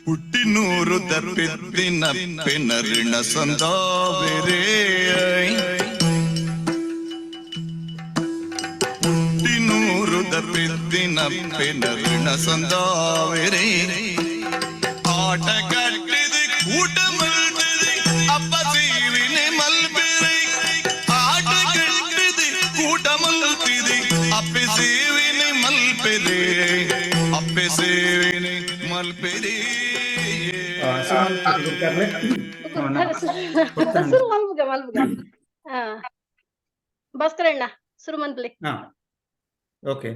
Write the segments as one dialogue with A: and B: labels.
A: ಹುಟ್ಟಿನೂರು ತಪ್ಪಿದ್ದಿನ ಪೆನರಿಣ ಸಂದಾವೆರೇ ಹುಟ್ಟಿನೂರು ತಪ್ಪಿದ್ದಿನ ಪೆನರಿಣ ಸಂದಾವೆರೇ ಆಟ ಕಟ್ಟಿದೆ ಕೂಟ ಮಲ್ತಿದೆ ಅಪ್ಪ ಸೇವಿನೆ ಮಲ್ಪೆರೆ ಆಟ ಕಟ್ಟಿದೆ ಕೂಟ ಮಲ್ತಿದೆ ಅಪ್ಪೆ ಸೇವಿನೆ ಮಲ್ಪೆರೆ ಅಪ್ಪೆ ಸೇವಿನೆ ಮಲ್ಪೆರೆ
B: ಭಾಸ್ಕರಣ್ಣ ಸುರುಮನ್ಪಲ್ಲಿ
C: ಓಕೆ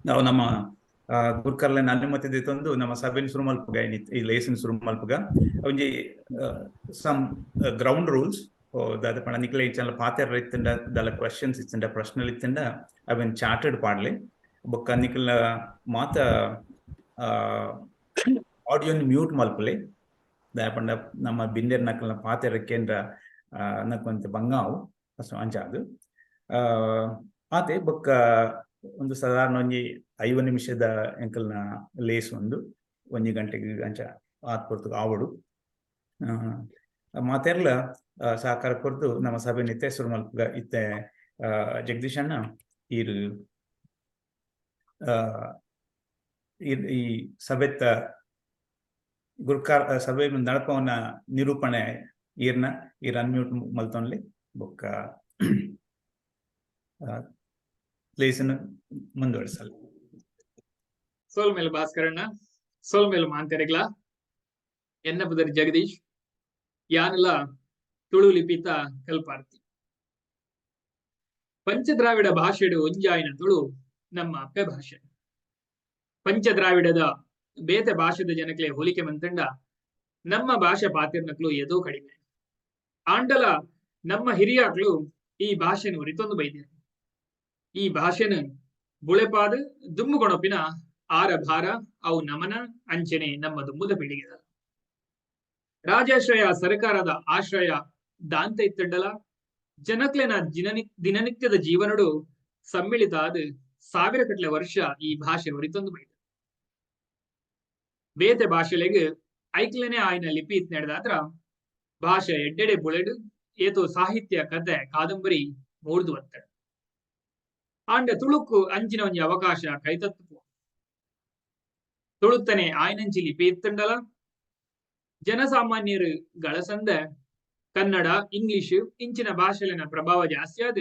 C: ನಾವು ನಮ್ಮ ಗುರ್ಕರ್ಲೆನ ಅನುಮತಿ ತಂದು ನಮ್ಮ ಸಭೆನ ಶುರು ಮಲ್ಪುಗ ಈ ಲೇಸಿನ ಶುರು ಮಲ್ಪುಗ ಒಂಜಿ ಸಮ್ ಗ್ರೌಂಡ್ ರೂಲ್ಸ್ ದಾದ ಪಂಡ ನಿಕ್ಲೆ ಇಚ್ಚಲ ಪಾತೆರ ಇತ್ತಂಡ ದಾಲ ಕ್ವೆಶ್ಚನ್ಸ್ ಇತ್ತಂಡ ಪ್ರಶ್ನೆಲ್ ಇತ್ತಂಡ ಅವೆನ್ ಚಾರ್ಟೆಡ್ ಪಾಡ್ಲೆ ಬೊಕ್ಕ ನಿಕ್ಲ ಮಾತ ಆಡಿಯೋನ್ ಮ್ಯೂಟ್ ಮಲ್ಪಲೆ ದಾಪಂಡ ನಮ್ಮ ಬಿಂದೆರ್ ನಕಲ್ನ ಪಾತೆರ ಕೇಂದ್ರ ನಕ್ಕೊಂತ ಬಂಗಾವು ಅಷ್ಟು ಅಂಚಾದು ಆತೆ ಬೊಕ್ಕ ಒಂದು ಸಾಧಾರಣ ಒಂಜಿ 5 ನಿಮಿಷದ ಎಂಕಲ್ನ ಲೇಸ್ ಒಂಜಿ ಗಂಟೆಗೆ ಅಂಚ ಆತ್ ಕೊರ್ತು ಆವಡು ಮಾತೆರ್ಲ ಸಹಕಾರ ಕೊರ್ದು ನಮ್ಮ ಸಭೆ ನಿತ್ಯ ಶುರು ಮಲ್ಪಗ ಇತ್ತೆ ಜಗದೀಶ್ ಅಣ್ಣ ಈ ಸಭೆತ್ತ ಗುರ್ಕಾರ್ ಸಭೆ ನಡಪವನ ನಿರೂಪಣೆ ಈರ್ ಅನ್ಮ್ಯೂಟ್ ಮಲ್ತೊನ್ಲಿ ಬೊಕ್ಕ ಲೇಸನ್ ಮುಂದುವರಿಸಲ್
D: ಸೋಲ್ ಮೇಲೆ ಭಾಸ್ಕರಣ್ಣ ಸೋಲ್ ಮೇಲೆ ಮಾಂತೆರೆಗ್ಲ ಎನ್ನ ಬುದರ್ ಜಗದೀಶ್ ಯಾನಲ ತುಳು ಲಿಪಿತ ಕಲ್ಪಾರ್ತಿ ಪಂಚದ್ರಾವಿಡ ಭಾಷೆಡು ಒಂಜಾಯಿನ ತುಳು ನಮ್ಮ ಅಪ್ಪೆ ಭಾಷೆ ಪಂಚದ್ರಾವಿಡದ ಬೇತೆ ಭಾಷೆದ ಜನಕ್ಲೆ ಹೋಲಿಕೆ ಮಂತಂಡ ನಮ್ಮ ಭಾಷೆ ಪಾತಿರ್ನಕ್ಲು ಎದೋ ಕಡಿಮೆ ಆಂಡಲ ನಮ್ಮ ಹಿರಿಯಾಕ್ಲು ಈ ಭಾಷೆನು ರಿತೊಂದು ಬೈದ್ಯರು ಈ ಭಾಷೆನು ಬುಳೆಪಾದ ದುಮ್ಮುಗೊಣಪಿನ ಆರ ಭಾರ ಅವು ನಮನ ಅಂಚನೆ ನಮ್ಮ ದುಮ್ಮುದ ಪೀಳಿಗೆದ ರಾಜಾಶ್ರಯ ಸರ್ಕಾರದ ಆಶ್ರಯ ದಾಂತ ಇತ್ತಂಡಲ ಜನಕ್ಲೆನ ದಿನನಿತ್ಯದ ಜೀವನಡು ಸಮ್ಮಿಳಿತ ಆದ 1000 ಕಟ್ಲೆ ವರ್ಷ ಈ ಭಾಷೆ ಹೊರಿತೊಂದು ಬೈದ ಬೇತೆ ಭಾಷೆಲೆಗೆ ಐಕ್ಲೆನೆ ಆಯ್ನ ಲಿಪಿ ಇತ್ ನಡೆದಾದ್ರ ಭಾಷೆ ಎಡ್ಡೆಡೆ ಬುಳೆಡು ಏತೋ ಸಾಹಿತ್ಯ ಕಥೆ ಕಾದಂಬರಿ ಮೂಡ್ದು ಒತ್ತಡ ಆಂಡ ತುಳುಕು ಅಂಚಿನ ಒಂಜಿ ಅವಕಾಶ ಕೈತತ್ತು ತುಳುತ್ತನೆ ಆಯ್ನಂಚಿ ಲಿಪಿ ಇತ್ತಂಡಲ ಜನಸಾಮಾನ್ಯರು ಗಳಸಂದ ಕನ್ನಡ ಇಂಗ್ಲಿಷ್ ಇಂಚಿನ ಭಾಷೆಲಿನ ಪ್ರಭಾವ ಜಾಸ್ತಿ ಆದ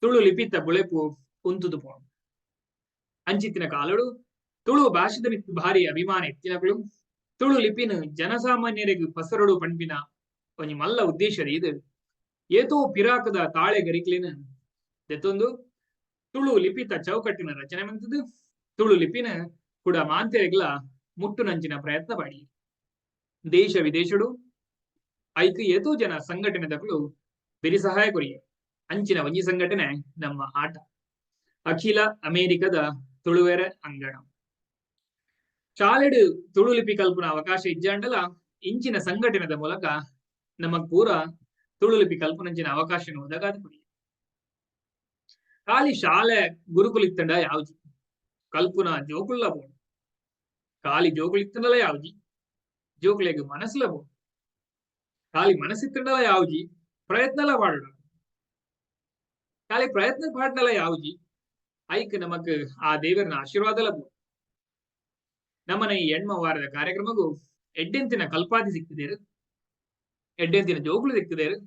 D: ತುಳು ಲಿಪಿತ ಬುಳೆಪು ಉಂತುದು ಪೋಣ ಅಂಚಿತ್ತಿನ ಕಾಲಡು ತುಳು ಭಾಷೆದ ಮಿತ್ತು ಭಾರಿ ಅಭಿಮಾನ ಎತ್ತಿನಗಳು ತುಳು ಲಿಪಿನ ಜನಸಾಮಾನ್ಯರಿಗೆ ಪಸರಡು ಪಂಪಿನ ಒಂಜಿ ಮಲ್ಲ ಉದ್ದೇಶ ಇದು ಏತೋ ಪಿರಾಕದ ತಾಳೆ ಗರಿಕ್ಲಿನ ದೆತ್ತೊಂದು ತುಳು ಲಿಪಿತ ಚೌಕಟ್ಟಿನ ರಚನೆ ಮಂತದು ತುಳು ಲಿಪಿನ ಕೂಡ ಮಾಂತೆರೆಗ್ಲ ಮುಟ್ಟು ನಂಚಿನ ಪ್ರಯತ್ನ ಮಾಡಿ ದೇಶ ವಿದೇಶಡು ಐಕ್ ಏತೋ ಜನ ಸಂಘಟನೆದಗಳು ಬೆರಿ ಸಹಾಯ ಕೊರಿಯ ಅಂಚಿನ ಒಂಜಿ ಸಂಘಟನೆ ನಮ್ಮ ಆಟ ಅಖಿಲ ಅಮೆರಿಕದ ತುಳುವೆರ ಅಂಗಣ ಶಾಲೆಡು ತುಳು ಲಿಪಿ ಕಲ್ಪನ ಅವಕಾಶ ಇಜ್ಜಾಂಡಲ ಇಂಚಿನ ಸಂಘಟನೆದ ಮೂಲಕ ನಮಗ್ ಪೂರ ತುಳು ಲಿಪಿ ಕಲ್ಪನಂಚಿನ ಅವಕಾಶ ಒದಗಾದ ಕೊಡಿ ಖಾಲಿ ಶಾಲೆ ಗುರುಕುಲಿತ್ತಂಡ ಯಾವ್ಜಿ ಕಲ್ಪನ ಜೋಕುಲ್ಲ ಬೋಡು ಖಾಲಿ ಜೋಕುಲಿತ್ತಂಡಲ ಯಾವ್ಜಿ ಜೋಕುಲೆಗ್ ಮನಸ್ಸುಲ ಬೋಡು ಖಾಲಿ ಮನಸ್ಸಿತ್ತಂಡಲ ಯಾವ್ಜಿ ಪ್ರಯತ್ನಲ ಮಾಡೋಣ ಖಾಲಿ ಪ್ರಯತ್ನ ಪಾಡ್ನಲ ಯಾವ್ಜಿ ಐಕ್ ನಮಕ್ ಆ ದೇವರನ ಆಶೀರ್ವಾದಲ ಬೋಡು ನಮ್ಮನ ಈ ಹೆಣ್ಮ ವಾರದ ಕಾರ್ಯಕ್ರಮಗೂ ಎಡ್ಡೆಂತಿನ ಕಲ್ಪಾದಿ ಸಿಕ್ತಿದೇರು ಎಡ್ಡೆಂತಿನ ಜೋಗುಳು ಸಿಕ್ತಿದೇರು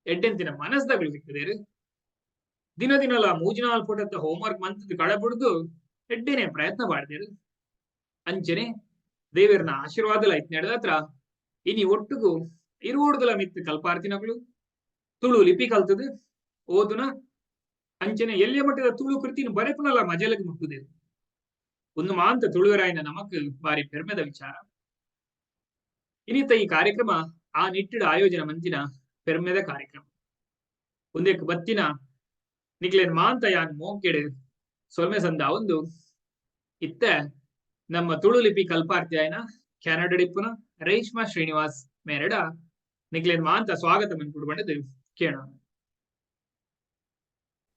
D: ಎಡ್ಡೆಂತಿನ ಮನಸ್ದಾಗಳು ಸಿಕ್ತಿದೇರು ದಿನ ದಿನಲ ಮೂಜಿನಾಲ್ ಪುಟದ ಹೋಮ್ವರ್ಕ್ ಮಂತದ ಕಳಬಿಡ್ದು ಎಡ್ಡೆನೆ ಪ್ರಯತ್ನ ಮಾಡ್ದೇರು ಅಂಚನೆ ದೇವರನ ಆಶೀರ್ವಾದಲ ಐತ್ ನಡೆದತ್ರ ಇನಿ ಒಟ್ಟುಗೂ ಇರುವುಡ್ದಲ ಮಿತ್ತು ಕಲ್ಪಾರ್ತಿನಗಳು ತುಳು ಲಿಪಿ ಕಲ್ತದು ಓದುನ ಅಂಚನೆ ಎಲ್ಲಿಯ ಮಟ್ಟದ ತುಳು ಕೃತಿನ ಬರೆಪುನಲ್ಲ ಮಜಲಗ್ ಮುಟ್ಟುದೇರು ಒಂದು ಮಾಂತ ತುಳುವರಾಯಿನ ನಮಕ್ ಬಾರಿ ಪೆರ್ಮೆದ ವಿಚಾರ ಇನ್ನಿತ ಈ ಕಾರ್ಯಕ್ರಮ ಆ ನಿಟ್ಟಿಡ ಆಯೋಜನ ಮಂತಿನ ಪೆರ್ಮೆದ ಕಾರ್ಯಕ್ರಮ ಒಂದೇಕ್ ಬತ್ತಿನ ನಿಕ್ಲೇನ್ ಮಾಂತ ಯಾನ್ ಮೋಕೆಡ್ ಸೊಲ್ಮೆ ಸಂದ ಒಂದು ಇತ್ತ ನಮ್ಮ ತುಳು ಲಿಪಿ ಕಲ್ಪಾರ್ತಿಯಾಯನ ಕ್ಯಾನಡಡಿಪ್ಪುನ ರೇಷ್ಮಾ ಶ್ರೀನಿವಾಸ್ ಮೇರಡ ನಿಕ್ಲೇನ್ ಮಾಂತ ಸ್ವಾಗತ ಮನ್ಕುಡ್ಬಂಡದು ಕೇಳೋಣ.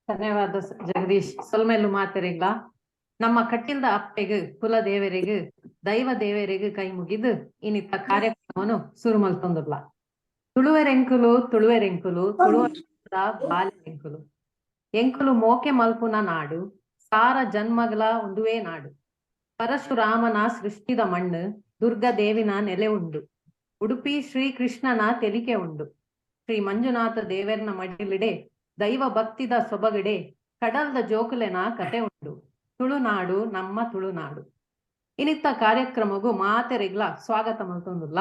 E: ಧನ್ಯವಾದ ಜಗದೀಶ್. ಸೊಲ್ಮೆಲು ಮಾತೆರೆಗ್ಲ
B: ನಮ್ಮ ಕಟ್ಟಿಲ್ದ ಅಪ್ಪೆಗ್ ಕುಲ ದೇವರಿಗೂ ದೈವ ದೇವರಿಗೂ ಕೈ ಮುಗಿದು ಇನ್ನಿತ್ತ ಕಾರ್ಯಕ್ರಮವನ್ನು ಶುರು ಮಲ್ತೊಂದುಲ್ಲ. ತುಳುವೆರೆಂಕುಲು ಬಾಲ್ಯರೆಂಕುಲು ಎಂಕುಲು ಮೋಕೆ ಮಲ್ಪುನ ನಾಡು ಸಾರ ಜನ್ಮಗಳ ಒಂದುವೇ ನಾಡು. ಪರಶುರಾಮನ ಸೃಷ್ಟಿದ ಮಣ್ಣು ದುರ್ಗದೇವಿನ ನೆಲೆ ಉಂಡು. ಉಡುಪಿ ಶ್ರೀಕೃಷ್ಣನ ತೆಲಿಕೆ ಉಂಡು. ಶ್ರೀ ಮಂಜುನಾಥ ದೇವರ್ನ ಮಡಿಲಿಡೆ ದೈವ ಭಕ್ತಿದ ಸೊಬಗಡೆ ಕಡಲ್ದ ಜೋಕುಲೆನ ಕತೆ ಉಂಡು. ತುಳುನಾಡು ನಮ್ಮ ತುಳುನಾಡು. ಇನ್ನಿತ್ತ ಕಾರ್ಯಕ್ರಮಗೂ ಮಾತೆರೆಗ್ಲ ಸ್ವಾಗತ ಮಲ್ತೊಂದುಲ್ಲ.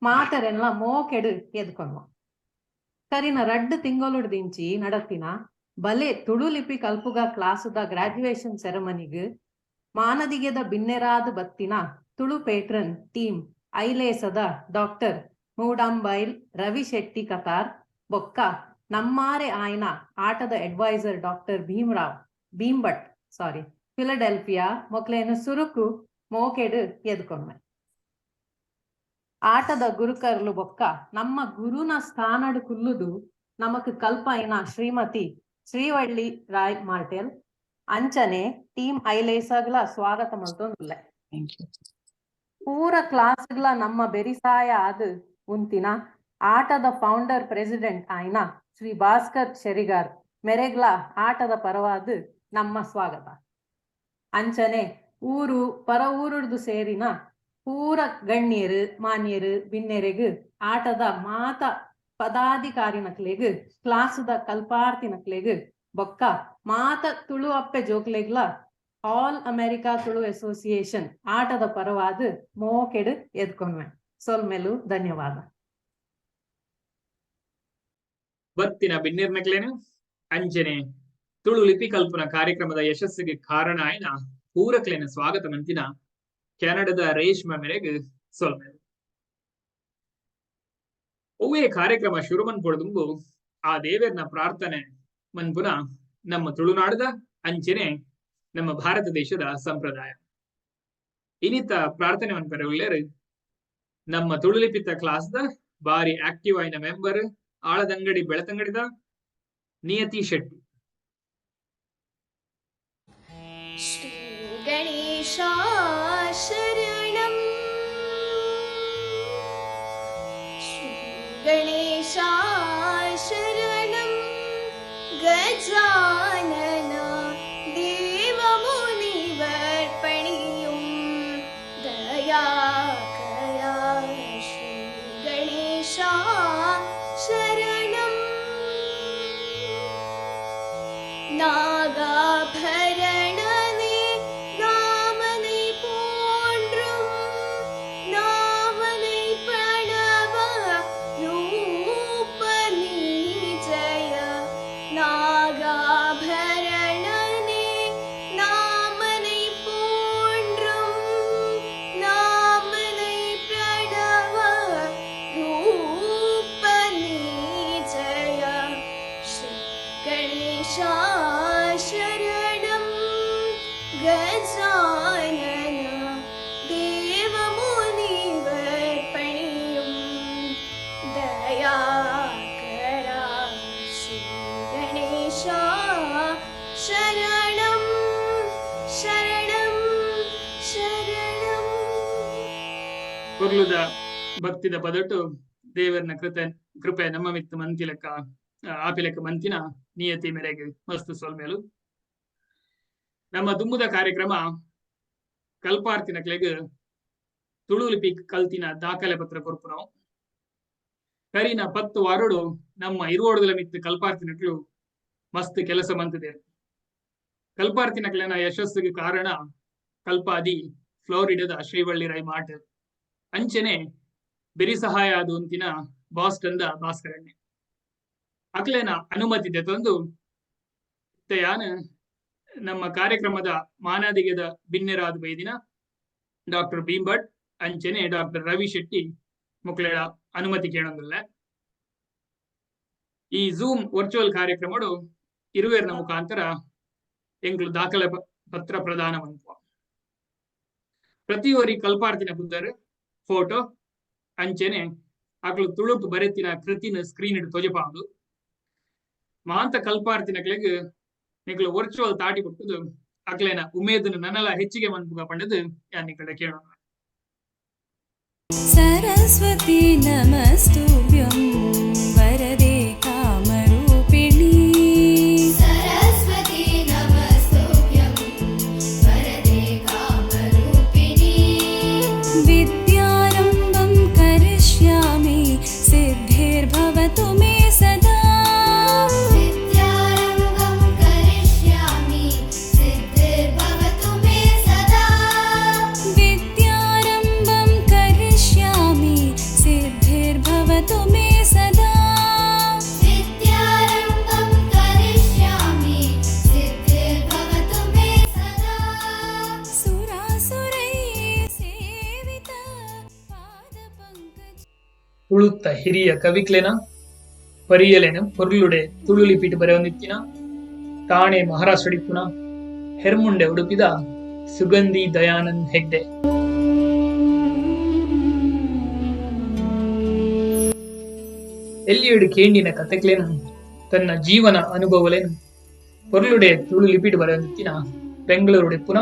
B: ಮಾತೆರೆಲ್ಲ ಮೋಕೆಡು ಎದ್ಕೊಂಡ ಕರಿನ 2 ತಿಂಗಳು ದಿಂಚಿ ನಡತಿನ ಬಲೆ ತುಳು ಲಿಪಿ ಕಲ್ಪುಗ ಕ್ಲಾಸುದ ಗ್ರಾಜುಯೇಷನ್ ಸೆರೆಮನಿಗ್ ಮಾನದಿಗೆದ ಬಿನ್ನೆರಾದ ಬತ್ತಿನ ತುಳು ಪೇಟ್ರನ್ ಟೀಮ್ ಐಲೇಸದ ಡಾಕ್ಟರ್ ಮೂಡಂಬೈಲ್ ರವಿ ಶೆಟ್ಟಿ ಕತಾರ್ ಬೊಕ್ಕ ನಮ್ಮಾರೆ ಆಯ್ನ ಆಟದ ಅಡ್ವೈಸರ್ ಡಾಕ್ಟರ್ ಭೀಮ್ಭಟ್ ಫಿಲಡೆಲ್ಫಿಯಾ ಮೊಕ್ಲೇನು ಸುರುಕು ಮೋಕೆಡು ಎದ್ಕೊಮ್ಮೆ ಆಟದ ಗುರುಕರ್ಲು ಬೊಕ್ಕ ನಮ್ಮ ಗುರುನ ಸ್ಥಾನಡು ಕುಲ್ಲುದು ನಮಕ್ ಕಲ್ಪೈನ ಶ್ರೀಮತಿ ಶ್ರೀವಳ್ಳಿ ರಾಯ್ ಮಾರ್ಟೆಲ್ ಅಂಚನೆ ಟೀಮ್ ಐಲೇಸಗ್ಲ ಸ್ವಾಗತ ಮಲ್ತೊಂದುಲ್ಲೆ. ಪೂರ ಕ್ಲಾಸ್ಗ್ಲ ನಮ್ಮ ಬೆರಿಸಾಯ ಆದ್ ಉಂತಿನ ಆಟದ ಫೌಂಡರ್ ಪ್ರೆಸಿಡೆಂಟ್ ಆಯ್ನ ಶ್ರೀ ಭಾಸ್ಕರ್ ಶೆರಿಗಾರ್ ಮೆರೆಗ್ಲ ಆಟದ ಪರವಾದ್ ನಮ್ಮ ಸ್ವಾಗತ. ಅಂಚನೆ ಊರು ಪರ ಊರುಡ್ದು ಸೇರಿನ ಪೂರ ಗಣ್ಯರು ಮಾನ್ಯರು ಬಿನ್ನೆರೆಗ್ ಆಟದ ಮಾತ ಪದಾಧಿಕಾರಿನಕ್ಲೆಗ್ ಕ್ಲಾಸುದ ಕಲ್ಪಾರ್ತಿನಕ್ಲೆಗ್ ಬೊಕ್ಕ ಮಾತ ತುಳು ಅಪ್ಪೆ ಜೋಕ್ಲೆಗ್ಲ ಆಲ್ ಅಮೆರಿಕಾ ತುಳು ಅಸೋಸಿಯೇಷನ್ ಆಟದ ಪರವಾದ್ ಮೋಕೆಡು ಎದ್ಕೊಂಡ್ವೆ. ಸೊಲ್ಮೆಲು ಧನ್ಯವಾದ.
D: ಬತ್ತಿನ ಬಿನ್ನಿರ್ನಕ್ಲೇನು ಅಂಚನೆ ತುಳು ಲಿಪಿ ಕಲ್ಪನ ಕಾರ್ಯಕ್ರಮದ ಯಶಸ್ಸಿಗೆ ಕಾರಣ ಆಯ್ನ ಪೂರಕ್ಲೇನ ಸ್ವಾಗತ ಮಂತಿನ ಕೆನಡದ ರೇಷ್ಮೆ ಮೇರೆಗೆ ಸೊಲ್ಮೆಲು ಒವ್ವೇ ಕಾರ್ಯಕ್ರಮ ಶುರು ಮನ್ಪೊಡ್ದುಂಬು ಆ ದೇವರ್ನ ಪ್ರಾರ್ಥನೆ ಮನ್ಪುನ ನಮ್ಮ ತುಳುನಾಡದ ಅಂಚನೆ ನಮ್ಮ ಭಾರತ ದೇಶದ ಸಂಪ್ರದಾಯ. ಇನ್ನಿತ್ತ ಪ್ರಾರ್ಥನೆ ಮನ್ಪರೆ ಉಳ್ಳೇರು ನಮ್ಮ ತುಳುಲಿಪಿತ ಕ್ಲಾಸ್ದ ಬಾರಿ ಆಕ್ಟಿವ್ ಆಯ್ನ ಮೆಂಬರ್ ಆಳದಂಗಡಿ ಬೆಳತಂಗಡಿದ ನಿಯತಿ ಶೆಟ್ಟಿ.
E: ಶ್ರೀ ಗಣೇಶ ಶರಣಂ ಶ್ರೀ ಗಣೇಶ ಶರಣಂ ಗಜಾನನ ದೇವಮುನಿವರ್ಪಣಿಯುಂ ದಯಾಕರ ಶ್ರೀ ಗಣೇಶ ಶರಣಂ நாகாபரணனே நாமனை போன்றும் நாமனை பிரணவ ரூப நீஜய நாகாபரணனே நாமனை போன்றும் நாமனை பிரணவ ரூப நீஜய ஸ்ரீ கணேசா ಶರಣಂ ಗಜಾನನ ದೇವಮುನಿವರ್ಪಣಿಯುಂ ದಯಾಕರ ಶ್ರೀ ಗಣೇಶ ಶರಣಂ ಶರಣಂ ಶರಣಂ.
D: ಕೊರ್ಲುದ ಭಕ್ತಿದ ಪದಟು ದೇವರನ ಕೃಪೆ ನಮ್ಮ ಮಿತ್ತು ಮಂತಿಲಕ ಆಪಿಲಕ ಮಂತಿನ ನಿಯತಿ ಮೇರೆಗೆ ಮಸ್ತ್ ಸೊಲ್ಮೇಲು ನಮ್ಮ ದುಮ್ಮುದ ಕಾರ್ಯಕ್ರಮ ಕಲ್ಪಾರ್ತಿನಕ್ಲೆಗ್ ತುಳು ಲಿಪಿ ಕಲ್ತಿನ ದಾಖಲೆ ಪತ್ರ ಕೊರ್ಪುನ ಕರಿನ 10 ವಾರಡು ನಮ್ಮ ಇರುವೋಡದ ಮಿತ್ತು ಕಲ್ಪಾರ್ತಿನಕ್ಲು ಮಸ್ತ್ ಕೆಲಸ ಮಂತಿದೆ. ಕಲ್ಪಾರ್ತಿನಕ್ಲೆನ ಯಶಸ್ಸಿಗೆ ಕಾರಣ ಕಲ್ಪಾದಿ ಫ್ಲೋರಿಡದ ಶ್ರೀವಳ್ಳಿ ರೈ ಮಾರ್ಟೆಲ್ ಅಂಚನೆ ಬೆರಿ ಸಹಾಯ ಆದು ಅಂತಿನ ಬಾಸ್ಟನ್ದ ಭಾಸ್ಕರಣ್ಣೆ ಅಕ್ಲೇನ ಅನುಮತಿ ತಂದು ಯಾನ ನಮ್ಮ ಕಾರ್ಯಕ್ರಮದ ಮಾನಾದಿಗೆದ ಬಿನ್ನೆರಾದ ಬೈದಿನ ಡಾಕ್ಟರ್ ಭೀಮ್ಭಟ್ ಅಂಚನೆ ಡಾಕ್ಟರ್ ರವಿ ಶೆಟ್ಟಿ ಮುಕ್ಳೆಳ ಅನುಮತಿ ಕೇಳೋದಿಲ್ಲ. ಈ ಝೂಮ್ ವರ್ಚುವಲ್ ಕಾರ್ಯಕ್ರಮಡು ಇರುವೆರ್ನ ಮುಖಾಂತರ ಎಂಗ್ಲು ದಾಖಲೆ ಪತ್ರ ಪ್ರದಾನ ಮಂತ್ವ ಪ್ರತಿಯೊರಿ ಕಲ್ಪಾರ್ತಿನ ಬುದ್ಧರ್ ಫೋಟೋ ಅಂಚನೆ ಅಕ್ಲು ತುಳುಕು ಬರೆತಿನ ಕೃತಿನ ಸ್ಕ್ರೀನ್ ಇಟ್ಟು ತೊಜಪಾಂದು ಮಾಂತ ಕಲ್ಪಾರ್ತಿನಕ್ಲೆಗ್ ನಿಕ್ಲು ವರ್ಚುವಲ್ ತಾಟಿ ಕೊಟ್ಟದು ಅಕ್ಲೇನ ಉಮೇದನ್ನು ನನ್ನೆಲ್ಲ ಹೆಚ್ಚಿಗೆ ಮನ್ಪುಗ ಪಂಡದು ಯಾನಿ ಕಡೆ ಕೇಳೋಣ.
F: सरस्वती नमस्तुभ्यं वरदे कामरूपिणी
E: सरस्वती नमस्तुभ्यं वरदे कामरूपिणी
F: विद्यारम्भं करिष्यामि सिद्धिर्भवतु मे सदा
E: विद्यारम्भं करिष्यामि सिद्धिर्भवतु मे सदा
F: विद्यारम्भं करिष्यामि सिद्धिर्भवतु मे सदा
E: विद्यारम्भं करिष्यामि सिद्धिर्भवतु मे सदा
F: सुरासुरैः सेवित पादपङ्कज
D: ತುಳುತ್ತ ಹಿರಿಯ ಕವಿಕ್ಲೆನ ಪರಿಯಲೆನ ಪೊರ್ಲುಡೆ ತುಳು ಲಿಪಿಟ್ ಬರೆಯೊಂದಿತ್ತಿನ ತಾಣೆ ಮಹಾರಾಷ್ಟ್ರಡಿಪ್ಪುನ ಹೆರ್ಮುಂಡೆ ಉಡುಪಿದ ಸುಗಂಧಿ ದಯಾನಂದ್ ಹೆಗ್ಡೆ. ಎಲ್ಲಿಯಡು ಕೇಂಡಿನ ಕತೆಕ್ಲೇನು ತನ್ನ ಜೀವನ ಅನುಭವಲೇನು ಪೊರ್ಲುಡೆ ತುಳು ಲಿಪಿಟ್ ಬರೆಯೊಂದಿತ್ತಿನ ಬೆಂಗಳೂರುಡಿಪ್ಪುನ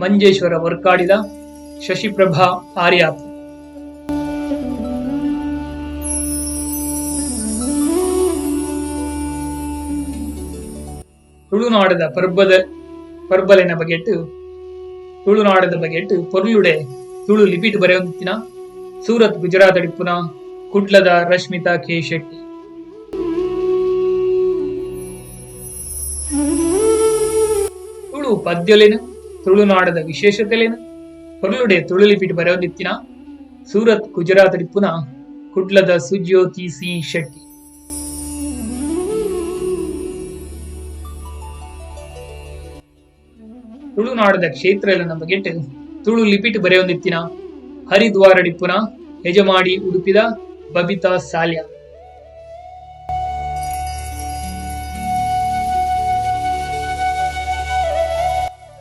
D: ಮಂಜೇಶ್ವರ ವರ್ಕಾಡಿದ ಶಶಿಪ್ರಭಾ ಆರ್ಯಾಪ್. ತುಳುನಾಡದ ಪರ್ಬಲೆನ ಬಗೆಟ್ಟು ತುಳುನಾಡದ ಬಗೆಟ್ಟು ಪೊರ್ಲುಡೆ ತುಳು ಲಿಪಿಟ್ ಬರೆಯೊಂದಿತ್ತಿನ ಸೂರತ್ ಗುಜರಾತ್ ಅಡಿಪ್ಪುನ ಕುಡ್ಲದ ರಶ್ಮಿತಾ ಕೆ ಶೆಟ್ಟಿ. ತುಳು ಪದ್ಯಲೇನು ತುಳುನಾಡದ ವಿಶೇಷತೆಲೇನು ಪೊರ್ಲುಡೆ ತುಳು ಲಿಪಿಟ್ ಬರೆಯೊಂದಿತ್ತಿನ ಸೂರತ್ ಗುಜರಾತ್ ಅಡಿಪ್ಪುನ ಕುಡ್ಲದ ಸುಜ್ಯೋತಿ ಸಿ ಶೆಟ್ಟಿ. ತುಳುನಾಡದ ಕ್ಷೇತ್ರಲನ ಬಗೆಟ್ಟು ತುಳು ಲಿಪಿಟ್ ಬರೆಯೊಂದಿತ್ತಿನ ಹರಿದ್ವಾರಡಿಪ್ಪುನ ಯಜಮಾಡಿ ಉಡುಪಿದ ಬಬಿತಾ ಸಾಲ್ಯ.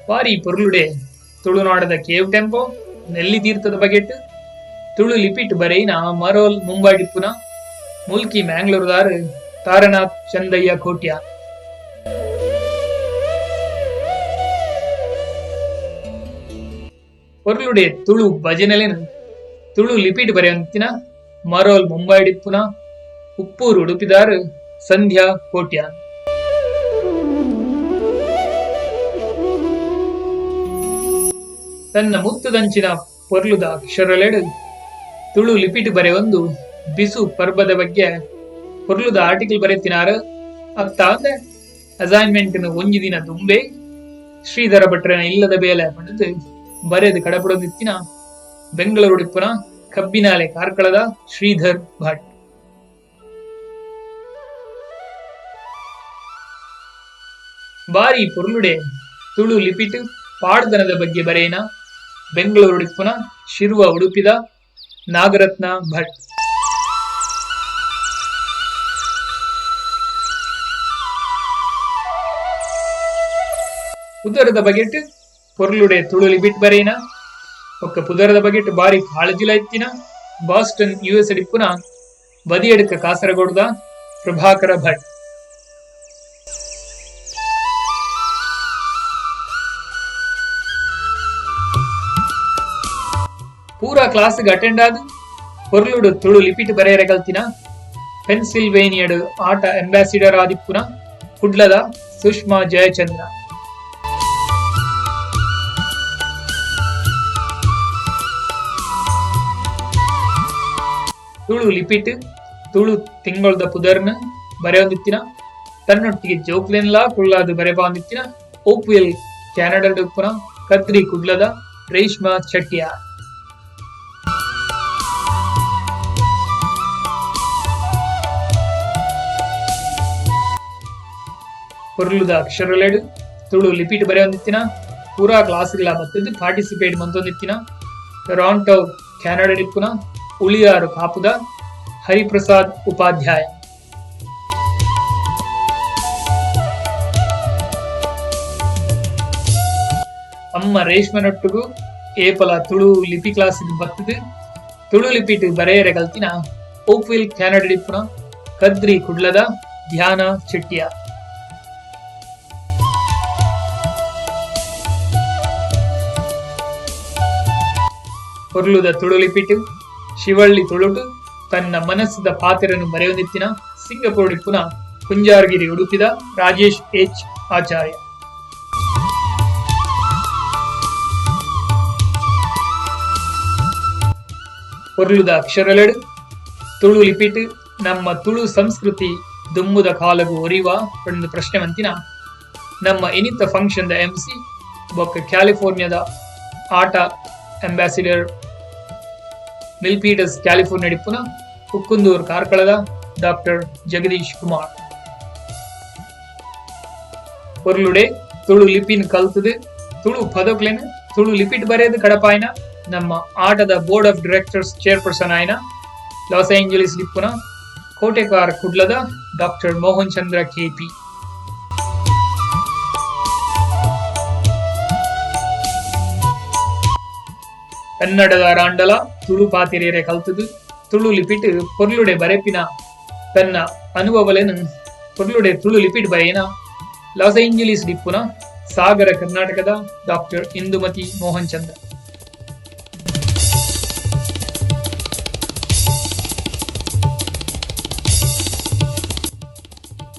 D: ವಾರಿ ಪೊರ್ಲುಡೆ ತುಳುನಾಡದ ಕೇವ್ ಟೆಂಪೋ ನೆಲ್ಲಿ ತೀರ್ಥದ ಬಗೆಟ್ಟು ತುಳು ಲಿಪಿಟ್ ಬರೆಯಿನ ಮರೋಲ್ ಮುಂಬಾಡಿಪ್ಪುನ ಮುಲ್ಕಿ ಮ್ಯಾಂಗ್ಳೂರುದಾರ್ ತಾರನಾಥ್ ಚಂದಯ್ಯ ಕೋಟ್ಯ. ಪೊರ್ಲುಡೆ ತುಳು ಭಜನೆಲೆನು ತುಳು ಲಿಪಿಟ್ ಬರೆಯಂತಿನ ಮರೋಲ್ ಮುಂಬೈಡಿಪ್ಪುನ ಉಪ್ಪೂರು ಉಡುಪಿದಾರ್ ಸಂಧ್ಯಾ ಕೋಟ್ಯ. ತನ್ನ ಮುತ್ತುದಂಚಿನ ಪೊರ್ಲುದ ಅಕ್ಷರಲೆಡು ತುಳು ಲಿಪಿಟ್ ಬರೆಯೊಂದು ಬಿಸು ಪರ್ಬದ ಬಗ್ಗೆ ಪೊರ್ಲುದ ಆರ್ಟಿಕಲ್ ಬರೆತಿನಾರ ಅತ್ತ ಅಂದ್ರೆ ಅಸೈನ್ಮೆಂಟ್ ಒಂಜಿ ದಿನ ದುಂಬೆ ಶ್ರೀಧರ ಭಟ್ರನ ಇಲ್ಲದ ಬೇಲೆ ಪಡೆದು ಬರೆದು ಕಡಪಡೊಂದಿತ್ತಿನ ಬೆಂಗಳೂರುಡಿಪ್ಪುನ ಕಬ್ಬಿನಾಲೆ ಕಾರ್ಕಳದ ಶ್ರೀಧರ್ ಭಟ್. ಬಾರಿ ಪೊರ್ಲುಡೆ ತುಳು ಲಿಪಿಟ್ ಪಾಡ್ದನದ ಬಗ್ಗೆ ಬರೆಯಿನ ಬೆಂಗಳೂರುಡಿಪ್ಪುನ ಶಿರುವ ಉಡುಪಿದ ನಾಗರತ್ನ ಭಟ್. ಪುದರದ ಬಗೆಟ್ ಪೊರ್ಲುಡೆ ತುಳು ಲಿಪಿಟ್ ಬರೆಯಿನ ಒಕ್ಕ ಪುದರದ ಬಗೆಟ್ ಬಾರಿ ಕಾಳಜಿಲ ಇತ್ತಿನ ಬಾಸ್ಟನ್ US ಅಡಿಪ್ಪುನ ಬದಿಯಡ್ಕ ಕಾಸರಗೋಡುದ ಪ್ರಭಾಕರ ಭಟ್. ಪೂರಾ ಕ್ಲಾಸ್ಗೆ ಅಟೆಂಡ್ ಆದ ಪೊರ್ಲುಡು ತುಳು ಲಿಪಿಟ್ ಬರೆಯರೆ ಕಲ್ತಿನ ಪೆನ್ಸಿಲ್ವೇನಿಯಡ್ ಆಟ ಅಂಬಾಸಿಡರ್ ಆದಿಪ್ಪುನ ಕುಡ್ಲದ ಸುಷ್ಮಾ ಜಯಚಂದ್ರ. ತುಳು ಲಿಪಿಟ್ ತುಳು ತಿಂಗಳದ ಪುದರ್ನ ಬರೆಯೊಂದಿತ್ತಿನ ತನ್ನೊಟ್ಟಿಗೆ ಜೋಕ್ಲೆನ್ಲಾ ಕುಳ್ಳಾದು ಬರೆಬಾಂದಿತ್ತಿನ ಓಪಿಎಲ್ ಕ್ಯಾನಡಾ ಉಪ್ಪುನ ಕದ್ರಿ ಕುಡ್ಲದ ರೇಷ್ಮಾ ಚಟ್ಟಿಯ. ಪೊರ್ಲುದ ಅಕ್ಷರಲೆಡು ತುಳು ಲಿಪಿಟ್ ಬರೆಯೊಂದಿತ್ತಿನ ಪೂರಾ ಕ್ಲಾಸ್ಗಳ ಬತ್ತದು ಪಾರ್ಟಿಸಿಪೇಟ್ ಮಂತೊಂದಿತ್ತಿನ ಟೊರಾಂಟೊ ಕ್ಯಾನಡಾ ಡಿಪ್ಪುನ ಉಳಿಯಾರು ಕಾಪುದ ಹರಿಪ್ರಸಾದ್ ಉಪಾಧ್ಯಾಯ. ಅಮ್ಮ ರೇಷ್ಮನೊಟ್ಟಿಗೂ ಏಪಲ ತುಳು ಲಿಪಿ ಕ್ಲಾಸ್ ಬತ್ತದು ತುಳು ಲಿಪಿಟ್ ಬರೆಯರೆ ಕಲ್ತಿನ ಓಕ್ವಿಲ್ ಕ್ಯಾನಡಾ ಡಿಪ್ಪುನ ಕದ್ರಿ ಕುಡ್ಲದ ಧ್ಯಾನ ಚೆಟ್ಟಿಯ. ಹೊರ್ಲುದ ತುಳುಲಿಪಿಟ್ಟು ಶಿವಳ್ಳಿ ತುಳುಟು ತನ್ನ ಮನಸ್ಸದ ಪಾತ್ರನ್ನು ಬರೆಯುತ್ತಿನ ಸಿಂಗಪುರ್ ಡಿಪ್ಪುನ ಕುಂಜಾರ್ಗಿರಿ ಉಡುಪಿದ ರಾಜೇಶ್ ಎಚ್ ಆಚಾರ್ಯ. ಹೊರ್ಲುದ ಅಕ್ಷರಲೆಡು ತುಳು ಲಿಪಿಟ್ ನಮ್ಮ ತುಳು ಸಂಸ್ಕೃತಿ ದುಮ್ಮುದ ಕಾಲಗು ಒರಿವ ಒಂದು ಪ್ರಶ್ನೆ ಮಂತಿನ ನಮ್ಮ ಇನಿತ ಫಂಕ್ಷನ್ ದ MC ಬೊಕ್ಕ ಕ್ಯಾಲಿಫೋರ್ನಿಯಾದ ಆಟ ಅಂಬಾಸಿಡರ್ ಮಿಲ್ಪೀಟರ್ಸ್ ಕ್ಯಾಲಿಫೋರ್ನಿಯಾ ಡಿಪ್ಪುನ ಹುಕ್ಕುಂದೂರು ಕಾರ್ಕಳದ ಡಾಕ್ಟರ್ ಜಗದೀಶ್ ಕುಮಾರ್. பொருளுடே ತುಳು ಲಿಪಿನ್ ಕಲ್ತದು ತುಳು ಪದಕ್ಲೆನ ತುಳು ಲಿಪಿಟ್ ಬರೆಯದು ಕಡಪಾಯಿನ ನಮ್ಮ ಆಟದ ಬೋರ್ಡ್ ಆಫ್ ಡೈರೆಕ್ಟರ್ಸ್ ಚೇರ್ಪರ್ಸನ್ ಆಯ್ನ ಲಾಸ್ ಏಂಜಲೀಸ್ ಲಿಪ್ಪುನ ಕೋಟೆಕಾರ್ ಕುಡ್ಲದ ಡಾಕ್ಟರ್ ಮೋಹನ್ ಚಂದ್ರ KP. ಕನ್ನಡದ ರಾಂಡಲ ತುಳು ಪಾತಿರೇರೆ ಕಲ್ತದು ತುಳು ಲಿಪಿಟ್ ಪೊರ್ಲುಡೆ ಬರೆಪಿನ ತನ್ನ ಅನುಭವಲೆನು ಪೊರ್ಲುಡೆ ತುಳು ಲಿಪಿಟ್ ಬರೆಯಿನ ಲಾಸ್ ಏಂಜಲೀಸ್ ಡಿಪ್ಪುನ ಸಾಗರ ಕರ್ನಾಟಕದ ಡಾಕ್ಟರ್ ಇಂದುಮತಿ ಮೋಹನ್ ಚಂದ್ರ.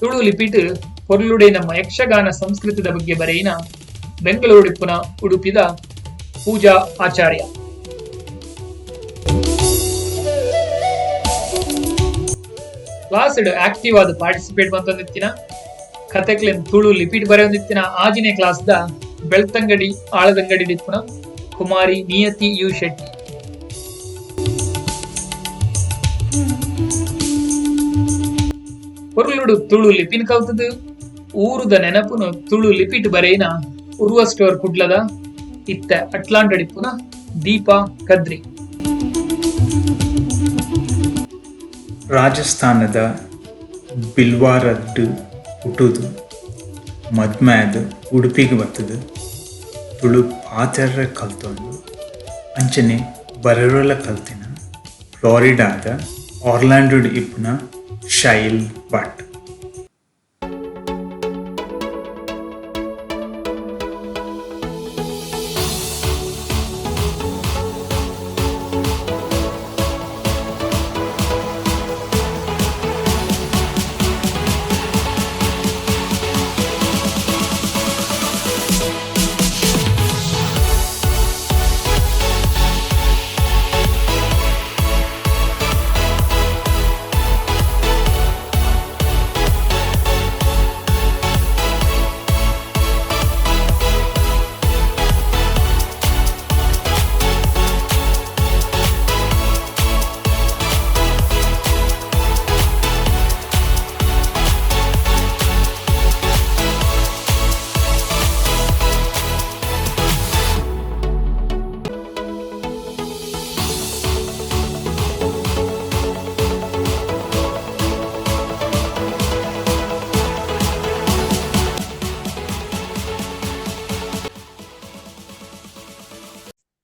D: ತುಳು ಲಿಪಿಟ್ ಪೊರ್ಲುಡೆ ನಮ್ಮ ಯಕ್ಷಗಾನ ಸಂಸ್ಕೃತದ ಬಗ್ಗೆ ಬರೆಯಿನ ಬೆಂಗಳೂರು ಡಿಪ್ಪುನ ಉಡುಪಿದ ಪೂಜಾ ಆಚಾರ್ಯ. ಕ್ಲಾಸ್ ಆಕ್ಟಿವ್ ಆದ ಪಾರ್ಟಿಸಿಪೇಟ್ ಬಂದಿತ್ತಿನ ಕಥೆಕ್ಲೆನ್ ತುಳು ಲಿಪಿಟ್ ಬರೆಯೊಂದಿತ್ತಿನ ಆಜಿನೇ ಕ್ಲಾಸ್ ದ ಬೆಳ್ತಂಗಡಿ ಆಳದಂಗಡಿ ಡಿಪ್ಪುನ ಕುಮಾರಿ ನಿಯತಿ ಯು ಶೆಟ್ಟಿ. ಪೊರ್ಲುಡು ತುಳು ಲಿಪಿನ್ ಕಲ್ತದು ಊರುದ ನೆನಪುನು ತುಳು ಲಿಪಿಟ್ ಬರೆಯಿನ ಉರ್ವ ಸ್ಟೋರ್ ಕುಡ್ಲದ ಇತ್ತ ಅಟ್ಲಾಂಟ ಡಿಪ್ಪುನ ದೀಪಾ ಕದ್ರಿ.
C: ರಾಜಸ್ಥಾನದ ಬಿಲ್ವಾರದ್ದು ಹುಟ್ಟುದು ಮದ್ಮ್ಯಾದು ಉಡುಪಿಗೆ ಬರ್ತದು ತುಳು ಪಾತ್ರ ಕಲ್ತೊಂದು ಅಂಚನೆ ಬರರೋಲ ಕಲ್ತಿನ ಫ್ಲೋರಿಡಾದ ಆರ್ಲ್ಯಾಂಡೋ ಇಪ್ಪುನ ಶೈಲ್ ಭಟ್.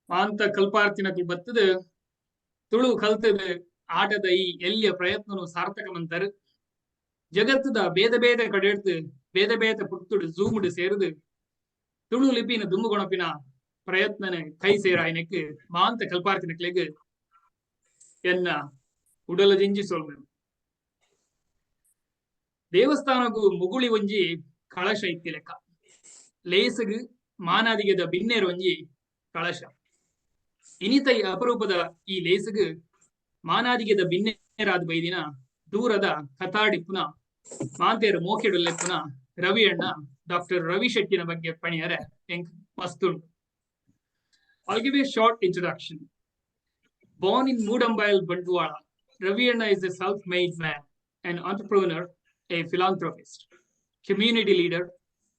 D: ಮಾಂತ ಕಲ್ಪಾರ್ತಿನಕ್ಲು ಬತ್ತದ ತುಳು ಕಲ್ತದ ಆಟದ ಈ ಎಲ್ಲಿಯ ಪ್ರಯತ್ನನು ಸಾರ್ಥಕ ಮಂತರು ಜಗತ್ತದ ಬೇದ ಬೇದ ಕಡೆಡ್ದು ಬೇದ ಬೇದ ಪುತ್ತುಡು ಜೂಮುಡು ಸೇರುದು ತುಳು ಲಿಪಿನ ದುಮ್ಮುಗೊಣಪಿನ ಪ್ರಯತ್ನನ ಕೈ ಸೇರಾಯನಕ್ಕೆ ಮಾಂತ ಕಲ್ಪಾರ್ತಿನಕ್ಲೆಗ್ ಎನ್ನ ಉಡಲ ಜಿಂಜಿ ಸೊಲ್ಮೆ. ದೇವಸ್ಥಾನಗೂ ಮುಗುಳಿ ಒಂಜಿ ಕಳಶ ಇತ್ತಿ ಲೆಕ್ಕ ಲೇಸಗ್ ಮಾನಾದಿಗೆದ ಬಿನ್ನೇರು ಒಂಜಿ ಕಳಶ ಇನಿತೈ ಅಪರೂಪದ ಈ ಲೇಸಗ್ ಮಾನಾದಿಗೆದ ಬಿನ್ನೇರಾದ ಬೈದಿನ ದೂರದ ಕಥಾಡಿಪ್ಪುನ ಮಾಂತೇರು ಮೋಕೆಡುಲ್ಲೆಪ್ಪುನ ರವಿ ಅಣ್ಣ ಡಾಕ್ಟರ್ ರವಿ ಶೆಟ್ಟಿನ ಬಗ್ಗೆ ಪಣಿಯರೆ ಎಂಕ್ ಮಸ್ತುಂಟು. I'll give you a short introduction. Born in Mudambile, Bandwala, Ravi Anna is a self-made man, an entrepreneur, a philanthropist, community leader,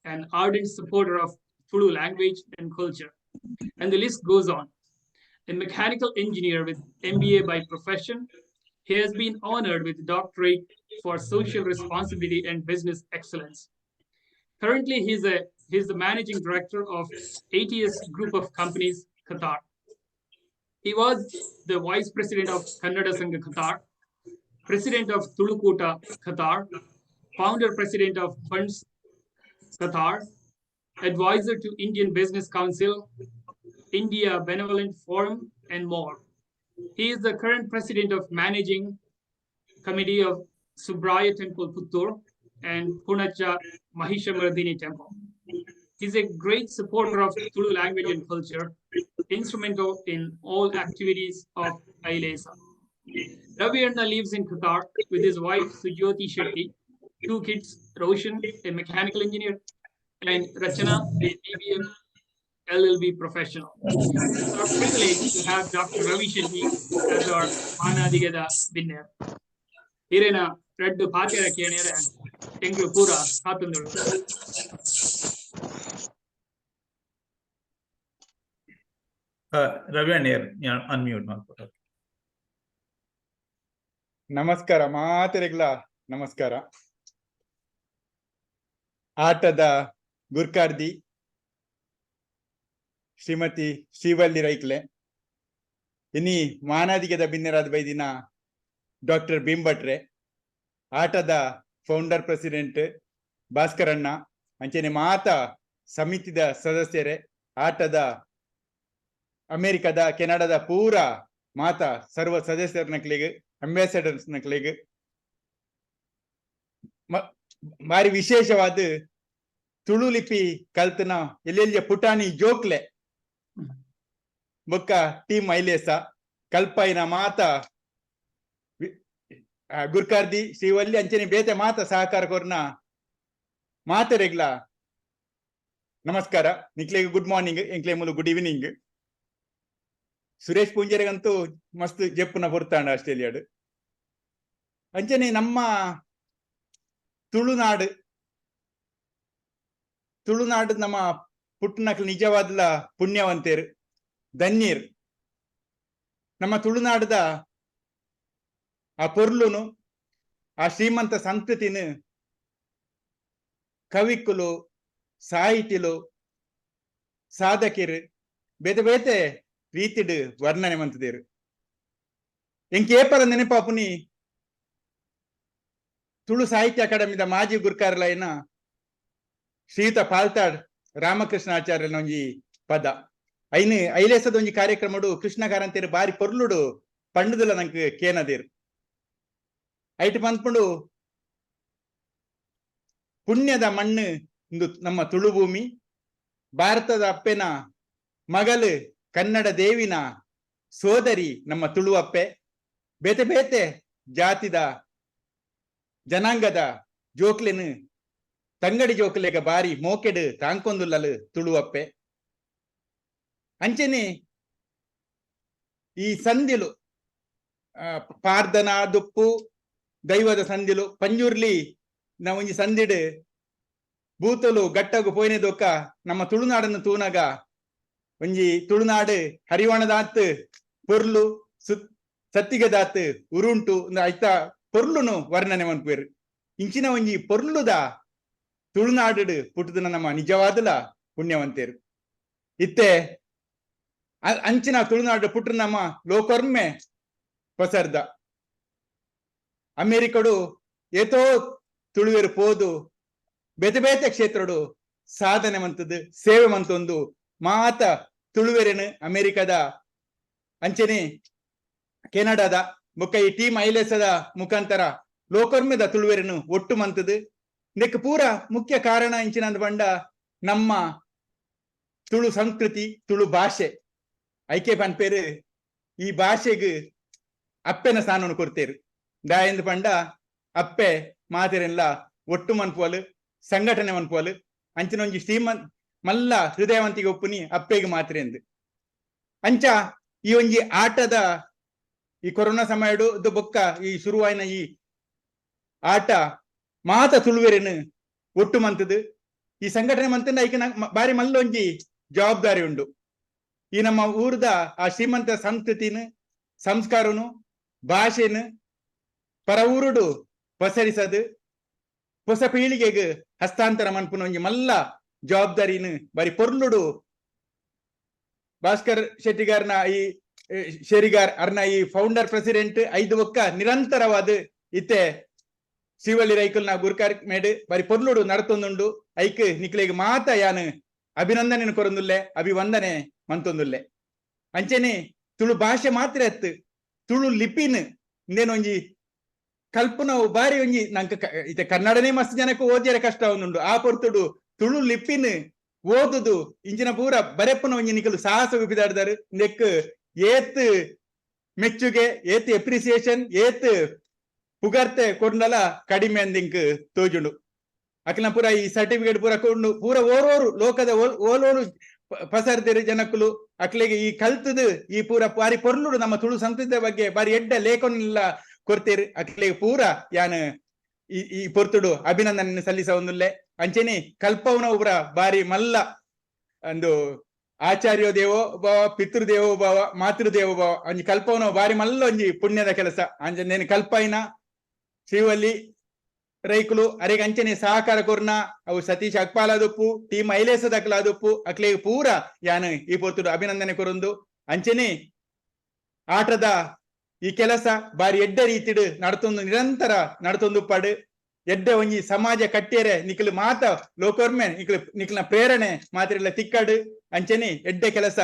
D: an ardent supporter of Tulu language and culture. And the list goes on. A mechanical engineer with MBA by profession, he has been honored with doctorate for social responsibility and business excellence. Currently, he's the managing director of ATS Group of Companies, Qatar. He was the vice president of Kannada Sangha Qatar, president of Tulukota Qatar, founder president of Funds Qatar, advisor to Indian Business Council, India Benevolent Forum, and more. He is the current president of managing committee of Subraya Temple Puttur and Punacha Mahishamardini Temple. He is a great supporter of Tulu language and culture, instrumental in all activities of Ailesa. Ravi Anna lives in Qatar with his wife Sujyoti Shetty, 2 kids, Roshan, a mechanical engineer, and Rachana, a BBM LLB professional. It's our privilege to have Dr. Ravi Shetty as our Manadigada winner. Hirena Red Patera Kenera, Englu Pura, Katundur.
C: Ravi ಅಣ್ಣೇರ್ unmute ಮಾಡ್ಕೊತಾರೆ.
G: ನಮಸ್ಕಾರ ಮಾತೆರೆಗ್ಲ ನಮಸ್ಕಾರ. ಆಟದ ಗುರ್ಕಾರ್ದಿ ಶ್ರೀಮತಿ ಶ್ರೀವಲ್ಲಿ ರೈಕ್ಲೆ ಇನಿ ಮಾನಾದಿಗೆದ ಬಿನ್ನೆರಾದ ಬೈದಿನ doctor ಬಿಂಬಟ್ರೆ, ಆಟದ founder president ಭಾಸ್ಕರಣ್ಣ, ಅಂಚನೆ ಮಾತ ಸಮಿತಿದ ಸದಸ್ಯರೇ, ಆಟದ ಅಮೆರಿಕದ ಕೆನಡಾದ ಪೂರ ಮಾತ ಸರ್ವ ಸದಸ್ಯರ ನಕ್ಲಿಗೆ, ಅಂಬಾಸಡರ್ಸ್ ನಕ್ಲಿಗೆ ಬಾರಿ ವಿಶೇಷವಾದ ತುಳು ಲಿಪಿ ಕಲ್ತನ ಎಲ್ಲೆಲ್ಲಿಯ ಪುಟಾಣಿ ಜೋಕ್ಲೆ ಬೊಕ್ಕ ಟೀಮ್ ಐಲೇಸ ಕಲ್ಪೈನ ಮಾತ ಗುರ್ಕಾರ್ದಿ ಶ್ರೀವಲ್ಲಿ ಅಂಚನೆ ಬೇತೆ ಮಾತ ಸಹಕಾರ ಕೊರ್ನ ಮಾತರೆಗ್ಲ ನಮಸ್ಕಾರ. ನಿಕ್ಲೆಗೆ ಗುಡ್ ಮಾರ್ನಿಂಗ್, ಎಂಕ್ಲೆ ಮುಲು ಗುಡ್ ಈವ್ನಿಂಗ್. ಸುರೇಶ್ ಪೂಂಜರೆಗಂತೂ ಮಸ್ತ್ ಜಪ್ಪುನ ಹೊರ್ತಾಂಡ ಆಸ್ಟ್ರೇಲಿಯಾಡು. ಅಂಚನೆ ನಮ್ಮ ತುಳುನಾಡು ನಮ್ಮ ಪುಟ್ಟನಕ್ಲು ನಿಜವಾದ ಪುಣ್ಯವಂತೇರು, ಧನ್ಯರು. ನಮ್ಮ ತುಳುನಾಡದ ಆ ಪೊರ್ಲುನು, ಆ ಶ್ರೀಮಂತ ಸಂಸ್ಕೃತಿನ ಕವಿಕುಲು, ಸಾಹಿತಿಲು, ಸಾಧಕಿರು ಬೇತೆ ಬೇತೆ ರೀತಿಡ್ ವರ್ಣನೆ ಮಂತದೇರು. ಎಂಕೇಪಲ ನೆನಪಾಪುನಿ ತುಳು ಸಾಹಿತ್ಯ ಅಕಾಡೆಮಿದ ಮಾಜಿ ಗುರ್ಕಾರ್ಲೈನ ಶ್ರೀಯುತ ಪಾಲ್ತಾಡ್ ರಾಮಕೃಷ್ಣಾಚಾರ್ಯನ ಒಂಜಿ ಪದ ಐನು ಐಲೇಸದ ಒಂಜಿ ಕಾರ್ಯಕ್ರಮಡು ಕೃಷ್ಣ ಕಾರಂತೇರು ಬಾರಿ ಪೊರ್ಲುಡು ಪಂಡುದಲ ನಂಗೆ ಕೇನದೇರು. ಐಟ್ ಪಂದ್ಪುಂಡು ಪುಣ್ಯದ ಮಣ್ಣು ಇಂದು ನಮ್ಮ ತುಳು ಭೂಮಿ, ಭಾರತದ ಅಪ್ಪೆನ ಮಗಲು ಕನ್ನಡ ದೇವಿನ ಸೋದರಿ ನಮ್ಮ ತುಳು ಅಪ್ಪೆ, ಬೇತೆ ಬೇತೆ ಜಾತಿದ ಜನಾಂಗದ ಜೋಕ್ಲೆನು ತಂಗಡಿ ಜೋಕ್ಲೆಗ ಬಾರಿ ಮೋಕೆಡು ತಾಂಕೊಂದುಲ್ಲಲು ತುಳು ಅಪ್ಪೆ. ಅಂಚನೆ ಈ ಸಂದಿಲು ಪಾರ್ದನ ದುಪ್ಪು ದೈವದ ಸಂದಿಲು ಪಂಜುರ್ಲಿ ನಾವು ಒಂಜಿ ಸಂದಿಡು ಬೂತಲು ಗಟ್ಟಗು ಪೋಯ್ನೆದೊಕ್ಕ ನಮ್ಮ ತುಳುನಾಡನ್ನು ತೂನಗ ಒಂಜಿ ತುಳುನಾಡು ಹರಿವಾಣದಾತ್ ಪೊರ್ಲು ಸತ್ತಿಗೆದಾತ್ ಉರುಂಟು ಐತ ಪೊರ್ಲುನು ವರ್ಣನೆ ಮನ್ಪೇರು. ಇಂಚಿನ ಒಂಜಿ ಪೊರ್ಲುದ ತುಳುನಾಡು ಪುಟ್ಟದನ ನಮ್ಮ ನಿಜವಾದಲ ಪುಣ್ಯವಂತೇರು. ಇತ್ತೆ ಅಂಚಿನ ತುಳುನಾಡು ಪುಟ್ಟ ನಮ್ಮ ಲೋಕೊರ್ಮೆ ಪಸರ್ದ ಅಮೆರಿಕಡು ಏತೋ ತುಳುವೆರು ಪೋದು ಬೇತೆ ಬೇತೆ ಕ್ಷೇತ್ರಡು ಸಾಧನೆ ಮಂತದ್ದು ಸೇವೆ ಮಂತೊಂದು ಮಾತ ತುಳುವೆರೆನು ಅಮೆರಿಕದ ಅಂಚನೆ ಕೆನಡಾದ ಬೊಕ್ಕ ಈ ಟೀಮ್ ಐಲೇಸದ ಮುಖಾಂತರ ಲೋಕರ್ಮೆದ ತುಳುವೆರೆನು ಒಟ್ಟು ಮಂತದ್ದು. ಇದಕ್ಕೆ ಪೂರ ಮುಖ್ಯ ಕಾರಣ ಇಂಚಿನಂದ ಬಂಡ ನಮ್ಮ ತುಳು ಸಂಸ್ಕೃತಿ, ತುಳು ಭಾಷೆ ಐಕೆ ಪನ್ಪೇರು ಈ ಭಾಷೆಗೆ ಅಪ್ಪೆನ ಸ್ಥಾನವನ್ನು ಕೊಡ್ತೇರು. ದಾಯಂದು ಪಂಡ ಅಪ್ಪೆ ಮಾತೆರೆಲ್ಲ ಒಟ್ಟು ಮನ್ಪುವಲು, ಸಂಘಟನೆ ಮನ್ಪುವಲು ಅಂಚಿನೊಂಜಿ ಶ್ರೀಮಂತ್ ಮಲ್ಲ ಹೃದಯವಂತಿಗೆ ಒಪ್ಪುನಿ ಅಪ್ಪೆಗೆ ಮಾತ್ರ ಎಂದು ಅಂಚ ಈ ಒಂಜಿ ಆಟದ ಈ ಕೊರೋನಾ ಸಮಯಡು ಬೊಕ್ಕ ಈ ಶುರುವಾಯಿನ ಈ ಆಟ ಮಾತ ತುಳುವೆರೆನು ಒಟ್ಟು ಮಂತದು ಈ ಸಂಘಟನೆ ಮಂತಂದ ಐಕ ಬಾರಿ ಮಲ್ಲೊಂಜಿ ಜವಾಬ್ದಾರಿ ಉಂಡು. ಈ ನಮ್ಮ ಊರ್ದ ಆ ಶ್ರೀಮಂತ ಸಂಸ್ಕೃತಿನು ಸಂಸ್ಕಾರನು ಭಾಷೆನು ಪರ ಊರುಡು ಪಸರಿಸದು ಹೊಸ ಪೀಳಿಗೆಗೆ ಹಸ್ತಾಂತರ ಮನ್ಪುನ ಒಂಜಿ ಮಲ್ಲ ಜವಾಬ್ದಾರಿನು ಬಾರಿ ಪೊರ್ಲುಡು ಭಾಸ್ಕರ್ ಶೆಟ್ಟಿಗಾರ್ನ ಈ ಶೆರಿಗಾರ್ ಅರ್ನ ಈ ಫೌಂಡರ್ ಪ್ರೆಸಿಡೆಂಟ್ ಐದು ಒಕ್ಕ ನಿರಂತರವಾದ ಇತ್ತೆ ಶಿವಳ್ಳಿ ರೈಕಲ್ನ ಗುರ್ಕಾರ್ ಮೇಡ್ ಬಾರಿ ಪೊರ್ಲುಡು ನಡತೊಂದುಂಡು ಐಕ್ ನಿಕ್ಲೆಗೆ ಮಾತ ಯಾನು ಅಭಿನಂದನೆ ಕೊರೊಂದುಲ್ಲೆ, ಅಭಿವಂದನೆ ಮಂತೊಂದುಲ್ಲೆ. ಅಂಚನೆ ತುಳು ಭಾಷೆ ಮಾತ್ರ ಎತ್ತು ತುಳು ಲಿಪಿನ್ ಇಂದೇನು ಒಂಜಿ ಕಲ್ಪನ ಬಾರಿ ಒಂಜಿ ನಂಗೆ ಇತ್ತೆ ಕನ್ನಡನೇ ಮಸ್ತ್ ಜನಕ್ಕೆ ಓದಿಯರೆ ಕಷ್ಟ ಅವನುಂಡು ಆ ಪೊರ್ತುಡು ತುಳು ಲಿಪಿನ್ ಓದುದು ಇಂಚಿನ ಪೂರ ಬರೆಪ್ಪನ ಒಂಜಿ ನಿಕಲು ಸಾಹಸ ವಿಪಿದಾಡ್ದಾರು ನೆಕ್ ಏತ್ ಮೆಚ್ಚುಗೆ ಏತ್ ಎಪ್ರಿಸಿಯೇಷನ್ ಏತ್ ಪುಗರ್ತೆ ಕೊಂಡಲ ಕಡಿಮೆ ಅಂದಿಂಕ್ ತೋಜುಂಡು ಅಕ್ಲ ಪೂರ ಈ ಸರ್ಟಿಫಿಕೇಟ್ ಪೂರ ಕೊಂಡು ಪೂರ ಓರೋರು ಲೋಕದ ಓಲೋರು ಪಸರ್ದಿರು ಜನಕ್ಕಲು ಅಕ್ಲೆಗೆ ಈ ಕಲ್ತದು ಈ ಪೂರ ಬಾರಿ ಪೊರ್ಲುಡು ನಮ್ಮ ತುಳು ಸಂಸ್ಕೃತಿಯ ಬಗ್ಗೆ ಬಾರಿ ಎಡ್ಡ ಲೇಖನ ಕೊಡ್ತೀರಿ ಅಕ್ಲೆಗೆ ಪೂರ ಯಾನ್ ಈ ಪೊರ್ತುಡು ಅಭಿನಂದನೆ ಸಲ್ಲಿಸ ಒಂದುಲ್ಲೆ ಅಂಚೆನೆ ಕಲ್ಪವನ ಪೂರ ಬಾರಿ ಮಲ್ಲ ಒಂದು ಆಚಾರ್ಯ ದೇವೋ ಭಾವ ಪಿತೃದೇವೋ ಭಾವ ಮಾತೃದೇವೋ ಭಾವ ಒಂಜಿ ಕಲ್ಪವನ ಬಾರಿ ಮಲ್ಲ ಒಂಜಿ ಪುಣ್ಯದ ಕೆಲಸ ಅಂಜನೇನು ಕಲ್ಪೈನ ಶ್ರೀವಲ್ಲಿ ರೈಕುಲು ಅರೆಗೆ ಅಂಚನೆ ಸಹಕಾರ ಕೊರ್ನ ಅವು ಸತೀಶ್ ಅಕ್ಪಾಲಾದಪ್ಪು ಟೀಮ್ ಐಲೇಸ ದಕ್ಲಾದಪ್ಪು ಅಕ್ಲೆಗೆ ಪೂರ ಯಾನ್ ಈ ಪೊರ್ತುಡು ಅಭಿನಂದನೆ ಕೊರೊಂದು ಅಂಚನೆ ಆಟದ ಈ ಕೆಲಸ ಬಾರಿ ಎಡ್ಡ ರೀತಿಡ್ ನಡತೊಂದು ನಿರಂತರ ನಡತೊಂದು ಪಡು ಎಡ್ಡ ಒಂಜಿ ಸಮಾಜ ಕಟ್ಟೇರೆ ನಿಖಲ್ ಮಾತ ಲೋಕೋರ್ಮೆ ನಿಖಲ್ನ ಪ್ರೇರಣೆ ಮಾತ್ರ ತಿಕ್ಕಡು ಅಂಚನೆ ಎಡ್ಡ ಕೆಲಸ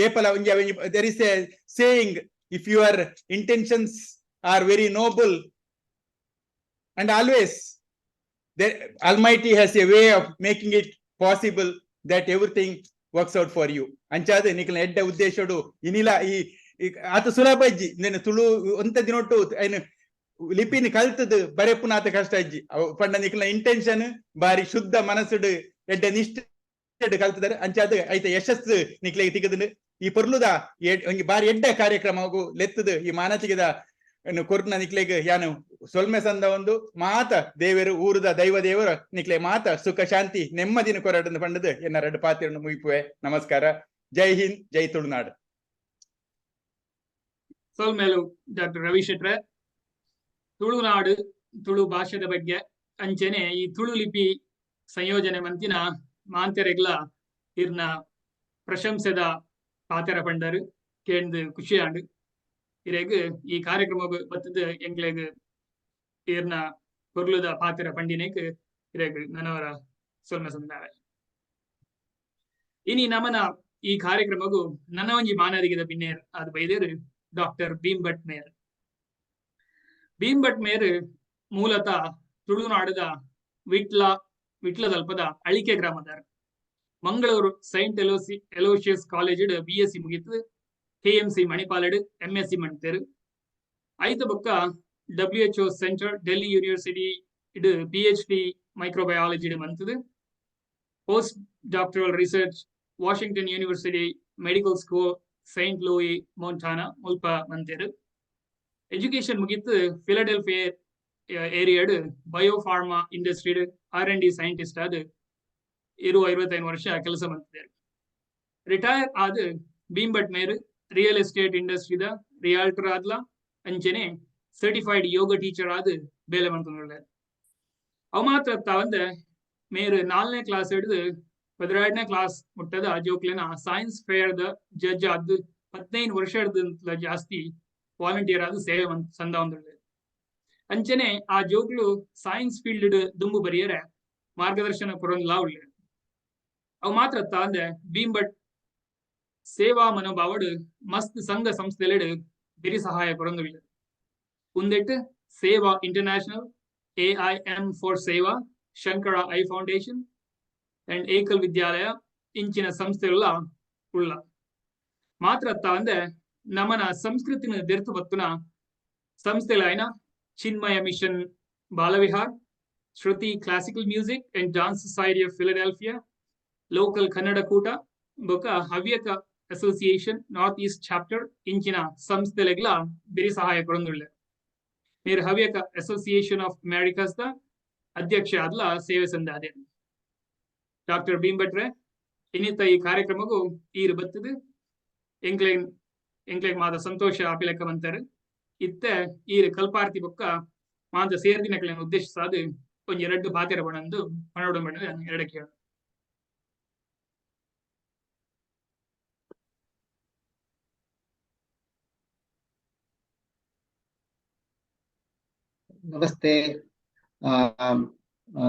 G: ಏಪಲ ಒಂಜಿ there is a saying if your intentions are very noble and always the Almighty has a way of making it possible that everything works out for you ಅಂಚಾದ ನಿಖಲ್ನ ಎಡ್ಡ ಉದ್ದೇಶಡು ಇನಿಲ ಈ ಆತ ಸುಲಭ ಇಜ್ಜಿ ನೀನು ತುಳು ಒಂತ ದಿನೊಟ್ಟು ಏನು ಲಿಪಿನ ಕಲ್ತದು ಬರೆಪ್ಪುನ ಆತ ಕಷ್ಟ ಇಜ್ಜಿ ಪಂಡ ನಿಖಲ್ನ ಇಂಟೆನ್ಷನ್ ಬಾರಿ ಶುದ್ಧ ಮನಸ್ಸುಡು ಎಡ್ಡ ನಿಷ್ಠ ಕಲ್ತದಾರೆ ಅಂಚಾದ ಐತ ಯಶಸ್ಸು ನಿಕ್ಲೆಗೆ ತಿಗದು ಈ ಪೊರ್ಲುದ ಒಂಜಿ ಬಾರಿ ಎಡ್ಡ ಕಾರ್ಯಕ್ರಮ ಲೆತ್ತದು ಈ ಮಾನಸಿಕದ ಕೊರ್ನ ನಿಕ್ಲೆಗೆ ಯಾನು ಸೊಲ್ಮೆ ಸಂದ ಒಂದು ಮಾತ ದೇವರು ಊರದ ದೈವ ದೇವರು ನಿಕ್ಲೆ ಮಾತ ಸುಖ ಶಾಂತಿ ನೆಮ್ಮದಿನ ಕೊರಡನ್ನು ಪಂಡದು ಎನ್ನ ಎರಡು ಪಾತ್ರವನ್ನು ಮುಗಿಪುವೆ ನಮಸ್ಕಾರ ಜೈ ಹಿಂದ್ ಜೈ ತುಳುನಾಡು
D: ಸೊಲ್ಮೇಲು ಡಾಕ್ಟರ್ ರವಿ ಶೆಟ್ರೆ ತುಳುನಾಡು ತುಳು ಭಾಷೆದ ಬಗ್ಗೆ ಅಂಚೆನೆ ಈ ತುಳು ಲಿಪಿ ಸಂಯೋಜನೆ ಮಂತಿನ ಮಾಂತೆರೆಗ್ಲ ಇರ್ನ ಪ್ರಶಂಸೆದ ಪಾತೆರ ಪಂಡರು ಕೇಂದ್ರ ಖುಷಿಯಾಂಡು ಇರೆಗ್ ಈ ಕಾರ್ಯಕ್ರಮ ಬತ್ತದ ಎಂಗ್ಲೆಗ್ ಇರ್ನ ಕೊರ್ಲುದ ಪಾತೆರ ಪಂಡಿನೆಗ್ ಇರೆಗ್ ನನವರ ಸೊಲ್ಮೆ ಸಂದಾಯ ಇನಿ ನಮನ ಈ ಕಾರ್ಯಕ್ರಮಗು ನನ್ನ ಒಂಜಿ ಮಾನದಿಗೆದ ಪಿನ್ನೇರ್ ಅದು ಬೈದೇರು ಡಾಕ್ಟರ್ ಭೀಮ್ಭಟ್ ಮೇರ್. ಭೀಮ್ಭಟ್ ಮೇರ್ ಮೂಲತಃ ತುಳುನಾಡದ ವಿಟ್ಲದಲ್ಪದ ಅಳಿಕೆ ಗ್ರಾಮದಾರ. Mangaluru saint Aloysius college BSc ಮುಗಿತು. KMC ಮಣಿಪಾಲಡ್ MSc ಮಾಡ್ತೇರು. ಐತ ಬೊಕ್ಕ WHO ಸೆಂಟರ್ ಡೆಲ್ಲಿ ಯೂನಿವರ್ಸಿಟಿ ಇಡ್ PhD ಮೈಕ್ರೋಬಯಾಲಜಿ ಮಂತದು. Post doctoral research Washington university medical school saint Louis Montana ಮುಲ್ಪ ಮಂತೇರು. ಎಜುಕೇಶನ್ ಮುಗಿತು ಫಿಲಡೆಲ್ಫಿಯಾ ಏರಿಯಾಡ್ ಬಯೋಫಾರ್ಮಾ ಇಂಡಸ್ಟ್ರಿ R&D ಸೈಂಟಿಸ್ಟ್ ಆದ 25 ವರ್ಷ ಕೆಲಸ ಮಾಡ್ತಿದ್ದಾರೆ. ರಿಟೈರ್ ಆದ ಭೀಮ್ಭಟ್ ಮೇರ್ ರಿಯಲ್ ಎಸ್ಟೇಟ್ ಇಂಡಸ್ಟ್ರಿದ ರಿಯಾಲ್ಟರ್ ಆದ್ಲ ಅಂಚೆನೆ ಸರ್ಟಿಫೈಡ್ ಯೋಗ ಟೀಚರ್ ಆದ ಬೇಲೆ ಮಾಡ್ಕೊಂಡ್ರೆ ಅವು ಮಾತ್ರ ತಾವಂದ ಮೇರ್ 4ನೇ ಕ್ಲಾಸ್ ಹಿಡಿದು 12ನೇ ಕ್ಲಾಸ್ ಮುಟ್ಟದ ಜೋಕ್ಲೆನ ಸೈನ್ಸ್ ಫೇರ್ ದ ಜಡ್ಜ್ ಆದ 15 ವರ್ಷ ಹಿಡಿದ ಜಾಸ್ತಿ ವಾಲಂಟಿಯರ್ ಆದ ಸೇವೆ ಸಂದ ಒಂದುಳ್ಳೆ ಅಂಚನೆ ಆ ಜೋಕ್ಲು ಸೈನ್ಸ್ ಫೀಲ್ಡ್ ದುಂಬು ಬರಿಯರೆ ಮಾರ್ಗದರ್ಶನ ಕೊರೊಂದ್ಲಾ ಉಳ್ಳೆ ಅವು ಮಾತ್ರ ತಾಂದೆ ಭೀಮ್ಭಟ್ ಸೇವಾ ಮನೋಭಾವಡ್ ಮಸ್ತ್ ಸಂಘ ಸಂಸ್ಥೆಲೆಡ್ ಬೆರಿ ಸಹಾಯ ಕೊರೊಂದುಳ್ಳೆ ಉಂದೆಟ್ ಸೇವಾ international AIM for Seva Shankara eye foundation and Ekal Vidyalaya ಇಂಚಿನ ಸಂಸ್ಥೆಗಳ ಉಳ್ಳ ಮಾತ್ರ ತಾಂದೆ ನಮನ ಸಂಸ್ಕೃತಿನ ದೆರ್ತು ಬತ್ತುನ ಸಂಸ್ಥೆಲೈನ Chinmaya mission Balavihar, Shruti classical music and dance society of Philadelphia, local Kannada Koota ಬೊಕ Havyaka association north east chapter ಇಂಚಿನ ಸಂಸ್ಥೆಲೆಗ್ಲ ಬೆರಿ ಸಹಾಯ ಕೊರೊಂದುಳ್ಳೆ. ಮೇರ್ ಹವ್ಯಕ ಅಸೋಸಿಯೇಷನ್ ಆಫ್ ಅಮೆರಿಕಾಸ್ ದ ಅಧ್ಯಕ್ಷ ಆದ್ಲ ಸೇವೆ ಸಂದಾದೆ. ಡಾಕ್ಟರ್ ಭೀಮ್ಭಟ್ರೆ ಇನ್ನಿತ ಈ ಕಾರ್ಯಕ್ರಮಗೂ ಈರು ಬತ್ತದು ಎಂಕ್ಲೆಗ್ ಮಾದ ಸಂತೋಷ ಆಪಿಲೆಕ್ಕ ಬಂತಾರೆ. ಇತ್ತೆ ಈರು ಕಲ್ಪಾರ್ತಿ ಬೊಕ್ಕ ಮಾದ ಸೇರ್ದಿನಕ್ಲೆನ ಉದ್ದೇಶಿಸಾದ ಒಂಜಿ 2 ಪಾತೆರ ಬಣಂದು ಪಣೋಡು ಬಣ್ಣದ 2 ಕೇಳ.
H: ನಮಸ್ತೆ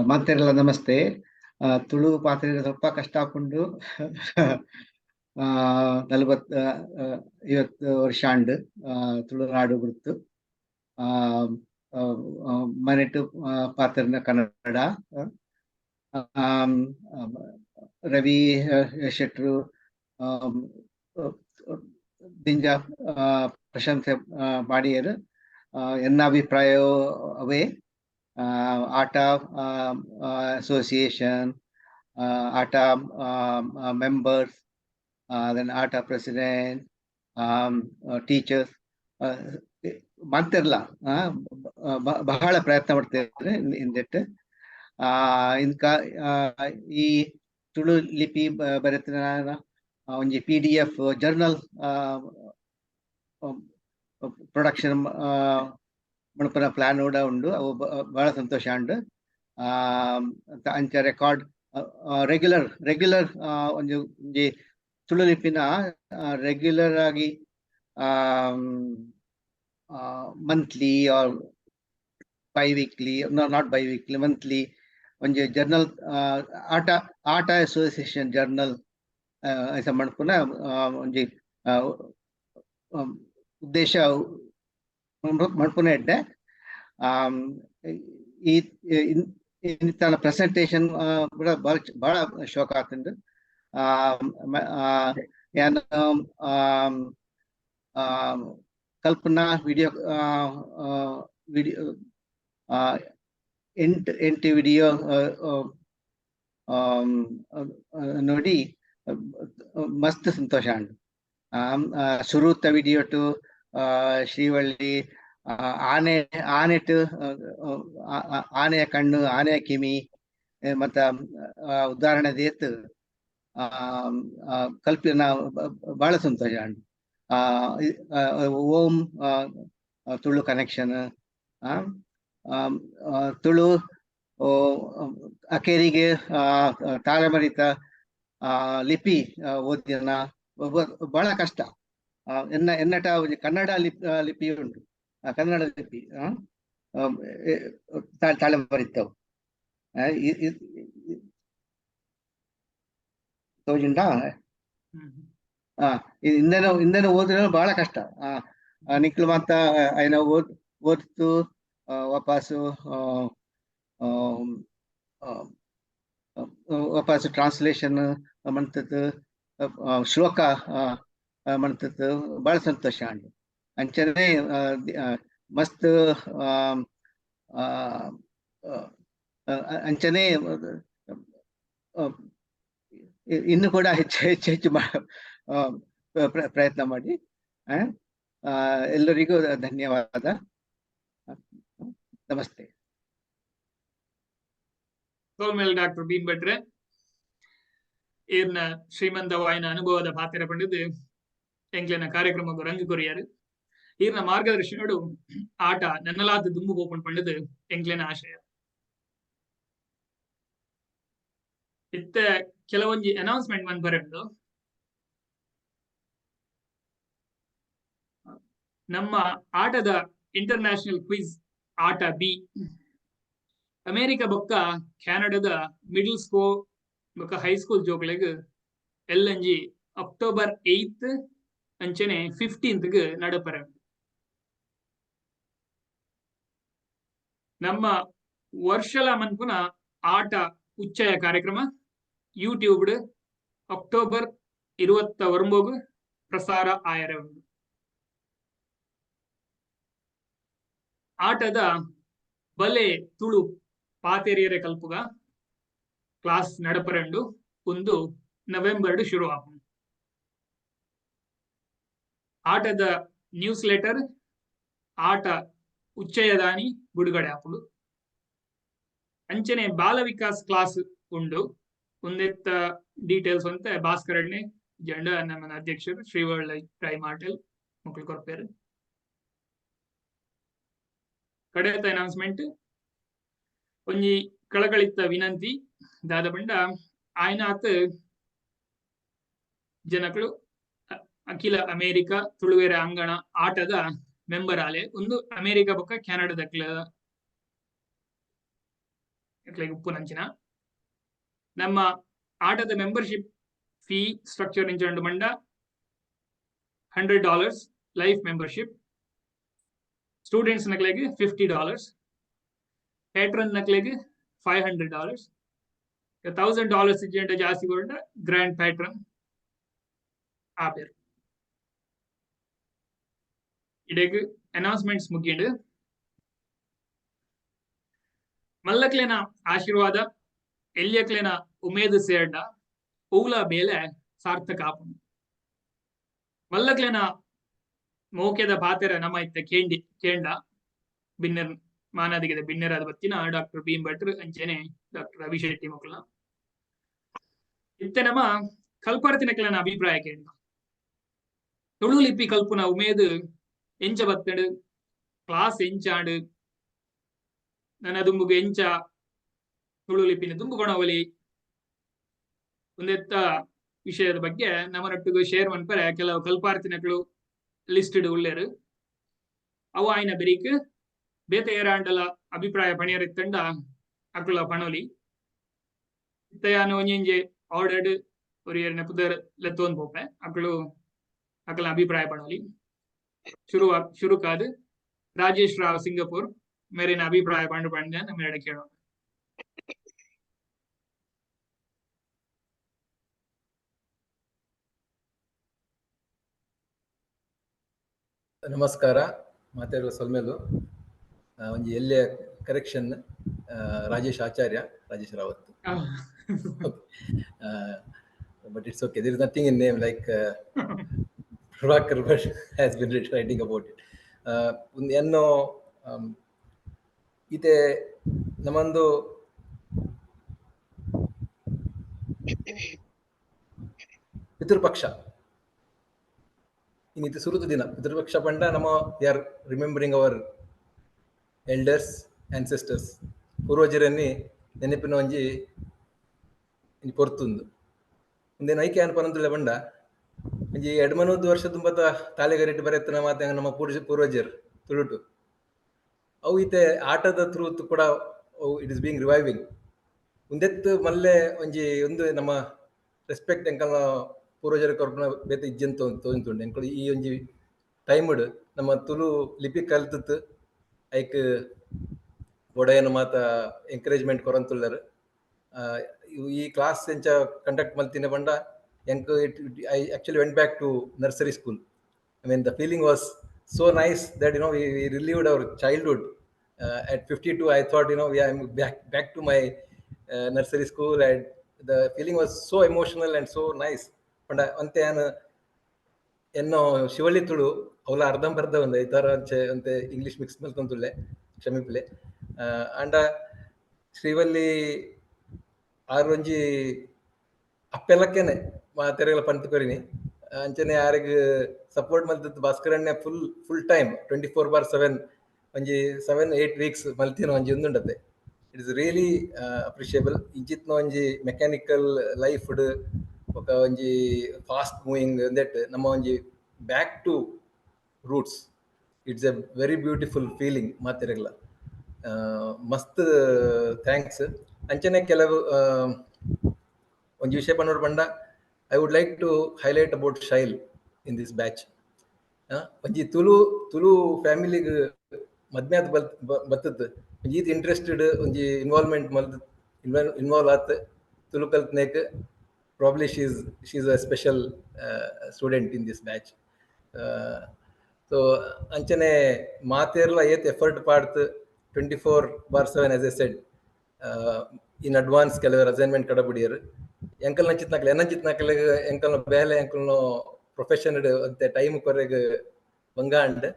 H: ಮಾತೆರೆಲ್ಲ ನಮಸ್ತೆ. ತುಳು ಪಾತ್ರೆ ಸ್ವಲ್ಪ ಕಷ್ಟ ಹಾಕೊಂಡು ಇವತ್ತು ವರ್ಷ ಆಂಡ್ ತುಳುನಾಡು ಗುರುತು ಮನೆಟ್ಟು ಪಾತ್ರನ ಕನ್ನಡ ರವಿ ಶೆಟ್ರು ದಿಂಜ ಪ್ರಶಂಸೆ ಮಾಡಿಯರು ಎನ್ನ ಅಭಿಪ್ರಾಯ ಅವೇ ಆಟ ಅಸೋಸಿಯೇಷನ್ ಆಟ members then ATA president, teachers, ಮಾಡ್ತಿರಲ್ಲ ಬಹಳ ಪ್ರಯತ್ನ ಮಾಡ್ತಿದ್ದಾರೆ ಇಂದೆಟ್ಟು ಇಂಕ ಈ ತುಳು ಲಿಪಿ ಬರೆತಿನ ಒಂಜಿ PDF ಜರ್ನಲ್ ಪ್ರೊಡಕ್ಷನ್ ಮಣಪನ ಪ್ಲಾನ್ ಕೂಡ ಉಂಡು ಅವು ಬಹಳ ಸಂತೋಷ ಉಂಡು ಅಂಚ ರೆಕಾರ್ಡ್ ರೆಗ್ಯುಲರ್ ಒಂಜಿ ತುಳು ಲಿಪಿನ ರೆಗ್ಯುಲರ್ ಆಗಿ monthly or biweekly not biweekly monthly ಒಂಜಿ ಜರ್ನಲ್ ಆಟ ಅಸೋಸಿಯೇಷನ್ ಜರ್ನಲ್ ಮನ್ಪುನ ಒಂಜಿ ಉದ್ದೇಶ ಮನ್ಪುನ ಎಡ್ಡೆ ಈ ಇಂತನ ಪ್ರೆಸೆಂಟೇಷನ್ ಕೂಡ ಬಹಳ ಶೋಕ ಆಗ್ತಂಡು ಕಲ್ಪನಾ ವಿಡಿಯೋ ಎಂಟು ವಿಡಿಯೋ ನೋಡಿ ಮಸ್ತ್ ಸಂತೋಷ ಉಂಟು ಸುರೂತ ವಿಡಿಯೋ ಟು ಶ್ರೀವಳ್ಳಿ ಆನೆಯ ಕಣ್ಣು ಆನೆಯ ಕಿಮಿ ಮತ್ತ ಉದಾಹರಣೆ ದೇತ್ ಕಲ್ಪನಾ ಬಹಳ ಸಂತೋಷ ಉಂಟು ಓಂ ತುಳು ಕನೆಕ್ಷನ್ ತುಳು ಅಕೇರಿಗೆ ತಾಳಮರಿತ ಲಿಪಿ ಓದಿನ ಬಹಳ ಕಷ್ಟ ಎನ್ನಟ ಕನ್ನಡ ಲಿಪಿ ಉಂಟು ಕನ್ನಡ ಲಿಪಿ ತಾಳಮರಿತವು ತೋಜಿಂಡ ಇಂದನ ಓದಿನ ಬಹಳ ಕಷ್ಟ ನಿಕ್ಲು ಮತ್ತ ಐನ ಓದ್ತು ವಾಪಸ್ಸು ಟ್ರಾನ್ಸ್ಲೇಷನ್ ಮಂತದ್ದು ಶ್ಲೋಕ ಮಂತದ್ದು ಬಹಳ ಸಂತೋಷ ಉಂಟು ಅಂಚನೆ ಮಸ್ತ್ ಅಂಚನೆ ಇನ್ನು ಕೂಡ ಹೆಚ್ಚು ಪ್ರಯತ್ನ ಮಾಡಿ ಎಲ್ಲರಿಗೂ ಧನ್ಯವಾದ. ನಮಸ್ತೆ.
D: ಸೋಲ್ಮೇಲ್ ಡಾಕ್ಟರ್ ಬೀನ್ ಭಟ್ರೆ ಈರ್ನ ಶ್ರೀಮಂತವಾಯಿನ ಅನುಭವದ ಪಾತ್ರ ಪಂಡಿದ್ದು ಎಂಕ್ಲೆನ ಕಾರ್ಯಕ್ರಮಕ್ಕೆ ರಂಗು ಕೊರಿಯಾರು ಈರ್ನ ಮಾರ್ಗದರ್ಶನಡು ಆಟ ನನ್ನಲಾದ ದುಂಬು ಪೋಪನ್ ಪಂಡಿದ್ದು ಎಂಕ್ಲೆನ ಆಶಯ. ಇತ್ತ ಕೆಲವೊಂಜಿ ಅನೌನ್ಸ್ಮೆಂಟ್ ಮನ್ ಬರೆದು ನಮ್ಮ ಆಟದ ಇಂಟರ್ನ್ಯಾಷನಲ್ ಕ್ವಿಜ್ ಆಟ ಬಿ ಅಮೆರಿಕ ಬೊಕ್ಕ ಕ್ಯಾನಡಾದ ಮಿಡಲ್ ಸ್ಕೂಲ್ ಬೊಕ್ಕ ಹೈಸ್ಕೂಲ್ ಜೋಕ್ಲೆಗ್ ಎಲ್ಲಂಜಿ ಅಕ್ಟೋಬರ್ 8 ಅಂಚನೆ 15 ನಡಪರೆ. ನಮ್ಮ ವರ್ಷಲ ಮನ್ಪುನ ಆಟ ಉಚ್ಚಯ ಕಾರ್ಯಕ್ರಮ ಯೂಟ್ಯೂಬ್ ಅಕ್ಟೋಬರ್ 29 ಪ್ರಸಾರ ಆಯರ ಉಂಟು. ಆಟದ ಬಲೆ ತುಳು ಪಾತೆರಿಯರೆ ಕಲ್ಪುಗ ಕ್ಲಾಸ್ ನಡಪರೆಂಡು ಒಂದು ನವೆಂಬರ್ ಶುರು ಆಪುಂಡು. ಆಟದ ನ್ಯೂಸ್ ಲೆಟರ್ ಆಟ ಉಚ್ಚಯದಾನಿ ಬಿಡುಗಡೆ ಆಪುಂಡು. ಅಂಚನೆ ಬಾಲ ವಿಕಾಸ್ ಕ್ಲಾಸ್ ಉಂಡು. ಒಂದೆತ್ತ ಡೀಟೇಲ್ಸ್ ಅಂತ ಭಾಸ್ಕರಣ್ಣೆ ಜಂಡ ನಮ್ಮ ಅಧ್ಯಕ್ಷರು ಶ್ರೀವಳ್ಳಿ ಟ್ರೈ ಮಾಟೆಲ್ ಮಕ್ಕಳು ಕೊರ್ಪೇರು. ಕಡೆತ ಅನೌನ್ಸ್ಮೆಂಟ್ ಒಂಜಿ ಕಳಕಳಿತ ವಿನಂತಿ ದಾದ ಬಂಡ ಆಯ್ನಾತ್ ಜನಗಳು ಅಖಿಲ ಅಮೇರಿಕ ತುಳುವೆರೆ ಅಂಗಣ ಆಟದ ಮೆಂಬರ್ ಆಲೆ ಒಂದು ಅಮೇರಿಕ ಬೊಕ್ಕ ಕ್ಯಾನಡಾದ ಉಪ್ಪು ನಂಚಿನ ನಮ್ಮ ಆಟದ ಮೆಂಬರ್ಶಿಪ್ ಫೀ ಸ್ಟ್ರಕ್ಚರ್ ಇಂಚಂಡು ಮಂಡ $100 ಲೈಫ್ ಮೆಂಬರ್ಶಿಪ್, ಸ್ಟೂಡೆಂಟ್ಸ್ ನಕ್ಲೆಗೆ $50, ಪೇಟ್ರನ್ ನಕ್ಲೆಗೆ $500, $1,000 ಇಜ್ಜೆಂಡ ಜಾಸ್ತಿ ಕೊಂಡ ಗ್ರ್ಯಾಂಡ್ ಪ್ಯಾಟ್ರನ್ ಆಪೇರು. ಇಡೆಗ್ ಅನೌನ್ಸ್ಮೆಂಟ್ಸ್ ಮುಗಿಂಡು ಮಲ್ಲಕ್ಲೆನ ಆಶೀರ್ವಾದ ಎಲ್ಯಕ್ಲೆನ ಉಮೇದು ಸೇರ್ಡ ಪೂಲ ಬೇಲೆ ಸಾರ್ಥಕ ಆಪುಂಡು. ಮಲ್ಲಕ್ಲೆನ ಮೋಕೆದ ಪಾತೆರ ನಮ ಇತ್ತ ಕೇಂಡ ಬಿನ್ನರ್ ಮಾನದಿಗೆದ ಬಿನ್ನರಾದ ಬತ್ತಿನ ಡಾಕ್ಟರ್ ಭೀಮ್ ಭಟ್ರು ಅಂಚೆನೆ ಡಾಕ್ಟರ್ ಅಭಿಶೆಟ್ಟಿ ಮಕ್ಕಳ ಇತ್ತೆ ನಮ ಕಲ್ಪರ್ತಿನಕ್ಲೆನ ಅಭಿಪ್ರಾಯ ಕೇಂಡ ತುಳು ಲಿಪಿ ಕಲ್ಪುನ ಉಮೇದು ಎಂಚ ಬತ್ತಡು ಕ್ಲಾಸ್ ಎಂಚಾಡು ನನ್ನ ದುಂಬುಗೆ ಎಂಚ ತುಳು ಲಿಪಿನ ದುಂಬು ಕೊಣವಲಿ ಒಂದೆತ್ತ ವಿಷಯದ ಬಗ್ಗೆ ನಮ್ಮನೊಟ್ಟಿಗೂ ಶೇರ್ ಮನ್ಪರೆ ಕೆಲವು ಕಲ್ಪಾರ್ತಿನಗಳು ಲಿಸ್ಟೆಡ್ ಉಳ್ಳೇರು ಅವು ಆಯ್ನ ಬೆರೀಕ್ ಬೇತೆ ಏರಾಂಡಲ ಅಭಿಪ್ರಾಯ ಪಣಿಯರಿತ್ತಂಡ ಅಕುಲ ಪಣೋಲಿ ಇತ್ತಯಾನು ಒಂಜೆ ಆರ್ಡರ್ಡ್ ஒரு ಏರನೆ ಪುದರ್ ಲೆತ್ತೋನ್ ಪೋಪೆ ಅಕಲು ಅಕಲ ಅಭಿಪ್ರಾಯ ಪಣೋಲಿ ಶುರುಕಾದ್ ರಾಜೇಶ್ ರಾವ್ ಸಿಂಗಪುರ್ ಮೇರಿನ ಅಭಿಪ್ರಾಯ ಪಂಡು ಪಂಡ ಮೇಡ ಕೇಳೋಣ.
I: ನಮಸ್ಕಾರ. ಮಾತಾಡುವ ಸೊಲ್ಮೇಲು ಒಂಜಿ ಎಲ್ಲೆ correction Rajesh Rawat. But it's okay. There is nothing in name like Prabhakar Bhatt has been writing about it. Enno ite namandu Pitrupaksha ಇನ್ನಿತು ಸುರುತು ದಿನ ಪಿತೃಪಕ್ಷ ಪಂಡ ನಮ್ಮ are remembering our elders ancestors ಪೂರ್ವಜರನ್ನಿ ನೆನಪಿನ ಒಂಜಿ ಪೊರ್ತುಂದು ಒಂದೇನು ಐಕ್ಯ ಅನ್ಪನಂತುಲೆ ಬಂಡ ಒಂಜಿ 2-3 ವರ್ಷ ತುಂಬತ ತಾಳೆಗರಿಟ್ಟು ಬರೆತ್ತನ ಮಾತೆ ನಮ್ಮ ಪೂರ್ವಜರು ತುಳುಟು ಅವು ಈತೆ ಆಟದ ಥ್ರೂತ್ ಕೂಡ ಇಟ್ ಇಸ್ ಬೀಂಗ್ ರಿವೈವಿಂಗ್ ಒಂದೆತ್ತು ಮಲ್ಲೆ ಒಂಜಿ ಒಂದು ನಮ್ಮ ರೆಸ್ಪೆಕ್ಟ್ ಎಂಕಲ್ನ ಪೂರ್ವಜರ ಕೊರ್ಪುನ ಬೇತೆ ಇಜ್ಜಂತ ತೋಂತುಂಡು ಎಂಕಲು ಈ ಒಂಜಿ ಟೈಮ್ಡ್ ನಮ್ಮ ತುಳು ಲಿಪಿ ಕಲ್ತತ್ ಐಕ್ ಬೊಡೆಯನ ಮಾತ ಎಂಕರೇಜ್ಮೆಂಟ್ ಕೊರಂತುಳ್ಳರು. ಈ ಕ್ಲಾಸ್ ಎಂಚ ಕಂಡಕ್ಟ್ ಮಲ್ತಿನ ಬಂಡ ಎಂಕ್ I actually went back to nursery school. I mean the feeling was so nice that we relived our childhood. At 52 I thought I'm back to my nursery school, and the feeling was so emotional and so nice. But ante enno Shivalli Tulu ಅವಲ ಅರ್ಧಂಬರ್ಧ ಒಂದು ಈ ತರ ಅಂತೆ English mix ಮಲ್ತಂತುಳ್ಳೆ ಕ್ಷಮಿಪ್ಲೆ ಅಂಡ ಶ್ರೀವಲ್ಲಿ ಆರೊಂಜಿ ಅಪ್ಪೆಲ್ಲಕ್ಕೇನೆ ಮಾತೆರೆಗಳ ಪಂತುಕೊರಿನಿ ಅಂಚನೆ ಯಾರಿಗೆ ಸಪೋರ್ಟ್ ಮಲ್ತದ್ದು ಭಾಸ್ಕರಣ್ಯ ಫುಲ್ ಟೈಮ್ 24/7 ಒಂಜಿ 7-8 ವೀಕ್ಸ್ ಮಲ್ತಿನ ಒಂಜಿ ಒಂದುಂಡತೆ. It is really appreciable. ಇಂಚಿತ್ನ ಒಂಜಿ ಮೆಕ್ಯಾನಿಕಲ್ ಲೈಫ್ ఒక ಒಂಜಿ ಫಾಸ್ಟ್ ಮೂವಿಂಗ್ ದಟ್ ನಮ್ಮ ಒಂಜಿ back to roots. It's a very beautiful feeling ಮಾತೆರೆಗ್ಲ. ಮಸ್ತ್ ಥ್ಯಾಂಕ್ಸ್. ಅಂಚನೆ ಕೆಲವು ಒಂಜಿ ವಿಷಯ ಪನ್ನೋಡು ಬಂಡ I would like to highlight about Shail in this batch. ಒಂಜಿ ತುಳು ಫ್ಯಾಮಿಲಿಗ್ ಮದ್ಮೆ ಆದ್ ಬತ್ತದ ಒಂಜಿ ಇಂಟ್ರೆಸ್ಟೆಡ್ ಒಂಜಿ ಇನ್ವಾಲ್ವ್ ಆತ್ Tulu ಕಲ್ತ್ನೇಕ್ probably she's a special student in this batch. So anchane materla yet effort part 24/7 as I said in advance ಕೆಲವರ ಅಸೈನ್ಮೆಂಟ್ ಕಡಬುಡಿಯರು ಎಂಕಲ್ ನಂಚಿತ್ನಾಕಲೆ ಎಂಕಲ್ನ ಬೇಲೆ ಎಂಕಲ್ನ ಪ್ರೊಫೆಷನ್ ಅಂತೆ ಟೈಮ್ ಕೊರೆಗೆ ಬಂಗಾಂಡ್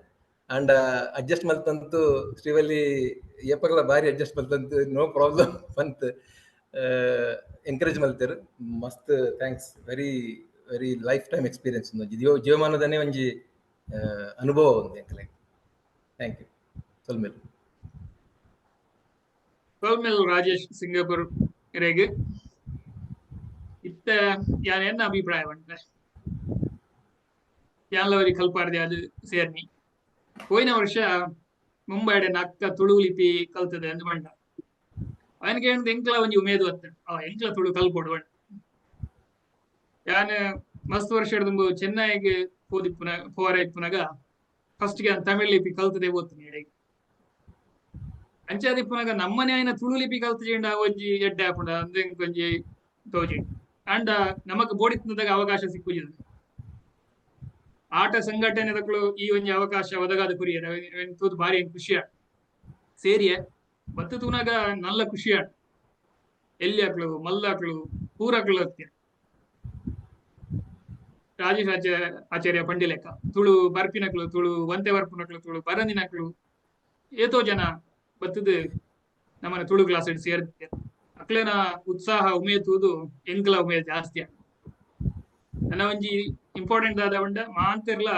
I: ಅಂಡ್ ಅಡ್ಜಸ್ಟ್ ಮಲ್ತಂತು ಶ್ರೀವಲ್ಲಿ ಏಪಗಲ ಬಾರಿ ಅಡ್ಜಸ್ಟ್ ಮಲ್ತಂತು ನೋ ಪ್ರಾಬ್ಲಮ್ ಬಂತ್ ಎಂಕರೇಜ್ ಮಲ್ತೇರು. ಮಸ್ತ್ thanks. Very very life time experience ಜೀವಮಾನದನೇ ಒಂಜಿ ಅನುಭವ ಒಂದು ಎಂಕಲೆ. Thank you.
D: ಸೊಲ್ಮೇಲ್ ರಾಜೇಶ್ ಸಿಂಗಪುರ್ ಇರೆಗ್ ಇತ್ತ ಯಾನ್ ಎನ್ನ ಅಭಿಪ್ರಾಯ ಬಂಡೆ ಯಾನ್ಲವರಿ ಕಲ್ಪಾರ್ದೆ ಅದು ಸೇರ್ನಿ ಹೋಯ್ನ ವರ್ಷ ಮುಂಬೈಡೆ ನಕ್ಕ ತುಳು ಲಿಪಿ ಕಲ್ತದೆ ಅಂದ್ ಬಂಡ ಅವನಿಗೆ ಎಂಕ್ಲ ಒಂಜಿ ಉಮೇದು ಅತ್ತ ಎಂಕ್ಲ ತುಳು ಕಲ್ಪೊಡು ಬಂಡ ಯಾನ್ ಮಸ್ತ್ ವರ್ಷ ಹಿಡಿದು ಚೆನ್ನೈಗೆ ಪೋರ ಫಸ್ಟ್ ಗೆ ತಮಿಳ್ ಲಿಪಿ ಕಲ್ತದೆ ಓದ್ತೀನಿ ಎಡೆಗೆ ಅಂಚಾದಿಪ್ಪುನಾಗ ನಮ್ಮನೆ ಆಯ್ನ ತುಳು ಲಿಪಿ ಕಲ್ತಜೆಂಡ ಒಂಜಿ ಎಡ್ಡೆ ಹಾಪುಂಡ ಅಂದ್ರೆ ಒಂಜಿ ತೋಜಿ ಅಂಡ ನಮಕ್ ಬೋಡಿತ್ತದಾಗ ಅವಕಾಶ ಸಿಕ್ಕುಜಿದ ಆಟ ಸಂಘಟನೆದಕ್ಕಳು ಈ ಒಂಜಿ ಅವಕಾಶ ಒದಗಾದ ಕುರಿಯರ ತೂದು ಬಾರಿ ಖುಷಿಯ ಸೇರಿಯ ಬತ್ತು ತೂನಾಗ ನಲ್ಲ ಖುಷಿಯ ಎಲ್ಲಿ ಹಾಕ್ಳು ಮಲ್ಲಾಕ್ಳು ಪೂರಕ್ಳು ಹತ್ತಿರ ರಾಜೇಶ್ ಆಚಾರ್ಯ ಪಂಡಿಲೆಕ್ಕ ತುಳು ಬರ್ಪಿನಕ್ಳು ತುಳು ವಂತೆ ಬರ್ಪುನಕ್ಳು ತುಳು ಬರಂದಿನಕ್ಳು ಏತೋ ಜನ ಬತ್ತದು ನಮ್ಮನ್ನ ತುಳು ಕ್ಲಾಸ್ ಇಟ್ಟು ಸೇರ್ತಿದ್ದೆ ಅಕ್ಲೇನ ಉತ್ಸಾಹ ಉಮೇದ್ ತೂದು ಎಂಕ್ಲ ಉಮೇದ್ ಜಾಸ್ತಿ ನನ್ನ ಒಂಜಿ ಇಂಪಾರ್ಟೆಂಟ್ ಆದ ಉಂಡ ಮಾಂತಿರ್ಲ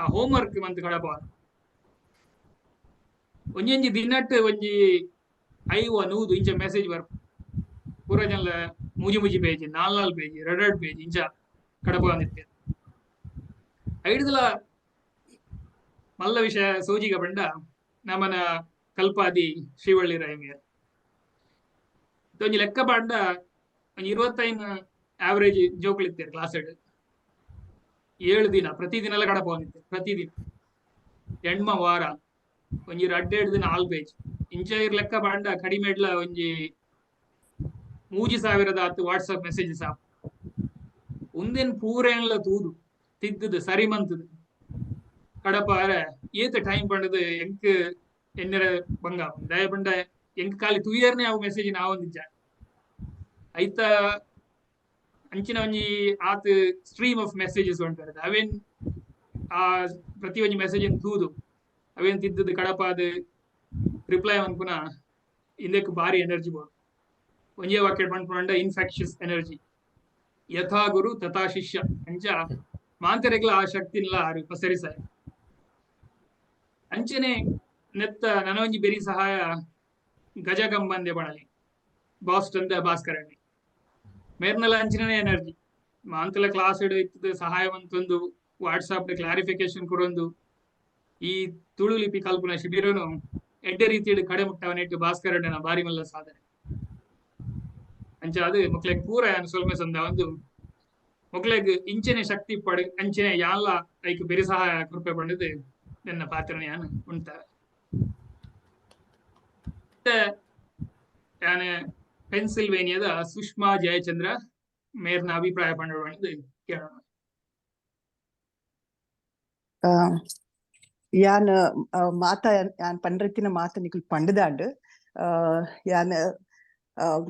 D: ಆ ಹೋಮ್ ವರ್ಕ್ ಮಂತ್ ಕಡಪ ಒಂಜಿ ದಿನಟ್ ಒಂಜಿ 5 ಇಂಚ ಮೆಸೇಜ್ ಬರ್ಪ ಪೂರ ಜನ ಮೂಜಿ ಪೇಜ್ 4 ಪೇಜ್ 2 ಪೇಜ್ ಇಂಚ ಕಡಪ ಬಂದಿರ್ತೇನೆ ಐಡ್ದಲ ಮಲ್ಲ ವಿಷಯ ಸೋಜಿಗ ಬಂಡ ನಮ್ಮನ ಕಲ್ಪಾದಿ ಶ್ರೀವಳ್ಳಿ ರಾಯಮಿಯರ್ ಒಂಜಿ ಲೆಕ್ಕ ಬಂಡ ಒಂಜಿ 25 ಆವರೇಜ್ ಜೋಕ್ಲಿತ್ತೇರು ಕ್ಲಾಸ್ 7 ದಿನ ಪ್ರತಿದಿನ ಎಲ್ಲ ಕಡಪ ಬಂದಿತ್ತೇನೆ ಪ್ರತಿದಿನ ಎಂಡ್ಮ ವಾರ ಒಂಜಿ 2 ದಿನ 4 ಪೇಜ್ ಇಂಚ ಇರ್ ಲೆಕ್ಕ ಬಂಡ ಕಡಿಮೆ ಇಡ್ಲ ಒಂಜಿ 3000 ವಾಟ್ಸಪ್ ಮೆಸೇಜಸ್ ಒಂದೇನ್ ಪೂರ ಎಲ್ಲ ತೂದು ತಿದ್ದದು ಸರಿ ಮಂತದು ಕಡಪ ಏತ ಟೈಮ್ ಪಂಡದು ಎಂಕ್ ಎನ್ನರ ಬಂಗ ದಯ ಪಂಡ ಎಂಕ್ ಖಾಲಿ ತೂಯರ್ನೇ ಅವು ಮೆಸೇಜ್ ನಾವೊಂದಿಜ್ಜ ಐತ ಅಂಚಿನ ಒಂಜಿ ಆತ್ ಸ್ಟ್ರೀಮ್ ಆಫ್ ಮೆಸೇಜಸ್ ಉಂಟು ಅವೇನ್ ಆ ಪ್ರತಿ ಒಂಜಿ ಮೆಸೇಜ್ ತೂದು ಅವೇನ್ ತಿದ್ದದು ಕಡಪ ಅದು ರಿಪ್ಲೈ ಅನ್ಪುನ ಇಂದಕ್ಕೆ ಬಾರಿ ಎನರ್ಜಿ ಬೋದು ಒಂಜೇ ವಾಕ್ಯ ಪಂಡ ಇನ್ಫೆಕ್ಷಸ್ ಎನರ್ಜಿ ಯಥಾ ಗುರು ತಥಾ ಶಿಷ್ಯ ಅಂಚ ಮಾಂತರೆಗ್ಲ ಆ ಶಕ್ತಿನ್ಲ ಆರು ಪಸರಿಸಾಯ ಅಂಚನೆ ನೆತ್ತ ನನೊಂಜಿ ಬೆರಿ ಸಹಾಯ ಗಜಗಂಬಂದೆ ಬಣಲಿ ಬಾಸ್ಟನ್ ಭಾಸ್ಕರಣ್ಣಿ ಮೇರ್ನಲ್ಲ ಅಂಚಿನೇ ಎನರ್ಜಿ ಮಾಂತಲ ಕ್ಲಾಸ್ ಇತ್ತು ಸಹಾಯ ಅಂತೊಂದು ವಾಟ್ಸಾಪ್ ಕ್ಲಾರಿಫಿಕೇಶನ್ ಕೊರೊಂದು ಈ ತುಳು ಲಿಪಿ ಕಲ್ಪನಾ ಶಿಬಿರನು ಎಡ್ಡೆ ರೀತಿಯ ಕಡೆ ಮುಟ್ಟವನಿಟ್ಟು ಭಾಸ್ಕರಣ್ಣನ ಬಾರಿ ಮಲ್ಲ ಸಾಧನೆ ಅಂಚ ಅದು ಮಕ್ಳಿಗೆ ಪೂರ ಸೊಲ್ಮೆ ಸಂದ ಒಂದು ಮಕ್ಳಿಗೆ ಇಂಚನೆ ಶಕ್ತಿ ಪಡೆ ಅಂಚನೆ ಯಾಲ ಐಕ್ ಬೆರಿ ಸಹಾಯ ಕೃಪೆ ಪಂಡದು ನನ್ನ ಪಾತ್ರನೆ ಯಾನು ಉಂಟ ಯಾನೆ ಪೆನ್ಸಿಲ್ವೇನಿಯಾದ ಸುಷ್ಮಾ ಜಯಚಂದ್ರ ಮೇರ್ನ ಅಭಿಪ್ರಾಯ ಪಂಡದು ಕೇಳೋಣ
J: ಯಾನ್ ಮಾತ ಯಾನ್ ಪಂಡ್ರೆತ್ತಿನ ಮಾತ ನಿಕುಲ್ ಪಂಡದಾಂಡ್ ಯಾನ್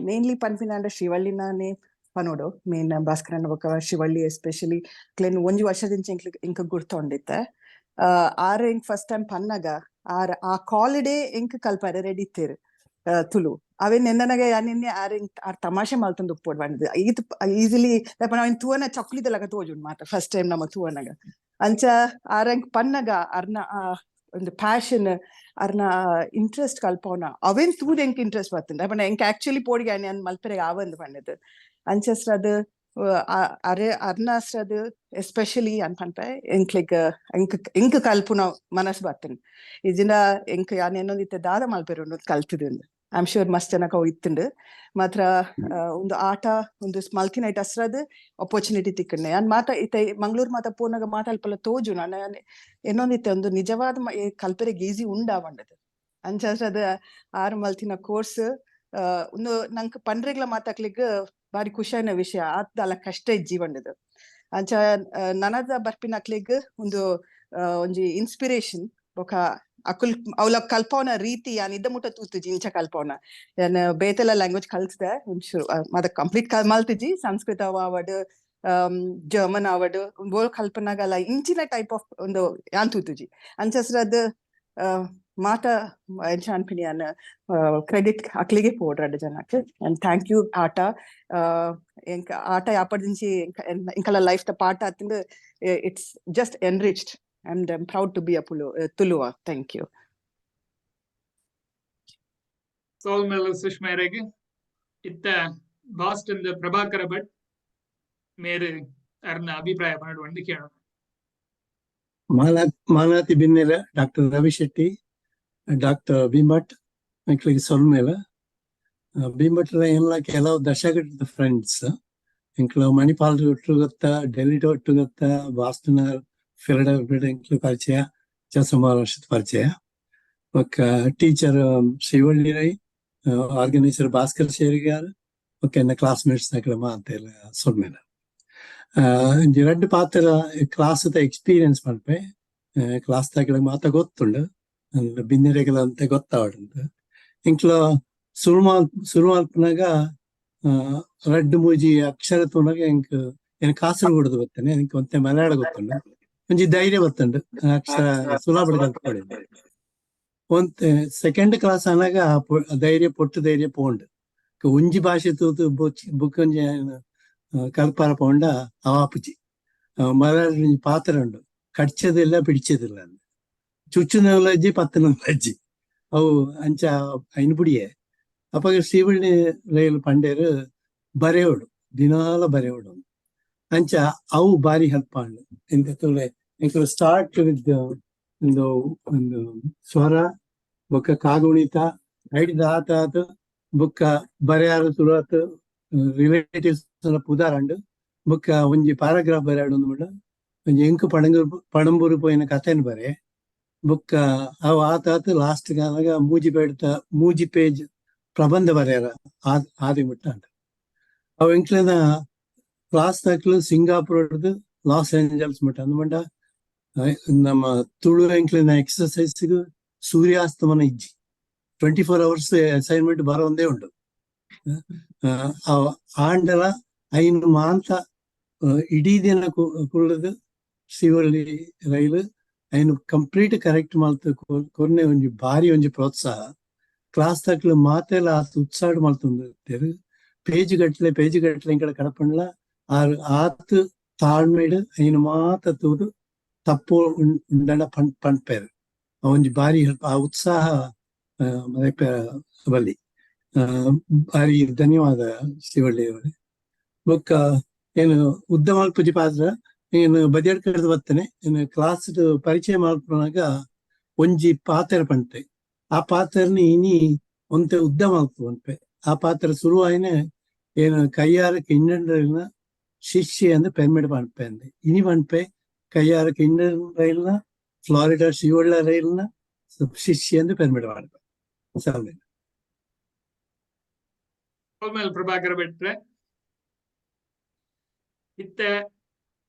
J: ಮೇನ್ಲಿ ಪನ್ಪಿನಾಂಡ ಶ್ರೀವಳ್ಳಿನೇ ಪನೋಡು ಮೇನ್ ಭಾಸ್ಕರಣ್ಣ ಬೊಕ ಶ್ರೀವಳ್ಳಿ ಎಸ್ಪೆಷಲಿ ಕ್ಲೇನ್ ಒಂಜಿ ವರ್ಷದಿಂಚ ಇಂಕ ಗುರ್ತೊಂಡಿತ್ತೆ ಆರ್ ಇಂಕ್ ಫಸ್ಟ್ ಟೈಮ್ ಪನ್ನಗ ಆ ಕಾಲಿಡೇ ಇಂಕ್ ಕಲ್ಪಾರೆ ರೆಡಿ ಇತ್ತೇರು ತುಳು ಅವೇನ್ ನೆನ್ನನಗ ಯಾನಿನ್ನೆ ಆರ್ ತಮಾಷೆ ಮಲ್ತೊಂದು ಉಪ್ಪೋಡ್ ಬಂದಿದೆ ಈತ್ ಈಸಿಲಿ ಅವನ್ ತೂವನ ಚಕ್ಲಿದೆಲ್ಲಗ ತೋಜುಂಡು ಮಾತ ಫಸ್ಟ್ ಟೈಮ್ ನಮ್ಮ ತೂವನಗ ಅಂಚ ಆರಂಕ್ ಪನ್ನಗ ಅರ್ನ ಒಂದು ಪ್ಯಾಷನ್ ಅರ್ನ ಇಂಟ್ರೆಸ್ಟ್ ಕಲ್ಪವನ ಅವೇನ್ ತೂದ್ ಎಂಕ್ ಇಂಟ್ರೆಸ್ಟ್ ಬರ್ತಂಡ ಪಂಡ ಎಂಕ್ ಆಕ್ಚುಲಿ ಪೋಡಿಗೆ ಅನ್ ಮಲ್ಪೆರೆಗೆ ಆವಂದು ಪಂಡದು ಅಂಚಸ್ರದ್ ಅರೆ ಅರ್ನಾಸ್ರದ್ ಎಸ್ಪೆಷಲಿ ಅನ್ ಪನ್ಪೆ ಎಂಕ್ಲೆಗ್ ಎಂಕ್ ಕಲ್ಪುನ ಮನಸ್ ಬರ್ತನ್ ಇಜಿಂದ ಎಂಕ್ ಯಾನ್ ಏನೊಂದಿತ್ತೆ ದಾದ ಮಲ್ಪೆರೆ ಕಲ್ತದಿಂದ ಐ ಆಮ್ ಶ್ಯೂರ್ ಮಸ್ತ್ ಜನಕ ಇತ್ತುಂಡು ಮಾತ್ರ ಒಂದು ಆಟ ಒಂದು ಮಲ್ತಿನೈಟ್ ಅಸ್ರದ್ ಅಪರ್ಚುನಿಟಿ ತಿಕ್ಕಂಡೆ ನಾನ್ ಮಾತ ಇತ್ತೆ ಮಂಗ್ಳೂರ್ ಮಾತ ಪೂರ್ಣಗ ಮಾತಾಡ್ಪಲ್ಲ ತೋಜು ನಾನು ಏನೊಂದಿತ್ತೆ ಒಂದು ನಿಜವಾದ ಕಲ್ಪರೆಗೆ ಈಸಿ ಉಂಡಾವಂಡದು ಅಂಚದ ಆರು ಮಲ್ತಿನ ಕೋರ್ಸ್ ಒಂದು ನಂಗೆ ಪಂಡ್ರೆಗ್ಲ ಮಾತಾಡ್ಲಿಕ್ಕೆ ಬಾರಿ ಖುಷಿಯಾನ ವಿಷಯ ಅಲ್ಲ ಕಷ್ಟ ಜೀವನದು ಅಂಚ ನನದ ಬರ್ಪಿನಕ್ಲಿಗ್ ಒಂದು ಒಂಜಿ ಇನ್ಸ್ಪಿರೇಷನ್ ಬೊಕ ಅಕುಲ್ ಅವಳ ಕಲ್ಪವನ ರೀತಿ ಯಾನ್ ಇದ್ದ ಮುಟ್ಟ ತೂತಿಜಿ ಇಂಚ ಕಲ್ಪವನ ಯಾನ್ ಬೇತೆಲ್ಲ ಲ್ಯಾಂಗ್ವೇಜ್ ಕಲ್ಸ್ದೆ ಒಂಚೂರು ಮದ ಕಂಪ್ಲೀಟ್ ಮಲ್ತಿಜಿ ಸಂಸ್ಕೃತ ಆವಡ್ ಜರ್ಮನ್ ಆವಡ್ ಬೋಲ್ ಕಲ್ಪನಾಗಲ್ಲ ಇಂಚಿನ ಟೈಪ್ ಆಫ್ ಒಂದು ಯಾನ್ ತೂತಿಜಿ ಅಂಚಸ್ರದ್ ಮಾತ ಎಂಚ ಅನ್ಪಿನಿ ಯಾನ್ ಕ್ರೆಡಿಟ್ ಅಕ್ಲಿಗೆ ಪೋಡ್ರಡ್ ಜನಕ್ಕೆ ಅಂಡ್ ಥ್ಯಾಂಕ್ ಯು ಆಟ ಎಂಕ ಆಟ ಯಾಪಡ್ದಿಂಚಿ ಎಂಕಲ ಲೈಫ್ ದ ಪಾಠ ಅತ್ತಿಂದು it's just enriched and I'm proud to be a Tuluva. Thank you.
D: ಸೋಲ್ಮೇಲ್ ಸುಷ್ಮೇರೆಗೆ ಇತ್ತ ಬಾಸ್ಟನ್ ಪ್ರಭಾಕರ ಭಟ್ ಮೇರೆ ಅರ್ನ ಅಭಿಪ್ರಾಯ ಮಾಡುವಂತೆ ಕೇಳೋಣ.
K: ಮಾಲಾತಿ ಬಿನ್ನೆಲ ಡಾಕ್ಟರ್ ರವಿ ಶೆಟ್ಟಿ, ಡಾಕ್ಟರ್ ಭೀಮಟ್ ಮಕ್ಕಳಿಗೆ ಸೊಲ್ಮೇಲ ಭೀಮಟ್ರ ಎಲ್ಲ ಕೆಲವು ದಶಕದ ಫ್ರೆಂಡ್ಸ್ ఇంట్లో మణిపాల్ ఒట్టుగొత్త ఢిల్లీ ఒట్టుగొత్త బాస్టన్ ఫిలడెల్ఫియా ఇంట్లో పరిచయ సుమారు ವರ್ಷದ ಪರಿಚಯ ఒక టీచర్ ಶ್ರೀವಳ್ಳಿ ರೈ ಆರ್ಗನೈಸರ್ ಭಾಸ್ಕರ್ ಶೇರಿ గారు ఒక ఎన్న క్లాస్మేట్స్ దగ్గర మా అంతేల సొల్ಮೇನ ಎರಡು ಪಾತ್ರ ಕ್ಲಾಸ್ ಎಕ್ಸ್ಪೀರಿಯನ್ಸ್ ಮಾಡ್ಪೆ ಕ್ಲಾಸ್ ತಗಡ ಮಾತ ಗೊತ್ತುಂಡು ಬಿನ್ನೆರೆಗಳ ಅಂತ ಗೊತ್ತಾವಡುಂಡು ಇಂಕ್ಲ ಸುರುಮಾಲ್ಪನಾಗ ರಡ್ಡು ಮೂಜಿ ಅಕ್ಷರ ತುಣಗ ಎಂಕ್ ಏನ್ ಕಾಸರಗೋಡು ಬರ್ತೇನೆ ಎಂಕ್ ಒಂತೆ ಮಲಯಾಳ ಗೊತ್ತುಂಡು ಒಂಜಿ ಧೈರ್ಯ ಬತ್ತುಂಡು ಅಕ್ಷರ ಸುಲಭ ಕಲ್ತ್ಕೊಡಿ ಒಂತೆ ಸೆಕೆಂಡ್ ಕ್ಲಾಸ್ ಅನ್ನಾಗ ಧೈರ್ಯ ಪೊಟ್ಟು ಧೈರ್ಯ ಪೋಂಡು ಒಂಜಿ ಭಾಷೆ ತೂತು ಬುಕ್ ಒಂಜಿ ಕಲ್ಪಾರ ಪೋಂಡ ಅವಾಪುಜಿ ಮಲಯಾಳ ಪಾತ್ರ ಉಂಡು ಕಡ್ಚದಿಲ್ಲ ಪಿಡಿಚದಿಲ್ಲ ಚುಚ್ಚುನವ್ಲಜ್ಜಿ ಪತ್ತನವ್ಲಜ್ಜಿ ಅವು ಅಂಚ ಐನ್ಬುಡಿಯೇ ಅಪ್ಪಾಗ ಶ್ರೀವಳ್ಳಿ ರೈಲು ಪಂಡೇರು ಬರೆಯೋಡು ದಿನಾಲ ಬರೆಯೋಡು ಅಂಚ ಅವು ಬಾರಿ ಹೆಲ್ಪ್ ಆಂಡು ಎಂತ ಸ್ಟಾರ್ಟ್ ವಿತ್ ಒಂದು ಸ್ವರ ಬೊಕ್ಕ ಕಾಗುಣಿತ ಐಡಿದ ಆತ ಬೊಕ್ಕ ಬರೆಯಾರು ಶುರುವಾತು ರಿಲೇಟಿವ್ಸ್ ಉದಾಹರಣೆ ಬೊಕ್ಕ ಒಂಜಿ ಪ್ಯಾರಾಗ್ರಾಫ್ ಬರೆಯಾಡು ಒಂಜಿ ಎಂಕು ಪಣಂಬೂರು ಪೋಯಿನ ಕಥೆನ್ ಬರೆ ಬೊಕ್ಕ ಅವು ಆತ ಲಾಸ್ಟ್ ಕಾಲಾಗ ಮೂಜಿ ಪೇಜ್ ಪ್ರಬಂಧ ಬರೆಯಾರ ಆದಿ ಮುಟ್ಟ ಅಂಟ ಅವು ಎಂಕ್ಲೆನ ಕ್ಲಾಸ್ ತಕ್ಲು ಸಿಂಗಾಪುರದ್ದು ಲಾಸ್ ಏಂಜಲ್ಸ್ ಮುಟ್ಟ ಅಂದ್ಮಂಡ ನಮ್ಮ ತುಳು ಎಂಕ್ಲೆನ ಎಕ್ಸರ್ಸೈಸ್ಗೂ ಸೂರ್ಯಾಸ್ತಮನ ಇಜ್ಜಿ 24 hours ಅಸೈನ್ಮೆಂಟ್ ಬರೋಂದೇ ಉಂಡು ಆಂಡಲ ಐನು ಮಾಂತ ಇಡೀ ದಿನ ಕುಳ್ಳದು ಶ್ರೀವಳ್ಳಿ ರೈಲು ಐನು ಕಂಪ್ಲೀಟ್ ಕರೆಕ್ಟ್ ಮಲ್ತು ಕೊರ್ನೆ ಒಂಜಿ ಭಾರಿ ಒಂಜಿ ಪ್ರೋತ್ಸಾಹ ಕ್ಲಾಸ್ ತಕ್ಲು ಮಾತೆಲ್ಲ ಆತು ಉತ್ಸಾಹ ಮಲ್ತೊಂದಿರ್ತೇರು ಪೇಜ್ ಗಟ್ಲೆ ಇಂಕಡೆ ಕಡಪಂಡ್ಲ ಆತು ತಾಳ್ಮೆಡು ಐನು ಮಾತ ತೂದು ತಪ್ಪು ಉಂಡಣ ಪಂಡ್ಪೇರು ಒಂಜಿ ಭಾರಿ ಆ ಉತ್ಸಾಹ ಬಲ್ಲಿ ಭಾರಿ ಧನ್ಯವಾದ ಶ್ರೀವಳ್ಳಿ ಅವರೇ ಬೊಕ್ಕ ಏನು ಉದ್ದ ಮಲ್ಪುಜಿ ಪಾತ್ರ ಏನು ಬದಿಯಡ್ ಕಡ್ದು ಬರ್ತೇನೆ ಏನು ಕ್ಲಾಸ್ ಪರಿಚಯ ಮಲ್ಪನಾಗ ಒಂಜಿ ಪಾತ್ರ ಪಂಟೆ ಆ ಪಾತ್ರನಿ ಇನಿ ಒಂತೆ ಉದ್ದ ಮಲ್ಪು ಅನ್ಪೆ ಆ ಪಾತ್ರ ಶುರುವಾಯಿನೆ ಏನು ಕೈಯಾರಕ್ಕೆ ಇಂಡಿಯನ್ ರೈಲ್ನ ಶಿಷ್ಯ ಅಂದ್ರೆ ಪೆರ್ಮಿಡ್ ಪಂಪೆ ಅಂದೆ ಇನಿ ಪಂಪೆ ಕೈಯಾರಕ್ಕೆ ಇಂಡಿಯನ್ ರೈಲ್ನ ಫ್ಲಾರಿಡಾ ಶ್ರೀವಳ್ಳಿ ರೈಲ್ನ ಶಿಷ್ಯ ಅಂದ್ರೆ ಪೆರ್ಮಿಡ್ ಪಂಪೆ ಸರಿ
D: ಪ್ರಭಾಕರ ಭಟ್ರೆ ಇತ್ತ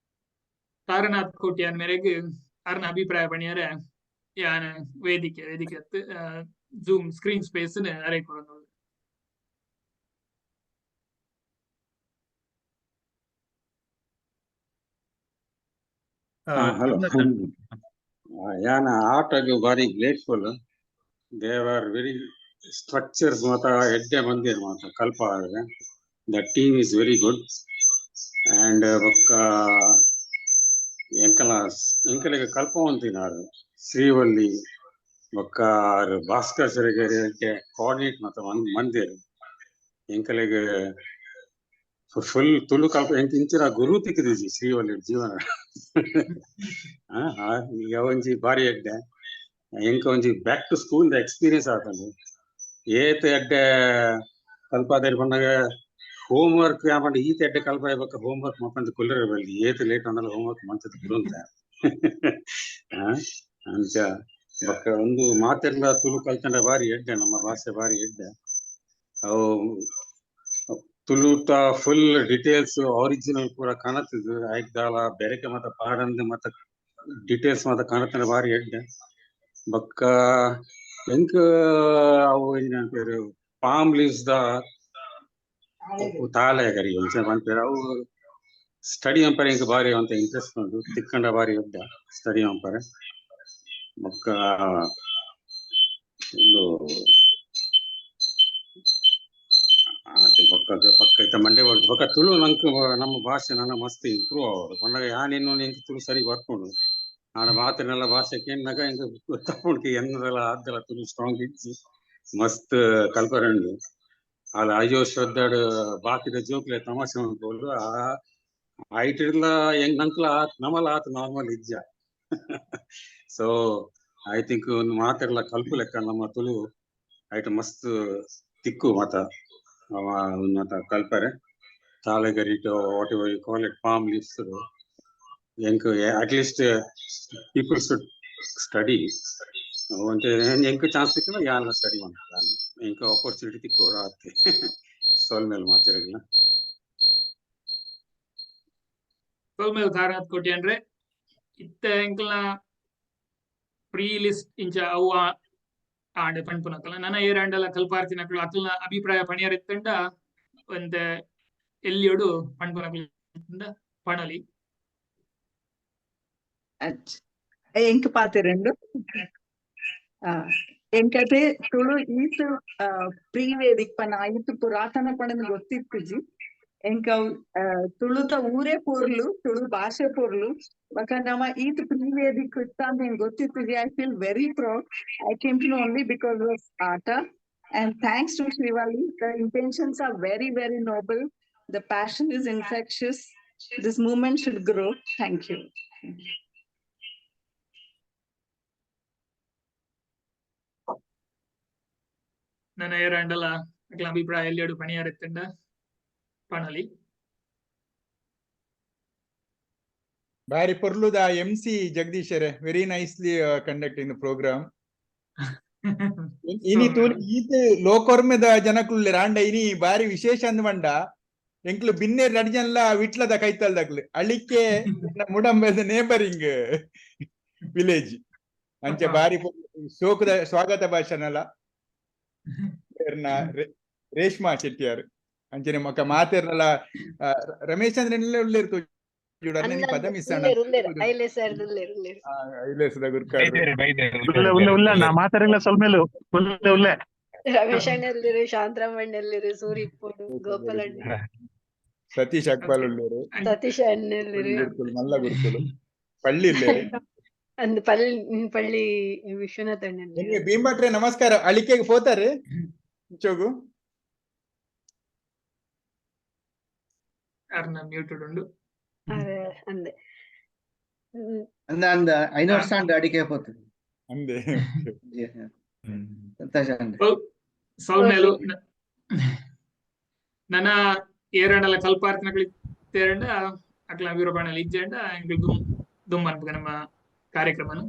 D: ತಾರನಾಥ್ ಕೋಟ್ಯಾನ್ ಮೇರೆಗೆ ಅರ್ನ ಅಭಿಪ್ರಾಯ ಪಣಿಯರೆ ಯಾನ್ ವೇದಿಕೆ ಜೂಮ್ ಸ್ಕ್ರೀನ್ ಸ್ಪೇಸ್ ಅರೆ ಕೊಡೋದು
L: hello. ಯಾನ ಆಟಗೆ ಬಾರಿ grateful they are very structures ಮಾತ ಎಡ್ಡೆ ಮಂದಿರ್ ಮಾತ ಕಲ್ಪ the team is very good and ಬೊಕ್ಕ ಎಂಕಲಿಗೆ ಕಲ್ಪವಂತಿನಾರು ಶ್ರೀವಳ್ಳಿ ಬೊಕ್ಕ ಭಾಸ್ಕರ್ ಸರಿಗೆರೆ ಕೋಆರ್ಡಿನೇಟ್ ಮಾತ ಮಂದಿರ್ ಎಂಕಲಿಗೆ ಫುಲ್ ತುಳು ಕಲ್ಪ ಇಂಚಿನ ಗುರು ತಿಕ್ಕಿದೀಜಿ ಶ್ರೀವಳ್ಳಿ ಜೀವನ ಈಗ ಒಂಜಿ ಬಾರಿ ಎಡ್ಡೆ ಎಂಕ ಒಂಜಿ ಬ್ಯಾಕ್ ಟು ಸ್ಕೂಲ್ ದ ಎಕ್ಸ್ಪೀರಿಯನ್ಸ್ ಆತಂದು ಏತ್ ಎಡ್ಡೆ ಕಲ್ಪಾದೇರಿ ಬಂದಾಗ ಹೋಮ್ ವರ್ಕ್ ಯಾಪಂಡ ಈತ ಎಡ್ಡೆ ಕಲ್ಪ ಇವಾಗ ಹೋಮ್ ವರ್ಕ್ ಮಕ್ಕಂತ ಕುಲ್ಲರ ಬಲ್ಲಿ ಏತ್ ಲೇಟ್ ಅಂದಲ್ಲ ಹೋಮ್ ವರ್ಕ್ ಮಂತದ ಗುರುಂತ ಅಂಚ ಬೊಕ್ಕ ಒಂದು ಮಾತೆಲ್ಲ ತುಳು ಕಲ್ತಂಡ ಬಾರಿ ಎಡ್ಡೆ ನಮ್ಮ ಭಾಷೆ ಬಾರಿ ಎಡ್ಡೆ ಅವು ತುಳುಟ ಫುಲ್ ಡಿಟೇಲ್ಸ್ ಒರಿಜಿನಲ್ ಪೂರ ಕಾಣತ್ತದು ಆಯ್ತಾಲ ಬೆರಕೆ ಮತ್ತ ಪಾಡಂದು ಮತ್ತ ಡಿಟೇಲ್ಸ್ ಮತ್ತ ಕಾಣತ್ತಂಡ ಬಾರಿ ಎಡ್ಡೆ ಬೊಕ್ಕ ಎಂಕ ಅವು ಏನ್ ಪೇರು ಪಾಮ್ ಲೀವ್ಸ್ ದ ತಾಳೆ ಕರಿ ಪಂಪೇರು ಅವು ಸ್ಟಡಿ ಅಂಪರೆ ಎಂಕ್ ಬಾರಿ ಅಂತ ಇಂಟ್ರೆಸ್ಟ್ ಉಂಟು ತಿಕ್ಕಂಡ ಬಾರಿ ಎಡ್ಡೆ ಸ್ಟಡಿ ಅಂಪರೆ ಬೊಕ್ಕ ಒಂದು ಪಕ್ಕ ಇತ್ತ ಮಂಡೆ ಬರ್ದು ಬೊಕ್ಕ ತುಳು ನಂಕ್ ನಮ್ಮ ಭಾಷೆ ನನ್ನ ಮಸ್ತ್ ಇಂಪ್ರೂವ್ ಆಗೋದು ಪಂಡಗ ಯಾನಿನ್ನು ಎಂಕ್ ತುಳು ಸರಿ ಬರ್ಕೊಂಡು ಆಡ ಮಾತಿನೆಲ್ಲ ಭಾಷೆ ಕೇಳಿನಾಗ ಎಂಕ್ ಗೊತ್ತಾಗ್ಬಿಡ್ತಿ ಎನ್ನದೆಲ್ಲ ಆದ್ದೆಲ್ಲ ತುಳು ಸ್ಟ್ರಾಂಗ್ ಇಜ್ಜಿ ಮಸ್ತ್ ಕಲ್ಪರಂಡು ಆಲ ಅಯ್ಯೋ ಶ್ರದ್ಧಾಡ್ ಬಾಕಿದ ಜೋಕ್ಲೆ ತಮಾಷೆ ಅನ್ಕೊಂಡು ಆ ಐಟ್ ಇರ್ಲ ಹೆಂಗ್ ನಂಕ್ಲ ನಮಲ ಆತ ನಾರ್ಮಲ್ ಇಜ್ಜ ಸೊ ಐ ಥಿಂಕ್ ಒಂದು ಮಾತೆಲ್ಲ ಕಲ್ಪು ಲೆಕ್ಕ ನಮ್ಮ ತುಳು ಐಟ್ ಮಸ್ತ್ ತಿಕ್ಕು ಮಾತ ಮಾತ ಕಲ್ಪರೆ Talagarito, whatever you call it, palm leaves. At least people should study. ಎಂಕ ಚಾನ್ಸ್ ಸಿಕ್ಕಿದ್ರೆ ಯಾರನ್ನ ಸ್ಟಡಿ ಮಾಡ್ತಾರೆ ಎಂಕ ಆಪರ್ಚುನಿಟಿ ಕೊಡತ್ತೆ ಸೋಲ್ ಮೇಲೆ ಮಾತಾಡಿಲ್ಲ
D: ಸೋಲ್ ಮೇಲೆ ಧಾರಣತ್ ಕೊಟ್ಟಿ ಅಂದ್ರೆ ಇತ್ತ ಎಂಕಲ್ನ ಪ್ರೀ ಲಿಸ್ಟ್ ಇಂಚ ಅವು ಆಂಡ್ ಪಣ್ಪುನಕಲ್ಲ ನನ್ನ ಏರಂಡಲ ಕಲ್ಪಾರ್ತಿನಕಲು ಅಕಲ್ನ ಅಭಿಪ್ರಾಯ ಪಣಿಯರಿತ್ತಂಡ ಒಂದ ಎಲ್ಲಿಯೋಡು ಪಣ್ಪುನಕಲು ಪಣಲಿ
J: ಎಂಕ್ ಪಾತಿರೆಂಡು ಎಂಕತೆ ತುಳು ಈತು ಪ್ರೀವೇದಿಕ್ ಪನ ಐತು ಪುರಾತನ ಪಣನ ಗೊತ್ತಿತ್ತುಜಿ ಎಂಕ ತುಳುತ ಊರೇ ಪೋರ್ಲು ತುಳು ಭಾಷೆ ಪೋರ್ಲು ಬಕ ನಮ ಈತು ಪ್ರೀವೇದಿಕ್ ಇತ್ತ ಅಂತ ಹೆಂಗ್ ಗೊತ್ತಿತ್ತುಜಿ I feel very proud I came to know only because of AATA and thanks to Shivali, the intentions are very, very noble. The passion is infectious. This movement should grow. Thank you.
D: ನನ್ನ ಏರಂಡಲ ಅಕಲ ಅಭಿಪ್ರಾಯ ಎಲ್ಲಿಯೋಡು ಪಣಿಯರಿತ್ತಂಡ ಪಣಲಿ
G: ಬಾರಿ ಪೊರ್ಲುದ MC ಜಗದೀಶರೇ very nicely conducting the programme ಇನಿ ಈತ್ ಲೋಕೊರ್ಮೆದ ಜನಕುಲ್ಲೆ ರಾಂಡ ಇನಿ ಬಾರಿ ವಿಶೇಷ ಅಂದ್ಮಂಡ ಎಂಕ್ಲು ಬಿನ್ನೆ ರಡ್ಜನ್ಲ ವಿಟ್ಲದ ಕೈತಲ್ದಕ್ಲು ಅಳಿಕೆ ಮುಡಂಬದ ನೇಬರಿಂಗ್ ವಿಲೇಜ್ ಅಂಚೆ ಬಾರಿ ಶೋಕದ ಸ್ವಾಗತ ಭಾಷಣಲ ರೇಷ್ಮಾ ಶೆಟ್ಟಿಯಾರ್ ಅಂಚನೆ ಮಕ್ಕ ಮಾತೇರ್ನಲ ರಮೇಶ್ ಅಂದ್ರೆ ಉಳ್ಳೇರ್ತು ಪದ ಮಿಸ್ ಐಲೇಸದ ಗುರ್ಕಾರ
M: ಮಾತಾಡಿಲ್ಲ ಸೊಲ್ಮೇಲು ಉಲ್ಲೆ
N: ರಮೇಶ್ ಅಣ್ಣಲ್ಲಿರು ಶಾಂತರಾಮಣ್ಣಲ್ಲಿರು ಸೂರಿಪ್ಪೋಡು ಗೋಪಾಲಣ್ಣ
G: ಸತೀಶ್ ಅಕ್ಬಾಲ್ ಉಳ್ಳೇರು
N: ಸತೀಶ್ ಅಣ್ಣಲ್ಲಿರು
G: ಮಲ್ಲ ಗುರುಕುಲು ಪಳ್ಳಿ ಇಲ್ಲೇರು
N: ಅಂದ್ ಪಳ್ಳಿ ವಿಶ್ವನಾಥ್ ಅಣ್ಣಲ್ಲಿ
G: ಭೀಮಟ್ರೆ ನಮಸ್ಕಾರ ಅಳಿಕೆಗೆ ಪೋತಾರೆ ಚೋಗು
D: ಮ್ಯೂಟೆಡ್ ಉಂಡು
N: ಅಂದೆ
H: ಅಂದ 500 ವರ್ಷ ಅಡಿಕೆ ಪೋತದೆ
G: ಅಂದೆ
H: ಸಂತೋಷ ಅಂದೆ
D: ಸೌಮ್ಯಲು ನನ್ನ ಏರಂಡಲ ಕಲ್ಪಾರ್ತಿನಕಲಿ ತೇರಂಡ ಅಕ್ಲ ವಿರೋಪಣಲಿ ಇಜ್ಜೆಂಡ ಎಂಕ್ಲು ದುಮ್ ಅನ್ಪಗ ನಮ್ಮ ಕಾರ್ಯಕ್ರಮನು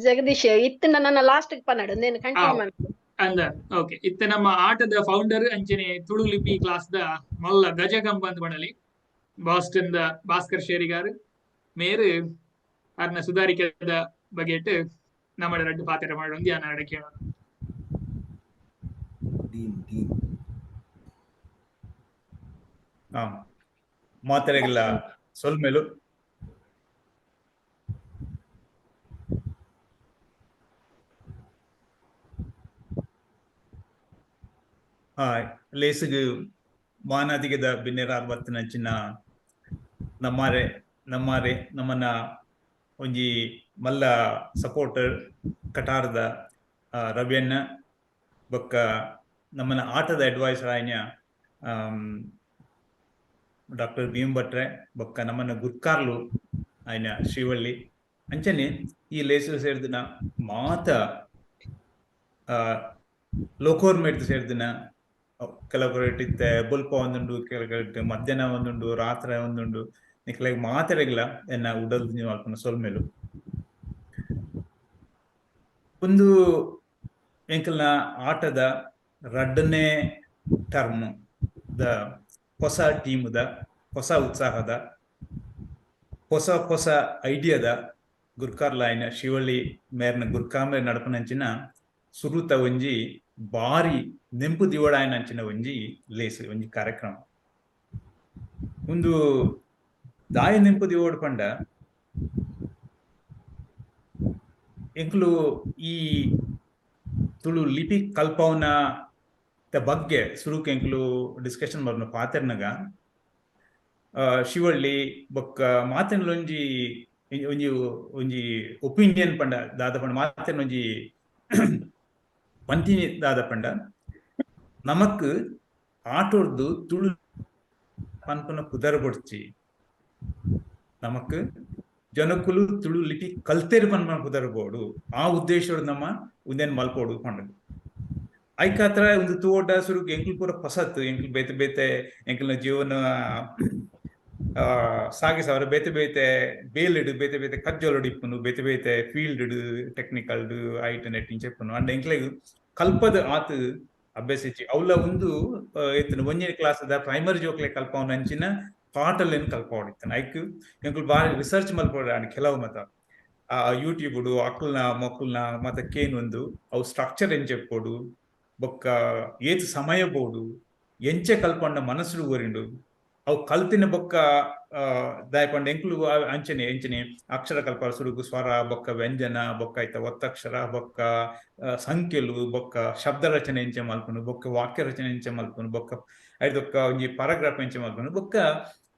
N: ಜಗದೀಶ್ ಇತ್ತು ನನ್ನ ಲಾಸ್ಟ್ ಪನ್ನಡು నేను ಕಂಟಿನ್ಯೂ ಮಾಡ್ತೀನಿ
D: ಅಂದ ಓಕೆ ಇತ್ತೆ ನಮ್ಮ ಆಟದ ಫೌಂಡರ್ ಅಂಚನೆ ತುಳು ಲಿಪಿ ಕ್ಲಾಸ್ ದ ಮಲ್ಲ ಗಜಗಂಬ ಅಂತ ಬಣಲಿ ಬಾಸ್ಟನ್ ದ ಭಾಸ್ಕರ್ ಶೇರಿಗಾರ್ ಮೇರು ಅರ್ನ ಸುಧಾರಿಕೆದ ಬಗೆಟ್ ನಮ್ಮ ರಡ್ಡು ಪಾತ್ರ ಮಾಡೋದು ಧ್ಯಾನ ಅಡಕೆ
C: ಮಾತ್ರೆಗಳ ಸೊಲ್ಮೇಲು ಲೇಸಿಗೆ ಮಾನಾದಿಗೆದ ಬಿನ್ನೆರಾರ್ ಬತ್ತನಂಚಿನ ನಮ್ಮನ್ನ ಒಂಜಿ ಮಲ್ಲ ಸಪೋರ್ಟರ್ ಕಟಾರದ ರವಿಯನ್ನ ಬೊಕ್ಕ ನಮ್ಮನ್ನ ಆಟದ ಅಡ್ವೈಸರ್ ಆಯ್ನ ಡಾಕ್ಟರ್ ಭೀಮ್ ಭಟ್ರೆ ಬೊಕ್ಕ ನಮ್ಮನ್ನ ಗುರ್ಕಾರ್ಲು ಆಯ್ನ ಶ್ರೀವಳ್ಳಿ ಅಂಚನೆ ಈ ಲೇಸು ಸೇರಿದಿನ ಮಾತ ಲೋಕೋರ್ಮೆಟ್ ಸೇರಿದಿನ ಕೆಲವರಿಟ್ಟಿತ್ತೆ ಬುಲ್ಪ ಒಂದುಂಡು ಕೆಲವರಿಟ್ಟು ಮಧ್ಯಾಹ್ನ ಒಂದುಂಡು ರಾತ್ರಿ ಒಂದುಂಡು ನಿಕ್ಲಾಗ ಮಾತಾಡಗಿಲ್ಲ ಎನ್ನ ಉಡಲ್ ಅಲ್ಪನ ಸೊಲ್ಮೇಲು ಒಂದು ಎಂಕಲ್ನ ಆಟದ ರಡ್ಡನೇ ಟರ್ಮ್ ದ ಹೊಸ ಟೀಮ್ದ ಹೊಸ ಉತ್ಸಾಹದ ಹೊಸ ಐಡಿಯಾದ ಗುರ್ಕಾರ್ಲ ಆಯ್ನ ಶಿವಳ್ಳಿ ಮೇರ್ನ ಗುರ್ಕಾಮೇರ್ ನಡಪನಂಚಿನ ಸುರುತ ಒಂಜಿ ಬಾರಿ ನೆಂಪು ದಿವಡಾಯನಂಚಿನ ಒಂಜಿ ಲೇಸ್ ಒಂಜಿ ಕಾರ್ಯಕ್ರಮ ಒಂದು ದಾಯ ನೆಂಪು ದಿವೋಡ್ ಪಂಡ ಎಂಕ್ಲು ಈ ತುಳು ಲಿಪಿ ಕಲ್ಪವನ ಬಗ್ಗೆ ಸುರುಕ್ ಎಂಕ್ಲು ಡಿಸ್ಕಷನ್ ಬರ್ನ ಪಾತೆರ್ನಗ ಶಿವಳ್ಳಿ ಬೊಕ್ಕ ಮಾತೆರ್ನಲ ಒಂಜಿ ಒಂಜಿ ಒಂಜಿ ಒಪಿನಿಯನ್ ಪಂಡ ದಾದ ಪಂಡ ಮಾತೆರ್ನ ಒಂಜಿ ಪಂತಿನಿ ದಾದ ಪಂಡ ನಮಕ್ ಆಟೋರ್ದು ತುಳು ಪನ್ಪುನ ಪುದರ್ ಕೊಡ್ಚಿ ನಮಕ್ ಜನಕ್ಕುಲು ತುಳು ಲಿಪಿ ಕಲ್ತೇರು ಪನ್ಪನ ಪುದರ್ ಬೋಡು ಆ ಉದ್ದೇಶ ನಮ್ಮ ಉಂದೇನ್ ಮಲ್ಪೋಡು ಪಂಡದು ಐಕಾತ್ರ ಒಂದು ತೋಟ ಸುರುಕು ಎಂಕ್ಲು ಪೂರ ಪಸತ್ ಎಂಕ್ಲು ಬೇತೆ ಬೇತೆ ಎಂಕ್ಲ ಜೀವನ ಸಾಗಿ ಸಾವಿರ ಬೇತೆ ಬೇತೆ ಬೇಲಿಡು ಬೇತೆ ಬೇತೆ ಕಜ್ಜೋಲಡು ಇಪ್ಪುನು ಬೇತೆ ಬೇತೆ ಫೀಲ್ಡ್ ಟೆಕ್ನಿಕಲ್ ಐಟ್ ನೆಟ್ ಇಂಚೆಪ್ಪುನು ಅಂಡ್ ಎಂಕ್ಲೆಗ್ ಕಲ್ಪದ ಆತು ಅಭ್ಯಾಸ ಇಚ್ಚಿ ಅವಲ ಒಂದು ಎತ್ತನ ಒಂಜನೇ ಕ್ಲಾಸ್ದ ಪ್ರೈಮರಿ ಜೋಕ್ಲೆ ಕಲ್ಪವನ ಅಂಚಿನ ಪಾಟಲ್ಲೇನು ಕಲ್ಪವಡಿತ್ತಾನೆ ಐಕ್ ಎಂಕ್ಲು ಬಾರಿ ರಿಸರ್ಚ್ ಮಲ್ಪಡ ಕೆಲವು ಮತ ಯೂಟ್ಯೂಬ್ ಅಕ್ಕಲ್ನ ಮಕ್ಕಳನ್ನ ಮತ್ತೆ ಕೇನ್ ಒಂದು ಅವು ಸ್ಟ್ರಕ್ಚರ್ ಏನ್ చెప్పోಡು ಬೊಕ್ಕ ಏತು ಸಮಯ ಬೋಡು ಎಂಚೆ ಕಲ್ಪಂಡ ಮನಸ್ಸು ಊರಿಂಡು ಅವು ಕಲ್ತಿನ ಬೊಕ್ಕ ದಾಯಪಂಡ ಎಂಕ್ಲು ಅಂಚನೆ ಎಂಚನೆ ಅಕ್ಷರ ಕಲ್ಪ ಸುರುಗು ಸ್ವರ ಬೊಕ್ಕ ವ್ಯಂಜನ ಬೊಕ್ಕ ಐತ ಒತ್ತಕ್ಷರ ಬೊಕ್ಕ ಸಂಖ್ಯೆಲು ಬೊಕ್ಕ ಶಬ್ದ ರಚನೆ ಎಂಚೆ ಮಲ್ಪುನು ಬೊಕ್ಕ ವಾಕ್ಯ ರಚನೆ ಎಂಚೆ ಮಲ್ಪುನು ಬೊಕ್ಕ ಐದೊಕ್ಕ ಒಂಜಿ ಪ್ಯಾರಾಗ್ರಾಫ್ ಎಂಚೆ ಮಲ್ಪುನು ಬೊಕ್ಕ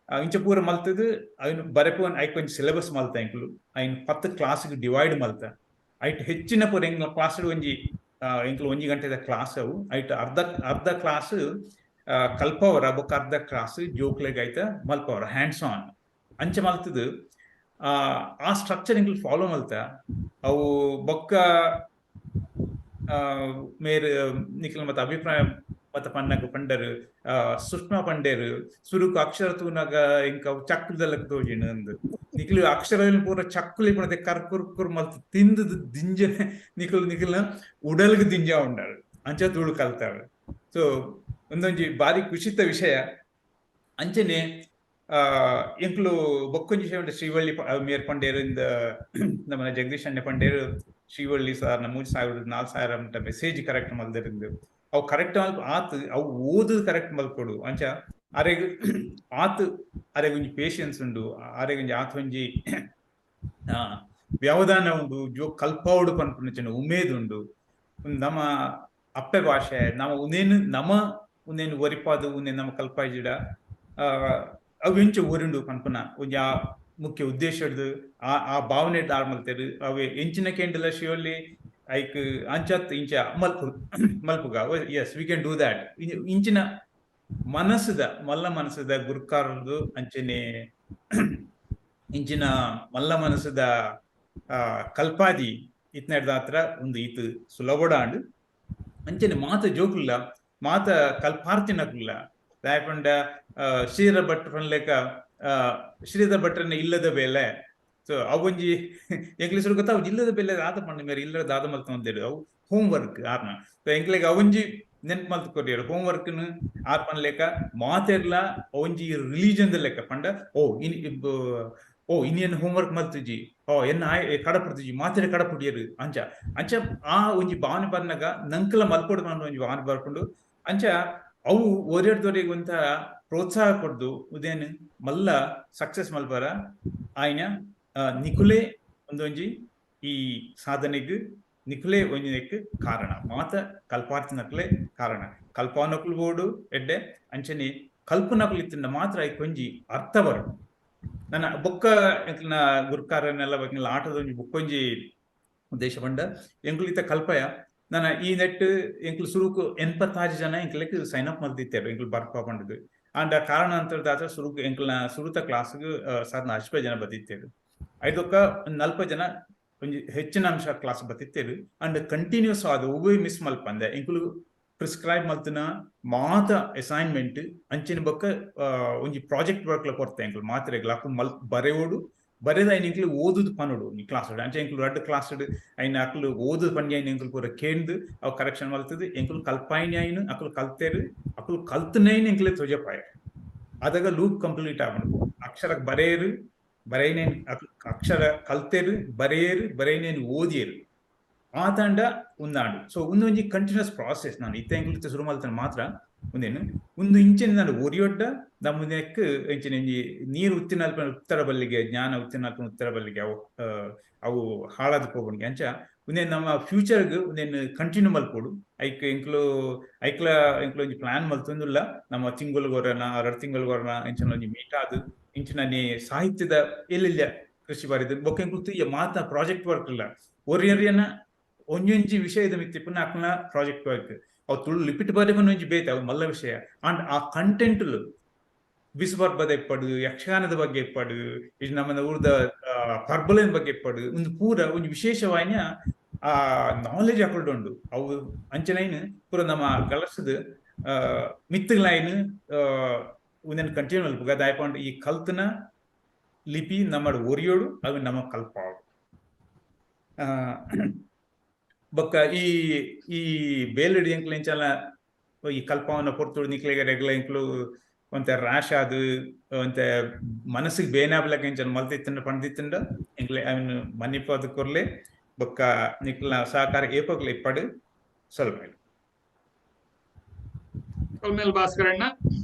C: ಇಂಚ ಪೂರ ಮಲ್ತದು ಐನು ಬರೆಪುವನ್ ಐಕ್ ಒಂಜಿ ಸಿಲೆಬಸ್ ಮಲ್ತ ಎಂಕ್ಲು ಐನ್ 10 ಕ್ಲಾಸ್ಗೆ ಡಿವೈಡ್ ಮಲ್ತ ಐಟ್ ಹೆಚ್ಚಿನ ಪೂರ ಎಂಕ್ಲ ಕ್ಲಾಸ್ ಒಂಜಿ ಎಂಕ್ಲು 1 ಗಂಟೆದ ಕ್ಲಾಸ್ ಅವು ಐಟ್ ಅರ್ಧ ಕ್ಲಾಸ್ ಕಲ್ಪವರ ಬೊಕ್ಕ ಅರ್ಧ ಕ್ಲಾಸ್ ಜೋಕ್ಲೆಗ್ ಐತ ಮಲ್ಪವರ ಹ್ಯಾಂಡ್ಸ್ ಆನ್ ಅಂಚೆ ಮಲ್ತದು ಆ ಸ್ಟ್ರಕ್ಚರ್ ಎಂಕ್ಲು ಫಾಲೋ ಮಲ್ತ ಅವು ಬೊಕ್ಕ ಮೇರೆ ನಿಖಿಲ್ ಮತ್ತ ಅಭಿಪ್ರಾಯ ಮತ್ತ ಪನ್ನಗ ಪಂಡರು ಸುಷ್ಮಾ ಪಂಡೇರು ಸುರುಕು ಅಕ್ಷರ ತೂನಾಗ ಇಂಕ ಚಕ್ರದಲ್ಲಕ ತೋಜಿನ ಅಂದು ನಿಖಿಲ್ ಅಕ್ಷರ ಪೂರ ಚಕ್ಕುಲಿ ಪಣತೆ ಕರ್ಕುರ್ಕುರ್ ಮಲ್ತ ತಿಂದು ದಿಂಜ ನಿಖಿಲ್ನ ಉಡಲ್ಗೆ ದಿಂಜ ಉಂಡಾಳು ಅಂಚ ತುಳು ಕಲ್ತಾವೆ ಸೊ ಒಂದೊಂಜಿ ಬಾರಿ ಖುಷಿತ ವಿಷಯ ಅಂಚನೆ ಎಂಕ್ಲು ಬೊಕ್ಕೊಂಜಿ ವಿಷಯ ಉಂಟು ಶ್ರೀವಳ್ಳಿ ಮೇರ್ ಪಂಡೇರಿಂದ ನಮ್ಮ ಜಗದೀಶ್ ಅಣ್ಣ ಪಂಡೇರು ಶ್ರೀವಳ್ಳಿ ಸಾರ್ 3,000-4,000 ಅಂತ ಮೆಸೇಜ್ ಕರೆಕ್ಟ್ ಮಲ್ದಿருந்து ಅವು ಕರೆಕ್ಟ್ ಮಲ್ಪ ಆತು ಅವು ಓದು ಕರೆಕ್ಟ್ ಮಲ್ಕೊಡು ಅಂಚ ಅರೆಗ್ ಆತು ಅರೆಗ್ ಒಂಜಿ ಪೇಷನ್ಸ್ ಉಂಡು ಅರೆಗ್ ಒಂಜಿ ಆತು ಒಂಜಿ ವ್ಯವಧಾನ ಉಂಡು ಜೋ ಕಲ್ಪವುಡು ಪನ್ಪುನ ಉಮೇದು ಉಂಡು ನಮ್ಮ ಅಪ್ಪೆ ಭಾಷೆ ನಮ್ಮ ಉನೇನು ಒರಿಪಾದು ಉನೇನು ನಮ್ಮ ಕಲ್ಪಾಜಿಡ ಅವು ಎಂಚ ಒರಿಂಡು ಪನ್ಪುನ ಒಂಜಿ ಆ ಮುಖ್ಯ ಉದ್ದೇಶ ಹಿಡ್ದು ಆ ಭಾವನೆ ದಾರ್ ಮಲ್ತೇರು ಅವೇ ಎಂಚಿನ ಕೆಂಡಲ ಶಿವಲ್ಲಿ ಐಕ್ ಅಂಚತ್ ಇಂಚ ಮಲ್ಪುಗ as we can do that ಇಂಚಿನ ಮನಸ್ಸದ ಗುರುಕಾರದು ಅಂಚನೆ ಇಂಚಿನ ಮನಸ್ಸದ ಕಲ್ಪಾದಿ ಇತ್ನಡ್ದ ಹತ್ರ ಒಂದು ಈತು ಸುಲಭಡಾಂಡ್ ಅಂಚನೆ ಮಾತ ಜೋಕುಲ್ಲ ಮಾತ ಕಲ್ಪಾರ್ತಿನಕುಲ್ಲ ದಾಯಪಂಡ ಶ್ರೀಧರ ಭಟ್ ಪನ್ಲೆಕ ಶ್ರೀಧರ ಭಟ್ರನ್ನ ಇಲ್ಲದ ಬೇಲೆ ಸೊ ಅವೊಂಜಿ ಎಂಕ್ಲೆಸರು ಗೊತ್ತ ಅವು ಇಲ್ಲದ ಬೆಲೆ ಆದ ಪಂಡ ಮೇರೆ ಇಲ್ಲದ ಆದ ಮಲ್ತ ಅಂದೇರು ಅವು ಹೋಮ್ ವರ್ಕ್ ಆರ್ನ ಸೊ ಎಂಕ್ಲೆಗ್ ಅವೊಂಜಿ ನೆನ್ಪು ಮಲ್ತು ಕೊಟ್ಟಿರು ಹೋಮ್ ವರ್ಕ್ನು ಆರ್ ಪನ್ಲೆಕ ಮಾತೆರ್ಲ ಅವೊಂಜಿ ರಿಲಿಜನ್ ಲೆಕ್ಕ ಪಂಡ ಇನ್ನೇನು ಹೋಮ್ ವರ್ಕ್ ಮಲ್ತುಜಿ ಎನ್ನ ಕಡಪುಡ್ತುಜಿ ಮಾತೆರೆ ಕಡಪುಡಿಯರು ಅಂಚ ಆ ಒಂಜಿ ಭಾವನೆ ಬರ್ನಾಗ ನಂಕಲ ಮಲ್ಪೊಡು ಪಂಡ ಒಂಜಿ ಭಾವನೆ ಬರ್ಕೊಂಡು ಅಂಚ ಅವು ಓರಿಯಾಡ್ದವ್ರಿಗೆ ಒಂಥ ಪ್ರೋತ್ಸಾಹ ಕೊಡ್ದು ಉದೇನು ಮಲ್ಲ ಸಕ್ಸಸ್ ಮಲ್ಪರ ಆಯ್ನ ನಿಕುಲೆ ಒಂದೊಂಜಿ ಈ ಸಾಧನೆಗ್ ನಿಕುಲೆ ಒಂಜಿನಕ್ಕೆ ಕಾರಣ ಮಾತ ಕಲ್ಪಾರ್ತಿನಕ್ಲೆ ಕಾರಣ ಕಲ್ಪನಕ್ಲು ಬೋಡು ಎಡ್ಡೆ ಅಂಚನೆ ಕಲ್ಪನಕ್ಲು ಇತ್ತಿನ ಮಾತ್ರ ಐ ಕೊಂಜಿ ಅರ್ಥ ಬರು ನನ್ನ ಬೊಕ್ಕ ಎಂಕ್ಲಿನ ಗುರುಕಾರನೆಲ್ಲ ಬಗ್ಗೆ ಆಟದ ಒಂಜಿ ಬೊಕ್ಕೊಂಜಿ ಉದ್ದೇಶ ಪಂಡ ಎಂಕ್ಲು ಇತ್ತ ಕಲ್ಪಯ ನನ್ನ ಈ ನೆಟ್ ಎಂಕ್ಲು ಸುರುಕು 86 ಜನ ಎಂಕ್ಲೆಗ್ ಸೈನ್ ಅಪ್ ಮಲ್ದಿತ್ತೇರು ಎಂಕ್ಲು ಬರ್ಪ ಪಂಡದು ಅಂಡ್ ಕಾರಣ ಅಂತರ್ದಾತ ಸುರುಕು ಎಂಕ್ಲನ ಸುರುತ ಕ್ಲಾಸ್ಗ್ 40 ಜನ ಬದಿತ್ತೇರು ಐದೊಕ್ಕ 40 ಜನ ಒಂಜಿ ಹೆಚ್ಚಿನ ಅಂಶ ಕ್ಲಾಸ್ ಬತ್ತಿತ್ತೇರು ಅಂಡ್ ಕಂಟಿನ್ಯೂಸ್ ಆದ ಒಬ್ಬ ಮಿಸ್ ಮಲ್ಪಂದೆ ಎಂಕ್ಲು ಪ್ರಿಸ್ಕ್ರೈಬ್ ಮಲ್ತನ ಮಾತ ಅಸೈನ್ಮೆಂಟ್ ಅಂಚಿನ ಬೊಕ್ಕ ಒಂಜಿ ಪ್ರಾಜೆಕ್ಟ್ ವರ್ಕ್ ಲ ಕೊರ್ತೆ ಎಂಕ್ಲು ಮಾತ್ರೆಗ್ಲ ಅಕ್ಲು ಬರೆಯೋಡು ಬರೆದ ಐನ್ ಎಂಕ್ಲು ಓದುದು ಪನ್ನೋಡು ಈ ಕ್ಲಾಸ್ ಅಂಚೆ ಎಂಕ್ಲು 2 ಕ್ಲಾಸ್ ಐನ್ ಅಕ್ಲು ಓದುದು ಪಂಡಿ ಐನ್ ಎಂಕ್ಲು ಪೂರ ಕೇಂದು ಅವು ಕರೆಕ್ಷನ್ ಮಲ್ತದು ಎಂಕ್ಲು ಕಲ್ಪಾಯಿನಿ ಐನು ಅಕ್ಲು ಕಲ್ತೇರು ಅಕ್ಲು ಕಲ್ತನೈನ್ ಎಂಕ್ಲೆ ತೊಜಪಾಯ ಅದಾಗ ಲೂಪ್ ಕಂಪ್ಲೀಟ್ ಆಗ್ಬಿಡು ಅಕ್ಷರ ಬರೆಯನೇನು ಅಕ್ಷರ ಕಲ್ತೇರು ಬರೆಯನೇನು ಓದಿಯರು ಆ ತಂಡ ಉಂದಾಂಡು ಸೊ ಒಂದೊಂಜಿ ಕಂಟಿನ್ಯೂಸ್ ಪ್ರಾಸೆಸ್ ನಾನು ಇತ್ತ ಎಂಕ್ಲು ಶುರು ಮಲ್ತನ ಮಾತ್ರ ಒಂದೇನು ಒಂದು ಇಂಚಿನ ನಾನು ಒರಿಯೊಡ್ಡ ನಮ್ಮನೆಕ್ ಇಂಚಿನ ನೀರು ಉತ್ತಿನಲ್ಪ ಉತ್ತರ ಬಲ್ಲಿಗೆ ಜ್ಞಾನ ಉತ್ತಿನಲ್ಪ ಉತ್ತರ ಬಲ್ಲಿಗೆ ಅವು ಹಾಳಾದ ಹೋಗ್ಬಂಗೆ ಅಂಚ ಒಂದೇನು ನಮ್ಮ ಫ್ಯೂಚರ್ಗೆ ಒಂದೇನು ಕಂಟಿನ್ಯೂ ಮಲ್ಪೋಡು ಐಕ್ಲ ಒಂಜಿ ಪ್ಲಾನ್ ಮಲ್ತೊಂದುಲ್ಲ ನಮ್ಮ ತಿಂಗಳ್ಗೊರನ 2 ತಿಂಗಳ್ಗೊರನ ಇಂಚಿನ ಒಂಜಿ ಮೀಟ್ ಆದು ಇಂಚಿನ ಸಾಹಿತ್ಯದ ಎಲ್ಲೆಲ್ಲ ಕೃಷಿ ಬಾರಿದ ಬೊಕ್ಕ ಎಂಕ್ಲು ಮಾತ ಪ್ರಾಜೆಕ್ಟ್ ವರ್ಕ್ ಇಲ್ಲ ಒರಿಯರಿಯನ ಒಂಜೊಂಜಿ ವಿಷಯದ ಮಿತ್ತಿಪ್ಪನ ಅಕ್ನ ಪ್ರಾಜೆಕ್ಟ್ ವರ್ಕ್ ಅವು ತುಳು ಲಿಪಿಟ್ ಬರೆಮನ್ ಒಂಜಿ ಬೇತೆ ಅವು ಮಲ್ಲ ವಿಷಯ ಅಂಡ್ ಆ ಕಂಟೆಂಟ್ಲು ಬಿಸುಬರ್ಬದ ಇಪ್ಪಡು ಯಕ್ಷಗಾನದ ಬಗ್ಗೆ ಇಪ್ಪಡು ಇದು ನಮ್ಮ ಊರದ ಪರ್ಬಲಿನ ಬಗ್ಗೆ ಇಪ್ಪಡು ಒಂದು ಪೂರ ಒಂದು ವಿಶೇಷವಾಯಿನ ಆ ನಾಲೆಜ್ ಹಾಕೊಳ್ಡು ಅವು ಅಂಚನೈನ್ ಪೂರ ನಮ್ಮ ಕಲಸದ ಮಿತ್ತುಗಳಾಯಿನ ಒಂದನ್ನು ಕಂಟಿನ್ಯೂ ಮಲ್ಪುಗ ದಾಯಪಂಡು ಈ ಕಲ್ತನ ಲಿಪಿ ನಮ್ಮ ಒರಿಯೋಡು ಅವು ನಮ್ಮ ಕಲ್ಪಾವು ಬೊಕ್ಕ ಈ ಬೇಲಡಿ ಎಂಕ್ಲು ಎಂಚಲ ಈ ಕಲ್ಪವನ್ನ ಪೊರ್ತುಡು ನಿಕ್ಲೆಗೆ ರೆಗ್ಲ ಎಂಕ್ಲು ಒಂತ ರಾಶ ಅದು ಒಂತ ಮನಸ್ಸಿಗೆ ಬೇನಾಬ್ಲಕ ಎಂಚಲ ಮಲ್ತಿತ್ತಂಡ ಪಂಡಿತ್ತಂಡ ಎಂಕ್ಲೆ ಅವನು ಮನ್ನಿಪದ ಕೊರ್ಲೆ ಬೊಕ್ಕ ನಿಕ್ಲ ಸಹಕಾರ ಏಪಕ್ಲೆ ಇಪ್ಪಡು ಸ್ವಲ್ಪ
D: கொல்மேல் பாஸ்கரண்ணா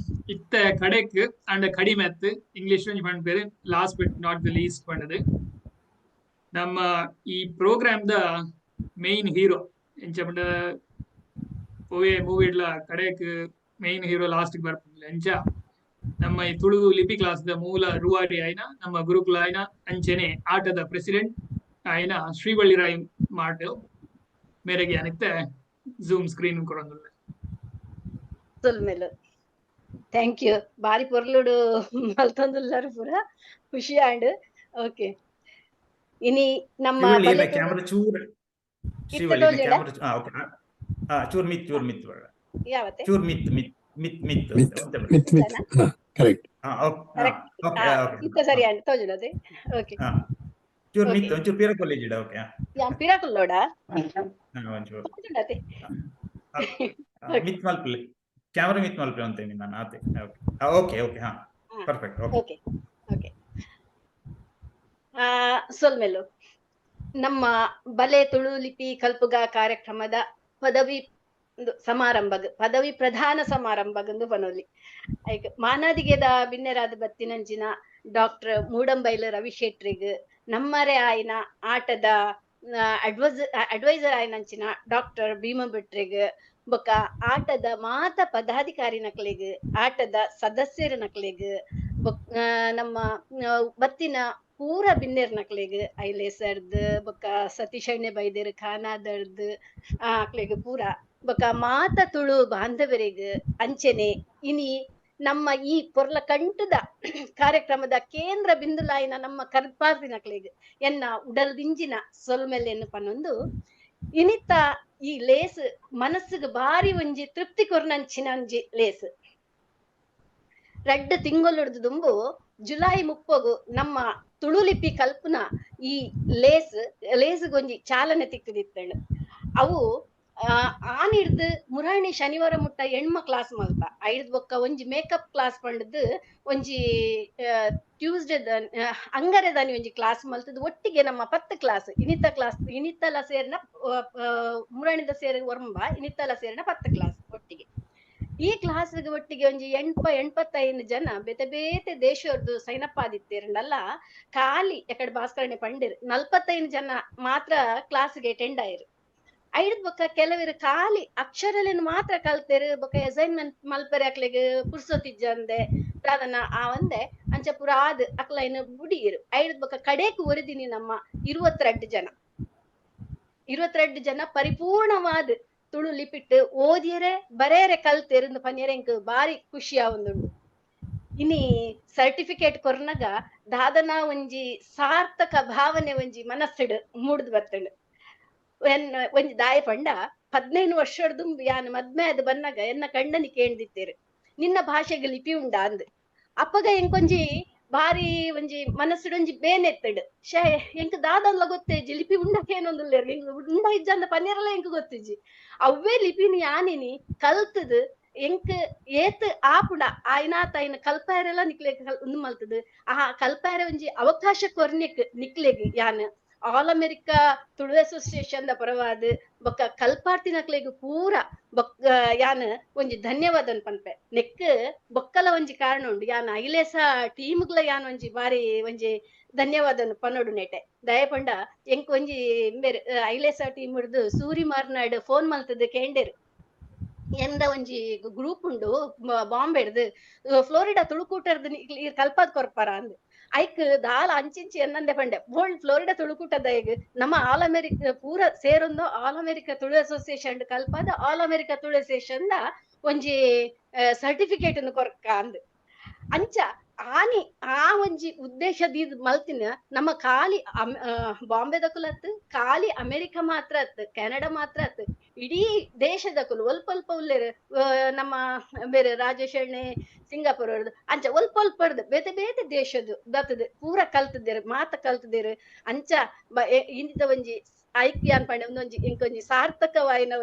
D: இத்த கடைக்கு அண்ட் கடிமெத்து இங்கிலீஷ்ல பண்ண பேரு last but not the least பண்ணது ನಮ್ಮ ಈ ಪ್ರೋಗ್ರಾಮ್ ದ ಮೇನ್ ಹೀರೋ ಎಂಚ ಪಂಡ ಮೂವಿಡ್ಲ ಕಡೆಕ್ ಮೇನ್ ಹೀರೋ ಲಾಸ್ಟ್ ಬರ್ಪುಂಡು ಎಂಚ ನಮ್ಮ ಈ ತುಳು ಲಿಪಿ ಕ್ಲಾಸ್ ದ ಮೂಲ ರೂವಾಡಿ ಆಯ್ನ ನಮ್ಮ ಗುರುಕುಲ ಆಯ್ನ ಅಂಚೆನೆ ಆಟದ ಪ್ರೆಸಿಡೆಂಟ್ ಆಯ್ನ ಶ್ರೀವಳ್ಳಿ ರಾಯ್ ಮಾಡು ಮೇರೆಗೆ ಅನಿತ್ತೆ ಜೂಮ್ ಸ್ಕ್ರೀನ್ ಕೊರೊಂದುಲ್ಲ
N: ಸೊಲ್ಮೇಲು ಥ್ಯಾಂಕ್ ಯು ಬಾರಿ ಪೊರ್ಲುಡು ಮಲ್ತೊಂದುಲ್ಲಾರು ಪೂರ ಖುಷಿ ಆಂಡ್ ಓಕೆ ಇನಿ ನಮ್ಮ
C: ಕ್ಯಾಮರಾ ಚೂರ್ ಶಿವಳ್ಳಿ ಕ್ಯಾಮರಾ ಓಕೆ ಚೂರ್ ಮಿತ್
N: ಯಾವತ್ತೆ
C: ಚೂರ್ ಮಿತ್
K: ಕರೆಕ್ಟ್
N: ಇತ್ತ ಸರಿ ಅಂಡ್ ತೋಜುಲದೆ ಓಕೆ
C: ಚೂರ್ ಮಿತ್ ಒಂಚೂರು ಪಿರ ಕಾಲೇಜ್ ಇಡ ಓಕೆ
N: ಯಾನ್ ಪಿರಾಕುಲ್ಲೋಡ
C: ಒಂಚೂರು
N: ತೋಜುಲದೆ
C: ಮಿತ್ ಮಲ್ಪಲೆ ಕ್ಯಾಮರಾ ಮಿತ್ ಮಲ್ಪಲೆ ಅಂತ ನಾನು ಆತೆ ಓಕೆ ಓಕೆ ಹಾ ಪರ್ಫೆಕ್ಟ್
N: ಓಕೆ ಓಕೆ ಸೊಲ್ಮೆಲು ನಮ್ಮ ಬಲೆ ತುಳು ಲಿಪಿ ಕಲ್ಪುಗ ಕಾರ್ಯಕ್ರಮದ ಪದವಿ ಪದವಿ ಪ್ರಧಾನ ಸಮಾರಂಭಗಂದು ಬನೋಲಿ ಐಕ್ ಮಾನಾದಿಗೆದ ಬಿನ್ನೆರಾದ ಬತ್ತಿನಂಚಿನ ಡಾಕ್ಟರ್ ಮೂಡಂಬೈಲು ರವಿಶೆಟ್ರಿಗ್ ನಮ್ಮರೆ ಆಯ್ನ ಆಟದ ಅಡ್ವೈಸರ್ ಆಯ್ನಂಚಿನ ಡಾಕ್ಟರ್ ಭೀಮ ಭಟ್ರಿಗ್ ಬೊಕ ಆಟದ ಮಾತ ಪದಾಧಿಕಾರಿ ನಕ್ಲೆಗ್ ಆಟದ ಸದಸ್ಯರ ನಕ್ಲೆಗ್ ನಮ್ಮ ಬತ್ತಿನ ಪೂರ ಬಿನ್ನೆರ್ ನಕ್ಲೆಗ್ ಐಲೇಸರ್ದ್ ಬೊಕ ಸತೀಶಣ್ಣೆ ಬೈದೇರ್ ಖಾನಾದರ್ದ್ ಅಕ್ಲೆಗ್ ಪೂರ ಬೊಕ ಮಾತ ತುಳು ಬಾಂಧವರಿಗ್ ಅಂಚೆನೆ ಇನಿ ನಮ್ಮ ಈ ಪೊರ್ಲ ಕಂಟದ ಕಾರ್ಯಕ್ರಮದ ಕೇಂದ್ರ ಬಿಂದುಲಾಯಿನ ನಮ್ಮ ಕರ್ಪಾರ್ದಿನಕ್ಲೆಗ್ ಎನ್ನ ಉಡಲ್ದಿಂಜಿನ ಸೊಲ್ಮೆಲ್ಲೆನ್ನು ಪನ್ನೊಂದು ಇನಿತ ಈ ಲೇಸ್ ಮನಸ್ಸಿಗೆ ಬಾರಿ ಒಂಜಿ ತೃಪ್ತಿ ಕೊರ್ನಂಚಿನಂಜಿ ಲೇಸ್ ರಡ್ಡ್ ತಿಂಗೊಲುಡ್ದು ದುಂಬು ಜುಲೈ 30 ನಮ್ಮ ತುಳುಲಿಪಿ ಕಲ್ಪನ ಈ ಲೇಸ್ಗೊಂಜಿ ಚಾಲನೆ ತಿಕ್ಕದಿತ್ತಳು ಅವು ಆನಿಡ್ದು ಮುರಾಣಿ ಶನಿವಾರ ಮುಟ್ಟ ಎಣ್ಮ ಕ್ಲಾಸ್ ಮಲ್ತ ಐಡ್ದು ಬೊಕ್ಕ ಒಂಜಿ ಮೇಕಪ್ ಕ್ಲಾಸ್ ಪಂಡದು ಒಂಜಿ ಟ್ಯೂಸ್ಡೇ ಅಂಗರೆದಾನಿ ಒಂಜಿ ಕ್ಲಾಸ್ ಮಲ್ತದ್ದು ಒಟ್ಟಿಗೆ ನಮ್ಮ 10 ಕ್ಲಾಸ್ ಇನಿತ್ತಲ ಸೇರಿನ ಮುರಾಣಿದ ಸೇರಿ ಒರ್ಂಬ ಇನಿತ್ತಲ ಸೇರಿನ 10 ಕ್ಲಾಸ್ ಒಟ್ಟಿಗೆ ಈ ಕ್ಲಾಸ್ ಒಟ್ಟಿಗೆ ಒಂಜಿ 85 ಜನ ಬೇತೆ ಬೇತೆ ದೇಶದ್ದು ಸೈನಪ್ಪ ಆದಿತ್ತೇರಲ್ಲ ಖಾಲಿ ಎಕಡೆ ಭಾಸ್ಕರನೆ ಪಂಡಿರ್ 45 ಜನ ಮಾತ್ರ ಕ್ಲಾಸ್ಗೆ ಅಟೆಂಡ್ ಆಯ್ರು ಐಡ್ ಬೊಕ್ಕ ಕೆಲವರು ಖಾಲಿ ಅಕ್ಷರಲೇನು ಮಾತ್ರ ಕಲ್ತೇರು ಬೊಕ್ಕ ಅಸೈನ್ಮೆಂಟ್ ಮಲ್ಪೆರೆ ಅಕ್ಲೆಗ್ ಪುರ್ಸೊತಿಜ್ಜಂದೆ ಪ್ರಾದನ ಆ ಒಂದೆ ಅಂಚ ಪುರ ಆದ್ ಅಕ್ಲೈನ್ ಬುಡಿಯರು ಐಡ್ ಬೊಕ್ಕ ಕಡೆಕ್ ಒರಿದಿನಿ ನಮ್ಮ 22 ಜನ ಪರಿಪೂರ್ಣವಾದ ತುಳು ಲಿಪಿಟ್ ಓದಿಯರೆ ಬರೇರೆ ಕಲ್ತೇರು ಪನ್ಯರೆ ಎಂಕ್ ಬಾರಿ ಖುಷಿ ಆವೊಂದುಂಡು ಇನಿ ಸರ್ಟಿಫಿಕೇಟ್ ಕೊರ್ನಗ ದಾದನ ಒಂಜಿ ಸಾರ್ಥಕ ಭಾವನೆ ಒಂಜಿ ಮನಸ್ಸಿಡ್ ಮೂಡ್ದು ಬರ್ತಂಡು ಒಂಜಿ ದಾಯ ಪಂಡ 15 ವರ್ಷದ್ದು ಯಾನ್ ಮದ್ಮೆ ಅದು ಬನ್ನಾಗ ಎನ್ನ ಕಂಡನಿ ಕೇಳ್ದಿತ್ತೇರು ನಿನ್ನ ಭಾಷೆಗೆ ಲಿಪಿ ಉಂಡ ಅಂದ್ ಅಪ್ಪಗ ಎಂಕೊಂಜಿ ಬಾರಿ ಒಂಜಿ ಮನಸ್ಸುಡೊಂಜಿ ಬೇನೆತ್ತಡು ಎಂಕ್ ದಾದಲ್ಲ ಗೊತ್ತೇಜಿ ಲಿಪಿ ಉಂಡಕೇನೊಂದುಲ್ಲೇರು ಉಂಡ ಇಜ್ಜಂದ ಪನ್ನೆರಲ್ಲ ಎಂಕ್ ಗೊತ್ತಿಜ್ಜಿ ಅವ್ವೇ ಲಿಪಿನಿ ಯಾನಿನಿ ಕಲ್ತದ್ ಎಂಕ್ ಏತ್ ಆಪುಡ ಆಯ್ನಾತೈನ ಕಲ್ಪಾಯರೆಲ್ಲ ನಿಕ್ಲೆಗ್ ಉಂದು ಮಲ್ತದ್ ಆ ಕಲ್ಪಾಯರ ಒಂಜಿ ಅವಕಾಶ ಕೊರ್ನೆಕ್ ನಿಕ್ಲೆಗ್ ಯಾನ್ all America Tulu association the ಪರವಾದ ಬೊಕ್ಕ ಕಲ್ಪಾರ್ತಿನಕ್ಲೆಗ್ ಪೂರ ಬೊಕ್ಕ ಯಾನ್ ಒಂಜಿ ಧನ್ಯವಾದನ್ ಪನ್ಪೆ ನೆಕ್ ಬೊಕ್ಕಲ ಒಂಜಿ ಕಾರಣ ಉಂಡು ಯಾನ್ ಐಲೇಸ ಟೀಮ್ಗ್ಲ ಯಾನ್ ಒಂಜಿ ಬಾರಿ ಒಂಜಿ ಧನ್ಯವಾದನ್ ಪನ್ನೋಡು ನೆಟೆ ದಯಪಂಡ ಎಂಕ್ ಒಂಜಿ ಬೇರೆ ಐಲೇಸ ಟೀಮ್ ಹಿಡ್ದು ಸೂರಿ ಮಾರ್ನಾಡ್ ಫೋನ್ ಮಲ್ತದ್ ಕೇಂಡೇರು ಎಂದ ಒಂಜಿ ಗ್ರೂಪ್ ಉಂಡು ಬಾಂಬೆಡ್ದು ಫ್ಲೋರಿಡಾ ತುಳುಕೂಟರ್ದು ಕಲ್ಪಾದ್ ಕೊರ್ಪಾರ ಅಂದ್ ಐಕ್ ದಾಲ ಅಂಚಿಂಚಿ ಎನ್ನಂದೆ ಪಂಡೆ ಬೋಲ್ಡ್ ಫ್ಲೋರಿಡಾ ತುಳುಕೂಟದ ಈಗ ನಮ್ಮ ಆಲ್ ಅಮೆರಿಕ ಪೂರ ಸೇರೊಂದು ಆಲ್ ಅಮೆರಿಕಾ ತುಳು ಅಸೋಸಿಯೇಷನ್ ಕಲ್ಪಾದ ಆಲ್ ಅಮೆರಿಕಾ ತುಳು ಅಸೋಸಿಯೇಷನ್ ದ ಒಂಜಿ ಸರ್ಟಿಫಿಕೇಟ್ ಕೊರ್ಕ ಅಂದ್ ಅಂಚ ಆನಿ ಆ ಒಂಜಿ ಉದ್ದೇಶದ ಮಲ್ತಿನ ನಮ್ಮ ಖಾಲಿ ಬಾಂಬೆದಕುಲು ಖಾಲಿ ಅಮೆರಿಕ ಮಾತ್ರ ಅತ್ ಕೆನಡಾ ಮಾತ್ರ ಅತ್ ಇಡೀ ದೇಶದಕುಲು ಒಲ್ಪ ಉಲ್ಲೇರು ನಮ್ಮ ಬೇರೆ ರಾಜೇಶ್ ಎಣ್ಣೆ ಸಿಂಗಾಪುರ ಅಂಚ ಒಲ್ಪ ಬೇತೆ ಬೇತೆ ದೇಶದ್ದು ದತ್ತದ ಪೂರ ಕಲ್ತಿದ್ದೇರು ಮಾತ ಕಲ್ತಿದ್ದೇರು ಅಂಚ ಇಂದಿದ ಒಂಜಿ ಐಕ್ಯ ಅನ್ಪಂಡೆ ಒಂದೊಂಜಿ ಇಂಕೊಂಜಿ ಸಾರ್ಥಕವಾಯಿನ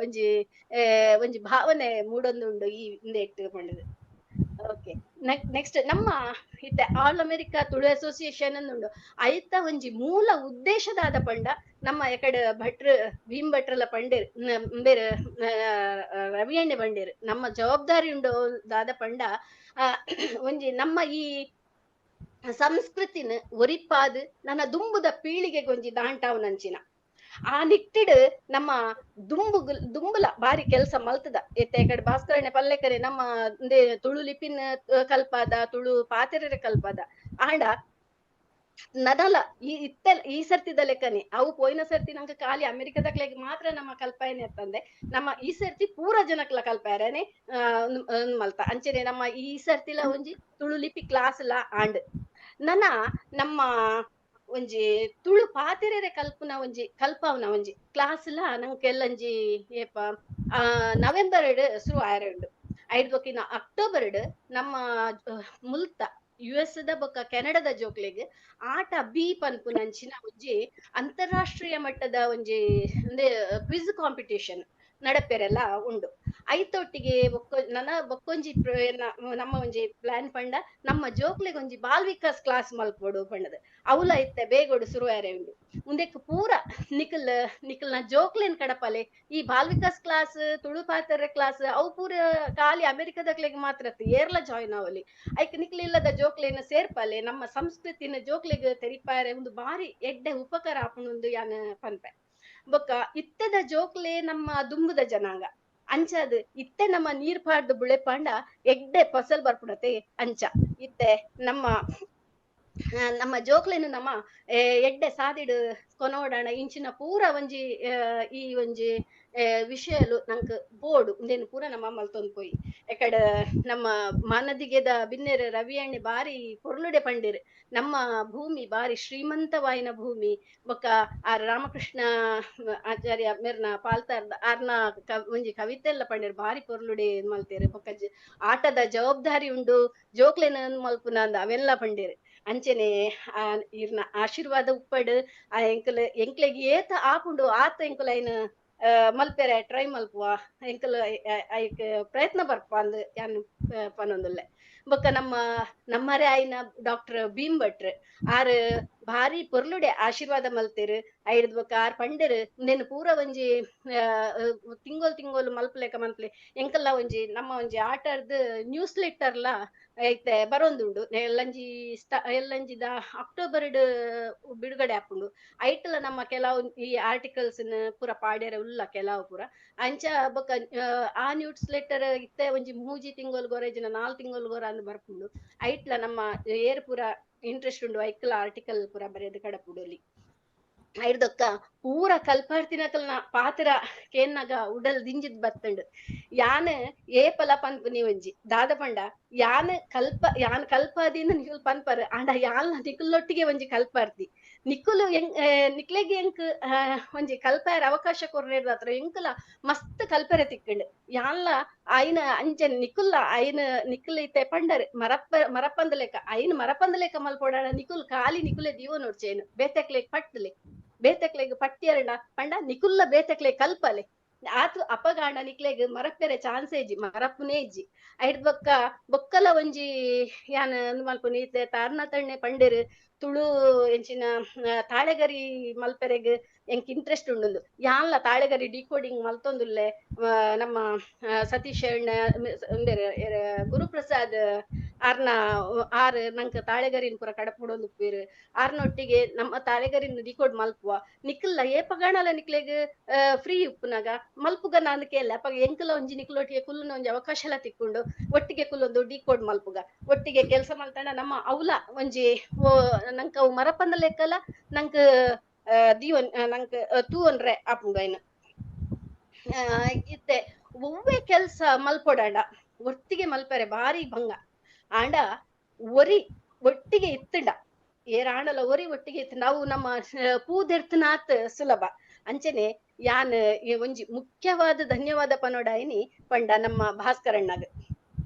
N: ಒಂಜಿ ಭಾವನೆ ಮೂಡೊಂದುಂಡು ಈ ಇಂದೆಟ್ ಪಂಡದು. ಓಕೆ ನೆಕ್ಸ್ಟ್ ನಮ್ಮ ಇತ್ತೆ ಆಲ್ ಅಮೆರಿಕಾ ತುಳು ಅಸೋಸಿಯೇಷನ್ ಉಂಡು ಐತ ಒಂಜಿ ಮೂಲ ಉದ್ದೇಶದಾದ ಪಂಡ ನಮ್ಮ ಎಕಡೆ ಭಟ್ರು ಭೀಮ್ ಭಟ್ರಲ ಪಂಡೇರು ಬೇರೆ ರವಿ ಎಣ್ಣೆ ಪಂಡೇರು ನಮ್ಮ ಜವಾಬ್ದಾರಿ ಉಂಡು ದಾದ ಪಂಡ ಒಂಜಿ ನಮ್ಮ ಈ ಸಂಸ್ಕೃತಿನ ಒರಿಪಾದ್ ನನ್ನ ದುಂಬುದ ಪೀಳಿಗೆಗೊಂಜಿ ದಾಂಟಾವನಂಚಿನ ಆ ನಿಟ್ಟಿಡ್ ನಮ್ಮ ದುಂಬುಲ ಬಾರಿ ಕೆಲಸ ಮಲ್ತದ ಎತ್ತೆ ಕಡೆ ಭಾಸ್ಕರಣ್ಣ ಪಲ್ಲೆಕರೆ ನಮ್ಮ ತುಳು ಲಿಪಿನ ಕಲ್ಪಾದ ತುಳು ಪಾತೆರೆ ಕಲ್ಪಾದ ಆಂಡ ನದಲ ಈ ಸರ್ತಿದ ಲೆಕ್ಕನೆ ಅವು ಪೋಯಿನ ಸರ್ತಿ ನಂಗೆ ಖಾಲಿ ಅಮೆರಿಕದಕ್ಲೆಗ್ ಮಾತ್ರ ನಮ್ಮ ಕಲ್ಪಾಯನೆ ಇರ್ತಂದೆ ನಮ್ಮ ಈ ಸರ್ತಿ ಪೂರ ಜನಕ್ಲ ಕಲ್ಪಾಯರನೆ ಮಲ್ತ ಅಂಚನೆ ನಮ್ಮ ಈ ಸರ್ತಿಲ ಒಂಜಿ ತುಳು ಲಿಪಿ ಕ್ಲಾಸ್ ಲ ಆಂಡ್ ನಮ್ಮ ಒಂಜಿ ತುಳು ಪಾತೆರೆ ಕಲ್ಪವನ ಒಂಜಿ ಕ್ಲಾಸ್ ಲ ನಂಗೆಲ್ಲಂಜಿ ಏಪ ನವೆಂಬರ್ ಶುರು ಆಯರುಂಡು ಐಡ್ಬೊಕ್ಕಿನ ಅಕ್ಟೋಬರ್ ನಮ್ಮ ಮುಲ್ತ US ದ ಬೊಕ್ಕ ಕೆನಡಾದ ಜೋಕ್ಲೆಗ್ ಆಟ ಬಿ ಪನ್ಪುನಂಚಿನ ಒಂಜಿ ಅಂತಾರಾಷ್ಟ್ರೀಯ ಮಟ್ಟದ ಒಂಜಿ ಕ್ವಿಜ್ ಕಾಂಪಿಟೇಷನ್ ನಡಪೆರೆಲ್ಲ ಉಂಡು. ಐತೊಟ್ಟಿಗೆ ಬೊಕ್ಕೊಂಜಿ ನಮ್ಮ ಒಂಜಿ ಪ್ಲಾನ್ ಪಂಡ ನಮ್ಮ ಜೋಕ್ಲೆಗ್ ಒಂಜಿ ಬಾಲ್ ವಿಕಾಸ್ ಕ್ಲಾಸ್ ಮಲ್ಪೊಡು ಪಂಡದ ಅವಲ ಐತೆ ಬೇಗೋಡು ಶುರುವಾರೆ ಉಂಡು. ಮುಂದೆಕ್ ಪೂರ ನಿಕಲ್ನ ಜೋಕ್ಲೆನ್ ಕಡಪಲೆ ಈ ಬಾಲ್ ವಿಕಾಸ್ ಕ್ಲಾಸ್ ತುಳು ಪಾತೆರೆ ಕ್ಲಾಸ್ ಅವು ಪೂರ ಖಾಲಿ ಅಮೆರಿಕದಕ್ಲೆಗ್ ಮಾತ್ರ ಏರ್ಲ ಜಾಯಿನ್ ಅವಲಿ ಐಕ್ ನಿಕ್ಲಿಲ್ಲದ ಜೋಕ್ಲೆನ ಸೇರ್ಪಲೆ ನಮ್ಮ ಸಂಸ್ಕೃತಿನ ಜೋಕ್ಲೆಗ್ ತೆರಿಪಾರೆ ಒಂದು ಬಾರಿ ಎಡ್ಡೆ ಉಪಕಾರ ಆಪುಂಡು ಯಾನ್ ಪನ್ಪೆ. ಬೊಕ್ಕ ಇತ್ತೆದ ಜೋಕ್ಲೆ ನಮ್ಮ ದುಂಬುದ ಜನಾಂಗ ಅಂಚದ್ ಇತ್ತೆ ನಮ್ಮ ನೀರ್ ಪಾಡ್ದು ಬುಳೆ ಪಾಂಡ ಎಡ್ಡೆ ಫಸಲ್ ಬರ್ಪುಡತೆ ಅಂಚ ಇತ್ತೆ ನಮ್ಮ ಜೋಕ್ಲೆನು ನಮ್ಮ ಎಡ್ಡೆ ಸಾದಿಡ್ ಕೊನೋಡಣ ಇಂಚಿನ ಪೂರ ಒಂಜಿ ಈ ಒಂಜಿ ವಿಷಯಲು ನಂಕ್ ಬೋಡು ಉಂದೇನು ಪೂರ ನಮ್ಮ ಮಲ್ತೊಂದು ಪೋಯಿ ಎಕಡೆ ನಮ್ಮ ಮಾನದಿಗೆದ ಬಿನ್ನೆರ್ ರವಿ ಎಣ್ಣೆ ಬಾರಿ ಪೊರ್ಲುಡೆ ಪಂಡೇರು ನಮ್ಮ ಭೂಮಿ ಬಾರಿ ಶ್ರೀಮಂತವಾಯಿನ ಭೂಮಿ ಬೊಕ್ಕ ಆ ರಾಮಕೃಷ್ಣ ಆಚಾರ್ಯ ಮೆರ್ನ ಪಾಲ್ತಾರ್ದ ಆರ್ನ ಒಂಜಿ ಕವಿತೆ ಎಲ್ಲ ಪಂಡೇರು ಬಾರಿ ಪೊರ್ಲುಡೆ ಮಲ್ತೇರು ಬೊಕ್ಕ ಆಟದ ಜವಾಬ್ದಾರಿ ಉಂಡು ಜೋಕ್ಲೆನ ಮಲ್ಪುನ ಅಂದ ಅವೆಲ್ಲ ಪಂಡೇರು ಅಂಚನೆ ಇರ್ನ ಆಶೀರ್ವಾದ ಉಪ್ಪಡ್ ಆ ಎಂಕ್ಲೆಗ್ ಏತ ಆಪುಂಡು ಆತ ಎಂಕುಲ ಐನ್ ಮಲ್ಪೆರೆ ಟ್ರೈ ಮಲ್ಪುವ ಎಂಕಲ್ ಐಕ್ ಪ್ರಯತ್ನ ಬರ್ಪ ಅಂದ್ ಯಾನ್ ಪನೊಂದುಲ್ಲೆ. ಬೊಕ್ಕ ನಮ್ಮರೆ ಆಯ್ನ ಡಾಕ್ಟರ್ ಭೀಮ್ ಭಟ್ರು ಆರ್ ಭಾರಿ ಪೊರ್ಲುಡೆ ಆಶೀರ್ವಾದ ಮಲ್ತೇರು ಐಡ್ ಬೊಕ್ಕ ಆರ್ ಪಂಡೇರು ನೆನ್ ಪೂರ ಒಂಜಿ ತಿಂಗೋಲು ಮಲ್ಪಲೆಕ ಮಲ್ಪಲೆ ಎಂಕಲ್ಲ ಒಂಜಿ ನಮ್ಮ ಒಂಜಿ ಆಟರ್ದ್ ನ್ಯೂಸ್ ಲೆಟರ್ಲ ಐತೆ ಬರೊಂದುಂಡು ಎಲ್ಲಂಜಿದ ಅಕ್ಟೋಬರ್ ಬಿಡುಗಡೆ ಆಪುಂಡು ಐಟ್ಲ ನಮ್ಮ ಕೆಲವು ಈ ಆರ್ಟಿಕಲ್ಸ್ ಪೂರ ಪಾಡ್ಯರ ಉಲ್ಲ ಕೆಲವು ಪೂರ ಅಂಚ ಬೊಕ್ಕ ಆ ನ್ಯೂಸ್ ಲೆಟರ್ ಇತ್ತೆ ಒಂಜಿ 3 ತಿಂಗೋಲ್ ಗೊರೆಜಿನ 4 ತಿಂಗೋಲ್ ಗೊರ ಅಂದ್ ಬರ್ಪುಂಡು ಐಟ್ಲ ನಮ್ಮ ಏರ್ ಪೂರ ಇಂಟ್ರೆಸ್ಟ್ ಉಂಡು ಐಕ್ಲ ಆರ್ಟಿಕಲ್ ಪೂರ ಬರೆದು ಕಡಪುಡೊಲಿ ಐಡ್ದೊಕ್ಕ ಪೂರ ಕಲ್ಪಾರ್ತಿನಕಲ್ನ ಪಾತ್ರ ಕೇನ್ನಾಗ ಉಡಲ್ ದಿಂಜಿದ್ ಬತ್ತಂಡು ಯಾನ್ ಏಪಲ ಪನ್ಪುನಿ ಒಂಜಿ ದಾದ ಪಂಡ ಯಾನ್ ಕಲ್ಪಾದಿನ ನಿಕುಲ್ ಪನ್ಪರ್ ಆಂಡ ಯಾಲ್ನ ನಿಕುಲ್ಲೊಟ್ಟಿಗೆ ಒಂಜಿ ಕಲ್ಪಾರ್ತಿ ನಿಕುಲು ನಿಕ್ಲೆಗ್ ಎಂಕ್ ಒಂಜಿ ಕಲ್ಪಾಯರ್ ಅವಕಾಶ ಕೊರ್ನೇರ್ದಾತ್ರ ಎಂಕುಲ ಮಸ್ತ್ ಕಲ್ಪರೆ ತಿಕ್ಕಂಡು ಯಾನ್ಲ ಐನ ಅಂಚನ್ ನಿಕುಲ್ ಇತ್ತೆ ಪಂಡರ್ ಮರಪಂದಲೆಕ ಐನ್ ಮರಪಂದಲೆಕ ಮಲ್ಪೊಡಾಡ ನಿಕುಲ್ ಖಾಲಿ ನಿಕುಲೆ ದೀವ ನೋಡ್ಚೇನು ಬೇತಕ್ಲೆಗ್ ಪಟ್ಟಿಯರಣ ಪಂಡ ನಿಕುಲ್ಲ ಬೇತಕ್ಲೆ ಕಲ್ಪಲೆ ಆತು ಅಪಗಾಂಡ ನಿಕ್ಲೆಗ್ ಮರಪ್ಪೆರೆ ಚಾನ್ಸೇಜಿ ಮರಪ್ಪುನೇಜಿ ಐಡ್ ಬೊಕ್ಕಲ ಒಂಜಿ ಯಾನ್ ಮಲ್ಪುನಿ ಇತ್ತೆ ತಾರ್ನ ತಣ್ಣೆ ಪಂಡೇರು ತುಳು ಎಂಚಿನ ತಾಳೆಗರಿ ಮಲ್ಪೆರೆಗ್ ಎಂಕ್ ಇಂಟ್ರೆಸ್ಟ್ ಉಂಡು ಯಾನ್ಲ ತಾಳೆಗರಿ ಡಿಕೋಡಿಂಗ್ ಮಲ್ತೊಂದುಲ್ಲೆ ನಮ್ಮ ಸತೀಶ್ ಗುರುಪ್ರಸಾದ್ ಆರ್ ನಂಕ್ ತಾಳೆಗರಿನ್ ಪೂರ ಕಡಪುಡೊಂದು ಪೇರು ಆರ್ನೊಟ್ಟಿಗೆ ನಮ್ಮ ತಾಳೆಗರಿನ ಡಿಕೋಡ್ ಮಲ್ಪುವ ನಿಕ್ಲ ಏಪಗಾಣಲ ನಿಕ್ಲೆಗ್ ಫ್ರೀ ಉಪ್ಪುನಾಗ ಮಲ್ಪುಗ ನಾನು ಕೇಳ ಅಪ್ಪ ಎಂಕಲ ಒಂಜಿ ನಿಕ್ಲೊಟ್ಟಿಗೆ ಕುಲ್ಲುನ ಒಂಜಿ ಅವಕಾಶ ಎಲ್ಲ ತಿಕ್ಕೊಂಡು ಒಟ್ಟಿಗೆ ಕುಲ್ಲೊಂದು ಡಿಕೋಡ್ ಮಲ್ಪುಗ ಒಟ್ಟಿಗೆ ಕೆಲಸ ಮಲ್ತಂಡ ನಮ್ಮ ಅವಲ ಒಂಜಿ ನಂಕ್ ಅವು ಮರಪಂದ ಲೆಕ್ಕಲ ನಂಕ್ ದೀವನ್ ನಂಕ್ ತೂವನ್ರೆ ಆಪುಂಗೈನ ಇತ್ತೆ ಒವ್ವೆ ಕೆಲ್ಸ ಮಲ್ಪೊಡಾಂಡ ಒಟ್ಟಿಗೆ ಮಲ್ಪರೆ ಬಾರಿ ಭಂಗ ಆಂಡ ಒರಿ ಒಟ್ಟಿಗೆ ಇತ್ತಂಡ ಏರಾಂಡಲ ಒರಿ ಒಟ್ಟಿಗೆ ಇತ್ತು ನಾವು ನಮ್ಮ ಪೂದೆರ್ತನಾತ್ ಸುಲಭ ಅಂಚನೆ ಯಾನ್ ಒಂಜಿ ಮುಖ್ಯವಾದ ಧನ್ಯವಾದ ಪನೋಡಾಯಿನಿ ಪಂಡ ನಮ್ಮ ಭಾಸ್ಕರಣ್ಣಗ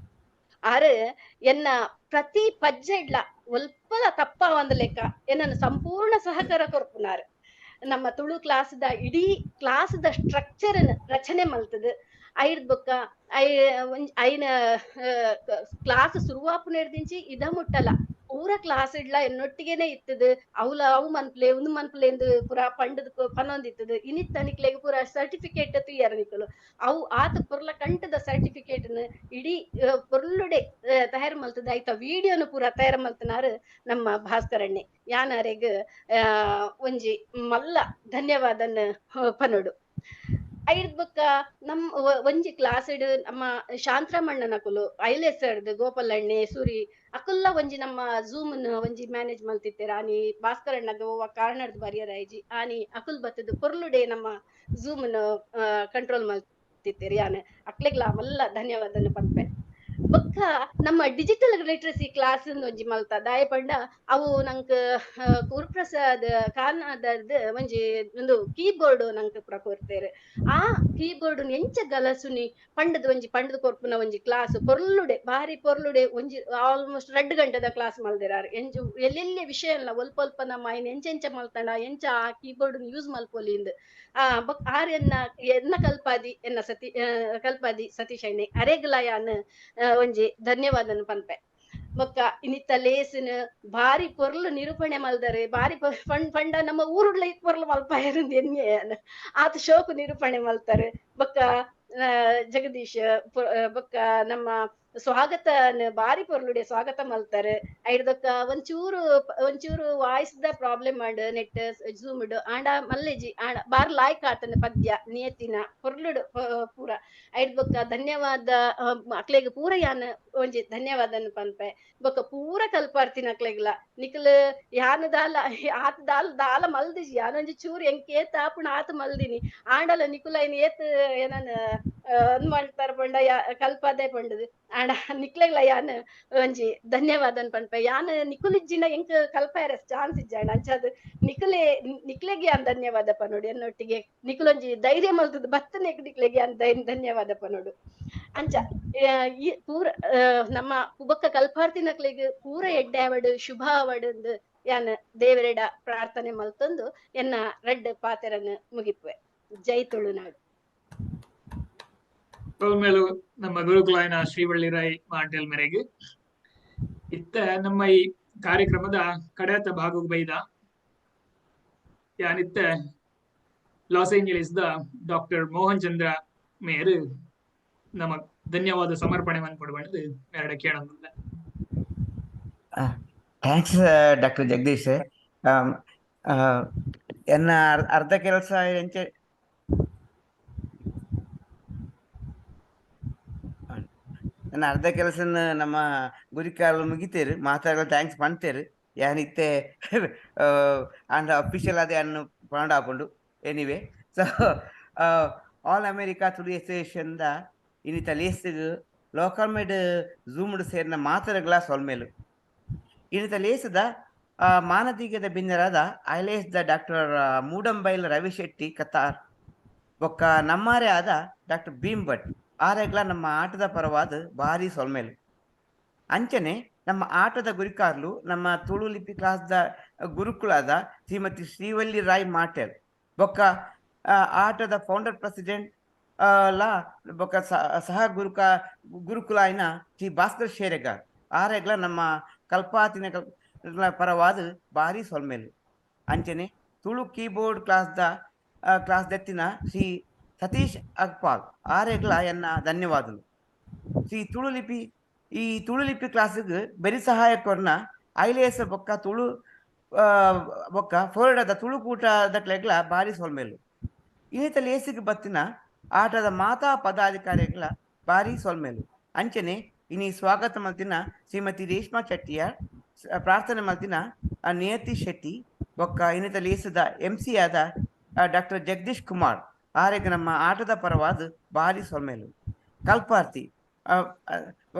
N: ಆರು ಎನ್ನ ಪ್ರತಿ ಪಜ್ಜೆಡ್ಲ ಒಲ್ಪಲ ತಪ್ಪ ಒಂದ್ ಲೆಕ್ಕ ಎನ್ನನ್ನು ಸಂಪೂರ್ಣ ಸಹಕಾರ ಕೊರ್ಪುನಾರು ನಮ್ಮ ತುಳು ಕ್ಲಾಸ್ದ ಇಡೀ ಕ್ಲಾಸ್ದ ಸ್ಟ್ರಕ್ಚರ್ ರಚನೆ ಮಲ್ತದ ಐಡ್ ಬೊಕ್ಕ ಐನ ಕ್ಲಾಸ್ ಶುರುವಾಪುನೇರ್ದಿಂಚಿ ಇದ ಮುಟ್ಟಲ ಪೂರ ಕ್ಲಾಸ್ ಇಡ್ಲ ಎನ್ನೊಟ್ಟಿಗೆನೆ ಇತ್ತದು ಅವು ಮನ್ಪ್ಲೆ ಒಂದು ಮನ್ಪ್ಲೆ ಎಂದು ಪೂರ ಪಂಡದ ಪನೊಂದಿತ್ತದು ಇನಿತ್ತ ನಿಕ್ಲೆಗ್ ಪೂರ ಸರ್ಟಿಫಿಕೇಟ್ ತುಯ್ಯಾರ ನಿಕ್ಕಲು ಅವು ಆತ ಪೊರ್ಲ ಕಂಟದ ಸರ್ಟಿಫಿಕೇಟ್ ಇಡೀ ಪೊರ್ಲುಡೆ ತಯಾರು ಮಲ್ತದ ಆಯ್ತ ವಿಡಿಯೋನು ಪೂರ ತಯಾರು ಮಲ್ತನಾರು ನಮ್ಮ ಭಾಸ್ಕರಣ್ಣೆ ಯಾನಾರೆಗ್ ಒಂಜಿ ಮಲ್ಲ ಧನ್ಯವಾದನ್ ಪನೋಡು ಐದ್ ಬೊಕ್ಕ ನಮ್ ಒಂಜಿ ಕ್ಲಾಸ್ ಇಡ್ ನಮ್ಮ ಶಾಂತರಾಮಣ್ಣನಕುಲು ಐಲೇಸರ್ದು ಗೋಪಾಲಣ್ಣೆ ಸೂರಿ ಅಕುಲ್ಲ ಒಂಜಿ ನಮ್ಮ ಝೂಮ್ ಒಂಜಿ ಮ್ಯಾನೇಜ್ ಮಲ್ತಿತ್ತೇರ ಆನಿ ಭಾಸ್ಕರಣ್ಣಗ ಓವ ಕಾರ್ನರ್ದ್ ಬರಿಯರ್ ಐಜಿ ಆನಿ ಅಕುಲ್ ಬತ್ತದು ಪೊರ್ಲುಡೆ ನಮ್ಮ ಝೂಮ್ ಕಂಟ್ರೋಲ್ ಮಲ್ತಿತ್ತೇರಿ ಯಾನ್ ಅಕ್ಲೆಗ್ಲ ಮಲ್ಲ ಧನ್ಯವಾದನ ಪನ್ಪೆ ಬೊಕ್ಕ ನಮ್ಮ ಡಿಜಿಟಲ್ ಲಿಟ್ರಸಿ ಕ್ಲಾಸ್ ಒಂಜಿ ಮಲ್ತ ದಾಯ ಪಂಡ ಅವು ನಂಕ್ ಗುರುಪ್ರಸಾದ್ ಕಾನಾದರ್ದ್ ಒಂಜಿ ಒಂದು ಕೀಬೋರ್ಡ್ ನಂಕ್ ಪುರ ಕೊರ್ತೇರು ಆ ಕೀಬೋರ್ಡ್ ಎಂಚ ಗಲಸುನಿ ಪಂಡದ ಕೊರ್ಪುನ ಒಂಜಿ ಕ್ಲಾಸ್ ಪೊರ್ಲುಡೆ ಬಾರಿ ಪೊರ್ಲುಡೆ ಒಂಜಿ ಆಲ್ಮೋಸ್ಟ್ 2 ಗಂಟೆದ ಕ್ಲಾಸ್ ಮಲ್ದಿರಾರು ಎಂಚು ಎಲ್ಲೆಲ್ಲಿ ವಿಷಯ ಅಲ್ಲ ಒಲ್ಪ ನಮ್ಮ ಆಯ್ನ ಎಂಚ ಮಲ್ತಂಡ ಎಂಚ ಆ ಕೀಬೋರ್ಡ್ ಯೂಸ್ ಮಲ್ಪೊಲಿಂದ್ ಆರ್ ಎನ್ನ ಕಲ್ಪಾದಿ ಸತೀಶ್ ಅಣ್ಣೆ ಅರೆಗ್ಲ ಯಾನ್ ಒಂಜಿ ಧನ್ಯವಾದನ ಪನ್ಪೆ ಬೊಕ್ಕ ಇನ್ನಿತ್ತ ಲೇಸಿನ ಬಾರಿ ಪೊರ್ಲು ನಿರೂಪಣೆ ಮಲ್ದರೆ ಬಾರಿ ಪಂಡ ನಮ್ಮ ಊರುಡ್ಲ ಇತ್ ಪೊರ್ಲು ಮಲ್ಪ ಇರುಂದು ಎನ್ನೆ ಆತ ಶೋಕು ನಿರೂಪಣೆ ಮಲ್ತಾರೆ ಬೊಕ್ಕ ಜಗದೀಶ್ ಬೊಕ್ಕ ನಮ್ಮ ಸ್ವಾಗತ ಬಾರಿ ಪೊರ್ಲುಡೆ ಸ್ವಾಗತ ಮಲ್ತಾರೆ ಐಡ್ದಕ್ಕ ಒಂಚೂರು ವಾಯ್ಸ್ ದ ಪ್ರಾಬ್ಲಮ್ ಮಾಡ್ ನೆಟ್ ಝೂಮ್ ಆಂಡ ಮಲ್ಲೆಜಿ ಆಂಡ ಬಾರ್ ಲಾಯ್ಕ್ ಆತನ ಪದ್ಯ ನಿಯತಿನ ಪೊರ್ಲುಡು ಪೂರ ಐಡ್ ಬೊಕ್ಕ ಧನ್ಯವಾದ ಅಕ್ಲೆಗ್ ಪೂರ ಯಾನ್ ಒಂಜಿ ಧನ್ಯವಾದನ ಪನ್ಪೆ ಬೊಕ್ಕ ಪೂರ ಕಲ್ಪಾರ್ತಿನ ಅಕ್ಲೆಗ್ಲ ನಿಕ್ಲ್ ಯಾನ್ ದಾಲ ಮಲ್ದಿಜಿ ಯಾನೊಂಜಿ ಚೂರು ಎಂಕೇತ ಆಪುಣ ಆತ ಮಲ್ದಿನಿ ಆಂಡಲ ನಿಕುಲ ಏತ್ ಏನನ್ ಮಾಡ್ತಾರ ಪಂಡ ಕಲ್ಪದೆ ಪಂಡದು ಆಂಡ ನಿಕ್ಲೆಗ್ಲ ಯಾನ್ ಒಂಜಿ ಧನ್ಯವಾದನ್ ಪನ್ಪೆ ಯಾನ್ ನಿಕುಲಿಜ್ಜಿನ ಎಂಕ್ ಕಲ್ಪಾಯರ ಚಾನ್ಸ್ ಇಜ್ಜಾಂಡ ಅಂಚಾದ್ ನಿಕ್ಲೆಗೆ ಯಾನ್ ಧನ್ಯವಾದ ಪನೋಡು ಎನ್ನೊಟ್ಟಿಗೆ ನಿಕುಲೊಂಜಿ ಧೈರ್ಯ ಮಲ್ತದ ಬತ್ತನೆ ನಿಕ್ಲೆಗೆ ಯಾನ್ ಧನ್ಯವಾದ ಪನೋಡು ಅಂಚ ಈ ಪೂರ ನಮ್ಮ ಬೊಕ್ಕ ಕಲ್ಪಾರ್ತಿನಕ್ಲೆಗ್ ಪೂರ ಎಡ್ಡೆ ಅವಡ್ ಶುಭ ಅವಡ್ ಯಾನ್ ದೇವರೆಡ ಪ್ರಾರ್ಥನೆ ಮಲ್ತೊಂದು ಎನ್ನ ರಡ್ಡ್ ಪಾತೆರನ್ ಮುಗಿಪುವೆ ಜೈ ತುಳುನಾಡು
D: ಮೇಲು ನಮ್ಮ ಗುರುಕುಲಾಯನ ಶ್ರೀವಳ್ಳಿ ರಾಯ್ ಮಾಂಟೆಲ್ ಮೇರೆಗೆ ಇತ್ತ ನಮ್ಮ ಈ ಕಾರ್ಯಕ್ರಮದ ಕಡತ ಭಾಗಕ್ಕೆ ಬೈದ ಯಾನಿತ್ತ ಲಾಸ್ ಏಂಜಲೀಸ್ ದ ಡಾಕ್ಟರ್ ಮೋಹನ್ ಚಂದ್ರ ಮೇರ್ ನಮ್ಮ ಧನ್ಯವಾದ ಸಮರ್ಪಣೆ ಕೊಡುವಂತ ಎರಡ ಕೇಳಂಗಿಲ್ಲ.
O: Thanks doctor Jagadish. ಎನ್ನ ಅರ್ಧ ಕೆಲಸ ಎಂಚ ನನ್ನ ಅರ್ಧ ಕೆಲಸ ನಮ್ಮ ಗುರಿಕಾಲು ಮುಗಿತೇರು ಮಾತಾಡೋ ಥ್ಯಾಂಕ್ಸ್ ಪಂತೇರು ಯಾನಿತ್ತೆ ಅಂಡ್ ಅಫಿಷಿಯಲ್ ಅದೇ ಅನ್ನು ಪಾಂಡ ಹಾಕೊಂಡು anyway so all America Tulu association ದ ಇನ್ನಿತ ಲೇಸ್ಗ್ ಲೋಕಲ್ ಮೇಡ್ ಝೂಮ್ಡ್ ಸೇರಿನ ಮಾತರಗಳ ಸೊಲ್ಮೇಲು ಇನ್ನಿತ ಲೇಸದ ಮಾನದಿಗದ ಬಿನ್ನರಾದ ಐಲೇಸ್ದ ಡಾಕ್ಟರ್ ಮೂಡಂಬೈಲ್ ರವಿಶೆಟ್ಟಿ ಕತಾರ್ ಬೊಕ್ಕ ನಮ್ಮಾರೇ ಆದ ಡಾಕ್ಟರ್ ಭೀಮ್ ಭಟ್ ಆರೆಗ್ಲ ನಮ್ಮ ಆಟದ ಪರವಾದ ಭಾರಿ ಸೊಲ್ಮೇಲು ಅಂಚನೆ ನಮ್ಮ ಆಟದ ಗುರಿಕಾರ್ಲು ನಮ್ಮ ತುಳು ಲಿಪಿ ಕ್ಲಾಸ್ದ ಗುರುಕುಲಾದ ಶ್ರೀಮತಿ ಶ್ರೀವಳ್ಳಿ ರಾಯ್ ಮಾಟೆಲ್ ಬೊಕ್ಕ ಆಟದ ಫೌಂಡರ್ ಪ್ರೆಸಿಡೆಂಟ್ ಲಾ ಬೊಕ್ಕ ಸಹ ಗುರುಕುಲಾಯಿನ ಶ್ರೀ ಭಾಸ್ಕರ್ ಶೇರೆಗಾರ್ ಆರೆಗ್ಲ ನಮ್ಮ ಕಲ್ಪಾತಿನ ಪರವಾದ ಭಾರಿ ಸೊಲ್ಮೇಲು ಅಂಚನೆ ತುಳು ಕೀಬೋರ್ಡ್ ಕ್ಲಾಸ್ ದೆತ್ತಿನ ಶ್ರೀ ಸತೀಶ್ ಅಗ್ಪಾಲ್ ಆರೆಗ್ಲ ಎನ್ನ ಧನ್ಯವಾದಗಳು. ಶ್ರೀ ತುಳು ಲಿಪಿ ಕ್ಲಾಸಿಗೆ ಬೆರಿ ಸಹಾಯಕರನ್ನ ಐಲೇಸ ಬೊಕ್ಕ ತುಳು ಬೊಕ್ಕ ಫೋರ್ಡದ ತುಳುಕೂಟದ ಕ್ಲೆಗ್ಲ ಭಾರಿ ಸೊಲ್ಮೇಲು ಇನ್ನಿತ ಲೇಸಿಗೆ ಬತ್ತಿನ ಆಟದ ಮಾತಾ ಪದಾಧಿಕಾರಿಗಳ ಭಾರಿ ಸೊಲ್ಮೇಲು ಅಂಚನೆ ಇನಿ ಸ್ವಾಗತ ಮಲ್ತಿನ ಶ್ರೀಮತಿ ರೇಷ್ಮಾ ಚೆಟ್ಟಿಯಾರ್ ಪ್ರಾರ್ಥನೆ ಮಲ್ತಿನ ನಿಯತಿ ಶೆಟ್ಟಿ ಬೊಕ್ಕ ಇನ್ನಿತ ಲೇಸದ MC ಆದ ಡಾಕ್ಟರ್ ಜಗದೀಶ್ ಕುಮಾರ್ ಆರೆಗೆ ನಮ್ಮ ಆಟದ ಪರವಾದ ಭಾರಿ ಸೊಲ್ಮೇಲು ಕಲ್ಪಾರ್ತಿ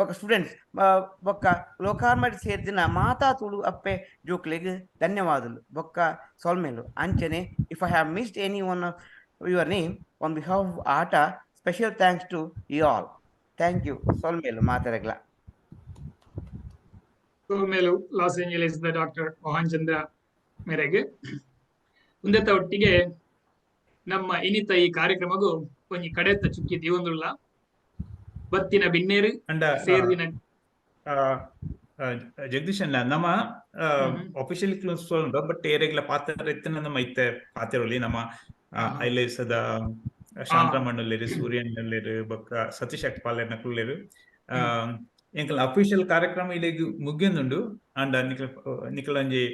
O: ఒక స్టూడెంట్స్ ఒక్క లోకార్మటి చేర్చిన మాతా తుడు అప్పే జోకులకి ధన్యవాదాలు ఒక్క సోల్మేలు అంచనే if I have missed any one of your name on behalf of ఆట special thanks to you all thank you ಸೋಲ್ಮೇಲು ಮಾತಾಡಗ್ಲ
D: ಸೋಲ್ಮೇಲು Los Angeles doctor Mohan Chandra ಮೇರೆಗೆ ಮುಂದೆತ್ತ ಒಟ್ಟಿಗೆ ನಮ್ಮ ಇನಿತ ಈ ಕಾರ್ಯಕ್ರಮಗೂ ಒಂಜಿ ಕಡೆತ್ತ ಚುಕ್ಕಿ ದಿವಂದುಲ್ಲ ಬತ್ತಿನ ಬಿನ್ನೇರು ಸೇರ್ದಿನ
C: ಜಗದೀಶ್ ಅಣ್ಣ ನಮ್ಮ ಅಫಿಷಿಯಲ್ ಕ್ಲೋಸ್ ಬಟ್ ಏರೆಗ್ಲ ಪಾತ್ರ ಎತ್ತಿನ ನಮ್ಮ ಐತೆ ಪಾತ್ರರಲ್ಲಿ ನಮ್ಮ ಐಲೇಸದ ಶಾಂತರಾಮಣ್ಣಲ್ಲೇರು ಸೂರ್ಯಣ್ಣಲ್ಲೇರು ಬೊಕ್ಕ ಸತೀಶ್ ಅಕ್ಪಾಲೆರ್ನಕುಲ್ಲೇರು ಎಂಕಲ್ ಅಫಿಷಿಯಲ್ ಕಾರ್ಯಕ್ರಮ ಇಲ್ಲಿಗೆ ಮುಗಿಯೊಂದುಂಡು ಅಂಡ ನಿಕಲ್ ಒಂಜಿ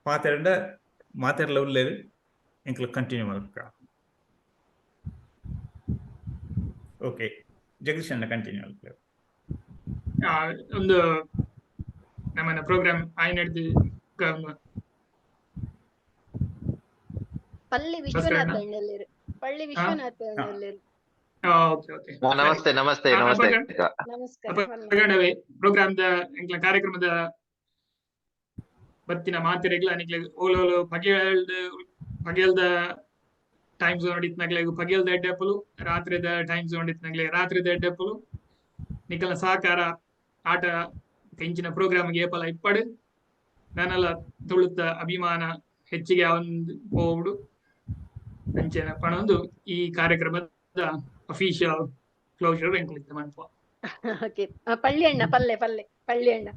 C: ಪಾತೆರ್ಡ ಮಾತೆರ್ಲ ಉಲ್ಲೇರು ಎಂಕಲ್ ಕಂಟಿನ್ಯೂ ಮಲ್ಕ ಓಕೆ ಜಗದೀಶ್ ಅಣ್ಣ ಕಂಟಿನ್ಯೂ ಮಲ್ಕ
D: ಒಂದು ನಮ್ಮನ್ನ ಪ್ರೋಗ್ರಾಮ್ ಆಯ್ ನಡೆದು
N: ಪಲ್ಲಿ ವಿಶ್ವನಾಥ್ ಅಣ್ಣಲ್ಲಿರು ಪಳ್ಳಿ ವಿಶ್ವನಾಥ್ ಅಣ್ಣಲ್ಲಿರು
D: ನಮಸ್ತೆ
P: ನಮಸ್ತೆ ನಮಸ್ತೆ
N: ನಮಸ್ಕಾರ
D: ಪ್ರೋಗ್ರಾಮ್ದ ಎಂಕ್ಲ ಕಾರ್ಯಕ್ರಮದ ಬತ್ತಿನ ಮಾತಿರೆಗ್ಲ ನಿಕ್ಲೆ ಓಲೋಲು ಪಗೆಲ್ದ ಟೈಮ್ ಝೋನ್ ಹೊಡಿತ್ನಾಗ್ಲೆ ಪಗೆಲ್ದ ಎಡ್ಡೆಪ್ಪಲು ರಾತ್ರಿದ ಟೈಮ್ ಝೋನ್ ಹೊಡಿತ್ನಾಗ್ಲೆ ರಾತ್ರಿದ ಎಡ್ಡೆಪ್ಪಲು ನಿಕಲ್ನ ಸಹಕಾರ ಆಟ ಕೆಂಚಿನ ಪ್ರೋಗ್ರಾಮ್ಗೆ ಏಪಲ ಇಪ್ಪಡು ನಾನೆಲ್ಲ ತುಳುತ್ತ ಅಭಿಮಾನ ಹೆಚ್ಚಿಗೆ ಒಂದು ಹೋಗ್ಬಿಡು ಅಂಚೆನ ಪಣೊಂದು ಈ ಕಾರ್ಯಕ್ರಮದ ಅಫಿಷಿಯಲ್ ಕ್ಲೋಷರ್ ಎಂಕ್ಲಿತ್ತ ಮನ್ಪ
N: ಓಕೆ ಪಳ್ಳಿ ಅಣ್ಣ ಪಳ್ಳಿ ಅಣ್ಣ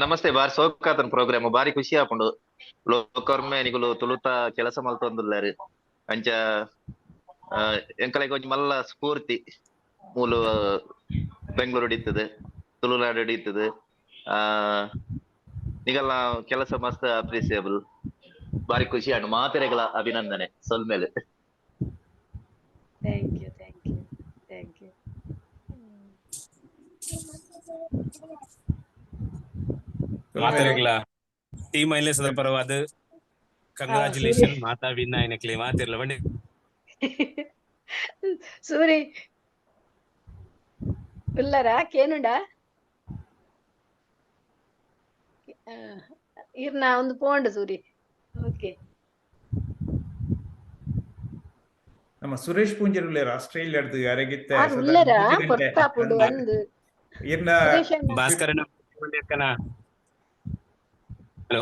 P: ನಮಸ್ತೆ ಬಾರಿ ಸೋಕಾತನ್ ಪ್ರೋಗ್ರಾಮ್ ಬಾರಿ ಖುಷಿ ಆಪುಂಡು ಲೋಕರ್ಮೆ ನಿಗುಲು ತುಳುತ ಕೆಲಸ ಮಲ್ತೊಂದುಲ್ಲಾರು ಅಂಚ ಎಂಕಲೆಗ್ ಒಂಜಿ ಮಲ್ಲ ಸ್ಫೂರ್ತಿ ಮೂಲು ಬೆಂಗಳೂರು ಹಿಡಿತದೆ ತುಳುನಾಡು ಹಿಡಿತದೆ ನಿಗಲ್ಲ ಕೆಲಸ ಮಸ್ತ್ ಅಪ್ರಿಸಿಯಬಲ್ ಬಾರಿ ಖುಷಿ ಆಂಡು ಮಾತೆರೆಗಳ ಅಭಿನಂದನೆ ಸೊಲ್ಮೇಲೆ
N: thank you thank you thank you
Q: ಮಾತೆರೆಗಳ ಟೀಮ್ ಐಲೇಸದ ಪರವಾದ ಕಂಗ್ರಾಚುಲೇಷನ್ ಮಾತಾ ವಿನ್ ಆಯ್ನಕ್ಲೆ ಮಾತಿರ್ಲ ಬನ್ನಿ
N: ಸೂರಿ పిల్లరా కేనుండా ಇರ್ನ ಒಂದು ಪೋಂಡು ಸೂರಿ ಓಕೆ
C: ನಮ್ಮ ಸುರೇಶ್ ಪೂಂಜರುಲ್ಲೇರು ಆಸ್ಟ್ರೇಲಿಯಾಡ್ದು ಯಾರಿಗಿತ್ತೆ
N: ಉಲ್ಲರಾ ಪೊರ್ತಾಪುಂಡು ಒಂದು
C: ಇರ್ನ
Q: ಭಾಸ್ಕರನ ಹಲೋ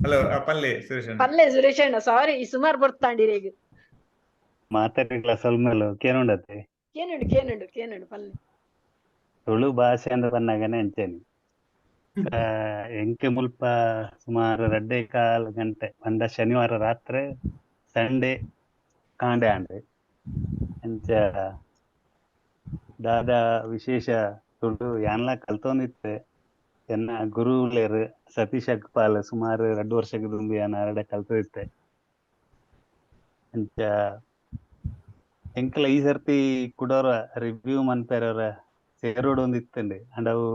C: ಹಲೋ ಪಲ್ಲೆ ಸುರೇಶ್ ಅಣ್ಣ
N: ಪಲ್ಲೆ ಸುರೇಶ್ ಅಣ್ಣ ಸಾರಿ ಸುಮಾರು ಬರ್ತಾಂಡಿರೇಗ
R: ಮಾತಾಡಿಗ್ಲ ಸೊಲ್ಮೇಲು ಕೇನುಂಡತೆ
N: ಕೇನುಂಡು ಪಲ್ಲೆ
R: ತುಳು ಭಾಷೆ ಅಂದ್ರೆ ಬಂದಾಗನೆ ಅಂಚೇನಿ ಎಂಕೆ ಮುಲ್ಪ ಸುಮಾರು 2.25 ಗಂಟೆ ಬಂದ ಶನಿವಾರ ರಾತ್ರಿ ಸಂಡೇ ಕಾಂಡೆ ಆಂಡ್ರೆ ಅಂಚ ದಾದ ವಿಶೇಷ ತುಳು ಯಾನ್ಲ ಕಲ್ತೊಂದಿತ್ತೆ ಎನ್ನ ಗುರುಲೇರು ಸತೀಶ್ ಅಕ್ಪಾಲ್ ಸುಮಾರು 2 ವರ್ಷಕ್ಕೆ ದುಂಬಿ ಯಾನ ಎರಡೆ ಕಲ್ತಿತ್ತೆ ಅಂಚ ಎಂಕಲ ಈ ಸರ್ತಿ ಕುಡೋರ ರಿವ್ಯೂ ಮನ್ಪೇರವ್ರ ಸೇರೋಡು ಒಂದಿತ್ತಂడి ಅಂಡ್ ಅವು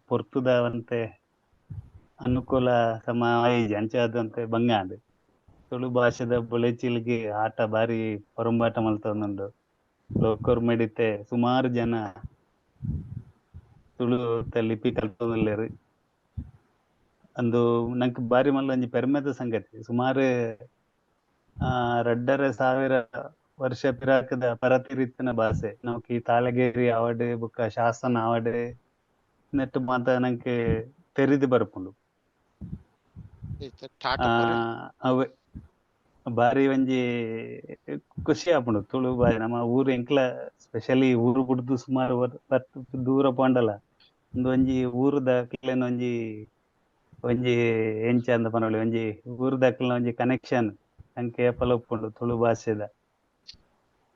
R: ಪೊರ್ತುದವಂತೆ ಅನುಕೂಲ ಸಮಾಯಿಜಿ ಅಂಚಾದಂತೆ ಬಂಗಾಂಡ್ ತುಳು ಭಾಷೆದ ಬೊಳೆಚಿಲ್ಗೆ ಆಟ ಬಾರಿ ಪೊರಂಬಾಟ ಮಲ್ತೊಂದುಂಡು ಲೋಕರ್ ಮೆಡಿತೆ ಸುಮಾರು ಜನ ತುಳು ಲಿಪಿ ಕಲ್ತೊಂದುಲ್ಲೇರು ಅಂದು ನಂಗೆ ಬಾರಿ ಮಲ್ಲ ಒಂಜಿ ಪೆರ್ಮೆದ ಸಂಗತಿ ಸುಮಾರು 2,500 ವರ್ಷ ಪಿರಾಕದ ಪರತಿರಿತ್ತಿನ ಭಾಷೆ ನಮ್ಗೆ ಈ ತಾಳಗೇರಿ ಅವಾರ್ಡ್ ಬುಕ್ಕ ಶಾಸನ ಅವಾರ್ಡ್ ನೆಟ್ ಮಾತ ನಂಗೆ ತೆರಿದು ಬರ್ಪುಂಡು ಅವೆ ಬಾರಿ ಒಂಜಿ ಖುಷಿ ಆಪುಂಡು ತುಳು ಬಾರಿ ನಮ್ಮ ಊರು ಎಂಕ್ಲ ಸ್ಪೆಷಲಿ ಊರು ಬಿಡ್ದು ಸುಮಾರು ದೂರ ಪೋಂಡಲ ಒಂದು ಒಂಜಿ ಊರುದ ಕಿಲೆನ ಒಂಜಿ ಎಂಚ ಅಂದ ಪನೊಲಿ ಒಂಜಿ ಊರುದಕ್ಲಿನ ಒಂಜಿ ಕನೆಕ್ಷನ್ ನಂಗೆ ಏಪಲ ಒಪ್ಪುಂಡು ತುಳು ಭಾಷೆದ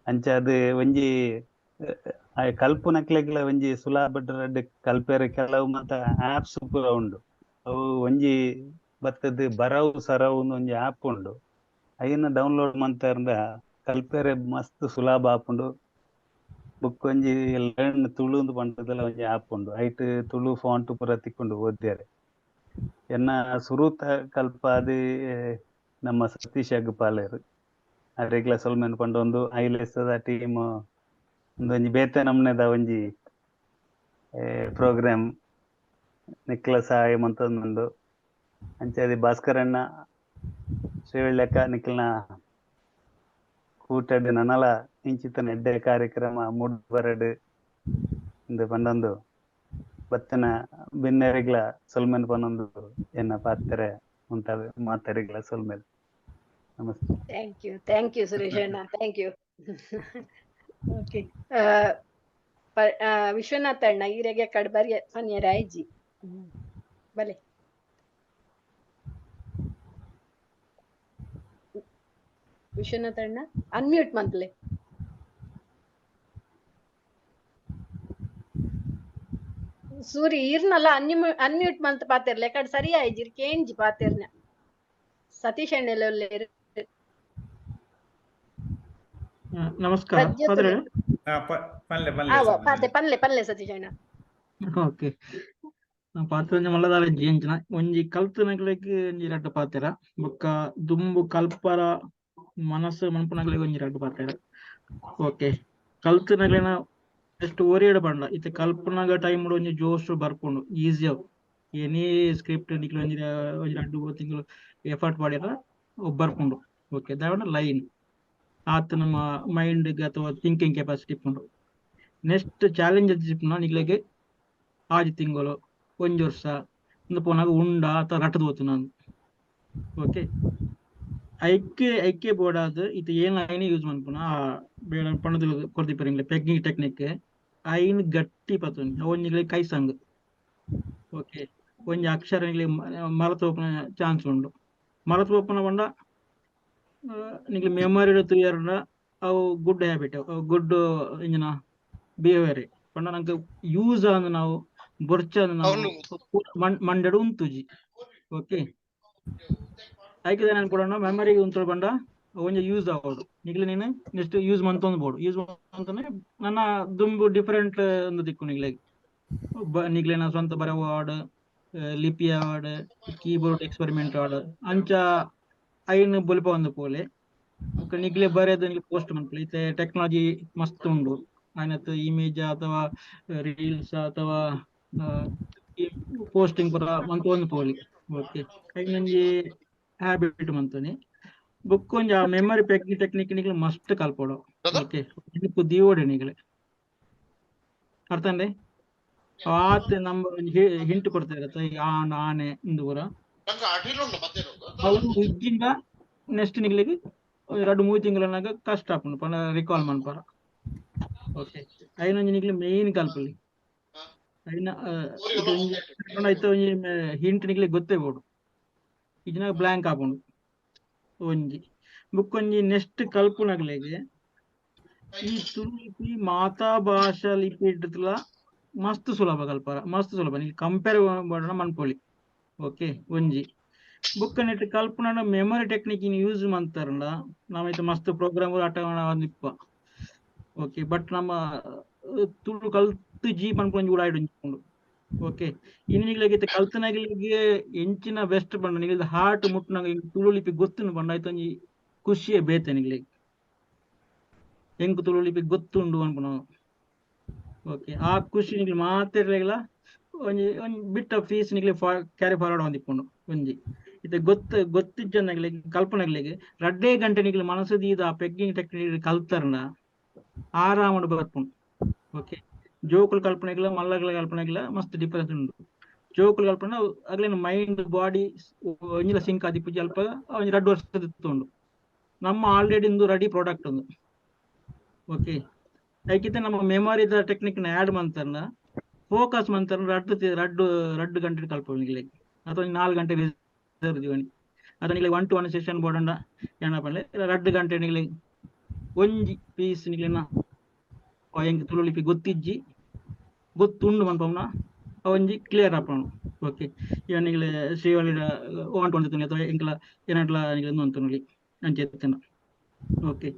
R: ಅಂಚ ಅದು ಒಂಜಿ ಕಲ್ಪು ನಕ್ಲೆಗ್ಲ ಒಂಜಿ ಸುಲಭ ಕಲ್ಪೆರೆ ಕೆಲವು ಮಾತ ಆಪ್ಸ್ ಪೂರ ಉಂಡು ಅವು ಒಂಜಿ ಬತ್ತದ ಬರವು ಸರವು ಒಂಜಿ ಆಪ್ ಉಂಡು ಅಯ್ಯನ್ನ ಡೌನ್ಲೋಡ್ ಮಂತಾರ್ದ ಕಲ್ಪೆರೆ ಮಸ್ತ್ ಸುಲಭ ಆಪುಂಡು ಬುಕ್ ಒಂಜಿ ಲರ್ನ್ ತುಳು ಪಂಡದಲ್ಲ ಒಂಜಿ ಆಪ್ ಉಂಡು ಐಟ್ ತುಳು ಫಾಂಟ್ ಪೂರ ತಿಕ್ಕೊಂಡು ಓದ್ಯಾರೆ ಎನ್ನ ಸುರುತ ಕಲ್ಪ ಅದು ನಮ್ಮ ಸತೀಶ್ ಅಗ್ಪಾಲೇರು ಅರೆಗ್ಲ ಸೊಲ್ಮೆನ್ ಪಂಡ ಒಂದು ಐಲೇಸದ ಟೀಮ್ ಒಂದೊಂಜಿ ಬೇತೆ ನಮ್ನೆದ ಒಂಜಿ ಪ್ರೋಗ್ರಾಮ್ ನಿಕ್ಲ ಸಹಾಯ ಮಂತೊಂದುಂಡು ಅಂಚಾದಿ ಭಾಸ್ಕರಣ್ಣ ಶ್ರೀವಳ್ಯಕ್ಕ ನಿಕ್ಲ್ನ ಕೂಟಡ್ ನನಲ ಇಂಚಿತನ ಎಡ್ಡೆ ಕಾರ್ಯಕ್ರಮ ಮೂಡ್ಬರಡ್ ಇಂದು ಪಂಡೊಂದು ಬತ್ತನ ಬೆನ್ನೆರಿಗ್ಲ ಸೊಲ್ಮೆನ್ ಪನೊಂದು ಎನ್ನ ಪಾತ್ರೆ ಉಂಟದ ಮಾತೆರಿಗ್ಲ ಸೊಲ್ಮೆನ್. ನಮಸ್ತೆ.
N: ಥ್ಯಾಂಕ್ ಯು ಸುರೇಶ್ ಅಣ್ಣ, ಥ್ಯಾಂಕ್ ಯು. ಓಕೆ, ವಿಶ್ವನಾಥ್ ಅಣ್ಣ ಈರೆಗೆ ಕಡ್ಬರಿ ಪನ್ಯರ ಐಜಿ ಬಲೆ ವಿಶ್ವನಾಥ್ ಅಣ್ಣ ಅನ್ಮ್ಯೂಟ್ ಮಂತ್ಲೆ. ಸೂರಿ ಈರ್ನಲ್ಲ ಅನ್ಮ್ಯೂಟ್ ಮಂತ್ ಪಾತಿರ್ಲೆ ಕಡ್ ಸರಿ ಆಯ್ಜಿರ್ ಕೇಂಜಿ ಪಾತಿರ್ನ ಸತೀಶ್ ಅಣ್ಣೆಲ್ಲ
S: ನಮಸ್ಕಾರ
N: ಪನ್ಲೆ ಸತೀಶ್ ಅಣ್ಣ.
S: ಓಕೆ, ಪಾತ್ರ ಮಲ್ಲದಾಲ ಜೇಂಚನ ಒಂಜಿ ಕಲ್ತನಗ್ಲೆಗ್ ಒಂಜಿ ರಡ್ಡು ಪಾತೆರ ಬೊಕ್ಕ ದುಂಬು ಕಲ್ಪರ ಮನಸ್ಸು ಮನ್ಪುನಗ್ಲೆಗ್ ಒಂಜಿ ರಡ್ಡು ಪಾತೆರ. ಓಕೆ, ಕಲ್ತನಗ್ಲೆನ ಎಷ್ಟು ಓರಿಯಡ್ ಪಂಡ ಇತ್ತೆ ಕಲ್ಪನಾಗ ಟೈಮ್ ಒಂಜಿ ಜೋಶ್ ಬರ್ಪುಂಡು ಈಸಿ ಅವ್ ಎನಿ ಸ್ಕ್ರಿಪ್ಟ್ ನಿಕ್ಲ ಒಂಜಿ ರಡ್ಡು ತಿಂಗಳು ಎಫರ್ಟ್ ಮಾಡಿರ ಬರ್ಪುಂಡು. ಓಕೆ, ದಾವಣ ಲೈನ್ ಆತ ನಮ್ಮ ಮೈಂಡ್ಗೆ ಅಥವಾ ಥಿಂಕಿಂಗ್ ಕೆಪಾಸಿಟಿ ಇಪ್ಪುಂಡು. ನೆಕ್ಸ್ಟ್ ಚಾಲೆಂಜ್ ಇಪ್ಪುನ ನಿಕ್ಲೆಗೆ 6 ತಿಂಗಳು 1 ವರ್ಷ ಇಂದು ಪೋನಾಗ ಉಂಡ ಅಥವಾ ರಟ್ಟದ ಹೋತು ನಾನು. ಓಕೆ, ಐಕೆ ಬೋರ್ಡಾದ ಇದು ಏನು ಐನೇ ಯೂಸ್ ಮಾಡ್ಪುನ ಬೇಡ ಪಣದು ಕೊರ್ದಿಪ್ಪರಿಂಗ್ಲೆ ಪೆಗ್ಗಿಂಗ್ ಟೆಕ್ನಿಕ್ ಐನ್ ಗಟ್ಟಿ ಪತ್ತೊಂದು ಅವನಿಗೆ ಕೈ ಸಂಗ್. ಓಕೆ, ಒಂಜಿ ಅಕ್ಷರ ಮರತೋಪನ ಚಾನ್ಸ್ ಉಂಡು. ಮರತೋಪನ ಬಂಡ ನಿಕ್ಲೆ ಮೆಮೊರಿ ತುಯರ್ನ ಅವು ಗುಡ್ ಹ್ಯಾಬಿಟ್ ಗುಡ್ ಇಂಜಿನ ಬಿಹೇವಿಯರ್ ಪಂಡ ನಂಗೆ ಯೂಸ್ ಅಂದ್ ನಾವು ಬೊರ್ಚ ನಾವು ಮಂಡೆಡು ಉಂತುಜಿ. ಓಕೆ, ಐಕೆ ನೆನ್ಪುಡೋಣ ಮೆಮರಿಗೆ ಉಂತು ಬಂಡ ಒಂಜಿ ಯೂಸ್ ಆಗೋಡು ನಿಕ್ಲೆ ನೀನು ನೆಕ್ಸ್ಟ್ ಯೂಸ್ ಮಂತೊಂದು ಬೋಡು ಯೂಸ್ ಅಂತಂದ್ರೆ ನನ್ನ ದುಂಬು ಡಿಫರೆಂಟ್ ಒಂದು ದಿಕ್ಕು ನಿಗ್ಲೆ ನಿಗ್ಲೆ ನಾ ಸ್ವಂತ ಬರೋ ವಾರ್ಡ್ ಲಿಪಿ ಆಡ್ ಕೀಬೋರ್ಡ್ ಎಕ್ಸ್ಪೆರಿಮೆಂಟ್ ಆಡ್ ಅಂಚ ಐನ್ ಬೊಲ್ಪ ಒಂದು ಪೋಲೆ ನಿಗ್ಲೆ ಬರೆಯೋದು ನಿಗ್ಲೆ ಪೋಸ್ಟ್ ಮನ್ಪುಲೆ ಇತ್ತೆ ಟೆಕ್ನಾಲಜಿ ಮಸ್ತ್ ಉಂಡು. ಆಯ್ನತ್ತು ಇಮೇಜ್ ಅಥವಾ ರೀಲ್ಸ್ ಅಥವಾ ಪೋಸ್ಟಿಂಗ್ ಪುರ ಮಂತ ಒಂದು ಪೋಲಿ. ಓಕೆ, ಐನೊಂಜಿ ಹ್ಯಾಬಿಟ್ ಮಂತನಿ ಬುಕ್ ಒಂಜಿ ಆ ಮೆಮೊರಿ ಟೆಕ್ನಿಕ್ ನಿಗ್ಲೆ ಮಸ್ತ್ ಕಲ್ಪೋಡು. ಓಕೆ, ದೀವೋಡೆ ನಿಗ್ಲೆ ಅರ್ಥ ಅಂಡೆ ಆತ ನಮ್ಮ ಹಿಂಟ್ ಕೊಡ್ತಾರೆ ಆನೆ ಇಂದು ಪೂರ ಅವು ಉಜ್ಜಿಂದ ನೆಕ್ಸ್ಟ್ ನಿಗ್ಲಿಗೆ 2-3 ತಿಂಗಳನ್ನಾಗ ಕಷ್ಟ ಆಪುಂಡು ಪಂಡ ರಿಕಾಲ್ ಮನ್ಪರ. ಓಕೆ, ಐನೊಂಜಿ ನಿಗ್ಲೆ ಮೇನ್ ಕಲ್ಪಲಿ ಐನ ಐತ ಒಂಜಿ ಹಿಂಟ್ ನಿಗ್ಲೆ ಗೊತ್ತೇ ಬೋಡು ಇಜ್ನಾಗ ಬ್ಲಾಂಕ್ ಆಪುಂಡು ಒಂಜಿ ಬುಕ್ ಒಂಜಿ ನೆಕ್ಸ್ಟ್ ಕಲ್ಪುನಗ್ಲೆಗೆ ಈ ತುಳು ಲಿಪಿ ಮಾತಾ ಭಾಷಾ ಲಿಪಿ ಇಡ್ತಲ ಮಸ್ತ್ ಸುಲಭ ಕಲ್ಪರ ಮಸ್ತ್ ಸುಲಭ ನೀವು ಕಂಪೇರ್ ಮಾಡೋಣ ಮನ್ಪೊಲಿ. ಓಕೆ, ಒಂಜಿ ಬುಕ್ ನೆಟ್ ಕಲ್ಪನ ಮೆಮೊರಿ ಟೆಕ್ನಿಕ್ ಯೂಸ್ ಮಂತಾರಂಡ ನಾವೈತೆ ಮಸ್ತ್ ಪ್ರೋಗ್ರಾಮ್ ಆಟ ಒಂದಿಪ್ಪ. ಓಕೆ, ಬಟ್ ನಮ್ಮ ತುಳು ಕಲ್ತು ಜಿ ಪನ್ಪೊಂಜಿ ಕೂಡ ಆಯ್ಡು. ಓಕೆ, ಇನ್ನಿಗ್ಲಾಗೈತೆ ಕಲ್ತನಾಗ್ಲಿಗೆ ಎಂಚಿನ ಬೆಸ್ಟ್ ಬಂಡ ನಿಗಲ್ದ ಹಾರ್ಟ್ ಮುಟ್ನಾಗ ತುಳು ಲಿಪಿ ಗೊತ್ತುಂಡು ಬಂಡ ಆಯ್ತು ಒಂಜಿ ಖುಷಿಯೇ ಬೇತೆ ನಿಗ್ಲಿಗೆ ಹೆಂಗ್ ತುಳು ಲಿಪಿ ಗೊತ್ತುಂಡು ಅನ್ಪುನ. ಓಕೆ, ಆ ಖುಷಿ ನಿಗ್ಲಿ ಮಾತಾಡ್ಲಾಗಿಲ್ಲ ಒಂಜಿ ಬಿಟ್ ಆಫ್ ಫೀಸ್ ನಿಗ್ಲಿ ಕ್ಯಾರಿ ಫಾರ್ವರ್ಡ್ ಹೊಂದಿಕೊಂಡು ಒಂಜಿ ಇದು ಗೊತ್ತಿಜ್ಜನಾಗ್ಲಿಗೆ ಕಲ್ಪನಾಗ್ಲಿಗೆ 2 ಗಂಟೆ ನಿಗ್ಲಿ ಮನಸ್ಸು ಇದು ಆ ಪೆಗ್ಗಿಂಗ್ ಟೆಕ್ನಿಕ್ ಕಲ್ತಾರನ ಆರಾಮಡ್ ಬರ್ಪುಂಡು. ಓಕೆ, ಜೋಕುಲ್ ಕಲ್ಪನೆಗಿಲ್ಲ ಮಲ್ಲಗಳ ಕಲ್ಪನೆಗಿಲ್ಲ ಮಸ್ತ್ ಡಿಫರೆನ್ಸ್ ಉಂಡು. ಜೋಕುಲ್ ಕಲ್ಪನೆ ಆಗ್ಲೇನು ಮೈಂಡ್ ಬಾಡಿ ಒಂಜಿಲ ಸಿಂಕ್ ಆದಿಪ್ಪುಜಿ ಅಲ್ಪ ಒಂಜಿ 2 ವರ್ಷದ ಉಂಡು. ನಮ್ಮ ಆಲ್ರೆಡಿ ಇಂದು ರೆಡಿ ಪ್ರಾಡಕ್ಟ್ ಒಂದು. ಓಕೆ, ಯಾಕಿತ್ತೆ ನಮ್ಮ ಮೆಮೊರಿದ ಟೆಕ್ನಿಕ್ ನ ಆಡ್ ಮಂತಾರ ಫೋಕಸ್ ಮಂತಾರ 2 ಗಂಟೆ ಕಲ್ಪನಿಗ್ಲಿ ಅಥವಾ 4 ಗಂಟೆ ರಿಸರ್ವ್ ಜೀವನಿ ಅಥವಾ ನಿಗ್ಲಿ 1-to-1 ಸೆಷನ್ ಬೋಡಂಡ ಏನಪ್ಪಲೆ 2 ಗಂಟೆ ನಿಗ್ಲಿ ಒಂಜಿ ಪೀಸ್ ನಿಗ್ಲಿನ ಹೆಂಗ್ ತುಳು ಲಿಪಿ ಗೊತ್ತಿಜ್ಜಿ ಗೊತ್ತುಂಡು ಮನ್ಪಮ್ನ ಒಂಜಿ ಕ್ಲಿಯರ್ ಆಪಣು. ಓಕೆ, ಇವನಿಗ್ಲೆ ಶ್ರೀವಳ್ಳಿದ 1-to-1 ಅಥವಾ ಎಂಕ್ಲ ಏನಟ್ಲ ನಿಗ್ಲಿ ಒಂದು ನುಲಿ ಅಂಚೆ ಎತ್ತನ. ಓಕೆ,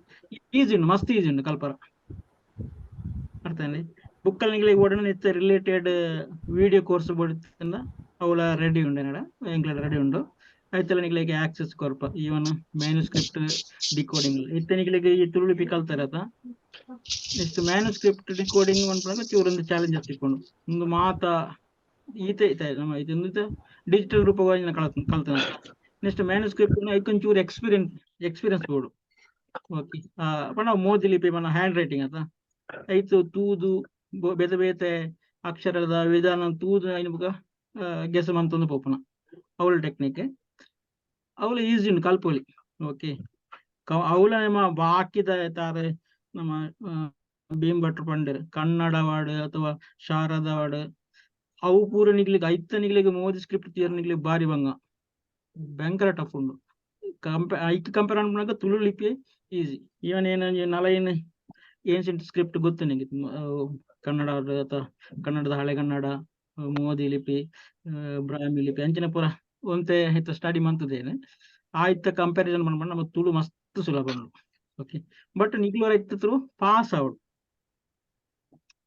S: ಈಸಿ ಉಂಡು ಮಸ್ತ್ ಈಸಿ ಉಂಡು ಕಲ್ಪರ ಅರ್ಥ ಬುಕ್ಕಲ್ಲಿ ನಿಗ್ಲಿ ಓಡನ ಇತ್ತ ರಿಲೇಟೆಡ್ ವಿಡಿಯೋ ಕೋರ್ಸ್ ಬೋಡಿಂದ ಅವಳ ರೆಡಿ ಉಂಡು ಏನಡ ಎಂಕ್ಲ ರೆಡಿ ಉಂಡು. ಐತಲ್ಲ ನಿಗ್ಲಿಗೆ ಆಕ್ಸೆಸ್ ಕೊರ್ಪ ಈವನ್ ಮ್ಯಾನುಸ್ಕ್ರಿಪ್ಟ್ ಡಿಕೋಡಿಂಗ್ ಇತ್ತೆ ನಿಗ್ಲಿಗೆ ಈ ತುಳು ಲಿಪಿ ಕಲ್ತಾರತ ನೆಕ್ಸ್ಟ್ ಮ್ಯಾನುಸ್ಕ್ರಿಪ್ಟ್ ಡಿಕೋಡಿಂಗ್ ಅನ್ಪನಾಗ ಚೂರೊಂದು ಚಾಲೆಂಜ್ ಹತ್ತಿಕೊಂಡು ಒಂದು ಮಾತ ಈತೆ ನಮ್ಮ ಇದೊಂದು ಡಿಜಿಟಲ್ ರೂಪವಾಗಿ ಕಲ್ತಾನ ನೆಕ್ಸ್ಟ್ ಮ್ಯಾನುಸ್ಕ್ರಿಪ್ಟ್ ಐಕೊಂಚೂರು ಎಕ್ಸ್ಪೀರಿಯನ್ಸ್ ಬೋಡು ಓಕೆ ಪಣ ಮೋದಿ ಲಿಪಿ ಪಣ ಹ್ಯಾಂಡ್ ರೈಟಿಂಗ್ ಆತ ಐತು ತೂದು ಬೇತೆ ಬೇತೆ ಅಕ್ಷರದ ವಿಧಾನ ತೂದು ಐನುಗ ಗೆಸ ಮಂತೊಂದು ಪೋಪನ ಅವಳ ಟೆಕ್ನಿಕ್ ಅವಳು ಈಸಿ ಉಂಟು ಕಲ್ಪೊಲಿ ಓಕೆ ಅವಳ ನಮ್ಮ ಬಾಕಿದ ತಾರೆ ನಮ್ಮ ಭೀಮ್ ಭಟ್ರು ಪಂಡರ್ ಕನ್ನಡ ವಾರ್ಡ್ ಅಥವಾ ಶಾರದಾ ವಾರ್ಡ್ ಅವು ಪೂರ ನಿಗ್ಲಿಕ್ಕೆ ಐತ ನಿಗ್ಲಿಕ್ಕೆ ಮೋದಿ ಸ್ಕ್ರಿಪ್ಟ್ ತೀರ್ ನಿಗ್ಲಿಕ್ಕೆ ಬಾರಿ ಬಂಗ ಭಯಂಕರ ಟಫ್ ಉಂಡು ಐಕ್ ಕಂಪೇರ್ ಅನ್ಪನಾಗ ತುಳು ಲಿಪಿ ಈಸಿ ಇವನ್ ಏನ ನಲೈನ್ ಏನ್ಸೆಂಟ್ ಸ್ಕ್ರಿಪ್ಟ್ ಗೊತ್ತು ನಿಂಗೆ ಕನ್ನಡ ಅಥವಾ ಕನ್ನಡದ ಹಳೆಗನ್ನಡ ಮೋದಿ ಲಿಪಿ ಬ್ರಾಹ್ಮಿ ಲಿಪಿ ಅಂಚಿನ ಪೂರ ಒಂತೆ ಹಿತ ಸ್ಟಡಿ ಮಂತದೇನೆ ಆಯ್ತ ಕಂಪ್ಯಾರಿಸನ್ ಮಾಡ್ಕೊಂಡು ನಮ್ಮ ತುಳು ಮಸ್ತ್ ಸುಲಭ ಉಂಡು ಓಕೆ ಬಟ್ ನಿಗ್ಲೋರ ಇತ್ತಿದ್ರು ಪಾಸ್ ಆವಡು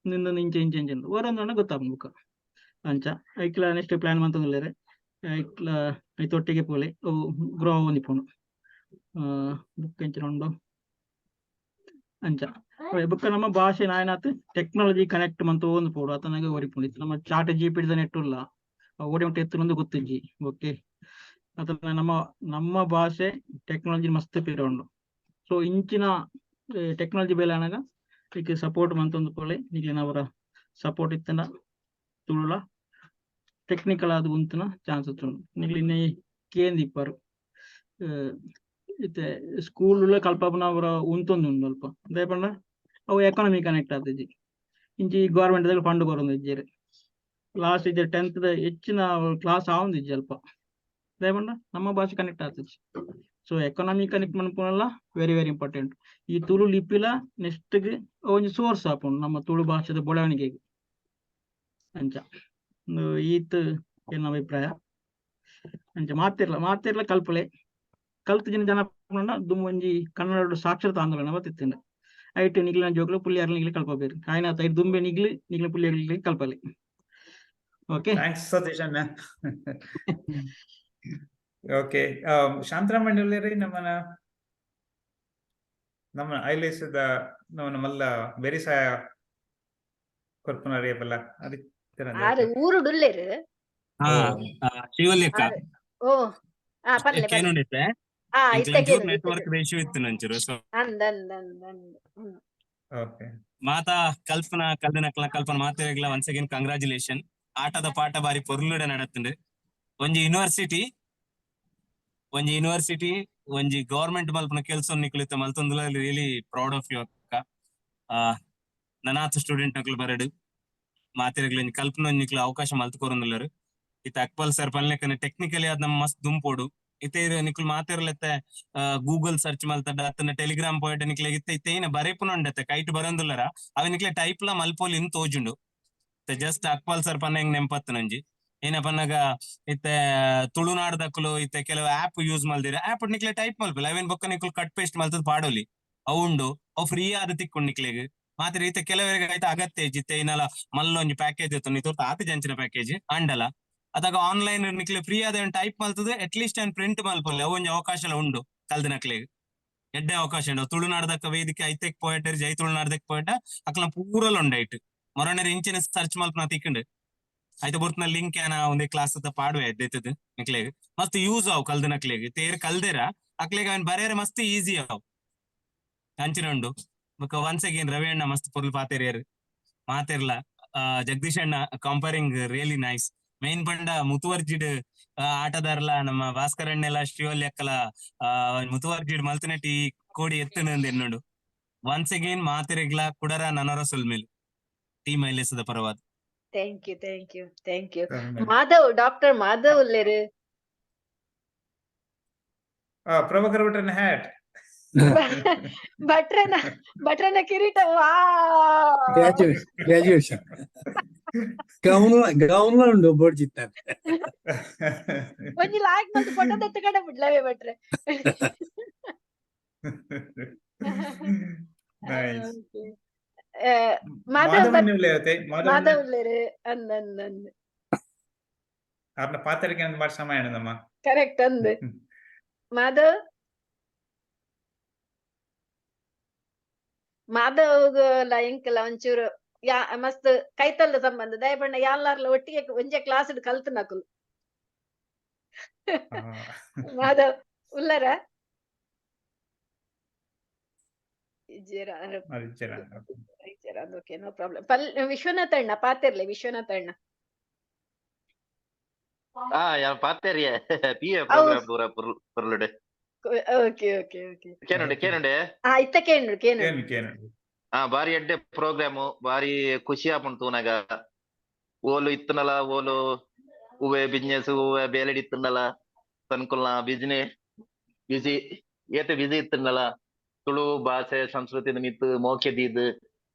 S: ನಿಂದ ಇಂಚೆ ಇಂಚೆ ಇಂಚೆ ಓರೊಂದು ಗೊತ್ತಾಗ ಬುಕ್ ಅಂಚ ಐಕ್ಲ ನೆಕ್ಸ್ಟ್ ಪ್ಲಾನ್ ಮಂತಂದ್ರೆ ಐಕ್ಲ ಐತೊಟ್ಟಿಗೆ ಪೋಲೆ ಗ್ರೋ ನಿಪುಣು ಬುಕ್ ಎಂಚಿನ ಉಂಡು ಅಂಚ ಬುಕ್ಕ ನಮ್ಮ ಭಾಷೆ ನಾಯನಾತ್ ಟೆಕ್ನಾಲಜಿ ಕನೆಕ್ಟ್ ಮಂತ ಒಂದು ಪೋಡು ಆತನಾಗ ಒರಿಪುಂಡಿತ್ತು ನಮ್ಮ ಚಾಟ್ ಜಿಪಿಡಿದ ನೆಟ್ ಇಲ್ಲ ಓಡಿ ಉಂಟು ಎತ್ತರೊಂದು ಗೊತ್ತಿಜ್ಜಿ ಓಕೆ ಆತನ ನಮ್ಮ ಭಾಷೆ ಟೆಕ್ನಾಲಜಿ ಮಸ್ತ್ ಪೇರ ಉಂಡು ಸೊ ಇಂಚಿನ ಟೆಕ್ನಾಲಜಿ ಬೇಲೆ ಅನಾಗ ಈಗ ಸಪೋರ್ಟ್ ಮಂತೊಂದು ಪೋಲೆ ನಿಗ್ಲಿನವರ ಸಪೋರ್ಟ್ ಇತ್ತನ ತುಳುಲ ಟೆಕ್ನಿಕಲ್ ಆದ ಉಂತನ ಚಾನ್ಸಸ್ ಉಂಡು ನಿಗ್ಲಿನ ಕೇಂದಿಪ್ಪರು ಇತ್ತೆ ಸ್ಕೂಲ್ ಕಲ್ಪನ ಅವರ ಉಂತೊಂದು ಉಂಡು ಅಲ್ಪ ಅದೇ ಪಂಡ ಅವು ಎಕಾನಮಿ ಕನೆಕ್ಟ್ ಆಗ್ತದೆ ಇಂಚಿ ಗೌರ್ಮೆಂಟ್ ಫಂಡ್ ಬರೋದು ಇಜ್ಜೇರಿ ಲಾಸ್ಟ್ ಇಜ್ಜೆ 10th ಹೆಚ್ಚಿನ ಕ್ಲಾಸ್ ಆವೊಂದಿಜ್ಜಿ ಅಲ್ಪ ಅದೇ ಪಂಡ ನಮ್ಮ ಭಾಷೆ ಕನೆಕ್ಟ್ ಆಗ್ತದೆ ಸೊ ಎಕಾನಮಿ ಕನೆಕ್ಟ್ ಮನ್ಪುನಲ್ಲ ವೆರಿ ವೆರಿ ಇಂಪಾರ್ಟೆಂಟ್ ಈ ತುಳು ಲಿಪಿಲ ನೆಕ್ಸ್ಟ್ ಗೆ ಒಂಜಿ ಸೋರ್ಸ್ ಆಪುಂಡು ನಮ್ಮ ತುಳು ಭಾಷೆದ ಬೆಳವಣಿಗೆಗೆ ಅಂಚ ಈತ್ ಏನ ಅಭಿಪ್ರಾಯ ಅಂಚ ಮಾತಿರ್ಲ ಕಲ್ಪಲೆ ಕಲ್ತ ಜನ ದುಮ್ ಒಂಜಿ ಕನ್ನಡ ಸಾಕ್ಷರತಾ ಆಂದೋಲನ ಬತ್ತಿತ್ತೇನೆ ಐಟ್ ನಿಗ್ಲಿನ ಜೋಕ್ಲು ಪುಲ್ಲಿಯಾರ್ ನಿಗ್ಲಿ ಕಲ್ಪಬೇರು ಆಯ್ನಾತ ಐಟ್ ದುಂಬೆ ನಿಗ್ಲಿ ಪುಲ್ಲಿಯಾರ್ ಕಲ್ಪಲೆ ಓಕೆ
C: ಥ್ಯಾಂಕ್ಸ್ ಸತೀಶ್ ಅಣ್ಣ. ಓಕೆ ಶಾಂತರಾಮಣ್ಣ ನಮ್ಮ ಐಲೇಸದ ನಮ್ಮಲ್ಲ ಬೆರಿಸಾಯ ಕೊರ್ಪುನರಿಯಬಲ್ಲ
N: ಆರು ಊರು ಡುಲ್ಲೆರು
Q: ಶಿವಲ್ಯಕ್ಕ
N: ಓ ಆ ಪರ್ಲೆ
Q: ಕೇನುಂಡಿತ್ತೆ
N: ಆ ಇತ್ತೆ
Q: ನೆಟ್ವರ್ಕ್ ರೇಷಿಯೋ ಇತ್ತು ನಂಚೂರು ಸೊ
C: ಓಕೆ
Q: ಮಾತಾ ಕಲ್ಪನಾ ಕಲ್ಪನಾ ಮಾತೆರೆಗ್ಲ ಒನ್ಸ್ ಅಗೇನ್ ಕಂಗ್ರಾಚುಲೇಷನ್ ಆಟದ ಪಾಠ ಬಾರಿ ಪೊರ್ಲುಡ ನಡತ್ತುಂಡು ಒಂಜಿ ಯೂನಿವರ್ಸಿಟಿ ಒಂಜಿ ಗವರ್ಮೆಂಟ್ ಮಲ್ಪನ ಕೆಲಸ ನಿಕ್ಲಿತ್ತ ಮಲ್ತೊಂದುಲ ರಿಯಲಿ ಪ್ರೌಡ್ ಆಫ್ ಯು ಅಕ್ಕ ನನಾತ್ ಸ್ಟೂಡೆಂಟ್ ನಕ್ಲು ಬರಡು ಮಾತೆರೆಗ್ಲ ಕಲ್ಪನ ನಿಕ್ಲ ಅವಕಾಶ ಮಲ್ತು ಕೊರೊಂದುಲ್ಲರು ಇತ್ತ ಅಕ್ಬಲ್ ಸರ್ ಪನ್ಲೆಕ್ಕನೆ ಟೆಕ್ನಿಕಲಿ ಅದ್ ನಮ್ಮ ಮಸ್ತ್ ದುಂಪೋಡು ಇತ್ತೆ ನಿಕ್ಲು ಮಾತೆರ್ಲೆತ್ತ ಗೂಗಲ್ ಸರ್ಚ್ ಮಲ್ತಡ ಅತ್ತನ ಟೆಲಿಗ್ರಾಮ್ ಪೋಯಟ ನಿಕ್ಲೆ ಇತ್ತೆ ಏನ ಬರೇಪುನೊಂಡತ್ತೆ ಕೈಟ್ ಬರಂದುಲ್ಲರ ಅವ ನಿಕ್ಲೆ ಟೈಪ್ ಲ ಮಲ್ಪೋಲಿ ಇನ್ ತೋಜುಂಡು ಜಸ್ಟ್ ಅಕ್ಬಲ್ ಸರ್ ಪನ್ನ ಹೆಂಗ್ ನೆಂಪತ್ತು ನಂಜಿ ಏನ ಪನ್ನಗ ಇತ್ತೆ ತುಳುನಾಡು ದಕ್ಕಲು ಇತ್ತೆ ಕೆಲವು ಆಪ್ ಯೂಸ್ ಮಲ್ದಿರ ಆಪ್ ನಿಕ್ಲೆ ಟೈಪ್ ಮಲ್ಪಲ್ಲ ಅವೇನ್ ಬೊಕ್ಕ ನಿಕ್ಲು ಕಟ್ ಪೇಸ್ಟ್ ಮಲ್ತದ ಪಾಡೋಲಿ ಅವು ಉಂಡು ಅವು ಫ್ರೀ ಆದ ತಿಕ್ಕೊಂಡು ನಿಕ್ಲೆಗ್ ಮಾತ್ರ ಇತ್ತೆ ಕೆಲವರಿಗೆ ಆಯ್ತು ಅಗತ್ಯ ಇತ್ತೆ ಏನಲ್ಲ ಮಲ್ಲೊಂಜಿ ಪ್ಯಾಕೇಜ್ ಇತ್ತು ನೀ ತೋರ್ತ ಆತ ಜಂಚಿನ ಪ್ಯಾಕೇಜ್ ಅಂಡಲ ಅದಾಗ ಆನ್ಲೈನ್ ನಿಕ್ಲೆ ಫ್ರೀ ಆದ ಟೈಪ್ ಮಲ್ತದ ಅಟ್ ಲೀಸ್ಟ್ ಏನ್ ಪ್ರಿಂಟ್ ಮಲ್ಪಲ್ಲ ಅವೊಂಜಿ ಅವಕಾಶ ಉಂಡು ಕಲ್ದ ನಕ್ಲೆಗ್ ಎಡ್ಡೆ ಅವಕಾಶ ಉಂಡು ತುಳುನಾಡದಕ್ಕ ವೇದಿಕೆ ಐತೆಕ್ ಪೋಯಟರ್ ಜೈ ತುಳುನಾಡದಕ್ ಪೋಯಟ ಅಕ್ಲ ಪೂರಲ್ ಉಂಡೈಟ್ ಮೊರಣ್ಣರ ಇಂಚಿನ ಸರ್ಚ್ ಮಲ್ಪನ ತಿಕ್ಕಂಡು ಆಯ್ತು ಬುರ್ತ್ನ ಲಿಂಕ್ ಏನ ಒಂದೇ ಕ್ಲಾಸ್ ಪಾಡುವೆ ಎದ್ದೆತ್ತದ ನಕ್ಲೆಗ್ ಮಸ್ತ್ ಯೂಸ್ ಆವ್ ಕಲ್ದ ನಕ್ಲೆಗ್ ತೇರ್ ಕಲ್ದೇರ ಅಕ್ಲೆಗ್ ಅವನ್ ಬರೇರ ಮಸ್ತ್ ಈಸಿ ಆವ್ ಅಂಚಿನ ಉಂಡು ಬೊಕ್ಕ ಒನ್ಸ್ ಅಗೇನ್ ರವಿ ಅಣ್ಣ ಮಸ್ತ್ ಪೊರ್ಲು ಪಾತೆರಿಯರ್ ಮಾತೆರ್ಲ ಜಗದೀಶ್ ಅಣ್ಣ ಕಂಪೇರಿಂಗ್ ರಿಯಲಿ ನೈಸ್ ಮೇನ್ ಪಂಡ ಮುತುವರ್ಜಿಡ್ ಆಟದಾರಲ ನಮ್ಮ ಭಾಸ್ಕರ್ ಅಣ್ಣೆಲ್ಲ ಶ್ರೀವಲ್ಯಕ್ಕಲ ಮುತುವರ್ಜಿಡ್ ಮಲ್ತನಟಿ ಕೋಡಿ ಎತ್ತನಂದ್ ಎನ್ನೋಡು ಒನ್ಸ್ ಅಗೇನ್ ಮಾತೆರೆಗ್ಲ ಕುಡರ ನನರ ಸುಲ್ಮೇಲು ಟೀಮ್ ಐಲೇಸದ ಪರವಾದ
N: thank you Madhav doctor Madhav ಉಲ್ಲೇರು
C: ಪ್ರಭಾಕರ್ ಭಟ್ರನ ಹ್ಯಾಟ್
N: ಭಟ್ರನ ಕಿರೀಟ
K: ಗ್ರಾಜುಯೇಷನ್ ಗೌನ್ಲ ಉಂಡು ಬೋರ್ಡ್ ಚಿತ್ತಾರೆ
N: ಒಂಜಿ ಲಾಯ್ಕ್ ಬಂದು ಫೋಟೋ ತೆತ್ತಕಡೆ ಬಿಡ್ಲವೇ ಭಟ್ರೆ ಮಾಧವ್ ಉಲ್ಲೇರು ಅಂದ್
C: ಅವ್ರನ್ನ ಪಾತ್ರಕ್ಕೆ ಒಂದು ಬಾರಿ ಸಮಯ ನಮ್ಮ
N: ಕರೆಕ್ಟ್ ಅಂದ್ ಮಾಧವ್ ಎಂಕಲ ಒಂಚೂರು ಮಸ್ತ್ ಕೈತಲ್ಲ ಸಂಬಂಧ ದಯಪಂಡ ಯಾರ್ಲಾರ್ಲ ಒಟ್ಟಿಗೆ ಒಂಜೆ ಕ್ಲಾಸ್ ಕಲ್ತು ನಕುಲು ಮಾಧವ್ ಉಲ್ಲರ ಓಕೆ ನೋ ಪ್ರಾಬ್ಲಮ್ ವಿಶ್ವನಾಥ ಅಣ್ಣ ಪಾತಿರ್ಲೆ ವಿಶ್ವನಾಥ ಅಣ್ಣ
P: ಯಾನ್ ಪಾತೆರಿಯ ಪಿಎ ಪ್ರೋಗ್ರಾಮ್ ಪೂರ ಪುರ್ಲುಡೆ
N: ಓಕೆ ಓಕೆ ಓಕೆ
P: ಕೇನುಂಡೆ
N: ಇತ್ತ ಕೇನು
P: ಬಾರಿ ಎಡ್ಡೆ ಪ್ರೋಗ್ರಾಮ್ ಬಾರಿ ಖುಷಿ ಆಪುಂಡು ತೂನಗ ಓಲು ಇತ್ತನಲ ಓಲು ಉವೆ ಬಿಸ್ನೆಸ್ ಉವೆ ಬೇಲೆಡ್ ಇತ್ತನಲ ತನ್ಕುಲ್ನ ಬಿಸಿ ಏತೆ ಬಿಸಿ ಇತ್ತನಲ ತುಳು ಭಾಷೆ ಸಂಸ್ಕೃತಿ ಮಿತ್ತು ಮೋಕೆ ದೀದ್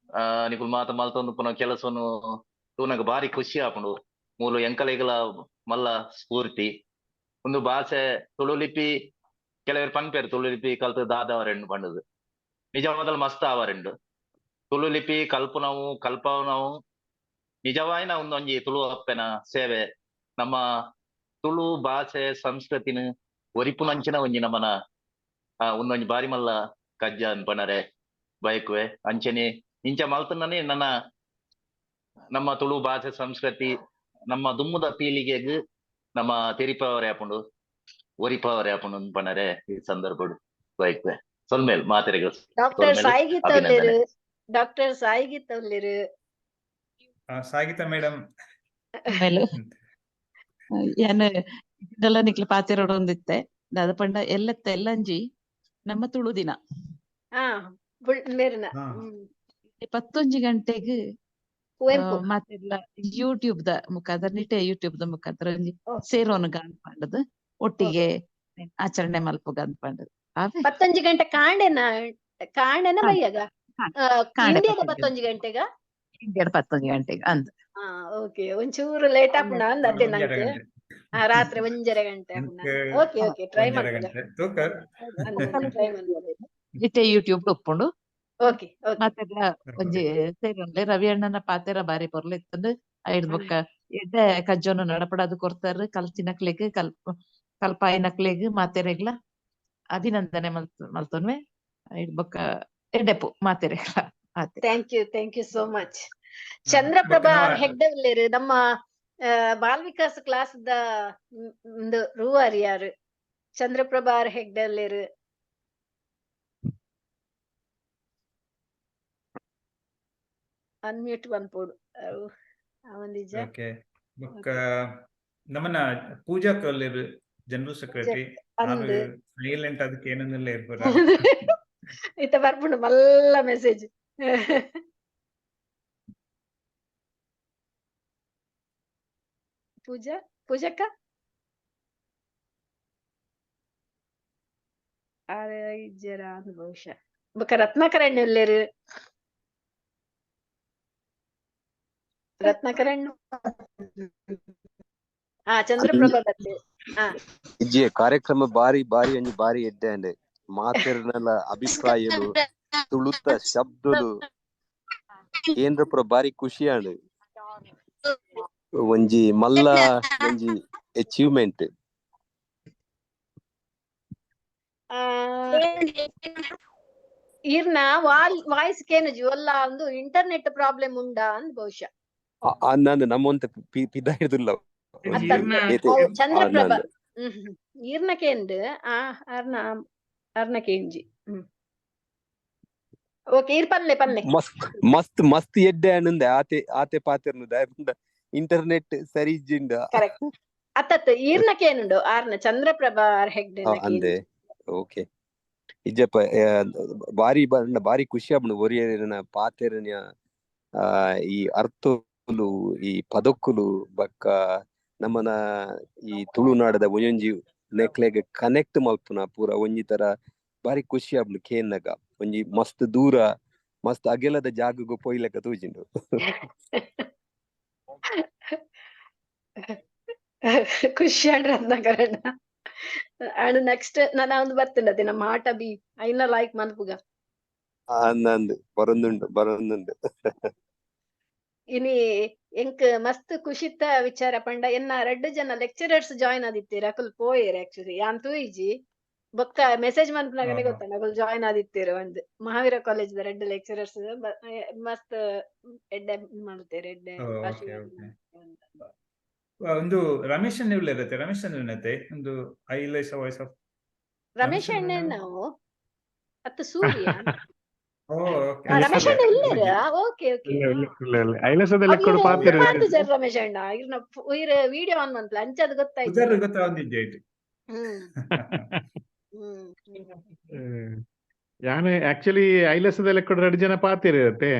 P: ನಿಕುಲ್ ಮಾತ ಮಲ್ತೊಂದು ಪುನಃ ಕೆಲಸನು ತೂನಗ ಬಾರಿ ಖುಷಿ ಆಪುಂಡು ಮೂಲು ಎಂಕಲೆಗಲ ಮಲ್ಲ ಸ್ಫೂರ್ತಿ ಒಂದು ಭಾಷೆ ತುಳು ಲಿಪಿ ಕೆಲವರು ಪನ್ಪೇರು ತುಳು ಲಿಪಿ ಕಲ್ತು ದಾದವರೆಂಡು ಪಂಡದು ನಿಜ ಮೊದಲು ಮಸ್ತ್ ಆವರೆಂಡು ತುಳು ಲಿಪಿ ಕಲ್ಪನವು ನಿಜವಾಯಿನ ಒಂದೊಂಜಿ ತುಳು ಅಪ್ಪೆನ ಸೇವೆ ನಮ್ಮ ತುಳು ಭಾಷೆ ಸಂಸ್ಕೃತಿನ ಒರಿಪುನಂಚಿನ ಒಂಜಿ ನಮ್ಮನ ಒಂದೊಂಜಿ ಬಾರಿ ಮಲ್ಲ ಕಜ್ಜ ಅನ್ಪನರೆ ಬಯಕುವೆ ಅಂಚನೆ ಇಂಚ ಮಲ್ತನೇ ನಮ್ಮ ತುಳು ಭಾಷೆ ಸಂಸ್ಕೃತಿ ನಮ್ಮ ದುಮ್ಮದ ಪೀಳಿಗೆಗ್ ನಮ್ಮ ತೆರಿಪವರೇ ಆಪುಂಡು ಒರಿಪವರೇ ಆಪುಂಡು ಅನ್ಪನರೆ ಈ ಸಂದರ್ಭಡು ಬಯಕುವೆ ಸೊಲ್ಮೇಲ್ ಮಾತೆರೆಗಳು
N: ಡಾಕ್ಟರ್ ಸಾಯಿಗೀತ ಒಲ್ಲೆರು
C: ಸಾಗಿತ ಮೇಡಮ್
T: ಯಾನ್ ಇದೆಲ್ಲ ನಿಕ್ಲು ಪಾತಿರೋಡು ಒಂದಿತ್ತೆ ದಾದ ಪಂಡ ಎಲ್ಲಂಜಿ ನಮ್ಮ ತುಳು ದಿನ 11 ಗಂಟೆಗ್ ಮಾತೆಲ್ಲ ಯೂಟ್ಯೂಬ್ ದ ಮುಖಾಂತರ ನಿಟ್ಟೆ ಯೂಟ್ಯೂಬ್ ದ ಮುಖಾಂತರ ಒಂಜಿ ಸೇರೋನ್ಗ ಅನ್ಪಂಡದು ಒಟ್ಟಿಗೆ ಆಚರಣೆ ಮಲ್ಪುಗ ಅನ್ಪಂಡದು
N: 11 ಗಂಟೆ ಕಾಂಡೆನ ಬಯ್ಯಗ ಇಂಡಿಯಾದ 11 ಗಂಟೆಗ
T: ಇಂಡಿಯಾದ 11 ಗಂಟೆಗೆ ಅಂದ್
N: ಓಕೆ ಒಂಚೂರು ಲೇಟ್ ಆಪುಂಡ ಅಂದ್ ಅತ್ತೆ ನಂಗೆ ರಾತ್ರಿ 1:30 ಗಂಟೆ ಓಕೆ ಓಕೆ ಟ್ರೈ ಮಾಡ್ತೀನಿ
T: ನಿಟ್ಟೆ ಯೂಟ್ಯೂಬ್ ಉಪ್ಪುಂಡು
N: ಓಕೆ
T: ಮಾತೆಲ್ಲ ಒಂಜಿ ಸೇರೊನ್ಲೆ ರವಿ ಅಣ್ಣನ ಪಾತೆರ ಬಾರಿ ಪೊರ್ಲಿತ್ತಂದು ಐಡ್ ಬೊಕ್ಕ ಎಡ್ಡೆ ಕಜ್ಜೋನು ನಡಪಡದು ಕೊರ್ತಾರ ಕಲ್ಚಿನಕ್ಲೆಗ್ ಕಲ್ಪಾಯಿನಕ್ಲೆಗ್ ಮಾತೆರೆಗ್ಲ ಅಭಿನಂದನೆ ಮಲ್ತೊನ್ವೆ ಐಡ್ ಬೊಕ್ಕ ಎಡ್ಡೆಪು ಮಾತೆರೆಗ್ಲ
N: thank you so much Chandraprabha ಹೆಗ್ಡೆಲ್ಲೇರು ನಮ್ಮ ಬಾಲ್ ವಿಕಾಸ್ ಕ್ಲಾಸ್ ದ ಒಂದು ರೂವಾರಿ ಯಾರು ಚಂದ್ರಪ್ರಭಾ ಹೆಗ್ಡೆಲ್ಲೇರು ಅನ್ಮ್ಯೂಟ್ ಬಂದ್ಪೋಡು ಅವನಿಜ
C: ನಮ್ಮನ್ನ ಪೂಜಾ ಕೊಲ್ಲೇರು ಜನರಲ್ ಸೆಕ್ರೆಟರಿ ಸೈಲೆಂಟ್ ಅದಕ್ಕೆ ಏನನ್ನೆಲ್ಲ ಇರ್ಬೋದು
N: ಇತ್ತ ಬರ್ಪುಂಡು ಮಲ್ಲ ಮೆಸೇಜ್ ಪೂಜಕ್ಕ ಜರ ಬಹುಶಃ ಬೊಕ್ಕ ರತ್ನಾಕರಣ್ಯ ಒಲ್ಲೇರು ರತ್ನಾಕರಣ್ಯ ಚಂದ್ರಪ್ರಭಾ ಬತ್ತೆ
U: ಇಜ್ಜೆ ಕಾರ್ಯಕ್ರಮ ಬಾರಿ ಒಂಜಿ ಬಾರಿ ಎಡ್ಡೆ ಮಾತೆರ್ನಲ ಅಭಿಪ್ರಾಯಲು ತುಳುತ ಶಬ್ದಲು ಏನ್ರ ಪುರ ಬಾರಿ ಖುಷಿಯಾಣು ಒಂಜಿ ಮಲ್ಲ ಒಂಜಿ ಅಚೀವ್ಮೆಂಟ್
N: ಈರ್ನ ವಾಯ್ಸ್ ಕೇನುಜಿ ಒಲ್ಲ ಒಂದು ಇಂಟರ್ನೆಟ್ ಪ್ರಾಬ್ಲಮ್ ಉಂಡಾ ಅಂದ್ ಬಹುಶಃ
U: ಅನ್ನಂದು ನಮ್ಮಂತ ಪಿದ ಹಿಡಿದಿಲ್ಲ
N: ಚಂದ್ರಪ್ರಭಾ ಈರ್ನ ಕೇಂದು ಅರ್ನ ಕೇಂಜಿ ಓಕೆ ಈರ್ ಪಲ್ಲೆ
U: ಮಸ್ತ್ ಎಡ್ಡೆ ಅನ್ನಂದೆ ಆತೆ ಪಾತೆರ್ನು ದಾಯಪುಂಡ ಇಂಟರ್ನೆಟ್ ಸರಿ ಇಜ್ಜಿಂಡ
N: ಕರೆಕ್ಟ್ ಅತ್ತತ್ತು ಈರ್ನ ಕೇನುಂಡು ಆರ್ನ ಚಂದ್ರಪ್ರಭಾ ಹೆಗ್ಡೆ
U: ಅಂದೆ ಓಕೆ ಇಜ್ಜಪ್ಪ ಬಾರಿ ಖುಷಿ ಆಪುಂಡು ಒರಿಯನ ಪಾತೆರ್ನ ಈ ಅರ್ಥಲು ಈ ಪದಕ್ಕುಲು ಬಕ್ಕ ನಮ್ಮನ ಈ ತುಳುನಾಡದ ಒಂಜೊಂಜಿ ನೆಕ್ಲೆಗ್ ಕನೆಕ್ಟ್ ಮಲ್ಪುನ ಪೂರ ಒಂಜಿ ತರ ಬಾರಿ ಖುಷಿ ಆಪುಂಡು ಕೇನ್ನಗ ಒಂಜಿ ಮಸ್ತ್ ದೂರ ಮಸ್ತ್ ಅಗೆಲದ ಜಾಗಗು ಪೋಯ್ಲೆಕ್ಕ ತೂಜಿಂಡು
N: ಖುಷಿ ರತ್ನಾಕರಣ್ಣ ಅಂಡ್ ನೆಕ್ಸ್ಟ್ ನಾನು ಒಂದು ಬರ್ತೇನೆ ನಮ್ಮ ಆಟ ಬಿ ಐನ ಲೈಕ್ ಮಲ್ಪುಗ
U: ನಂದು ಬರೊಂದುಂಡು
N: ಇನಿ ಎಂಕ್ ಮಸ್ತ್ ಖುಷಿತ ವಿಚಾರ ಪಂಡ ಎನ್ನ 2 ಜನ ಲೆಕ್ಚರರ್ಸ್ ಜಾಯಿನ್ ಆದಿತ್ತೀರ ಅಕುಲ್ ಪೋಯೆರ್ ಆಕ್ಚುಲಿ ಯಾನ್ ತೂಯಿಜಿ ಬೊಕ್ಕ ಮೆಸೇಜ್ ಮನ್ಪುನಗನೆ ಗೊತ್ತಂಡ ಅಕುಲ್ ಜಾಯಿನ್ ಆದಿತ್ತೀರ ಒಂದು ಮಹಾವೀರ ಕಾಲೇಜ್ ದ 2 ಲೆಕ್ಚರರ್ಸ್ ಮಸ್ತ್ ಎಡ್ಡೆ ಮಾಡ್ತೇರೆ ಎಡ್ಡೆ
C: ಒಂದು ರಮೇಶ್ ನೀವು ಇರತ್ತೆ ರಮೇಶ್ ಅನ್ನತ್ತೆ ಒಂದು ಐಲೇಶ ವಾಯ್ಸ್ ಆಫ್
N: ರಮೇಶ್ ಅಣ್ಣ ನಾವು ಅತ್ತ ಸೂರ್ಯ
C: ಓ
N: ರಮೇಶ್ ಅಣ್ಣ ಇಲ್ಲರ ಓಕೆ ಓಕೆ
M: ಐಲಸದಲ್ಲಿ ಕೂಡ ಪಾತಿರ
N: ರಮೇಶ್ ಅಣ್ಣ ಇರ್ನ ಇರ ವಿಡಿಯೋ ಆನ್ ಮಂತ್ಲ ಅಂಚದ ಗೊತ್ತಾಯ್ತು
C: ಗೊತ್ತಾಗಿದ್ದೆ
M: ಯಾನ್ ಆಕ್ಚುಲಿ ಐಲಸದಲ್ಲಿ ಕೂಡ 2 ಜನ ಪಾತಿರ ಇರತ್ತೆ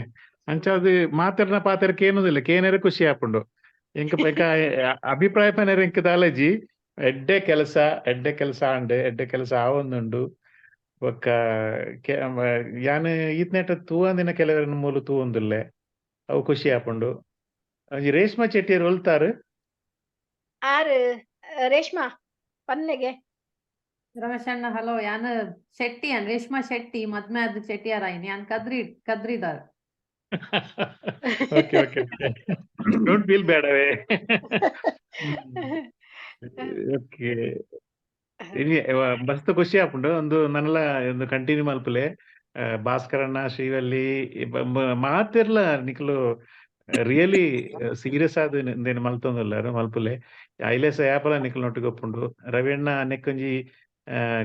M: ಅಂಚಾದ ಮಾತಿರ್ನ ಪಾತಿರಕ್ಕೆ ಏನುದಿಲ್ಲ ಕೇನೇರ ಖುಷಿ ಆಪುಂಡು ಎಂಕ ಅಭಿಪ್ರಾಯ ಪನೇರ ಎಂಕ ದಾಲಜಿ ಎಡ್ಡೆ ಕೆಲಸ ಅಂಡ್ ಎಡ್ಡೆ ಕೆಲಸ ಆವೊಂದುಂಡು ಬೊಕ್ಕ ಯಾನ್ ಈತ್ನೆಟ ತೂವಂದಿನ ಕೆಲವರನ್ನ ಮೂಲು ತೂವೊಂದುಲ್ಲೆ ಅವು ಖುಷಿ ಆಪುಂಡು ಒಂಜಿ ರೇಷ್ಮಾ ಚೆಟ್ಟಿಯರ್ ಒಲ್ತಾರು
N: ಆರು ರೇಷ್ಮಾ ಪನ್ನೆಗೆ
B: ರಮೇಶ್ ಅಣ್ಣ ಹಲೋ ಯಾನ್ ಶೆಟ್ಟಿ ಅನ್ ರೇಷ್ಮಾ ಶೆಟ್ಟಿ ಮದ್ಮೆ ಆದ್ ಚೆಟ್ಟಿಯಾರ ಆಯ್ನಿ ಯಾನ್ ಕದ್ರಿದಾರ್
M: okay okay don't feel bad ಅವೇ ಓಕೆ ಮಸ್ತ್ ಖುಷಿ ಆಪುಂಡು ಒಂದು ನನ್ನಲ ಒಂದು ಕಂಟಿನ್ಯೂ ಮಲ್ಪಲೆ ಭಾಸ್ಕರಣ್ಣ ಶ್ರೀವಲ್ಲಿ ಮಾತಿರ್ಲ ನಿಕ್ಲು ರಿಯಲಿ ಸೀರಿಯಸ್ ಆದ್ ಇಂದೇನು ಮಲ್ತೊಂದುಲ್ಲಾರು ಮಲ್ಪುಲೆ ಐಲೇಸ ಯಾಪಲ ನಿಕ್ಲು ನೊಟ್ಟಿಗೆ ಒಪ್ಪುಂಡು ರವಿಯಣ್ಣ ನೆಕ್ಕೊಂಜಿ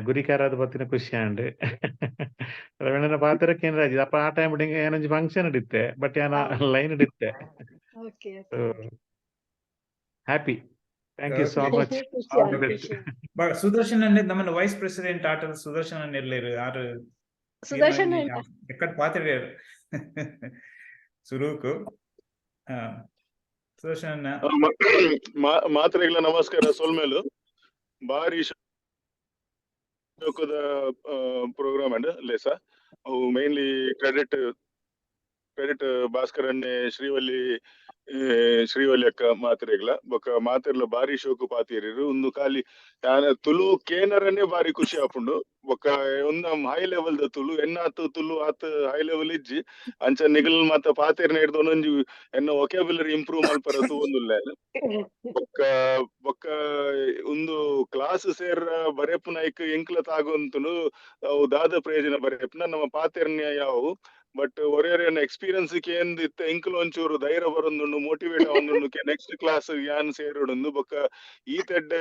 M: ಗುರಿಕಾರಾದ ಬತ್ತಿನ ಖುಷಿ ಆಂಡ್ ರವಿಯಣ್ಣನ ಪಾತ್ರಕ್ಕೆ ಏನ್ ರಾಜಿ ಅಪ್ಪ ಆ ಟೈಮ್ ಏನೊಂಜಿ ಫಂಕ್ಷನ್ ಇಡಿತ್ತೆ ಬಟ್ ಯಾನ ಲೈನ್ ಇಡಿತ್ತೆ happy thank you so much
C: Sudarshan ನಮ್ಮ ವೈಸ್ ಪ್ರೆಸಿಡೆಂಟ್ ಆಟದ ಸುದರ್ಶನ್ ಇರ್ಲೇರು ಯಾರು
N: ಸುದರ್ಶನ್
C: ಎಕ್ಕಡ್ ಪಾತ್ರ ಸುರೂಕು ಸುದರ್ಶನ್
A: ಮಾತ್ರೆಗಳ ನಮಸ್ಕಾರ ಸೋಲ್ಮೇಲು ಬಾರಿ ಪ್ರೋಗ್ರಾಮ್ ಅಂಡ್ ಲೇಸ ಅವು ಮೇನ್ಲಿ ಕ್ರೆಡಿಟ್ ಭಾಸ್ಕರ್ ಅಣ್ಣೆ ಶ್ರೀವಲ್ಲಿ ಅಕ್ಕ ಮಾತ್ರೆಗ್ಲ ಬೊಕ್ಕ ಮಾತೆರ್ಲ ಬಾರಿ ಶೋಕು ಪಾತಿಯರು ಒಂದು ಖಾಲಿ ತುಳು ಕೇನರನ್ನೇ ಬಾರಿ ಖುಷಿ ಆಪುಂಡು ಬೊಕ್ಕ ಒಂದು ಹೈ ಲೆವೆಲ್ ದ ತುಳು ಎನ್ನಾತು ತುಳು ಆತ್ ಹೈ ಲೆವೆಲ್ ಇಜ್ಜಿ ಅಂಚ ನಿಗಲ್ ಮತ್ತ ಪಾತೆರ್ನ ಹಿಡ್ದು ಒಂದೊಂಜಿ ಎನ್ನ ವೊಕ್ಯಾಬ್ಯುಲರಿ ಇಂಪ್ರೂವ್ ಮಲ್ಪರ ತೂವೊಂದುಲ್ಲೆ ಬೊಕ್ಕ ಒಂದು ಕ್ಲಾಸ್ ಸೇರ್ ಬರೆಪುನ ಐಕ್ ಎಂಕ್ಲ ತಾಗೊಂತುನು ಅವು ದಾದ ಪ್ರಯೋಜನ ಬರೆಪುನ ನಮ್ಮ ಪಾತೆರ್ನ ಯಾವು ಬಟ್ ಒರೆಯನ್ನ ಎಕ್ಸ್ಪೀರಿಯನ್ಸ್ ಕೇಂದ್ ಇತ್ತ ಎಂಕ್ಲು ಒಂಚೂರು ಧೈರ್ಯ ಬರೊಂದುಂಡು ಮೋಟಿವೇಟ್ ಆವೊಂದುಂಡು ನೆಕ್ಸ್ಟ್ ಕ್ಲಾಸ್ ಯಾನ್ ಸೇರೋಡುಂದು ಬೊಕ್ಕ ಈತೆಡ್ಡೆ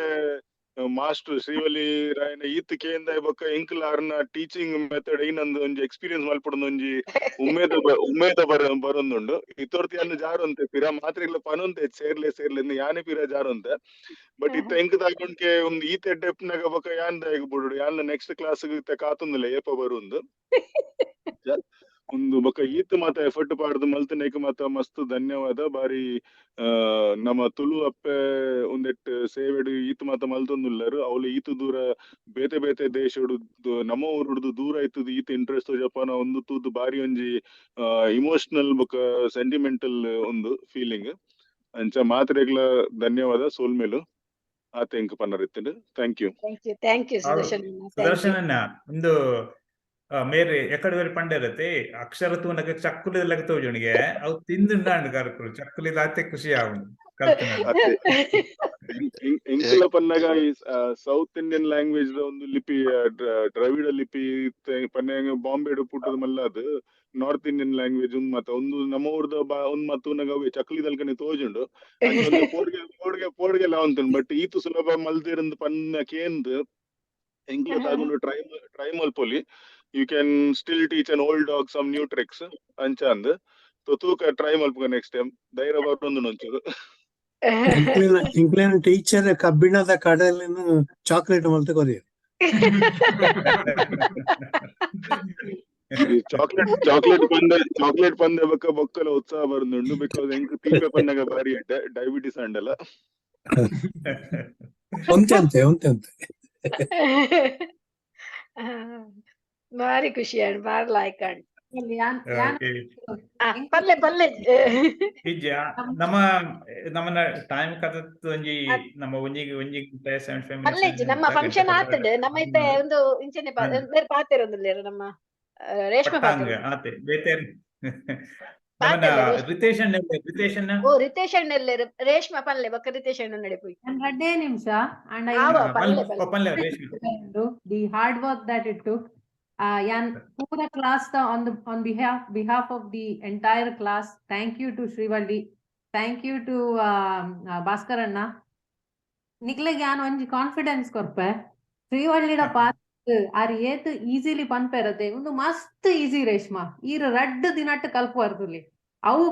A: ಮಾಸ್ಟರ್ ಶ್ರೀವಲ್ಲಿ ರಾಯನ ಈತ್ ಕೇಂದ ಬೊಕ್ಕ ಎಂಕ್ಲ ಅರ್ನ ಟೀಚಿಂಗ್ ಮೆಥಡ್ ಏನಂದು ಒಂಜಿ ಎಕ್ಸ್ಪೀರಿಯನ್ಸ್ ಮಲ್ಪಡೊಂದು ಒಂಜಿ ಉಮೇದ ಬರೊಂದುಂಡು ಇತ್ತೊರ್ತಿ ಅನ್ನ ಜಾರೊಂತೆ ಪಿರ ಮಾತ್ರೆಗ್ಲ ಪನೊಂತೆ ಸೇರ್ಲೆ ಎಂದು ಯಾನೆ ಪಿರ ಜಾರೊಂತೆ ಬಟ್ ಇತ್ತ ಎಂಕ್ ತಾಗೊಂಡ್ಕೆ ಒಂದು ಈತೆಡ್ಡೆ ಎಪ್ನಾಗ ಬೊಕ್ಕ ಯಾನ್ ದಾಯಗ ಬಿಡುಡು ಯಾನ್ ನೆಕ್ಸ್ಟ್ ಕ್ಲಾಸ್ ಇತ್ತ ಕಾತೊಂದಿಲ್ಲ ಏಪ ಬರುಂದು ಒಂದು ಬೊಕ್ಕ ಈತ್ ಮಾತ ಎಫರ್ಟ್ ಪಾಡ್ದು ಮಲ್ತನೇಕ ಮಾತ ಮಸ್ತ್ ಧನ್ಯವಾದ ಬಾರಿ ನಮ್ಮ ತುಳು ಅಪ್ಪೆ ಒಂದೆಟ್ ಸೇವೆಡ್ ಈತ್ ಮಾತ ಮಲ್ತೊಂದುಲ್ಲರು ಅವಳು ಈತ್ ದೂರ ಬೇತೆ ದೇಶಡು ನಮ್ಮ ಊರುಡ್ದು ದೂರ ಆಯ್ತದ ಈತ್ ಇಂಟ್ರೆಸ್ಟ್ ಜಪಾನ ಒಂದು ತೂದು ಬಾರಿ ಒಂಜಿ ಇಮೋಷನಲ್ ಬೊಕ್ಕ ಸೆಂಟಿಮೆಂಟಲ್ ಒಂದು ಫೀಲಿಂಗ್ ಅಂಚ ಮಾತ್ರೆಗ್ಲ ಧನ್ಯವಾದ ಸೋಲ್ಮೇಲು ಆತ ಎಂಕ್ ಪನ್ನರಿತ್ತಿಂಡು ಥ್ಯಾಂಕ್ ಯು
C: ಸುದರ್ಶನ ಒಂದು ಮೇರೆ ಎಕಡೆ ಬೇರೆ ಪಂಡ ಇರತ್ತೆ ಅಕ್ಷರ ತೂನಗ ಚಕ್ಕುಲಿ ತೋಜುಣಿಗೆ ಅವು ತಿಂದುಂಡಾಂಡು ಕರ್ಕರು ಚಕ್ಕುಲಿ ಆತೆ ಖುಷಿ ಆಗುಂಡು
A: ಎಂಕಲ ಪನ್ನಗ ಈ ಸೌತ್ ಇಂಡಿಯನ್ ಲ್ಯಾಂಗ್ವೇಜ್ ಒಂದು ಲಿಪಿ ದ್ರವಿಡ ಲಿಪಿ ಪನ್ನೆಂಗ ಬಾಂಬೆ ಪುಟ್ಟದ ಮಲ್ಲ ಅದು ನಾರ್ತ್ ಇಂಡಿಯನ್ ಲ್ಯಾಂಗ್ವೇಜ್ ಒಂದು ಮತ್ತ ಒಂದು ನಮ್ಮ ಊರ್ದ ಒಂದ್ ಮತ್ತೂನಗ ಚಕ್ಲಿ ದಲ್ಕನೆ ತೋಜುಂಡು ಪೋಡ್ಗೆ ಲಾವಂತುಂಡು ಬಟ್ ಈತು ಸುಲಭ ಮಲ್ದಿರಂದು ಪನ್ನ ಕೇಂದ್ ಎಂಕ್ಲ ತಾಗೊಂಡು ಟ್ರೈ ಮಲ್ಪೊಲಿ you can still teach an old dog some new tricks anchand ತೂಕ ಟ್ರೈ ಮಲ್ಪುಗ ನೆಕ್ಸ್ಟ್ ಟೈಮ್ ಧೈರ್ಯ ಬರೋದು ಒಂಚೂರು
K: ಇಂಕ್ಲೇನ ಟೀಚರ್ ಕಬ್ಬಿಣದ ಕಡಲಿನ ಚಾಕ್ಲೇಟ್ ಮಲ್ತ ಕೊರಿ
A: ಚಾಕ್ಲೇಟ್ ಪಂದೆ ಬೊಕ್ಕಲ ಉತ್ಸಾಹ ಬರುಂಡು ಬಿಕಾಸ್ ಎಂಕ್ ತೀಪೆ ಪನ್ನಗ ಬಾರಿ ಡಯಾಬಿಟಿಸ್ ಅಂಡಲ್ಲ
K: ಒಂತೆ
N: ಬಾರಿ ಖುಷಿ ಆಂಡ್ ಬಾರಿ ಲೈಕ್ ಆಂಡ್ ಪಲ್ಲೆ
C: ನಮ್ಮ ಟೈಮ್ ಕದತ್ತು ಒಂಜಿ ನಮ್ಮ ಒಂಜಿ
N: ನಮ್ಮ ಫಂಕ್ಷನ್ ಆತಡ್ ನಮ್ಮ ಇತ್ತೆ ಒಂದು ಇಂಚನೆ ಬೇರೆ ಪಾತೆರೊಂದುಲ್ಲೇರು ನಮ್ಮ ರೇಷ್ಮೆ
C: ಆತೆ ಬೇತೆ ರಿತೇಶ್ ರಿತೇಶನ್
N: ಓ ರಿತೇಶ್ ಅಣ್ಣೆಲ್ಲ ರೇಷ್ಮೆ ಪಲ್ಲೆ ಬೊಕ್ಕ ರಿತೇಶ್ ಅಣ್ಣ ನಡಿಪೋಯಿ
B: ಎರಡೇ ನಿಮಿಷ and I
N: ಆವ
B: want
N: ಪಲ್ಲೆ
B: to
N: ಪಲ್ಲೆ
B: the hard work that it took. Yan pura class on behalf of the entire class. Thank you to Srivalli. Thank you to Bhaskar Anna. ನಿಕ್ಲೆಗೆ ಯಾನ್ ಒಂಜಿ ಕಾನ್ಫಿಡೆನ್ಸ್ ಕೊರ್ಪೆ ಶ್ರೀವಳ್ಳಿಡ ಪಾತ್ ಆರ್ ಏತ್ easily ಪನ್ಪೆರತೆ ಒಂದು ಮಸ್ತ್ easy Reshma ಈರ್ ರಡ್ಡ್ ದಿನಟ್ ಕಲ್ಪುವರ್ದುಲಿ ಅವು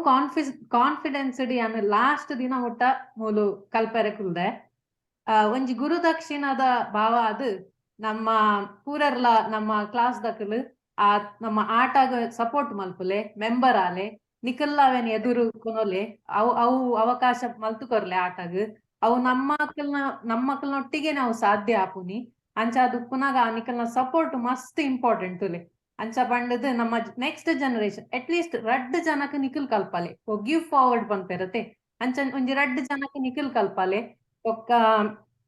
B: confidence D ಆಮೇಲೆ last ದಿನ ಮುಟ್ಟ ಮೂಲು ಕಲ್ಪೆರೆ ಕುಲ್ದೆ ಒಂಜಿ ಗುರುದಕ್ಷಿಣದ ಭಾವ ಅದು ನಮ್ಮ ಪೂರರ್ಲ ನಮ್ಮ ಕ್ಲಾಸ್ ದಕಲು ಆ ನಮ್ಮ ಆಟಾಗ ಸಪೋರ್ಟ್ ಮಲ್ಪುಲೆ ಮೆಂಬರ್ ಆಲೆ ನಿಕಲ್ಲ ಅವೇನ್ ಎದುರು ಕೊನೊಲೆ ಅವು ಅವಕಾಶ ಮಲ್ತು ಕೊರ್ಲೆ ಆಟಾಗ ಅವು ನಮ್ಮ ಮಕ್ಕಳನ್ನೊಟ್ಟಿಗೆ ನಾವು ಸಾಧ್ಯ ಆಪುನಿ ಅಂಚ ಅದು ಪುನಃ ನಿಕಲ್ನ ಸಪೋರ್ಟ್ ಮಸ್ತ್ ಇಂಪಾರ್ಟೆಂಟ್ ತುಲೆ ಅಂಚ ಪಂಡದು ನಮ್ಮ ನೆಕ್ಸ್ಟ್ ಜನರೇಷನ್ ಅಟ್ ಲೀಸ್ಟ್ ರಡ್ಡ್ ಜನಕ್ಕೆ ನಿಖಿಲ್ ಕಲ್ಪಲೆ ಗಿವ್ ಫಾರ್ವರ್ಡ್ ಪನ್ಪೆರತೆ ಅಂಚ ಒಂಜಿ ರಡ್ಡ್ ಜನಕ್ಕೆ ನಿಖಿಲ್ ಕಲ್ಪಲೆ ಒಕ್ಕ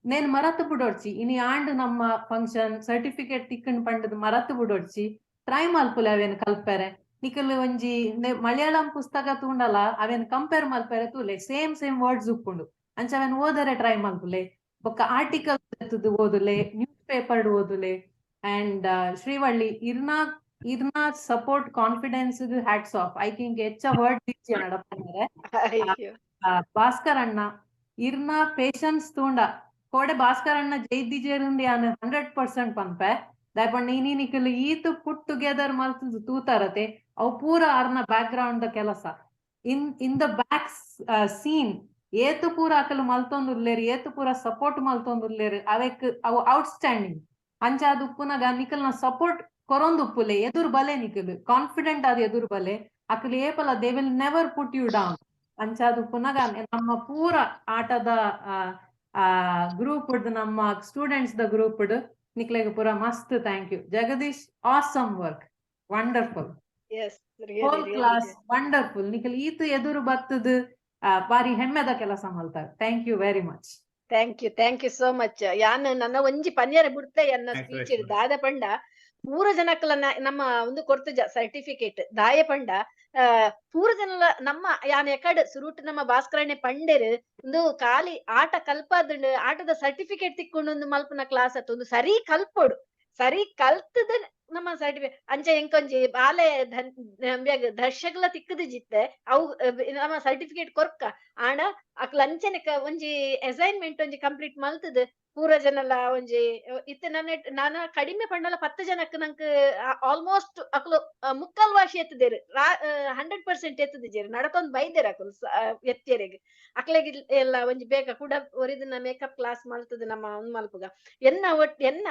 B: ನೇನ್ ಮರತ್ ಬಿಡೋಡ್ಚಿ ಇನಿ ಆಂಡ್ ನಮ್ಮ ಫಂಕ್ಷನ್ ಸರ್ಟಿಫಿಕೇಟ್ ತಿಕ್ಕಂಡ್ ಪಂಡದು ಮರತ್ ಬಿಡೋಡ್ಚಿ ಟ್ರೈ ಮಲ್ಪುಲೆ ಅವೇನ್ ಕಲ್ಪೆರೆ ನಿಖಲ್ ಒಂಜಿ ಮಲಯಾಳಂ ಪುಸ್ತಕ ತೂಂಡಲ ಅವೇನ್ ಕಂಪೇರ್ ಮಲ್ಪೆರೆ ತೂಲೆ ಸೇಮ್ ವರ್ಡ್ಸ್ ಉಪ್ಪುಂಡು ಅಂಚ ಅವೇನ್ ಓದರೆ ಟ್ರೈ ಮಲ್ಪುಲೆ ಬೊಕ್ಕ ಆರ್ಟಿಕಲ್ ಓದುಲೆ ನ್ಯೂಸ್ ಪೇಪರ್ ಓದುಲೆ ಅಂಡ್ ಶ್ರೀವಳ್ಳಿ ಇರ್ನಾ support confidence hats off I think ಹೆಚ್ಚ ವರ್ಡ್ ರೀಚ್ ನಡಪಂದ್ರೆ ಭಾಸ್ಕರ್ ಅಣ್ಣ ಇರ್ನಾ ಪೇಷನ್ಸ್ ತೂಂಡ ಕೋಡೆ ಭಾಸ್ಕರ್ ಅಣ್ಣ ಜೈದಿಜೇರುಂಡಿ ಅನ್ 100% ಪನ್ಪೆ ದಯಪಂಡ ನಿಖಲ್ ಈತು ಪುಟ್ ಟುಗೆದರ್ ಮಲ್ತು ತೂತಾರತೆ ಅವು ಪೂರ ಅರ್ನ ಬ್ಯಾಕ್ ಗ್ರೌಂಡ್ ಕೆಲಸ ಇನ್ ದ ಬ್ಯಾಕ್ ಸೀನ್ ಏತು ಪೂರ ಅಕಲು ಮಲ್ತೊಂದುಲ್ಲೇರು ಏತು ಪೂರ ಸಪೋರ್ಟ್ ಮಲ್ತೊಂದುಲ್ಲೇರು ಅವು ಔಟ್ಸ್ಟ್ಯಾಂಡಿಂಗ್ ಅಂಚ ಅದು ಪುನಗ ನಿಖಲ್ನ ಸಪೋರ್ಟ್ ಕೊರೊಂದುಪ್ಪುಲೆ ಎದುರು ಬಲೆ ನಿಖಲ್ ಕಾನ್ಫಿಡೆಂಟ್ ಆದ ಎದುರು ಬಲೆ ಅಕಲು ಏಪಲ they will never put you down ಅಂಚ ಅದು ಪುನಗ ನಮ್ಮ ಪೂರ ಆಟದ ಗ್ರೂಪ್ ನಮ್ಮ ಸ್ಟೂಡೆಂಟ್ಸ್ ದ ಗ್ರೂಪ್ ನಿಕ್ಲೆಗ್ ಪೂರ ಮಸ್ತ್ thank you Jagadish awesome work wonderful whole class wonderful ನಿಖಲ್ ಈತು ಎದುರು ಬತ್ತದು ಬಾರಿ ಹೆಮ್ಮೆದ ಕೆಲಸ ಮಲ್ತಾರೆ thank you very much
N: thank you so much ಯಾನ್ ನನ್ನ ಒಂಜಿ ಪನ್ಯರ ಬಿಡ್ತೆ ಎನ್ನ ಸ್ಪೀಚ್ ದಾದ ಪಂಡ ಪೂರ ಜನಕ್ಕಲ ನಮ್ಮ ಒಂದು ಕೊರ್ತು ಸರ್ಟಿಫಿಕೇಟ್ ದಾಯ ಪಂಡ ಪೂರ ಜನಲ ನಮ್ಮ ಯಾನ್ ಎಕಡ್ ಸುರುಟ್ ನಮ್ಮ ಭಾಸ್ಕರಣ್ಣೆ ಪಂಡೆರ್ ಒಂದು ಖಾಲಿ ಆಟ ಕಲ್ಪದ್ ಆಟದ ಸರ್ಟಿಫಿಕೇಟ್ ತಿಕ್ಕೊಂಡು ಒಂದು ಮಲ್ಪನ ಕ್ಲಾಸ್ ಅತ್ತು ಒಂದು ಸರಿ ಕಲ್ಪೋಡು ಸರಿ ಕಲ್ತದ ನಮ್ಮ ಸರ್ಟಿಫಿಕೇಟ್ ಅಂಚ ಎಂಕೊಂಜಿ ಬಾಲೆ ದರ್ಶಕಲ ತಿಕ್ಕದ ಜಿತ್ತೆ ಅವು ನಮ್ಮ ಸರ್ಟಿಫಿಕೇಟ್ ಕೊರ್ಕ ಆಂಡ ಅಕ್ಲ ಅಂಚನೆಕ ಒಂಜಿ ಅಸೈನ್ಮೆಂಟ್ ಒಂಜಿ ಕಂಪ್ಲೀಟ್ ಮಲ್ತದ ಪೂರ ಜನಲ ಒಂಜಿ ಇತ್ತೆ ನಾನು ಕಡಿಮೆ ಪಂಡಲ 10 ಜನಕ್ಕೆ ನಂಕ್ ಆಲ್ಮೋಸ್ಟ್ ಅಕ್ಲು ಮುಕ್ಕಾಲ್ ವಾಶಿ ಎತ್ತದೇರು 100% ಎತ್ತದಿಜೇರು ನಡಕೊಂಡ್ ಬೈದೇರು ಅಕಲು ಎತ್ತೇರೆಗೆ ಅಕ್ಲೆಗೆ ಎಲ್ಲ ಒಂಜಿ ಬೇಗ ಕೂಡ ಒರಿದಿನ ಮೇಕಪ್ ಕ್ಲಾಸ್ ಮಲ್ತದ ನಮ್ಮ ಮಲ್ಪುಗ ಎನ್ನ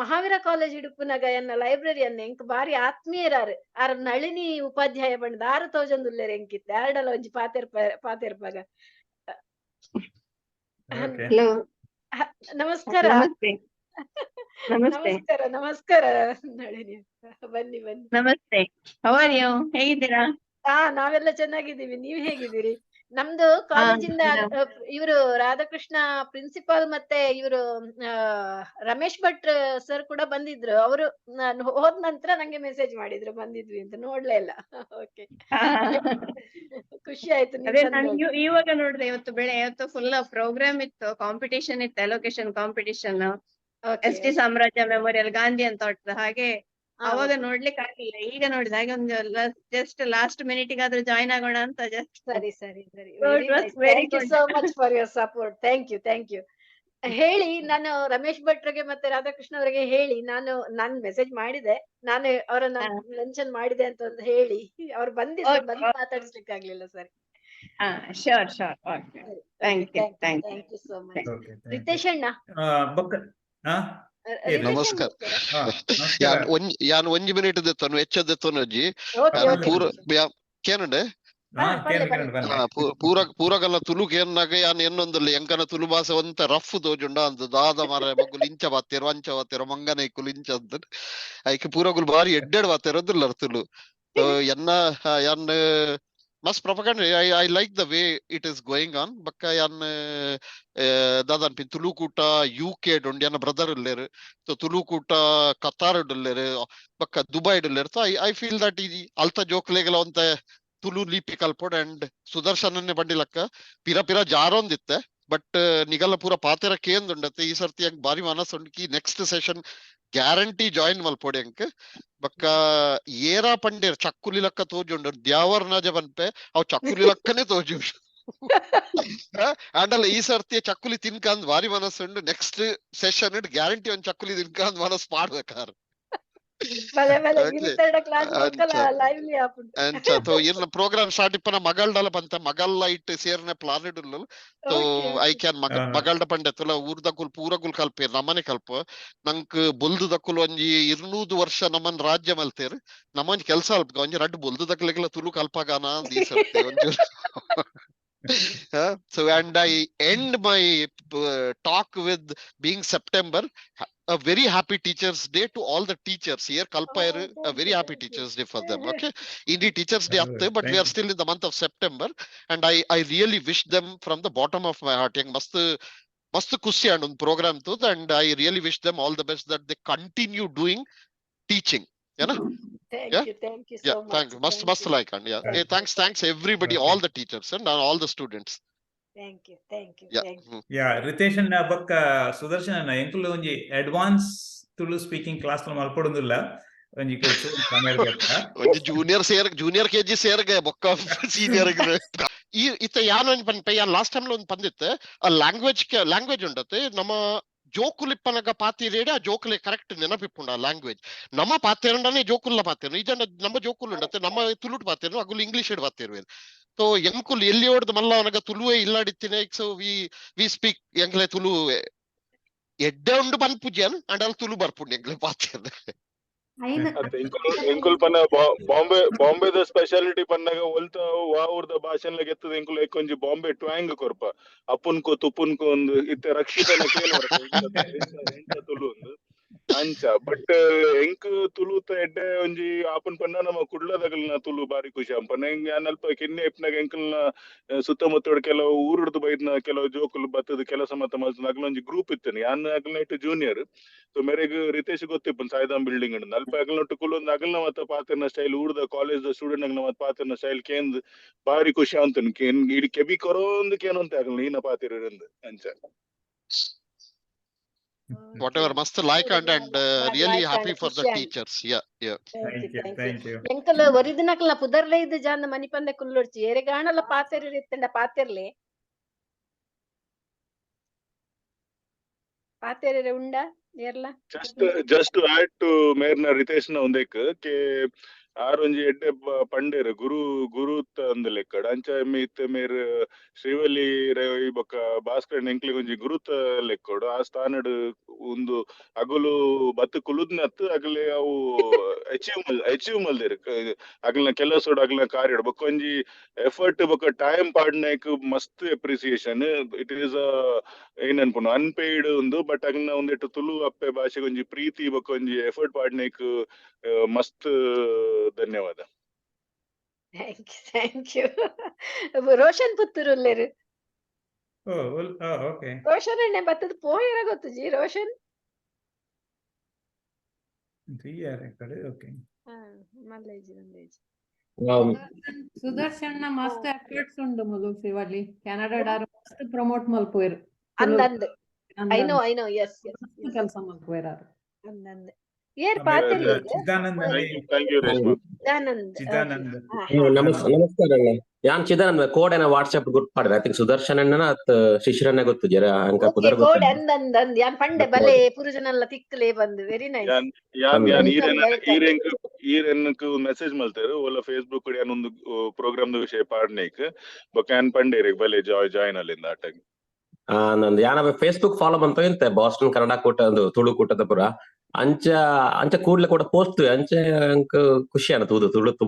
N: ಮಹಾವೀರ ಕಾಲೇಜ್ ಇಡುಪುನಗ ಎನ್ನ ಲೈಬ್ರರಿ ಅನ್ನ ಎಂಕ್ ಬಾರಿ ಆತ್ಮೀಯರಾರು ಆರ ನಳಿನಿ ಉಪಾಧ್ಯಾಯ ಬಂಡದ 6000 ಉಲ್ಲೇರು ಎಂಕಿತ್ತೆ ಆರ್ಡಲ ಒಂಜಿ ಪಾತೆರ್ಪಾಗ
E: ಹಲೋ
N: ನಮಸ್ಕಾರ ನಮಸ್ಕಾರ ನಳಿನಿ ಬನ್ನಿ
E: ನಮಸ್ತೆ ಹೌ ಆರ್ ಯು ಹೇಗಿದ್ದೀರಾ
N: ನಾವೆಲ್ಲ ಚೆನ್ನಾಗಿದ್ದೀವಿ ನೀವ್ ಹೇಗಿದ್ದೀರಿ ನಮ್ದು ಕಾಲೇಜಿಂದ ಇವರು ರಾಧಾಕೃಷ್ಣ ಪ್ರಿನ್ಸಿಪಾಲ್ ಮತ್ತೆ ಇವರು ರಮೇಶ್ ಭಟ್ ಸರ್ ಕೂಡ ಬಂದಿದ್ರು ಅವರು ಹೋದ ನಂತರ ನಂಗೆ ಮೆಸೇಜ್ ಮಾಡಿದ್ರು ಬಂದಿದ್ವಿ ಅಂತ ನೋಡ್ಲೇ ಇಲ್ಲ ಓಕೆ ಖುಷಿ ಆಯ್ತು
E: ಇವಾಗ ನೋಡಿದ್ರೆ ಇವತ್ತು ಫುಲ್ ಪ್ರೋಗ್ರಾಮ್ ಇತ್ತು ಕಾಂಪಿಟೇಷನ್ ಇತ್ತು ಅಲೋಕೇಶನ್ ಕಾಂಪಿಟೇಷನ್ ಎಸ್.ಟಿ. ಸಾಮ್ರಾಜ್ಯ ಮೆಮೋರಿಯಲ್ ಗಾಂಧಿ ಅಂತ ಹೊರಟು ಹಾಗೆ ಅವಾಗ ನೋಡ್ಲಿಕ್ಕೆ ಆಗ್ಲಿಲ್ಲ ಈಗ ನೋಡಿದ ಹಾಗೆ ಒಂದು ಜಸ್ಟ್ ಲಾಸ್ಟ್ ಮಿನಿಟ್ ಗಾದ್ರೂ ಜಾಯಿನ್ ಆಗೋಣ ಅಂತ ಜಸ್ಟ್
N: ಸರಿ thank you so much for your support thank you ಹೇಳಿ ನಾನು ರಮೇಶ್ ಭಟ್ರಿಗೆ ಮತ್ತೆ ರಾಧಾಕೃಷ್ಣ ಅವರಿಗೆ ಹೇಳಿ ನಾನು ಮೆಸೇಜ್ ಮಾಡಿದೆ ನಾನು ಅವರನ್ನ ಮೆನ್ಷನ್ ಮಾಡಿದೆ ಅಂತ ಒಂದು ಹೇಳಿ ಅವ್ರು ಬಂದು ಮಾತಾಡಿಸ್ಲಿಕ್ಕೆ ಆಗ್ಲಿಲ್ಲ ಸರಿ
E: sure thank you
N: so much Ritesh ಅಣ್ಣ
V: ನಮಸ್ಕಾರ ಯಾನ್ ಒಂಜಿ ಮಿನಿಟ್ ದೆತ್ತನು ಹೆಚ್ಚದೆತ್ತನು ಅಜ್ಜಿ ಪೂರ ಕೇನಂಡೆ ಪೂರಗಲ್ಲ ತುಳು ಕೇನ್ನಾಗ ಯಾನ್ ಎನ್ನೊಂದುಲ್ಲ ಎಂಕನ ತುಳು ಭಾಷೆ ಒಂತ ರಫ್ ತೋಜುಂಡ ಅಂತ ದಾದ ಮರ ಮಗ್ಗುಲು ಇಂಚ ಬಾತಿರು ಅಂಚ ಬಾತಿರು ಮಂಗನ ಇಕ್ಕುಲು ಇಂಚ ಅಂತ ಐಕೆ ಪೂರಗುಲು ಬಾರಿ ಎಡ್ಡೆಡ್ ಬಾತಿರೋದಿಲ್ಲ ತುಳು ಎನ್ನ ಯಾನ್ must propaganda. I like the way it is going on. Bakka yan dadan pin Tulukuta UK dondiana brother ullere. So Tulukuta Qatar ullere. Bakka Dubai ullere. So I feel that alta joke legala onta Tulu ಲಿಪಿ ಕಲ್ಪೋಡ್ and ಸುದರ್ಶನನ್ನೇ ಬಂಡಿಲಕ್ಕ ಪಿರ ಪಿರ ಜಾರೊಂದಿತ್ತೆ but ನಿಗಲ್ಲ ಪೂರ ಪಾತೆರ ಕೇಂದುಂಡತ್ತೆ ಈ ಸರ್ತಿ ಅಂಕ್ ಬಾರಿ ಮನಸ್ಸು ಉಂಡ್ಕಿ next session guarantee join ಮಲ್ಪೊಡಿ ಅಂಕ್ ಬಕ್ಕ ಏರಾ ಪಂಡೇರ್ ಚಕ್ಕುಲಿ ಲಕ್ಕ ತೋಜುಂಡು ದ್ಯಾವರ್ನಾಜ ಬನ್ಪೆ ಅವ್ ಚಕ್ಕುಲಿ ಲಕ್ಕನೆ ತೋಜು ಆಂಡಲ್ಲ ಈ ಸರ್ತಿ ಚಕ್ಕುಲಿ ತಿನ್ಕಂದ್ ಬಾರಿ ಮನಸ್ಸುಂಡು ನೆಕ್ಸ್ಟ್ ಸೆಷನ್ ಗ್ಯಾರಂಟಿ ಒಂದ್ ಚಕ್ಕುಲಿ ತಿನ್ಕಂದ್ ಮನಸ್ಸು ಮಾಡ್ಬೇಕಾರ ಪ್ರೋಗ್ರಾಮ್ ಸ್ಟಾರ್ಟ್ ಇಪ್ಪನ ಮಗಲ್ಡಲ ಬಂತ ಮಗಲ್ಲ ಇಟ್ಟು ಸೇರ್ನೆ ಪ್ಲಾನೆಡ್ ಸೊ ಐ ಕ್ಯಾನ್ ಮಗಲ್ಡ ಪಂಡೆ ತುಲ ಊರ್ದಕುಲ್ ಪೂರಕುಲ್ ಕಲ್ಪೇರ್ ನಮ್ಮನೆ ಕಲ್ಪ ನಂಕ್ ಬೊಲ್ದುದಕುಲ್ ಒಂಜಿ 200 ವರ್ಷ ನಮ್ಮನ್ ರಾಜ್ಯ ಮಲ್ತೇರ್ ನಮ್ಮಂಜಿ ಕೆಲ್ಸ ಅಲ್ಪ ಒಂಜಿ ರಡ್ಡು ಬೊಲ್ದುದಕ್ಲೆಗ್ಲ ತುಳು ಕಲ್ಪಗಾನ ಅಂದ್ ಈ ಸರ್ತಿ ಒಂಜಿ so and I end my talk with being September a very happy teachers day to all the teachers here kalpair a very happy teachers day for them. Okay, indeed teachers day atte but we are still in the month of September and I really wish them from the bottom of my heart yang mast kushi and program too and I really wish them all the best that they continue doing teaching.
N: Thank you so much.
V: Thank you. Must like and hey, thanks everybody, all the teachers and all the students.
N: Thank you.
C: Ritesh ಅಣ್ಣ ಬಕ್ಕ ಸುದರ್ಶನ್ ಅಣ್ಣ ಎಂಕುಲು ಒಂಜಿ advance Tulu speaking class ಮಲ್ಪೊಡುಂದಿಲ್ಲ ಒಂಜಿ
V: ಒಂಜಿ junior KG ಸೇರ್ಗೆ ಬೊಕ್ಕ senior ಈ ಇತ್ತ ಯಾನ್ ಪನ್ಪೆ ಯಾನ್ ಲಾಸ್ಟ್ ಟೈಮ್ ಒಂದ್ ಪಂದಿತ್ತೆ ಆ ಲ್ಯಾಂಗ್ವೇಜ್ ಉಂಡತ್ತೆ ನಮ್ಮ ಜೋಕುಲಿಪ್ಪನಗ ಪಾತಿರೇಡ ಆ ಜೋಕುಲೆ ಕರೆಕ್ಟ್ ನೆನಪಿಪ್ಪುಂಡ ಲ್ಯಾಂಗ್ವೇಜ್ ನಮ್ಮ ಪಾತೇರಂಡನೆ ಜೋಕುಲ್ಲ ಪಾತೇರು ಈಜಂಡ ನಮ್ಮ ಜೋಕುಲ್ ಉಂಡತ್ತೆ ನಮ್ಮ ತುಳುಟ್ ಪಾತೇರು ಅಗುಲು ಇಂಗ್ಲಿಷ್ ಎಡ್ ಪಾತೇರು ಸೊ ಎಂಕುಲ್ ಎಲ್ಲಿ ಓಡ್ದು ಮಲ್ಲ ಅವನಗ ತುಳುವೆ ಇಲ್ಲಾಡಿತ್ತಿನ ಸೊ ವಿ ಸ್ಪೀಕ್ ಎಂಗ್ಲೆ ತುಳು ಎಡ್ಡೆ ಉಂಡು ಪನ್ಪುಜ್ಯನ್ ಅಂಡ್ ಅಲ್ಲಿ ತುಳು ಬರ್ಪುಂಡು ಎಂಗ್ಲೆ ಪಾತೇರು
A: ಎಂಕುಲ್ ಪನ್ನ ಬಾಂಬೆದ ಸ್ಪೆಷಾಲಿಟಿ ಪನ್ನಗ ಒಲ್ತ ಊರ್ದ ಭಾಷೆನ್ಲ ಗೆತ್ತದ ಎಂಕುಲ್ ಒಂಜಿ ಬಾಂಬೆ ಟ್ವಾಂಗ್ ಕೊರ್ಪ ಅಪ್ಪುನ್ಕೋ ತುಪ್ಪುನ್ಕೋ ಒಂದು ಇತ್ತೆ ರಕ್ಷಿತನ ಕೇಳ ತುಳು ಒಂದು ಅಂಚ ಬಟ್ ಎಂಕ್ ತುಳುತ ಎಡ್ಡೆ ಒಂಜಿ ಆಪನ್ ಪನ್ನ ನಮ್ಮ ಕುಡ್ಲದಗಲ್ನ ತುಳು ಬಾರಿ ಖುಷಿ ಅಂಪನ ಯಾನ್ ಅಲ್ಪ ಕಿನ್ನೆ ಇಪ್ನಾಗ ಎಂಕಲ್ನ ಸುತ್ತಮುತ್ತೋಡ್ ಕೆಲವು ಊರುಡ್ದು ಬೈದ್ನ ಕೆಲವು ಜೋಕುಲು ಬತ್ತದ ಕೆಲಸ ಮತ್ತ ಮಲ್ತನ ಅಗ್ಲೊಂಜಿ ಗ್ರೂಪ್ ಇತ್ತೇನೆ ಯಾನ್ ಅಗ್ಲನ ಇಟ್ಟು ಜೂನಿಯರ್ ಸೊ ಮೇರೆಗ್ ರಿತೇಶ್ ಗೊತ್ತಿಪ್ಪನ್ ಸಾಯ್ದಾಮ್ ಬಿಲ್ಡಿಂಗ್ ಅಂಡ್ ಅಲ್ಪ ಅಗಲ್ನೊಟ್ಟು ಕುಲೊಂದು ಅಗಲ್ನ ಮತ್ತ ಪಾತೆರ್ನ ಸ್ಟೈಲ್ ಊರ್ದ ಕಾಲೇಜ್ ಸ್ಟೂಡೆಂಟ್ ಅಗ್ನ ಮತ್ತ ಪಾತೆರ್ನ ಸ್ಟೈಲ್ ಕೇಂದ್ ಬಾರಿ ಖುಷಿ ಅಂತನ್ ಕೇನ್ ಇಡಿ ಕೆಬಿ ಕೊರೋಂದು ಕೇನಂತ ಅಗಲ್ನ ಈನ ಪಾತೆರಿಂದ ಅಂಚ
V: whatever must like and really happy for the teachers.
C: Thank you.
N: ಎಂಕಲ್ ಒರಿದಿನಕಲ್ನ ಪುದರ್ಲೆ ಇದ್ದ ಜಾಂದ ಮನಿಪಂದೆ ಕುಲ್ಲೊಡ್ಚಿ ಎರೆಗಾಣಲ ಪಾತೆರ್ ಇತ್ತಂಡ ಪಾತೆರ್ಲೆ ಪಾತೆರೆ ಉಂಡ ಏರ್ಲ
A: just to add to ಮೇರ್ನ ರಿತೇಶ್ನ ಒಂದೇಕ್ ಕೆ ಆರೊಂಜಿ ಎಡ್ಡೆ ಪಂಡೇರು ಗುರು ಅಂದ ಲೆಕ್ಕಡ ಅಂಚ ಇತ್ತೆ ಮೇರ್ ಶ್ರೀವಲ್ಲಿ ರವಿ ಬೊಕ್ಕ ಭಾಸ್ಕರ್ ಎಂಕ್ಲಿಗ್ ಒಂಜಿ ಗುರುತ ಲೆಕ್ಕೋಡು ಆ ಸ್ಥಾನಡ್ ಒಂದು ಅಗಲು ಬತ್ತು ಕುಲುದ್ನತ್ ಅಗಲೆ ಅವು ಅಚೀವ್ ಮಲ್ದೇರ್ ಅಗಲ್ನ ಕೆಲಸೋಡು ಅಗಲ್ನ ಕಾರ್ಯಡ್ ಬೊಕ್ಕ ಒಂಜಿ ಎಫರ್ಟ್ ಬೊಕ್ಕ ಟೈಮ್ ಪಾಡ್ನೈಕ್ ಮಸ್ತ್ ಎಪ್ರಿಸಿಯೇಷನ್ ಇಟ್ ಈಸ್ ಏನ್ ಅನ್ಪುನು ಅನ್ಪೇಯ್ಡ್ ಒಂದು ಬಟ್ ಅಗಲ್ನ ಒಂದಿಟ್ಟು ತುಳು ಅಪ್ಪೆ ಭಾಷೆಗೆ ಒಂಜಿ ಪ್ರೀತಿ ಬೊಕ್ಕ ಒಂಜಿ ಎಫರ್ಟ್ ಪಾಡ್ನೈಕ್ ಮಸ್ತ್ ಧನ್ಯವಾದ.
N: ಥ್ಯಾಂಕ್ ಯು ರೋಷನ್ ಪುತ್ತೂರು ಉಲ್ಲೇರು
C: ಓಕೆ
N: ರೋಷನ್ ಎಣ್ಣೆ ಬತ್ತದ ಪೋಯಿರ ಗೊತ್ತು ಜಿ ರೋಷನ್
C: ಓಕೆ
N: ಮಲ್ಲೇಜಿ
B: ಸುದರ್ಶನ್ ಮಸ್ತ್ ಎಫರ್ಟ್ಸ್ ಉಂಡು ಮಗು ಶಿವಲ್ಲಿ ಕೆನಡಾಡ ಮಸ್ತ್ ಪ್ರಮೋಟ್ ಮಲ್ಪೋಯ್ರು
N: ಅಂದಂದ್ ಐ ನೋ ಎಸ್
B: ಕೆಲಸ ಮಲ್ಪೋಯ್ರು
N: ಅಂದಂದ್ ಏರ್ ಪಾತೆರ್ಲೆ
F: ನಮಸ್ಕಾರ ಯಾನ್ ಚಿದಾನಂದ ಕೋಡೆನ ವಾಟ್ಸ್ಆಪ್ ಗ್ರೂಪ್ ಮಾಡಿದೆ ಐ ಥಿಂಕ್ ಸುದರ್ಶನ್ ಅಣ್ಣ ಅತ್ ಶಿಶಿರಣ್ಣ ಗೊತ್ತು ಜರ ಅಂಕ ಪುದರ್
N: ಕೋಡ್ ಅಂದಂದ್ ಯಾನ್ ಪಂಡೆ ಬಲೆ ಪುರುಜನಲ್ಲ ತಿಕ್ಕಲೆ ಬಂದು ವೆರಿ ನೈಸ್
A: ಯಾನ್ ಈರೆನ್ಕು ಮೆಸೇಜ್ ಮಲ್ತೇರು ಓಲ ಫೇಸ್ಬುಕ್ ಯಾನ್ ಒಂದು ಪ್ರೋಗ್ರಾಮ್ ದ ವಿಷಯ ಪಾಡ್ನೇಕ್ ಬೊಕ್ಯಾನ್ ಪಂಡೇರಿಗೆ ಬಲೆ ಜಾಯಿನ್ ಅಲ್ಲಿಂದ ಆಟಗೆ
F: ನಂದು ಯಾನ ಫೇಸ್ಬುಕ್ ಫಾಲೋ ಬಂತ ಇಂತೆ ಬಾಸ್ಟನ್ ಕನ್ನಡ ಕೂಟ ಒಂದು ತುಳು ಕೂಟದ ಪುರ ಅಂಚ ಕೂಡ್ಲೆ ಕೂಡ ಪೋಸ್ಟ್ ಅಂಚ ಅಂಕ ಖುಷಿ ಅನ್ನ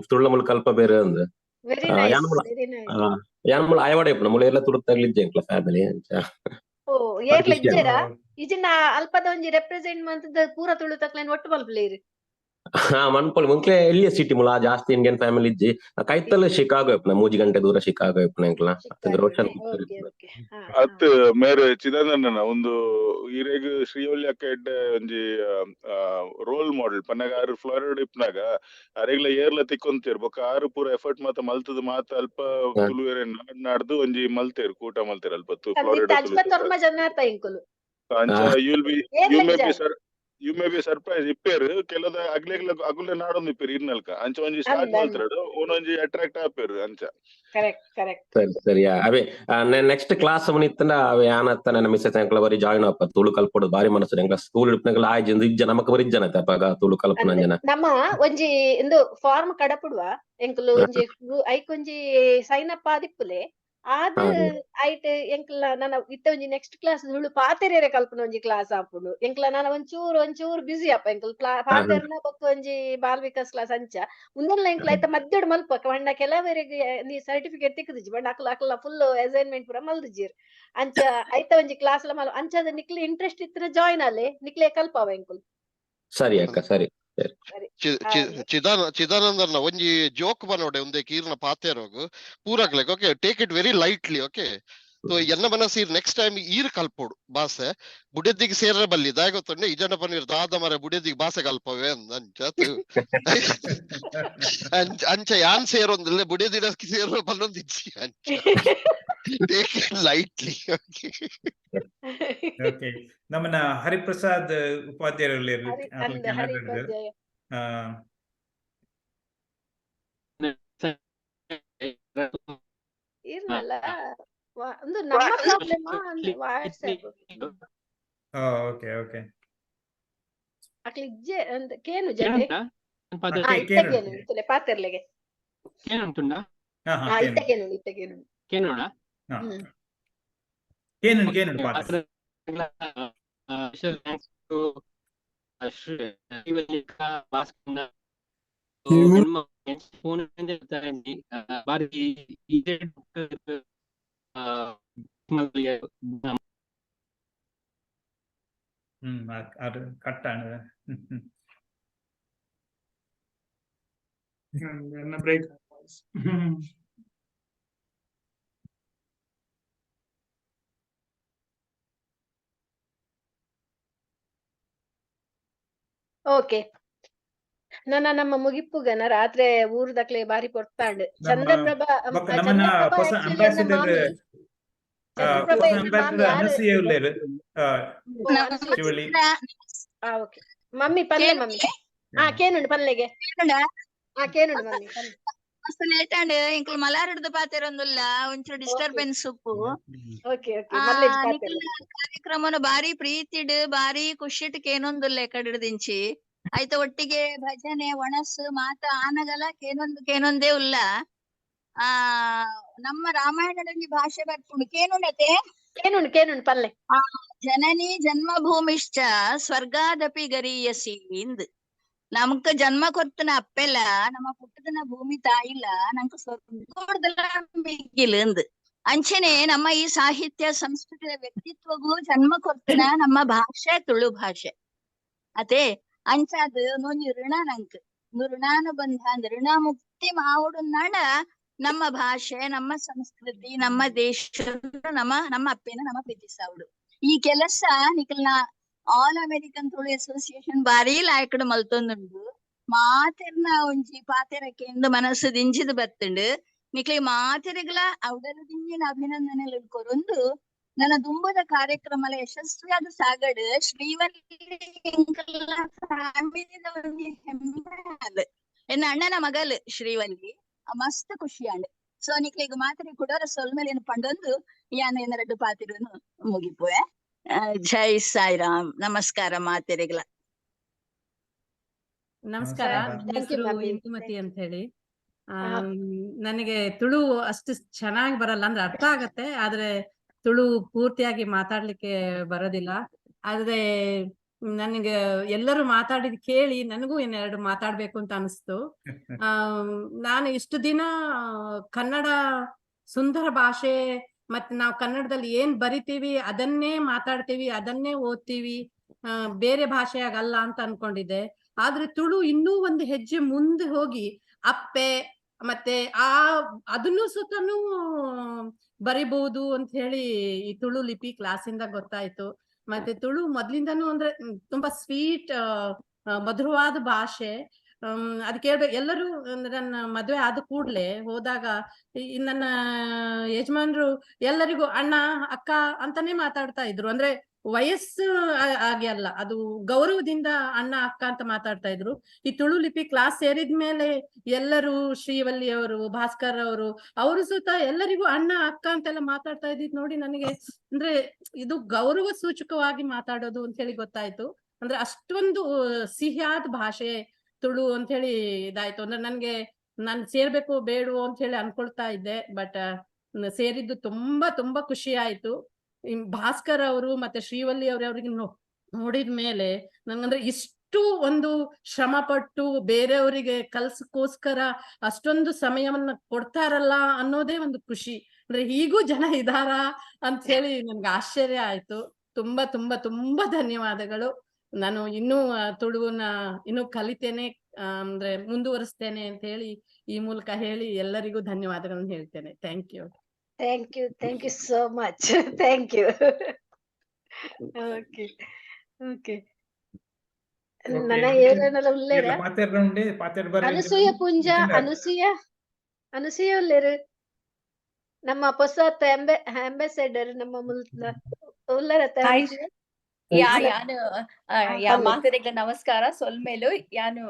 F: ತುಳು ಮುಳ ಕಲ್ಪ ಬೇರೆ ಒಂದು ಯಾನ ಮುಳ ಆಯವಾಡ ಇಪ್ಪು ಮುಳ ಎಲ್ಲ ತುಳು ತಗ್ಲಿದ್ದೆ ಅಂಕ್ಲ ಫ್ಯಾಮಿಲಿ ಅಂಚ
N: ಓ ಏರ್ಲ ಇಜ್ಜೆರ ಇಜಿನ ಅಲ್ಪದ ಒಂಜಿ ರೆಪ್ರೆಸೆಂಟ್ ಮಂತದ ಪೂರ ತುಳು ತಕ್ಲೆನ್ ಒಟ್ಟು ಮಲ್ಪಲೇರು
F: ಮನ್ಪೊಲಿ ಮುಂಕ್ಲೆ ಎಲ್ಲಿಯ ಸಿಟಿ ಮುಲ ಜಾಸ್ತಿ ಇಂಡಿಯನ್ ಫ್ಯಾಮಿಲಿ ಇಜ್ಜಿ ಕೈತಲ್ ಶಿಕಾಗೋ ಇಪ್ಪನ 3 ಗಂಟೆ ದೂರ ಶಿಕಾಗೋ ಇಪ್ಪನ ಎಂಕ್ಲ ರೋಷನ್
A: ಅತ್ ಮೇರೆ ಚಿದಾನಂದನ ಒಂದು ಈರೆಗ್ ಶ್ರೀವಲ್ಯ ಅಕ್ಕ ಎಡ್ಡೆ ಒಂಜಿ ರೋಲ್ ಮಾಡೆಲ್ ಪನ್ನಗ ಆರು ಫ್ಲೋರಿಡ್ ಇಪ್ಪನಾಗ ಅರೆಗ್ಲ ಏರ್ಲ ತಿಕ್ಕೊಂತೇರು ಬೊಕ ಆರು ಪೂರ ಎಫರ್ಟ್ ಮಾತ ಮಲ್ತದ ಮಾತ ಅಲ್ಪ ತುಳುವೆರೆ ನಾಡ್ದು ಒಂಜಿ ಮಲ್ತೇರು ಕೂಟ ಮಲ್ತೇರು ಅಲ್ಪ ಫ್ಲೋರಿಡಾ ಅಂಚ ಯು ಮೇ ಬಿ ಸರ್ಪ್ರೈಸ್ ಇಪ್ಪೇರು ಕೆಲದ ಅಗ್ಲೆಗ್ಲ ಅಗುಲೆ ನಾಡೊಂದು ಇಪ್ಪೇರು ಇರ್ನಲ್ಕ ಅಂಚ ಒಂಜಿ ಸ್ಟಾರ್ಟ್ ಮಲ್ತರಡು ಓನೊಂಜಿ ಅಟ್ರಾಕ್ಟ್ ಆಪೇರು ಅಂಚ
F: ಸರಿ ಸರಿ ಅವೇ ನೆಕ್ಸ್ಟ್ ಕ್ಲಾಸ್ ಮುನಿತ್ತಂಡ ಅವೇ ಆನತ್ತ ನನ್ನ ಮಿಸ್ಸೆಸ್ ಎಂಕ್ಲ ಬರಿ ಜಾಯಿನ್ ಆಪ ತುಳು ಕಲ್ಪೊಡು ಬಾರಿ ಮನಸ್ಸು ಎಂಕ್ಲ ಸ್ಕೂಲ್ ಇಡ್ಪನಗ್ಲ ಆಯ್ಜಂದು ಇಜ್ಜ ನಮಕ್ ಬರಿ ಇಜ್ಜನ ತಪ್ಪಾಗ ತುಳು ಕಲ್ಪನ ಜನ
N: ನಮ್ಮ ಒಂಜಿ ಇಂದು ಫಾರ್ಮ್ ಕಡಪುಡುವ ಎಂಕುಲು ಒಂಜಿ ಐಕೊಂಜಿ ಸೈನ್ ಅಪ್ ಆದಿಪ್ಪುಲೆ ಆದ್ ಐಟ್ ಎಂಕ್ಲ ನನ್ನ ಇತ್ತ ಒಂಜಿ ನೆಕ್ಸ್ಟ್ ಕ್ಲಾಸ್ ತುಳು ಪಾತೆರೆರೆ ಕಲ್ಪನ ಒಂಜಿ ಕ್ಲಾಸ್ ಆಪುಂಡು ಎಂಕ್ಲ ನಾನು ಒಂಚೂರು ಬಿಸಿ ಅಪ್ಪ ಎಂಕಲ್ ಪಾತೆರ್ನ ಬೊಕ್ಕ ಒಂಜಿ ಬಾಲ್ ವಿಕಾಸ್ ಕ್ಲಾಸ್ ಅಂಚ ಉಂದೆಲ್ಲ ಎಂಕ್ಲ ಐತ ಮಧ್ಯಡ್ ಮಲ್ಪ ಪಂಡ ಕೆಲವರೆಗೆ ನೀ ಸರ್ಟಿಫಿಕೇಟ್ ತಿಕ್ಕದಿಜಿ ಬಣ್ಣ ಅಕ್ಲ ಫುಲ್ ಅಸೈನ್ಮೆಂಟ್ ಪೂರ ಮಲ್ದಿಜಿರ್ ಅಂಚ ಐತ ಒಂಜಿ ಕ್ಲಾಸ್ ಲ ಮಲ್ ಅಂಚದ ನಿಕ್ಲೆ ಇಂಟ್ರೆಸ್ಟ್ ಇತ್ತಿನ ಜಾಯಿನ್ ಆಲೆ ನಿಕ್ಲೆ ಕಲ್ಪವ ಎಂಕುಲ್.
F: ಸರಿ ಅಕ್ಕ ಸರಿ
V: ಚಿದಾನಂದನ ಒಂಜಿ ಜೋಕ್ ಬನೋಡೆ ಒಂದೇ ಕೀರ್ನ ಪಾತೆರೋಗು ಪೂರಕ್ಲೆಗ್ okay take it very lightly okay so ಎನ್ನ ಮನಸ್ಸು ನೆಕ್ಸ್ಟ್ ಟೈಮ್ ಈರ್ ಕಲ್ಪೋಡು ಭಾಷೆ ಬುಡೆದಿಗೆ ಸೇರ ಬಲ್ಲಿ ದಾಯ ಗೊತ್ತಂಡೆ ಇಜನ ಪನ್ನೀರ್ ದಾದ ಮರ ಬುಡೆದಿಗೆ ಭಾಷೆ ಕಲ್ಪವೇ ಅಂಚ ಅಂಚ ಯಾನ್ ಸೇರೊಂದಿಲ್ಲ ಬುಡೆದಿನ ಸೇರೋ ಬಲ್ಲೊಂದಿಜ್ಜಿ ಅಂಚ ಟೇಕ್ ಇಟ್ ಲೈಟ್ಲಿ
C: ಓಕೆ ನಮ್ಮನ್ನ ಹರಿಪ್ರಸಾದ್ ಉಪಾಧ್ಯಾಯರಲ್ಲಿ
N: ಇರ್ನಲ್ಲ ಒಂದು ನಮ್ಮ ಪ್ರಾಬ್ಲಮ್ ವಾಟ್ಸ್ಆಪ್
C: ಓಕೆ ಓಕೆ
N: ಅಕ್ಲಿ ಇಜ್ಜೆ ಅಂತ ಕೇನು ಜಡೆ ಇತ್ತಗೇನು ಇತ್ತಲೆ ಪಾತೆರ್ಲೆಗೆ
Q: ಕೇನುಂಟುಂಡ
N: ಇತ್ತಗೇನು
Q: ಕೇನೋಡ
C: ಕೇನು ಪಾತ್ರ അത് കട്ടാണ്
D: ബ്രേക്ക്
N: ಓಕೆ ನನ್ನ ನಮ್ಮ ಮುಗಿಪ್ಪುಗನ ರಾತ್ರಿ ಊರ್ದಕ್ಲೆ ಬಾರಿ ಕೊಡ್ತಾಂಡ್ ಚಂದ್ರಪ್ರಭಾ ಮಮ್ಮಿ ಪಲ್ಲೆ ಮಮ್ಮಿ ಕೇನುಂಡು ಪಲ್ಲೆಗೆ ಕೇನುಂಡು ಮಮ್ಮಿ
I: ಮಸ್ತ್ ಲೇಟ್ ಆಂಡ್ ಇಂಕ್ಲು ಮಲಾರಡ್ದು ಪಾತೆರೊಂದುಲ್ಲ ಒಂಚೂರು ಡಿಸ್ಟರ್ಬೆನ್ಸ್ ಉಪ್ಪು ಕಾರ್ಯಕ್ರಮನ ಬಾರಿ ಪ್ರೀತಿಡ್ ಬಾರಿ ಖುಷಿಟ್ ಕೇನೊಂದುಲ್ಲ ಕಡಿಡ್ದಿಂಚಿ ಆಯ್ತ ಒಟ್ಟಿಗೆ ಭಜನೆ ಒಣಸು ಮಾತ ಆನಗಲ ಕೇನೊಂದೇ ಉಲ್ಲ ನಮ್ಮ ರಾಮಾಯಣದಲ್ಲಿ ಭಾಷೆ ಬರ್ಕೊಂಡು ಕೇನುಂಡತೆ
N: ಕೇನುಂಡು ಪಲ್ಲೆ
I: ಜನನಿ ಜನ್ಮಭೂಮಿಶ್ಚ ಸ್ವರ್ಗಾದಪಿ ಗರೀಯಸಿ ಇಂದ್ ನಮಕ್ ಜನ್ಮ ಕೊರ್ತನ ಅಪ್ಪೆಲ್ಲ ನಮ್ಮ ಪುಟ್ಟದನ ಭೂಮಿ ತಾಯಿಲ್ಲ ನಂಗೆ ಸ್ವರ್ಗದಲ್ಲ ಬಿಗಿಲ್ ಅಂಚೆನೆ ನಮ್ಮ ಈ ಸಾಹಿತ್ಯ ಸಂಸ್ಕೃತಿಯ ವ್ಯಕ್ತಿತ್ವಗೂ ಜನ್ಮ ಕೊರ್ತನ ನಮ್ಮ ಭಾಷೆ ತುಳು ಭಾಷೆ ಅದೇ ಅಂಚಾದ್ ನೊಂಜಿ ಋಣ ನಂಕ್ ಋಣಾನುಬಂಧ ಅಂದ್ ಋಣ ಮುಕ್ತಿ ಮಾವುಡುನ್ನಾಡ ನಮ್ಮ ಭಾಷೆ ನಮ್ಮ ಸಂಸ್ಕೃತಿ ನಮ್ಮ ದೇಶ ನಮ್ಮ ಅಪ್ಪೇನ ನಮ್ಮ ಪ್ರೀತಿಸಾವುಡು ಈ ಕೆಲಸ ನಿಕಲ್ನ ಆಲ್ ಅಮೆರಿಕನ್ ತುಳು ಅಸೋಸಿಯೇಷನ್ ಬಾರಿ ಲಾಯ್ಕಡ್ ಮಲ್ತೊಂದುಂಡು ಮಾತೆರ್ನ ಒಂಜಿ ಪಾತೆರಕ್ಕೆ ಮನಸ್ಸು ದಿಂಜಿದ್ ಬತ್ತುಂಡು ನಿಕ್ಲಿ ಮಾತೆರೆಗ್ಲ ಅವಡರದಿಂಜಿನ ಅಭಿನಂದನೆ ಕೊರೊಂದು ನನ್ನ ದುಂಬದ ಕಾರ್ಯಕ್ರಮಲ ಯಶಸ್ವಿಯಾದ ಸಾಗಡ್ ಶ್ರೀವಲ್ಲಿ ಫ್ಯಾಮಿಲಿದ ಒಂಜಿ ಹೆಮ್ಮೆ ಎನ್ನ ಅಣ್ಣನ ಮಗಲ್ ಶ್ರೀವಲ್ಲಿ ಮಸ್ತ್ ಖುಷಿಯಾಂಡ್ ಸೊ ನಿಕ್ಲಿಗ್ ಮಾತ್ರೆ ಕುಡೋರ ಸೊಲ್ಮೇಲೆ ಪಂಡೊಂದು ಯಾನ ಏನಾರಡ್ಡು ಪಾತಿರೋನು ಮುಗಿಪುವೆ ಜೈ ಸಾಯಿರಾಮ್ ನಮಸ್ಕಾರ ಮಾತೆರೆಗ್ಲ
B: ನಮಸ್ಕಾರ ನನ್ನ ಹೆಸರು ಇಂದುಮತಿ ಅಂತ ಹೇಳಿ ನನಗೆ ತುಳು ಅಷ್ಟು ಚೆನ್ನಾಗಿ ಬರಲ್ಲ ಅಂದ್ರೆ ಅರ್ಥ ಆಗತ್ತೆ ಆದ್ರೆ ತುಳು ಪೂರ್ತಿಯಾಗಿ ಮಾತಾಡ್ಲಿಕ್ಕೆ ಬರೋದಿಲ್ಲ ಆದ್ರೆ ನನಗೆ ಎಲ್ಲರೂ ಮಾತಾಡಿದ್ ಕೇಳಿ ನನಗೂ ಇನ್ನೆರಡು ಮಾತಾಡ್ಬೇಕು ಅಂತ ಅನಿಸ್ತು ನಾನು ಇಷ್ಟು ದಿನ ಕನ್ನಡ ಸುಂದರ ಭಾಷೆ ಮತ್ತೆ ನಾವು ಕನ್ನಡದಲ್ಲಿ ಏನ್ ಬರಿತೀವಿ ಅದನ್ನೇ ಮಾತಾಡ್ತೀವಿ ಅದನ್ನೇ ಓದ್ತೀವಿ ಬೇರೆ ಭಾಷೆಯಾಗಲ್ಲ ಅಂತ ಅನ್ಕೊಂಡಿದ್ದೆ
J: ಆದ್ರೆ ತುಳು ಇನ್ನೂ ಒಂದು ಹೆಜ್ಜೆ ಮುಂದೆ ಹೋಗಿ ಅಪ್ಪೆ ಮತ್ತೆ ಅದನ್ನು ಸುತ್ತನೂ ಬರಿಬಹುದು ಅಂತ ಹೇಳಿ ಈ ತುಳು ಲಿಪಿ ಕ್ಲಾಸಿಂದ ಗೊತ್ತಾಯ್ತು. ಮತ್ತೆ ತುಳು ಮೊದ್ಲಿಂದನೂ ಅಂದ್ರೆ ತುಂಬಾ ಸ್ವೀಟ್ ಮಧುರವಾದ ಭಾಷೆ. ಅದ್ ಕೇಳ್ಬೇಕು ಎಲ್ಲರೂ. ನನ್ನ ಮದ್ವೆ ಆದ ಕೂಡ್ಲೆ ಹೋದಾಗ ನನ್ನ ಯಜಮಾನ್ರು ಎಲ್ಲರಿಗೂ ಅಣ್ಣ ಅಕ್ಕ ಅಂತಾನೆ ಮಾತಾಡ್ತಾ ಇದ್ರು. ಅಂದ್ರೆ ವಯಸ್ಸು ಆಗಿ ಅಲ್ಲ, ಅದು ಗೌರವದಿಂದ ಅಣ್ಣ ಅಕ್ಕ ಅಂತ ಮಾತಾಡ್ತಾ ಇದ್ರು. ಈ ತುಳು ಲಿಪಿ ಕ್ಲಾಸ್ ಸೇರಿದ್ಮೇಲೆ ಎಲ್ಲರೂ ಶ್ರೀವಲ್ಲಿ ಅವರು, ಭಾಸ್ಕರ್ ಅವರು ಸುತ್ತ ಎಲ್ಲರಿಗೂ ಅಣ್ಣ ಅಕ್ಕ ಅಂತೆಲ್ಲ ಮಾತಾಡ್ತಾ ಇದ್ದಿದ್ ನೋಡಿ ನನಗೆ ಅಂದ್ರೆ ಇದು ಗೌರವ ಸೂಚಕವಾಗಿ ಮಾತಾಡೋದು ಅಂತ ಹೇಳಿ ಗೊತ್ತಾಯ್ತು. ಅಂದ್ರೆ ಅಷ್ಟೊಂದು ಸಿಹಿಯಾದ ಭಾಷೆ ತುಳು ಅಂತ ಹೇಳಿ ಇದಾಯ್ತು. ಅಂದ್ರೆ ನಾನು ಸೇರ್ಬೇಕು ಬೇಡವೋ ಅಂತ ಹೇಳಿ ಅನ್ಕೊಳ್ತಾ ಇದ್ದೆ. ಬಟ್ ಸೇರಿದ್ದು ತುಂಬಾ ತುಂಬಾ ಖುಷಿ ಆಯ್ತು. ಭಾಸ್ಕರ್ ಅವರು ಮತ್ತೆ ಶ್ರೀವಲ್ಲಿ ಅವ್ರಿಗೆ ನೋಡಿದ್ಮೇಲೆ ನನ್ಗಂದ್ರೆ ಇಷ್ಟು ಒಂದು ಶ್ರಮ ಪಟ್ಟು ಬೇರೆಯವರಿಗೆ ಕಲ್ಸಕ್ಕೋಸ್ಕರ ಅಷ್ಟೊಂದು ಸಮಯವನ್ನ ಕೊಡ್ತಾರಲ್ಲ ಅನ್ನೋದೇ ಒಂದು ಖುಷಿ. ಅಂದ್ರೆ ಹೀಗೂ ಜನ ಇದಾರ ಅಂತ ಹೇಳಿ ನನ್ಗೆ ಆಶ್ಚರ್ಯ ಆಯ್ತು. ತುಂಬಾ ತುಂಬಾ ತುಂಬಾ ಧನ್ಯವಾದಗಳು. ನಾನು ಇನ್ನೂ ತುಳುವನ್ನ ಇನ್ನೂ ಕಲಿತೇನೆ, ಅಂದ್ರೆ ಮುಂದುವರಿಸ್ತೇನೆ ಅಂತ ಹೇಳಿ ಈ ಮೂಲಕ ಹೇಳಿ ಎಲ್ಲರಿಗೂ ಧನ್ಯವಾದಗಳನ್ನು ಹೇಳ್ತೇನೆ. Thank you.
N: Thank you so much. Thank you. Okay. ನನ್ನ ಏರನಲ್ಲ ಉಳ್ಳೇರ ಅನಸೂಯ ಪುಂಜ ಅನಸೂಯ ಉಳ್ಳೇರು ನಮ್ಮ ಹೊಸತ್ ಅಂಬಾಸೆಡರ್ ನಮ್ಮ ಉಳ್ಳರ
L: ಮಾತಾಡಿಗ್ಲ ನಮಸ್ಕಾರ. ಸೊಲ್ಮೇಲು ಯಾನು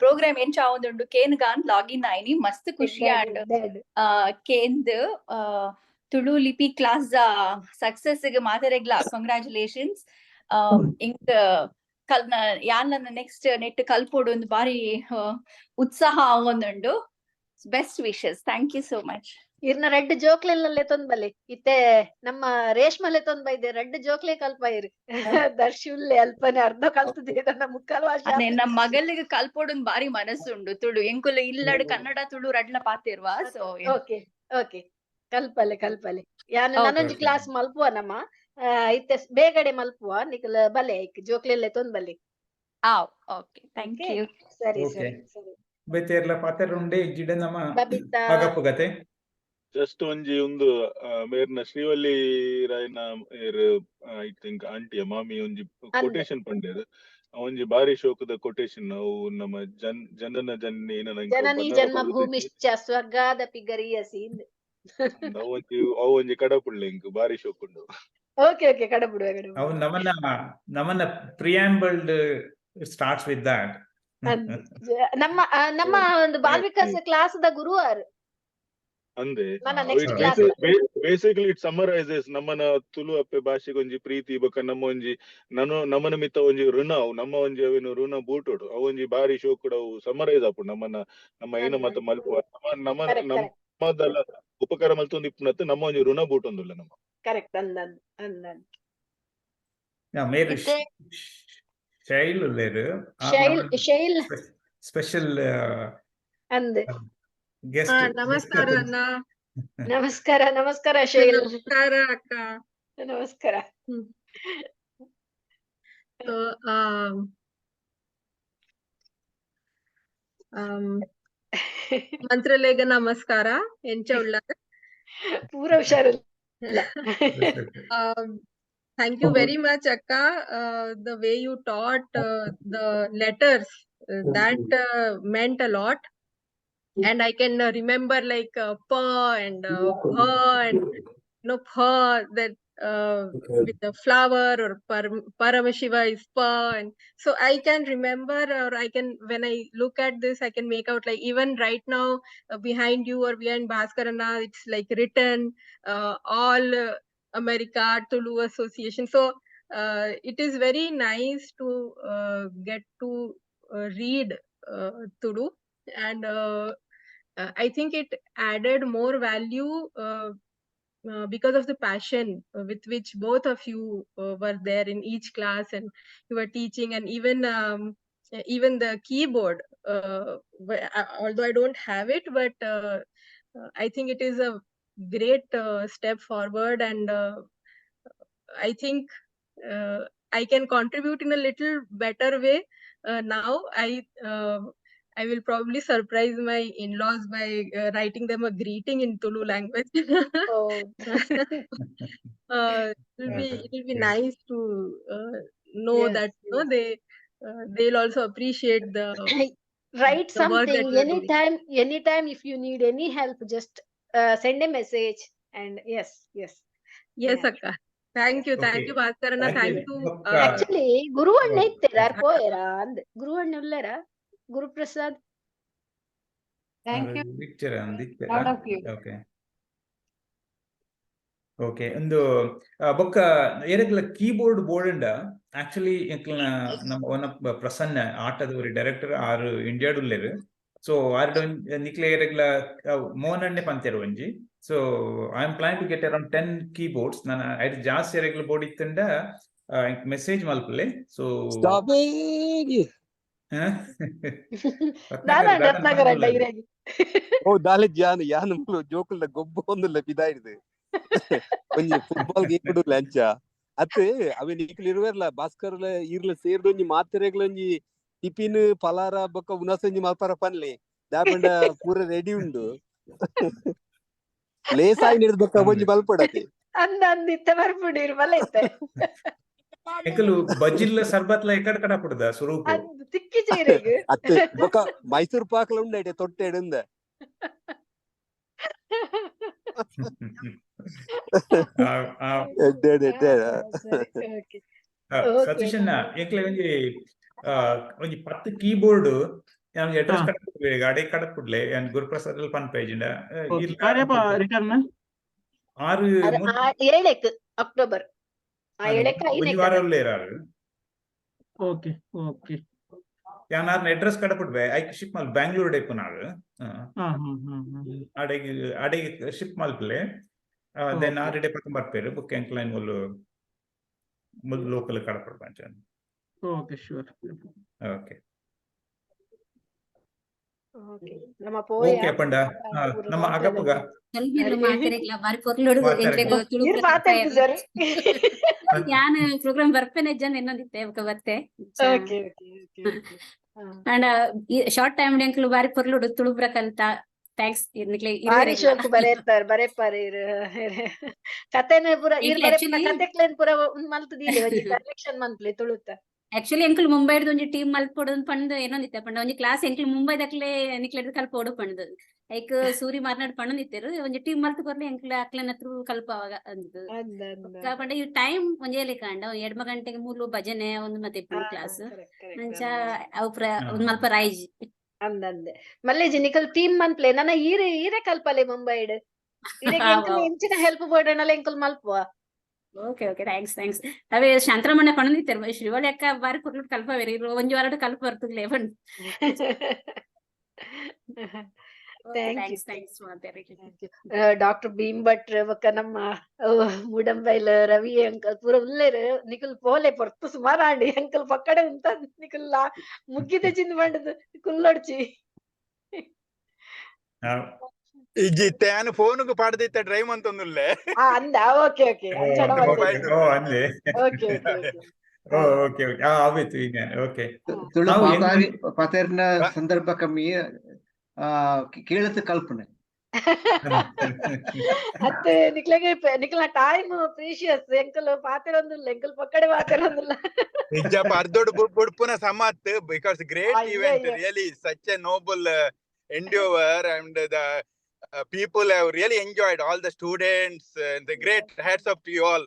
L: ಪ್ರೋಗ್ರಾಮ್ ಎಂಚ ಆವೊಂದುಂಡು ಕೇನ್ ಗಾನ್ ಲಾಗಿನ್ ಆಯ್ನಿ ಮಸ್ತ್ ಖುಷಿ ಆಂಡ್ ಕೇಂದ್ ತುಳು ಲಿಪಿ ಕ್ಲಾಸ್ ಸಕ್ಸಸ್ ಗೆ ಮಾತಾಡಿಗ್ಲ ಕಂಗ್ರಾಚುಲೇಷನ್ಸ್. ಇಂಕ್ ಯಾನ್ ನೆಕ್ಸ್ಟ್ ನೆಟ್ ಕಲ್ಪೋಡು ಒಂದು ಬಾರಿ ಉತ್ಸಾಹ ಆವೊಂದುಂಡು. Best wishes. Thank you so much.
N: ಇರ್ನ ರೆಡ್ ಜೋಕ್ಲೆಲ್ಲೇ ತೊಂದ್ಬಲ್ಲಿ ಇತ್ತೆ ನಮ್ಮ ರೇಷ್ಮಲೆ ತೊಂದ್ಬೈದೆ ರೆಡ್ ಜೋಕ್ಲೆ ಕಲ್ಪಾಯಿರಿ ದರ್ಶುಲ್ಲೆ ಅಲ್ಪನೆ ಅರ್ಧ ಕಲ್ತದೆ ನನ್ನ ಮುಕ್ಕಾಲು ಭಾಷೆ.
L: ನಮ್ಮ ಮಗಳಿಗೆ ಕಲ್ಪೋಡೊಂದು ಬಾರಿ ಮನಸ್ಸುಂಡು ತುಳು ಎಂಕುಲು ಇಲ್ಲಡ್ ಕನ್ನಡ ತುಳು ರಡ್ಲ ಪಾತಿರ್ವಾ. ಸೊ
N: ಓಕೆ ಕಲ್ಪಲೆ ಯಾನು ನನ್ನೊಂಜಿ ಕ್ಲಾಸ್ ಮಲ್ಪುವ ನಮ್ಮ ಇತ್ತೆ ಬೇಗಡೆ ಮಲ್ಪುವ ನಿಕಲ್ ಬಲೆ ಐಕ್ ಜೋಕ್ಲೆಲ್ಲೇ ತೊಂದ್ಬಲ್ಲಿ.
L: Okay thank you.
N: ಸರಿ.
C: ಬೇತೆರ್ಲ ಪಾತೆರುಂಡೆ ಜಿಡೆ ನಮ್ಮ ಆಗಪ್ಪು ಗತೆ
A: ಜಸ್ಟ್ ಒಂಜಿ ಒಂದು ಮೇರ್ನ ಶ್ರೀವಲ್ಲಿ ರಾಯನ ಐ ಥಿಂಕ್ ಆಂಟಿಯ ಮಾಮಿ ಒಂಜಿ ಕೊಟೇಶನ್ ಪಂಡೇರ್ ಒಂಜಿ ಬಾರಿ ಶೋಕದ ಕೊಟೇಶನ್. ಅವು ನಮ್ಮ ಜನನ
N: ಜನನಿ ಜನ್ಮಭೂಮಿಶ್ಚ ಸ್ವರ್ಗಾದಪಿ ಗರೀಯಸಿ
A: ಅವು ಒಂಜಿ ಕಡಪುಳ್ಳೆ ಇಂಕ್ ಬಾರಿ ಶೋಕುಂಡು.
N: ಓಕೆ ಕಡಪುಡು
C: ಅವು ನಮ್ಮನ್ನ ಪ್ರಿಯಾಂಬಲ್ಡ್ ಸ್ಟಾರ್ಟ್ಸ್ ವಿತ್ ದಟ್.
N: ನಮ್ಮ ಒಂದು ಬಾಲ್ ವಿಕಾಸ ಕ್ಲಾಸ್ ದ ಗುರುವಾರ
A: ಅಂದೆ
N: ಬೇಸಿಕಲಿ
A: ಇಟ್ ಸಮರೈಸಸ್ ನಮ್ಮನ ತುಳು ಅಪ್ಪೆ ಭಾಷೆಗೆ ಒಂಜಿ ಪ್ರೀತಿ ಬೊಕ ನಮ್ಮ ಒಂಜಿ ನಮ್ಮನ ಮಿತ್ತ ಒಂಜಿ ಋಣ ನಮ್ಮ ಒಂಜಿ ಅವೇನು ಋಣ ಬೂಟೋಡು ಅವು ಒಂಜಿ ಬಾರಿ ಶೋಕುಡು ಅವು ಸಮರೈಸ್ ಆಪುಂಡು ನಮ್ಮ ಏನ ಮತ್ತ ಮಲ್ಪುವ ನಮ್ಮದಲ್ಲ ಉಪಕಾರ ಮಲ್ತೊಂದು ಇಪ್ಪುನತ್ತು ನಮ್ಮ ಒಂಜಿ ಋಣ ಬೂಟೊಂದುಲ್ಲ ನಮ್ಮ
N: ಕರೆಕ್ಟ್
C: ಶೈಲ್ ಸ್ಪೆಷಲ್
N: ನಮಸ್ಕಾರ ಶೈಲ್.
J: ನಮಸ್ಕಾರ ಅಕ್ಕ.
N: ನಮಸ್ಕಾರ.
J: ಮಂತ್ರಲೇಗ ನಮಸ್ಕಾರ ಎಂಚ ಉಳ್ಳಾರ
N: ಪೂರ ಹುಷಾರಿಲ್ಲ.
J: Thank you very much, Akka. The way you taught the letters, that meant a lot. And I can remember like pa and bha and pha, that with the flower or Paramashiva is pa. And so I can remember, or I can, when I look at this, I can make out like even right now behind you or behind Bhaskarana, it's like written all America Tulu Association. So it is very nice to get to read Tulu, and I think it added more value because of the passion with which both of you were there in each class, and you were teaching, and even the keyboard, although I don't have it, but I think it is a great step forward, and I think I can contribute in a little better way
G: now I will probably surprise my in-laws by writing them a greeting in Tulu language.
N: Oh.
G: It will be nice to know
N: Yes,
G: that they'll also appreciate the
N: Write
G: the work that
N: something
G: we are doing.
N: anytime if you need any help, just send a message. And yes.
G: Yes,
N: Yeah.
G: Akka. Thank you, Bhaskarana. Thank you.
N: Actually, Guru Anna ittiraar poera and Guru Anna ullera Guru Prasad.
B: Thank you.
C: Proud
B: of you.
C: Okay okay ಒಂದು ಬೊಕ್ಕ ಏರೆಗ್ಲ keyboard board actually ನಮ್ಮ ಒನ ಪ್ರಸನ್ನ ಆಟದ ஒரு director ಆರು ಇಂಡಿಯಾಡ್ ಉಲ್ಲೆರ್ so order ನಿಕ್ಲೆ ಏರೆಗ್ಲ ಮೋನನ್ನೆ ಪಂತೆರ್ ಒಂಜಿ so I am plan to get around 10 keyboards ನಾನು ಐದು ಜಾಸ್ತಿ ಏರೆಗ್ಲ ಬೋರ್ಡ್ ಇತ್ತಂಡ ಮೆಸೇಜ್ ಮಲ್ಪಲೆ ಸೊ
U: ಓ ದಾಲೆ ಯಾನ್ ಜೋಕುಲ್ದ ಗೊಬ್ಬ ಒಂದುಲ್ಲ ಪಿದಾಯಿಡ್ದು ಒಂಜಿ ಫುಟ್ಬಾಲ್ ಗೇಮ್ ಲಂಚ ಅತ್ತೆ ಅವೆ ನಿಕ್ಲು ಇರುವೆರ್ಲ ಭಾಸ್ಕರ್ಲ ಇರ್ಲ ಸೇರ್ದೊಂಜಿ ಮಾತೆರೆಗ್ಲೊಂಜಿ ಟಿಫಿನ್ ಪಲಾರ ಬೊಕ್ಕ ಉನಸೊಂಜಿ ಮಲ್ಪರ ಪನ್ಲೆ ದಾಪಂಡ ಪೂರ ರೆಡಿ ಉಂಡು ಲೇಸಾಯಿ ನಿಡ್ದು ಬೊಕ್ಕ ಒಂಜಿ ಮಲ್ಪಡತೆ
N: ಅಂದಿತ್ತೆ ಬರ್ಪುಡಿರ್ ಮಲೈತೆ
C: ಎಕಲು ಬಜಿಲ್ಲ ಸರ್ಬತ್ಲ ಎಕಡ ಕಡ ಪುಡದ ಸ್ವರೂಪ
N: ತಿಕ್ಕಿ ಚೇರೆಗೆ
U: ಅತ್ತೆ ಬೊಕ್ಕ ಮೈಸೂರು ಪಾಕ್ಲ ಉಂಡೈತೆ ತೊಟ್ಟೆ ಎಡಂದ
C: ಸತೀಶಣ್ಣ ಎಂಕ್ಲೆ ಒಂಜಿ 10 ಕೀಬೋರ್ಡ್ ಅಡ್ರೆಸ್ ಕಟ್ಟ ಅಡೆ ಕಡಪುಡ್ಲೆ ಗುರುಪ್ರಸಾದ್ ಪನ್ಪೇಜಿಂಡ
N: 7 ಅಕ್ಟೋಬರ್
C: ಒಂಜಿ ವಾರ ಉಲ್ಲೇರಾರು
S: ಓಕೆ ಓಕೆ
C: ಯಾನಾರ್ನ ಅಡ್ರೆಸ್ ಕಡಪುಡ್ವೆ ಐಕ್ ಶಿಪ್ ಮಲ್ ಬ್ಯಾಂಗ್ಳೂರ್ ಡೇಪು ನಾಳು ಅಡೆಗೆ ಶಿಪ್ ಮಲ್ಪಲೆ ದೆನ್ ಆರ್ಡೆ ಪಕ್ಕ ಬರ್ಪೇರು ಬುಕ್ ಎಂಕ್ಲೈನ್ ಒಲ್ಲು ಲೋಕಲ್ ಕಡಪುಡ್ಬ
S: ಓಕೆ ಶೂರ್
C: ಓಕೆ
N: ನಮ್ಮ
C: ಓಕೆ ಪಂಡ ನಮ್ಮ ಅಗಪ್ಪಗ
H: ഞാൻ പ്രോഗ്രാം ಬರ್ಪೇನೆ ಜನ ಇನ್ನೊಂದಿತ್ತೆ ಬರ್ತೆ ಅಂಡ್ ಶಾರ್ಟ್ ಟೈಮ್ ಅಂಕಲ್ ಬಾರಿ ಪೊರ್ಲುಡು ತುಳುಬ್ರ ಕಲ್ತ ಥ್ಯಾಂಕ್ಸ್
N: ಬಾರಿ ಶೋಕು ಬರೆರ್ತಾರೆ ಬರೆಪಾರೆ ಕತೆನೆ ಪೂರ ಕತೆಕ್ಲೇನ್ ಪೂರ ಮಲ್ತದಿದೆ ಒಂಜಿ ಕಲೆಕ್ಷನ್ ಮನ್ಪ್ಲೆ ತುಳುತ
H: ಆಕ್ಚುಲಿ ಎಂಕಲ್ ಮುಂಬೈಡ್ ಒಂಜಿ ಟೀಮ್ ಮಲ್ಪೊಡು ಪಂಡ್ ಏನೊಂದಿತ್ತೆ ಪಂಡ ಒಂಜಿ ಕ್ಲಾಸ್ ಎಂಕಲ್ ಮುಂಬೈದಕ್ಲೆ ನಿಕ್ಲೆಡ್ ಕಲ್ಪೋಡು ಪಂಡ್ ಐಕ್ ಸೂರಿ ಮಾರ್ನಾಡ್ ಪಣ್ಣನಿತ್ತೆರು ಒಂಜಿ ಟೀಮ್ ಮಲ್ತು ಕೊರ್ಲಿ ಎಂಕ್ಲ ಅಕ್ಲೆನ ಥ್ರೂ ಕಲ್ಪವಾಗ ಅಂದು ಪಂಡ ಈ ಟೈಮ್ ಒಂಜೇಲಿ ಕಾಂಡ 2 ಗಂಟೆಗೆ ಮೂಲು ಭಜನೆ ಒಂದು ಮತ್ತೆ ಇಪ್ಪು ಕ್ಲಾಸ್ ಅಂಚ ಅವು ಒಂದ್ ಮಲ್ಪ ರೈಜ್
N: ಅಂದಂದೆ ಮಲ್ಲೇಜಿ ನಿಕಲ್ ಟೀಮ್ ಮನ್ಪ್ಲೆ ನನ್ನ ಈರೆ ಕಲ್ಪಲೆ ಮುಂಬೈಡ್ ಎಂಚಿನ ಹೆಲ್ಪ್ ಬೋರ್ಡನಲ್ಲ ಎಂಕಲ್ ಮಲ್ಪುವ
H: ಓಕೆ ಓಕೆ ಥ್ಯಾಂಕ್ಸ್ ಅವೇ ಶಾಂತರಮಣ್ಣ ಪಣ್ಣನಿತ್ತೆರು ಶ್ರೀವಳಿ ಅಕ್ಕ ಬಾರಿ ಕೊರ್ಲು ಕಲ್ಪವೇರಿ ಒಂಜಿ ವಾರಡು ಕಲ್ಪ ಬರ್ತುಗ್ಲೆ ಪಂಡ್
N: ಡಾಕ್ಟರ್ ಭೀಮ್ ಭಟ್ ಬೊಕ್ಕ ನಮ್ಮ ಮುಡಂಬೈಲ ರವಿ ಅಂಕಲ್ ಪೂರ ಉಲ್ಲೇರು ನಿಕುಲ್ ಪೋಲೆ ಪೊರ್ತು ಸುಮಾರಾಂಡಿ ಅಂಕಲ್ ಪಕ್ಕಡೆ ಉಂತ ನಿಕುಲ್ ಮುಗ್ಗಿದ ಚಿಂದ ಬಂಡದು ಕುಲ್ಲೊಡ್ಚಿ
W: ಇಜ್ಜಿ ತೇನು ಫೋನುಗು ಪಾಡ್ದಿತ್ತ ಡ್ರೈವ್ ಅಂತಂದುಲ್ಲೆ
N: ಅಂದ ಓಕೆ ಓಕೆ
C: ಓಕೆ ಆವೇತು ಈಗ ಓಕೆ
X: ತುಳು ಪಾತೆರ್ನ ಸಂದರ್ಭ ಕಮ್ಮಿ ಕೇಳತ ಕಲ್ಪನೆ
N: ಅತ್ತೆ ನಿಕ್ಲ ಟೈಮ್ ಪ್ರೀಶಿಯಸ್ ಎಂಕಲ್ ಪಾತೆರೊಂದುಲ್ಲ ಎಂಕಲ್ ಪಕ್ಕಡೆ ಪಾತೆರೊಂದುಲ್ಲ
W: ನಿಜ ಅರ್ಧೋಡು ಬುಡ್ಪುನ ಸಮತ್ because great event really such a noble endeavor and the people have really enjoyed, all the students, the great hats off to you all,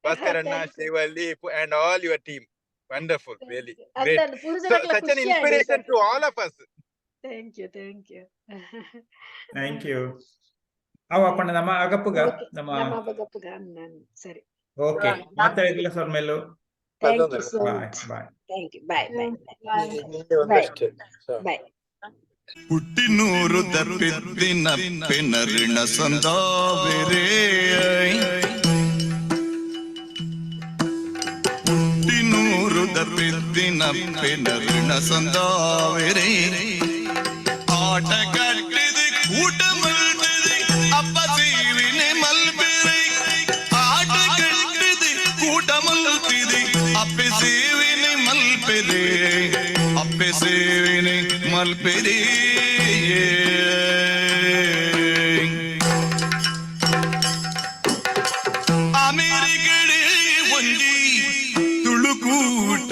W: Bhaskarana, Shivalli and all your team. Wonderful, really great. So, such an inspiration to all of us.
N: Thank you
C: thank you ಅವಪ್ಪಣ್ಣ ನಮ್ಮ ಅಗಪ್ಪಗ ನಮ್ಮ
N: ಅಗಪ್ಪಗ ಸರಿ
C: okay ಮಾತಾಡಿದ್ಲ sir ಮೇಲೂ
N: Thank you so much. Thank you. Bye.
Y: ಹುಟ್ಟಿನೂರು ದಪ್ಪಿದ್ದಿನ ಪೆನರಿಣ ಸಂದಾವೆರೇ ಹುಟ್ಟಿನೂರು ದಪ್ಪಿದ್ದಿನ ಪೆನರಿಣ ಸಂದಾವೆರೇ ಆಟ ಕಟ್ಟಿದೆ ಕೂಟ ಮಲ್ತಿದೆ ಅಪ್ಪ ಸೀವಿನೆ ಮಲ್ಪೆರೆ ಆಟ ಕಟ್ಟಿದೆ ಕೂಟ ಮಲ್ತಿದೆ ಅಪ್ಪ ಸೀವಿನೆ ಮಲ್ಪೆರೆ ಮಲ್ಪೆರೆ ಅಮೆರಿಕಡೆ ಒಂಜಿ ತುಳುಕೂಟ